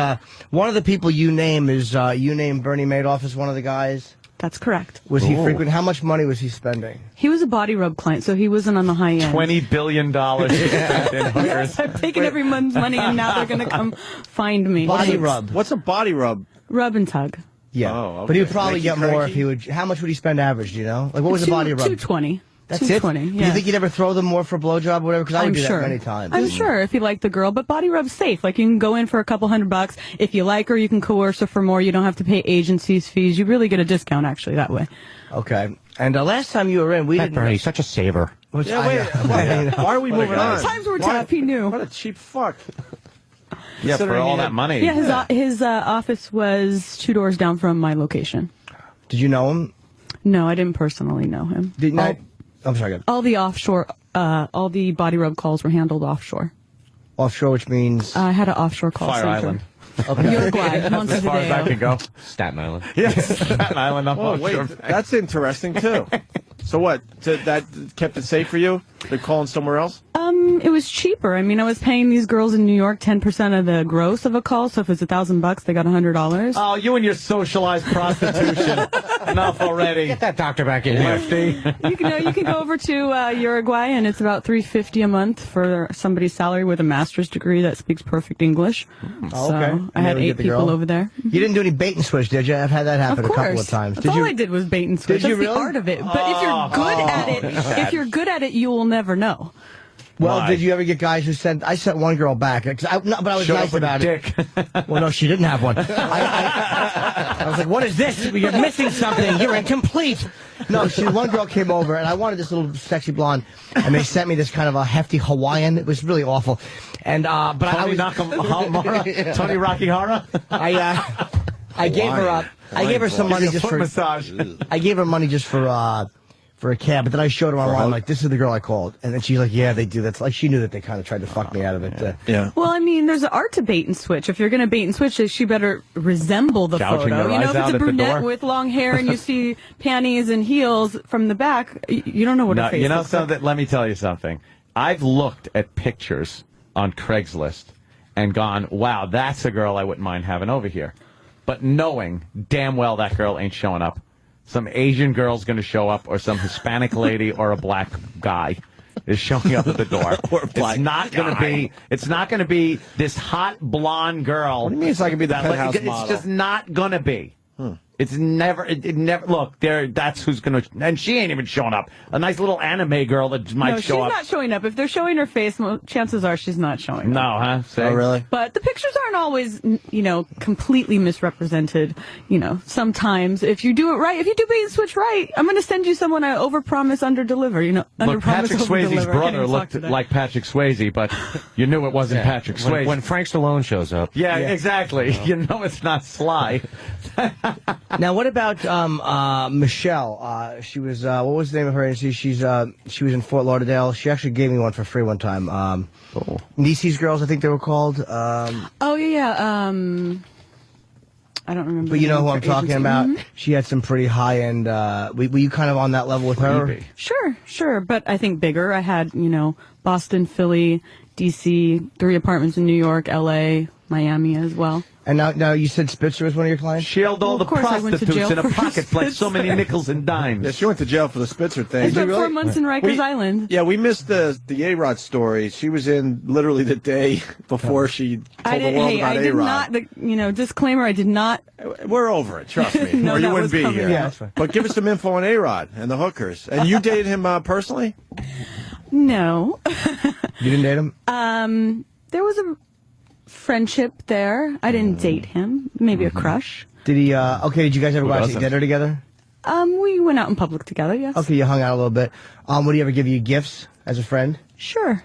one of the people you name is, you named Bernie Madoff as one of the guys?
That's correct.
Was he frequent? How much money was he spending?
He was a body rub client, so he wasn't on the high end.
$20 billion spent in hookers.
Yes, I've taken everyone's money, and now they're going to come find me.
Body rub.
What's a body rub?
Rub and tug.
Yeah.
Oh, okay.
But he would probably
Make
get
you
more
cranky?
if he would. How much would he spend average, do you know? Like, what was the body rub?
$220.
That's it?
$220,
Do
yeah.
you think you'd ever throw them more for a blowjob or whatever? Because I would do
sure.
that many times.
I'm sure if you like the girl, but body rub's safe. Like, you can go in for a couple $100. If you like her, you can coerce her for more. You don't have to pay agencies fees. You really get a discount, actually, that way.
Okay. And last time you were in, we didn't...
Bernie's such a saver.
Why
are we moving on?
Times were tough, he knew.
What a cheap fuck.
Yeah, for all that money.
Yeah, his office was 2 doors down from my location.
Did you know him?
No, I didn't personally know him.
Didn't I? I'm sorry. Go ahead.
All the offshore, all the body rub calls were handled offshore.
Offshore, which means...
I had an offshore call
Fire
center.
Island.
Okay.
Uruguay,
As far as I can go.
Staten Island.
Yeah, Staten Island.
Oh, wait, that's interesting, too. So what? That kept it safe for you? They're calling somewhere else?
It was cheaper. I mean, I was paying these girls in New York 10% of the gross of a call, so if it's $1,000, they got $100.
Oh, you and your socialized prostitution. Enough already.
Get that doctor back in here.
Lefty.
You can go over to Uruguay, and it's about $350 a month for somebody's salary with a master's degree that speaks perfect English.
Oh, okay.
So I had 8 people over there.
You didn't do any bait and switch, did you? I've had that happen a couple of times.
That's all I did was bait and switch.
Did you
That's
really?
the art of it. But if you're good at it, you will never know.
Well,
Why?
did you ever get guys who sent... I sent one girl back, but I was
Showed
nice
up with
about
a
it.
dick.
Well, no, she didn't have one. I was like, what is this? You're missing something. You're incomplete. No, one girl came over, and I wanted this little sexy blonde, and they sent me this kind of a hefty Hawaiian. It was really awful. And but
Tony Nakamura? Tony Rakihara?
I gave her up. I gave her some money just for
massage.
I gave her money just for a cab, but then I showed her online, I'm like, this is the girl I called. And then she's like, yeah, they do. That's like, she knew that they kind of tried to fuck me out of it.
Yeah.
Well, I mean, there's an art to bait and switch. If you're going to bait and switch, she better resemble the
Gouging
photo.
their
You know,
eyes
if
out
it's a
at the
brunette
door.
with long hair and you see panties and heels from the back, you don't know what her face
you know
looks like.
something? Let me tell you something. I've looked at pictures on Craigslist and gone, wow, that's a girl I wouldn't mind having over here. But knowing damn well that girl ain't showing up. Some Asian girl's going to show up, or some Hispanic lady, or a black guy is showing up at the door. It's not going to be. It's not going to be this hot blonde girl.
What do you mean it's not going to be the Penthouse model?
It's just not going to be. It's never. It never. Look, there. That's who's going to. And she ain't even showing up. A nice little anime girl that might show up.
No, she's not showing up. If they're showing her face, chances are she's not showing up.
No, huh? Say?
Oh, really?
But the pictures aren't always, completely misrepresented. Sometimes if you do it right, if you do bait and switch right, I'm going to send you someone I overpromise, underdeliver.
Look, Patrick Swayze's brother looked like Patrick Swayze, but you knew it wasn't Patrick Swayze.
When Frank Stallone shows up.
Yeah, exactly. You know it's not Sly.
Now, what about Michelle? She was what was the name of her agency? She was in Fort Lauderdale. She actually gave me one for free one time. Niecy's Girls, I think they were called.
Oh yeah. I don't remember.
But you know who I'm
agency.
talking about. She had some pretty high end. Were you kind of on that level with her?
Sure. But I think bigger. I had Boston, Philly, D.C., 3 apartments in New York, L.A., Miami as well.
And now you said Spitzer was one of your clients?
She held all the prostitutes in her pockets like so many nickels and dimes.
Yeah, she went to jail for the Spitzer thing.
I spent 4 months in Rikers Island.
Yeah, we missed the A-Rod story. She was in literally the day before she told the world about A-Rod.
I did not, disclaimer, I did not.
We're over it, trust me.
No,
or you
that
wouldn't
was
be
coming.
here.
Yeah.
But give us some info on A-Rod and the hookers. And you dated him personally?
No.
You didn't date him?
There was a friendship there. I didn't date him. Maybe a crush.
Did he? Okay. Did you guys ever go out to eat dinner together?
We went out in public together. Yes.
Okay, you hung out a little bit. Would he ever give you gifts as a friend?
Sure.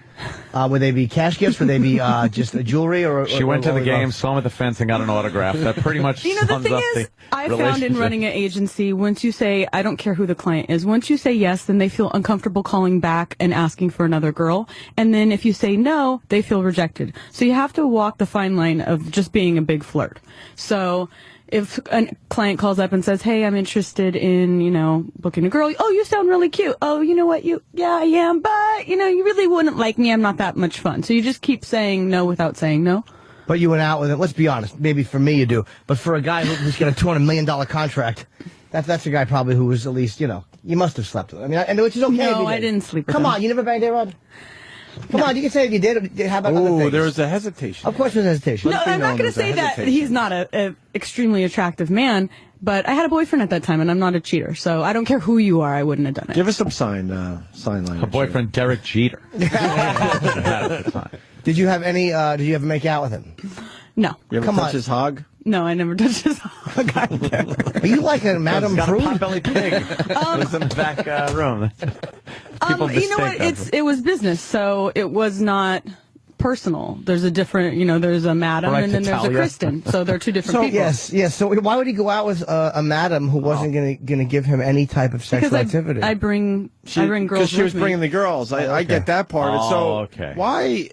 Would they be cash gifts? Would they be just jewelry? Or
she went to the game, saw him at the fence, and got an autograph. That pretty much
the
sums
thing
up
is,
the
I found in running an agency, once you say, I don't care who the client is, once you say yes, then they feel uncomfortable calling back and asking for another girl. And then if you say no, they feel rejected. So you have to walk the fine line of just being a big flirt. So if a client calls up and says, hey, I'm interested in, booking a girl. Oh, you sound really cute. Oh, you know what? Yeah, I am. But, you really wouldn't like me. I'm not that much fun. So you just keep saying no without saying no.
But you went out with him. Let's be honest. Maybe for me you do. But for a guy who's got a $200 million contract, that's a guy probably who was at least, you must have slept with him. I mean, and which is okay.
No, I didn't sleep with him.
Come on, you never banged A-Rod? Come on, you can say if you did. How about other things?
There was a hesitation.
Of course there's hesitation.
No, I'm not going to say that he's not a extremely attractive man, but I had a boyfriend at that time, and I'm not a cheater, so I don't care who you are, I wouldn't have done it.
Give us some sign language.
Her boyfriend, Derek Jeter.
Did you ever make out with him?
No.
You ever touch his hog?
No, I never touched his hog.
Are you like a Madame Prude?
Potbelly pig. It was in the back room.
You know what? It was business, so it was not personal. There's a different, there's a madam and then there's a Kristen. So they're two different people.
Yes. So why would he go out with a madam who wasn't going to give him any type of sexual activity?
I bring girls
because she was
with me.
bringing the girls. I get that part.
Okay.
Why?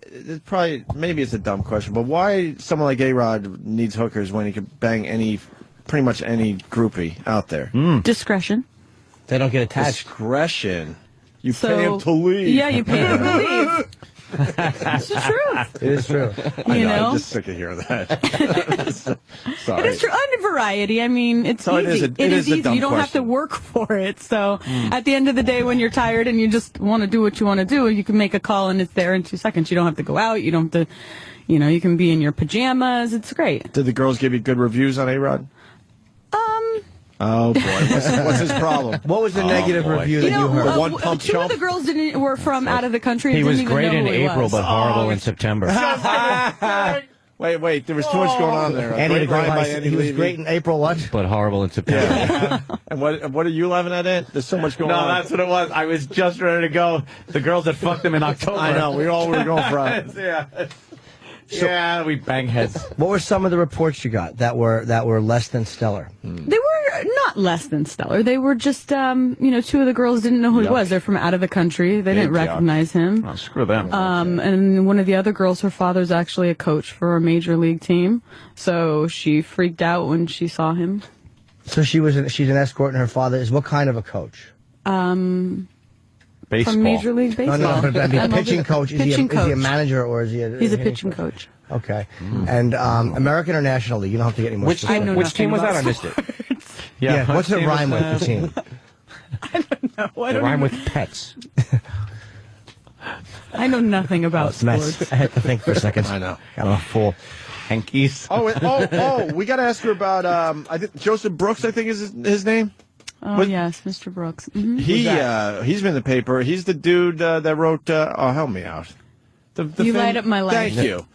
Maybe it's a dumb question, but why someone like A-Rod needs hookers when he could bang pretty much any groupie out there?
Discretion.
They don't get attached.
Discretion. You pay him to leave.
Yeah, you pay him to leave. It's the truth.
It is true.
I'm just sick of hearing that. Sorry.
It is true. Under variety, I mean, it's easy. It is easy. You don't have to work for it. So at the end of the day, when you're tired and you just want to do what you want to do, you can make a call and it's there in 2 seconds. You don't have to go out. You don't have to, you can be in your pajamas. It's great.
Did the girls give you good reviews on A-Rod? Oh boy, what's his problem?
What was the negative review that you heard?
One pump
Two of the girls were from out of the country.
He
didn't
was
even
great
know
in
who he
April,
was.
but horrible in September.
Wait, there was too much going on there.
He was great in April, what?
But horrible in September.
Yeah. And what are you laughing at it? There's so much going on.
No, that's what it was. I was just ready to go. The girls that fucked him in October.
I know, we all were going for
it. Yeah, we bang heads.
What were some of the reports you got that were less than stellar?
They were not less than stellar. They were just, two of the girls didn't know who he was. They're from out of the country. They didn't recognize him.
Oh, screw them.
And one of the other girls, her father's actually a coach for a major league team. So she freaked out when she saw him.
So she's an escort, and her father is what kind of a coach?
Baseball.
From Major League Baseball.
No, but I mean, pitching coach. Is he a manager or is he
He's a pitching coach.
Okay. And American or National League? You don't have to get any more specific.
Which team was that? I missed it.
Yeah, what's it rhyme with, the team?
I don't know.
They rhyme with pets.
I know nothing about sports.
I had to think for a second.
I know.
Got a full
hankies.
We got to ask her about, I think Joseph Brooks, I think is his name.
Oh, yes, Mr. Brooks. Mm-hmm.
He's been in the paper. He's the dude that wrote, help me out.
You light up my life.
Thank you.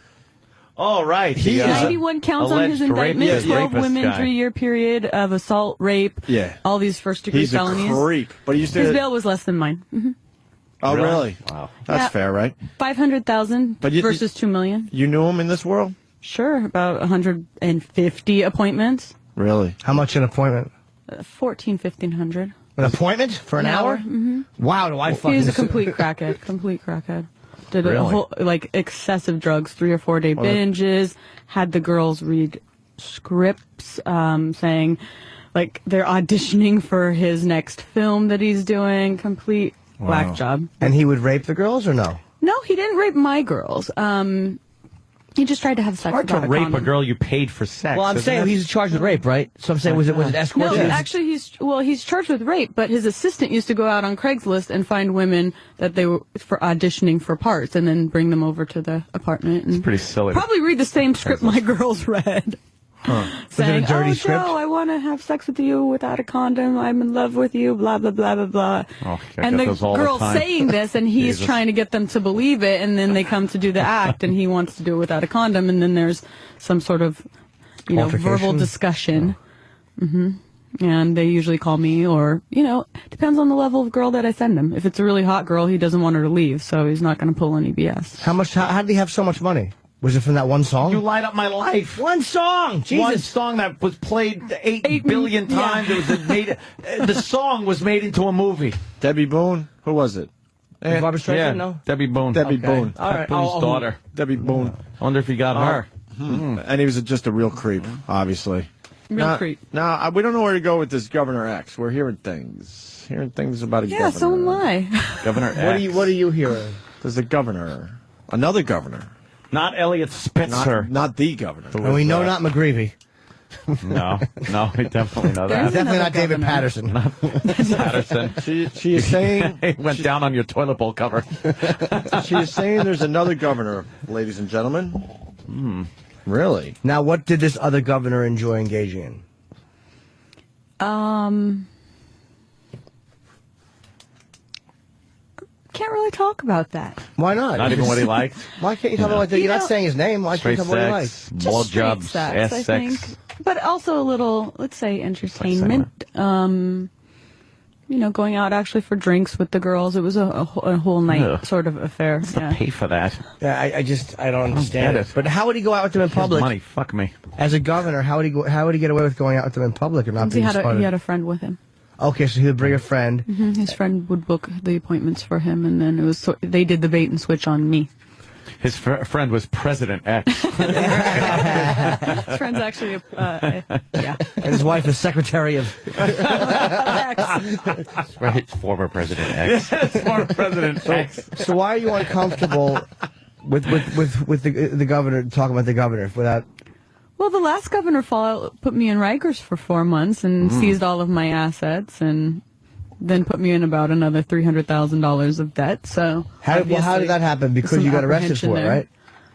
All right.
91 counts on his indictment, 12 women,
guy.
3-year period of assault, rape, all these first-degree felonies.
He's a creep. But
his bail was less than mine. Mm-hmm.
Oh, really?
Wow.
That's fair, right?
500,000 versus 2 million.
You knew him in this world?
Sure, about 150 appointments.
Really?
How much an appointment?
1,500.
An appointment for an hour?
Mm-hmm.
Wow, do I fucking...
He's a complete crackhead. Did a whole, excessive drugs, 3 or 4 day binges, had the girls read scripts, saying, they're auditioning for his next film that he's doing, complete whack job.
And he would rape the girls or no?
No, he didn't rape my girls. He just tried to have sex.
Hard to rape a girl you paid for sex.
Well, I'm saying he's charged with rape, right? So I'm saying, was it escort?
No, actually, he's charged with rape, but his assistant used to go out on Craigslist and find women that they were for auditioning for parts, and then bring them over to the apartment. And
it's pretty silly.
Probably read the same script my girls read. Saying,
dirty script?
Joe, I want to have sex with you without a condom. I'm in love with you, blah, blah, blah, blah, blah. And the girl's saying this, and he's trying to get them to believe it, and then they come to do the act, and he wants to do it without a condom, and then there's some sort of, verbal discussion Mm-hmm. And they usually call me, or, depends on the level of girl that I send him. If it's a really hot girl, he doesn't want her to leave, so he's not going to pull any BS.
How did he have so much money? Was it from that one song?
You light up my life.
One song! Jesus.
One song that was played 8 billion times. The song was made into a movie.
Debbie Boone? Who was it?
Barbara Streisand?
Yeah,
No?
Debbie Boone.
Debbie Boone.
All right.
Boone's daughter.
Debbie Boone.
I wonder if he got her.
And he was just a real creep, obviously.
Real creep.
Now, we don't know where to go with this Governor X. We're hearing things about a governor.
Yeah, so am I.
Governor X.
What are you hearing?
There's a governor. Another governor.
Not Elliot Spitzer.
Not the governor.
And we know not McGreevy.
No, we definitely know that.
Definitely not David Patterson.
Patterson.
She is saying...
He went down on your toilet bowl cover.
She is saying there's another governor, ladies and gentlemen. Really?
Now, what did this other governor enjoy engaging in?
Can't really talk about that.
Why not?
Not even what he liked?
Why can't you tell me what you're not saying his name? Why can't you tell me what he likes?
Blowjobs,
sex, I think. But also a little, let's say, entertainment. Going out actually for drinks with the girls. It was a whole night sort of affair.
To pay for that.
Yeah, I don't understand it. But how would he go out with them in public?
Money, fuck me.
As a governor, how would he get away with going out with them in public and not being spotted?
He had a friend with him.
Okay, so he would bring a friend.
Mm-hmm. His friend would book the appointments for him, and then they did the bait and switch on me.
His friend was President X.
His friend's actually yeah.
And his wife is Secretary of
X. Right, former President X.
Yes, former President X.
So why are you uncomfortable with the governor, talking about the governor without...
Well, the last governor fallout put me in Rikers for 4 months and seized all of my assets and then put me in about another $300,000 of debt. So
how did that happen? Because you got arrested for it, right?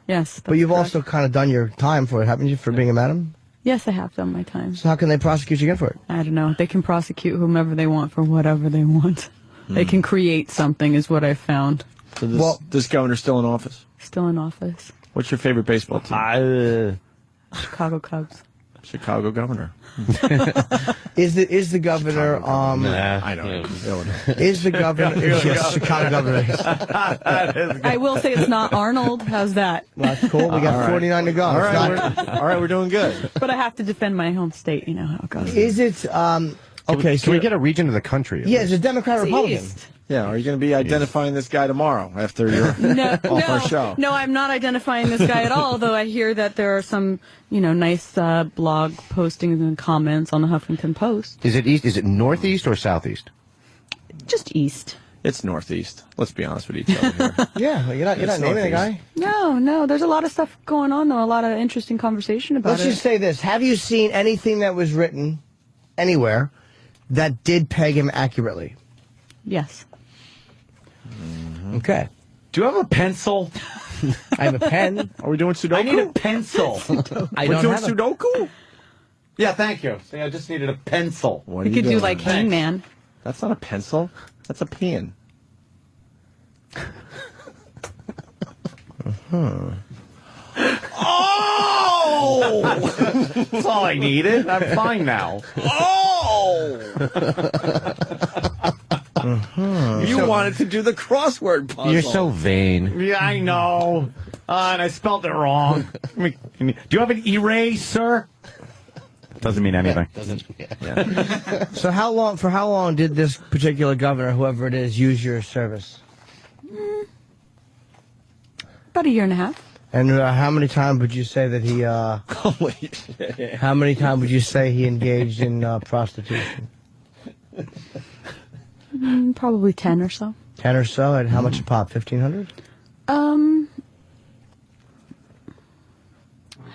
Yes.
But you've also kind of done your time for it, haven't you, for being a madam?
Yes, I have done my time.
So how can they prosecute you again for it?
I don't know. They can prosecute whomever they want for whatever they want. They can create something, is what I found.
So this governor's still in office?
Still in office.
What's your favorite baseball team?
Chicago Cubs.
Chicago governor.
Is the governor?
I know.
Is the governor? Chicago governor.
I will say it's not Arnold. How's that?
Well, that's cool. We got 49 to go.
All right, we're doing good.
But I have to defend my home state. You know how it goes.
Is it? Okay,
can we get a region of the country?
Yeah, it's a Democrat Republican.
East.
Yeah, are you going to be identifying this guy tomorrow after you're off our show?
No, I'm not identifying this guy at all, although I hear that there are some, nice blog postings and comments on the Huffington Post.
Is it east? Is it northeast or southeast?
Just east.
It's northeast. Let's be honest with each other here.
Yeah, you're not naming the guy?
No, there's a lot of stuff going on, though, a lot of interesting conversation about it.
Let's just say this. Have you seen anything that was written anywhere that did peg him accurately?
Yes.
Okay.
Do you have a pencil?
I have a pen.
Are we doing Sudoku?
I need a pencil.
We're doing Sudoku?
Yeah, thank you. See, I just needed a pencil.
What
you could do like Hangman.
That's not a pencil. That's a pen.
Oh! That's all I needed. I'm fine now. Oh!
You wanted to do the crossword puzzle.
You're so vain.
Yeah, I know. And I spelled it wrong. Do you have an eraser? Doesn't mean anything.
Yeah. So for how long did this particular governor, whoever it is, use your service?
About a year and a half.
And how many times would you say that he?
Holy shit.
How many times would you say he engaged in prostitution?
Probably 10 or so.
10 or so, and how much a pop? 1,500?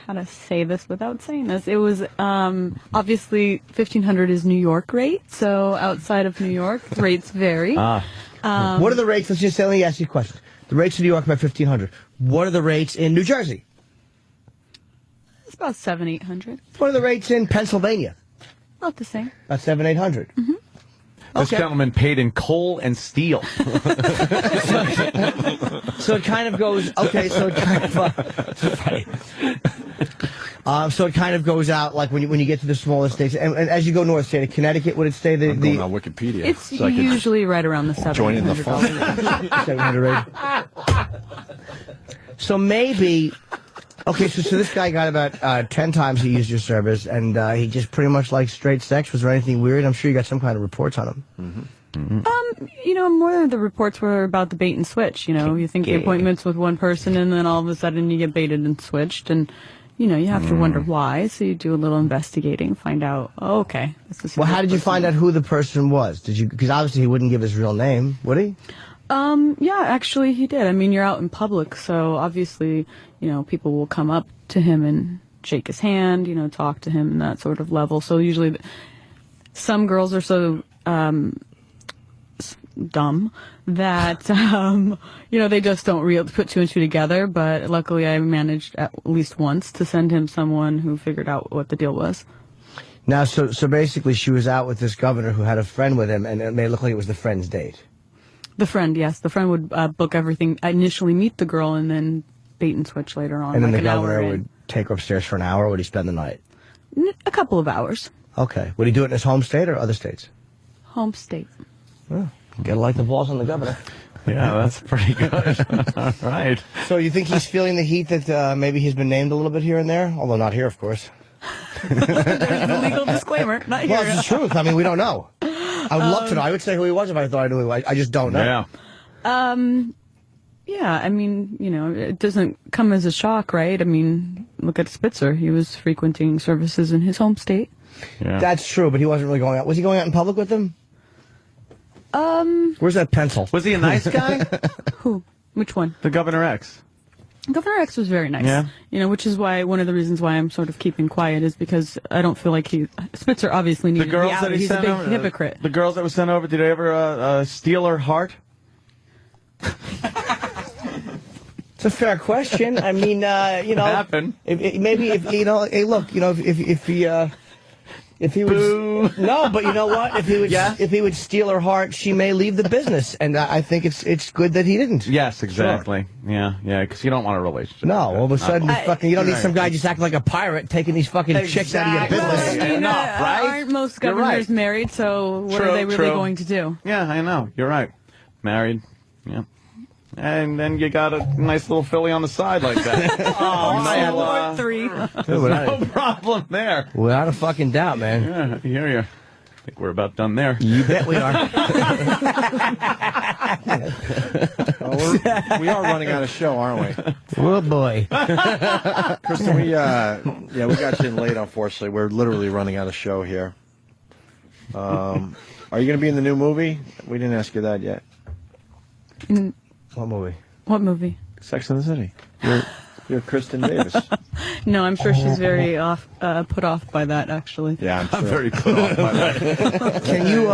How to say this without saying this? It was obviously 1,500 is New York rate, so outside of New York, rates vary.
What are the rates? Let me ask you a question. The rates in New York are about 1,500. What are the rates in New Jersey?
It's about 700-800.
What are the rates in Pennsylvania?
Not the same.
About 700-800.
Mm-hmm.
This gentleman paid in coal and steel.
So it kind of goes, okay, so it kind of, right. So it kind of goes out like when you get to the smaller states, and as you go north, say to Connecticut, would it stay the?
I'm going on Wikipedia.
It's
so
usually right around the
join in the fun.
700. So maybe. Okay, so this guy got about 10 times he used your service, and he just pretty much liked straight sex. Was there anything weird? I'm sure you got some kind of reports on him.
More of the reports were about the bait and switch. You think the appointment's with one person, and then all of a sudden you get baited and switched, and you have to wonder why. So you do a little investigating, find out. Oh, okay, this is.
Well, how did you find out who the person was? Did you? Because obviously he wouldn't give his real name, would he?
Yeah, actually he did. I mean, you're out in public, so obviously, people will come up to him and shake his hand, talk to him and that sort of level. So usually some girls are so dumb that, they just don't put two and two together. But luckily I managed at least once to send him someone who figured out what the deal was.
Now, so basically she was out with this governor who had a friend with him, and it made it look like it was the friend's date.
The friend, yes. The friend would book everything, initially meet the girl, and then bait and switch later on.
And then
like
the governor would take her upstairs for an hour, or would he spend the night?
A couple of hours.
Okay. Would he do it in his home state or other states?
Home state.
Oh, gotta like the balls on the governor.
Yeah, that's pretty good. All right.
So you think he's feeling the heat that maybe he's been named a little bit here and there? Although not here, of course.
There's a legal disclaimer. Not here.
Well, it's the truth. I mean, we don't know. I would love to know. I would say who he was if I thought I knew who he was. I just don't know.
Yeah.
Yeah, I mean, it doesn't come as a shock, right? I mean, look at Spitzer. He was frequenting services in his home state.
Yeah.
That's true, but he wasn't really going out. Was he going out in public with them? Where's that pencil?
Was he a nice guy?
Who? Which one?
The Governor X.
Governor X was very nice.
Yeah.
Which is why one of the reasons why I'm sort of keeping quiet is because I don't feel like Spitzer obviously needed to be out. He's a big hypocrite.
The girls that were sent over, did they ever steal her heart?
It's a fair question. I mean,
Happen.
Maybe if hey, look, if he would, no, but you know what? If he would steal her heart, she may leave the business, and I think it's good that he didn't.
Yes, exactly. Sure. Yeah, because you don't want a relationship.
No, all of a sudden, you don't need some guy just acting like a pirate taking these fucking chicks out of your business.
Enough, right? Aren't most governors married? So what are they really going to do?
Yeah, I know. You're right. Married. Yeah. And then you got a nice little filly on the side like that.
Three.
No problem there.
Without a fucking doubt, man.
Yeah, I hear you. I think we're about done there.
You bet we are.
We are running out of show, aren't we?
Oh boy.
Kristen, we got you in late, unfortunately. We're literally running out of show here. Are you going to be in the new movie? We didn't ask you that yet.
What movie?
What movie?
Sex and the City. You're Kristen Davis.
No, I'm sure she's very put off by that, actually.
Yeah, I'm sure.
I'm very put off by that.
Can you,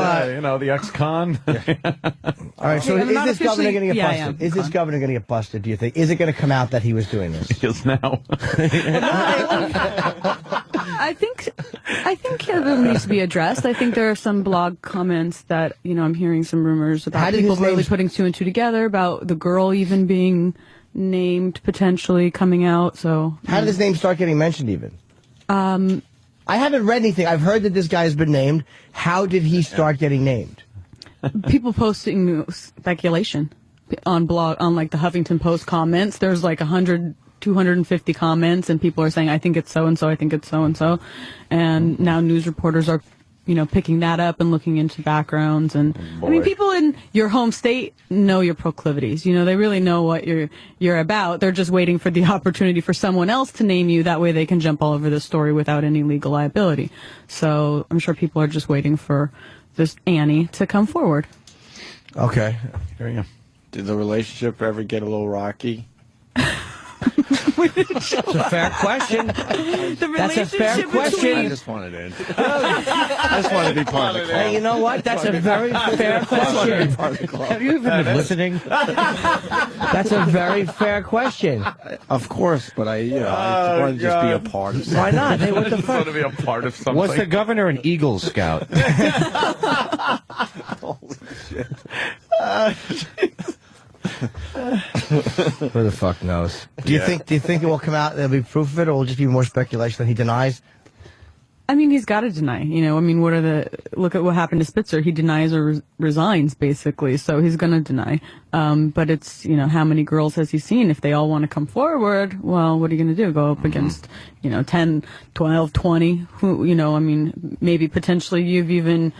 the ex-con?
All right, so is this governor going to get busted? Is this governor going to get busted, do you think? Is it going to come out that he was doing this?
He is now.
I think it needs to be addressed. I think there are some blog comments that, I'm hearing some rumors about people really putting two and two together, about the girl even being named, potentially coming out. So
how did his name start getting mentioned even? I haven't read anything. I've heard that this guy has been named. How did he start getting named?
People posting speculation on like the Huffington Post comments. There's like 100, 250 comments, and people are saying, I think it's so-and-so, I think it's so-and-so. And now news reporters are, picking that up and looking into backgrounds. And I mean, people in your home state know your proclivities. They really know what you're about. They're just waiting for the opportunity for someone else to name you. That way they can jump all over the story without any legal liability. So I'm sure people are just waiting for this Annie to come forward.
Okay.
Here you go.
Did the relationship ever get a little rocky?
That's a fair question. That's a fair question.
I just wanted in. I just wanted to be part of the club.
Hey, you know what? That's a very fair question.
Have you even been listening?
That's a very fair question.
Of course, but I wanted to just be a part of something.
Why not? Hey, what the fuck?
Want to be a part of something.
Was the governor an Eagle Scout?
Holy shit.
Who the fuck knows? Do you think it will come out? There'll be proof of it, or will it just be more speculation that he denies?
I mean, he's got to deny. I mean, look at what happened to Spitzer. He denies or resigns, basically. So he's going to deny. But it's, how many girls has he seen? If they all want to come forward, well, what are you going to do? Go up against, 10, 12, 20? Who, I mean, maybe potentially you've even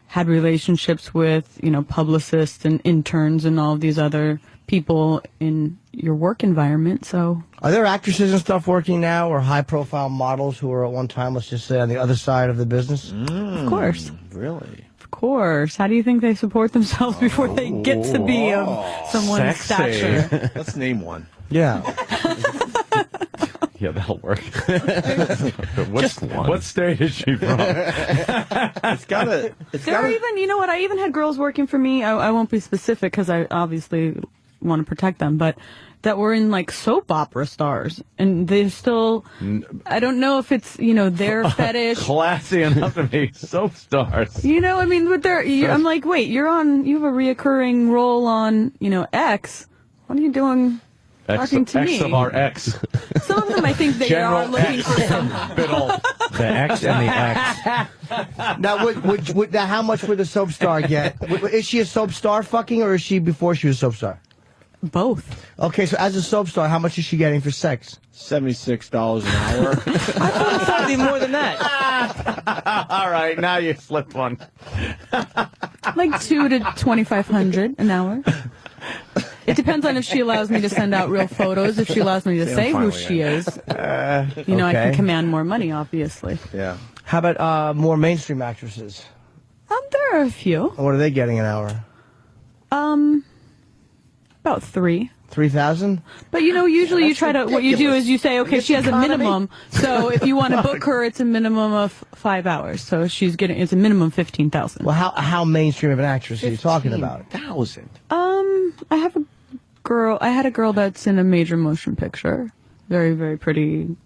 had relationships with, publicists and interns and all these other people in your work environment. So
are there actresses and stuff working now, or high-profile models who were at one time, let's just say, on the other side of the business?
Of course.
Really?
Of course. How do you think they support themselves before they get to be of someone's stature?
Let's name one.
Yeah.
Yeah, that'll work. What state is she from?
It's gotta.
Even, you know what? I even had girls working for me. I won't be specific because I obviously want to protect them, but that were in like soap opera stars, and they still. I don't know if it's their fetish.
Classy enough to be soap stars.
I mean, but I'm like, wait, you have a reoccurring role on X. What are you doing? Talking to me.
X of our X.
Some of them, I think they are looking for some.
The X and the X.
Now, how much would a soap star get? Is she a soap star fucking, or is she before she was a soap star?
Both.
Okay, so as a soap star, how much is she getting for sex?
$76 an hour.
I thought it was even more than that.
All right, now you slipped one.
Like $200 to $2,500 an hour. It depends on if she allows me to send out real photos, if she allows me to say who she is. I can command more money, obviously.
Yeah.
How about more mainstream actresses?
There are a few.
What are they getting an hour?
About 3.
3,000?
But usually you try to, what you do is you say, okay, she has a minimum. So if you want to book her, it's a minimum of 5 hours. So it's a minimum 15,000.
Well, how mainstream of an actress are you talking about?
15,000.
I had a girl that's in a major motion picture. Very, very pretty.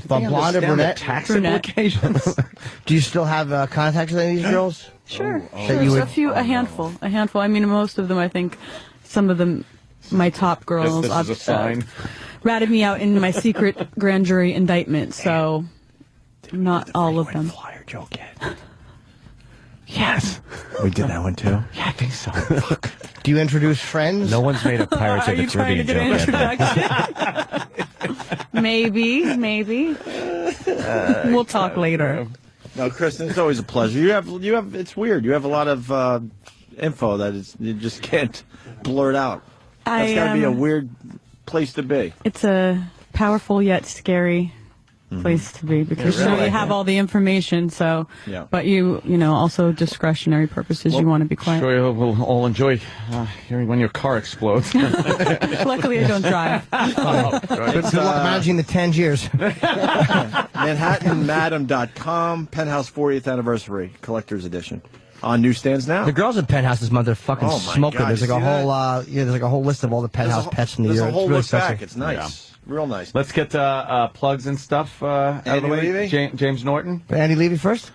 Blonde or brunette?
Tax implications.
Do you still have contacts with any of these girls?
Sure. A handful. I mean, most of them, I think, some of them, my top girls,
this is a sign.
ratted me out in my secret grand jury indictment. So, not all of them.
Flyer joke yet?
Yes.
We did that one too?
Yeah, I think so.
Do you introduce friends?
No one's made a Pirates of the Caribbean joke
yet. Maybe. We'll talk later.
No, Kristen, it's always a pleasure. You have. It's weird. You have a lot of info that you just can't blurt out. That's got to be a weird place to be.
It's a powerful yet scary place to be because you have all the information. So, but you also discretionary purposes. You want to be quiet.
Sure, we'll all enjoy hearing when your car explodes.
Luckily, I don't drive.
Good luck managing the Tangiers.
ManhattanMadam.com, Penthouse 40th Anniversary, Collector's Edition. On newsstands now.
The girls at Penthouse this month are fucking smoking.
God,
there's like a whole there's like a whole list of all the Penthouse pets in the year.
There's a whole
it's really
look back.
sexy.
It's nice. Real nice.
Let's get plugs and stuff out of the way. James Norton.
Andy Levy first.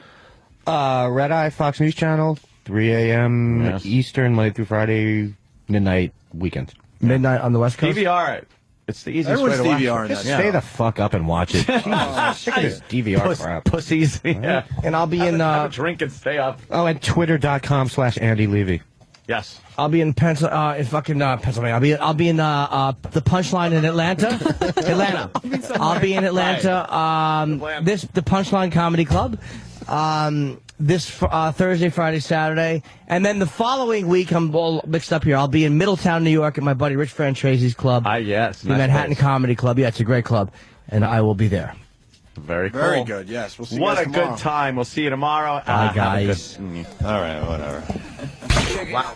Red Eye Fox News Channel, 3 a.m. Eastern, Monday through Friday, midnight weekends.
Midnight on the West Coast.
DVR. It's the easiest way to watch it.
Just stay the fuck up and watch it. Jesus, sick of this DVR crap.
Pussies. Yeah.
And I'll be in...
have a drink and stay up.
Oh, and twitter.com/Andy Levy.
Yes.
I'll be in Pennsylvania. I'll be in the Punchline in Atlanta. I'll be in Atlanta. The Punchline Comedy Club. This Thursday, Friday, Saturday, and then the following week I'm all mixed up here. I'll be in Middletown, New York, at my buddy Rich Franchese's club.
Yes,
the Manhattan Comedy Club. Yeah, it's a great club, and I will be there.
Very cool.
Very good. Yes, we'll see you
What
guys
a
tomorrow.
good time. We'll see you tomorrow.
Bye, guys.
All right, whatever.
Wow.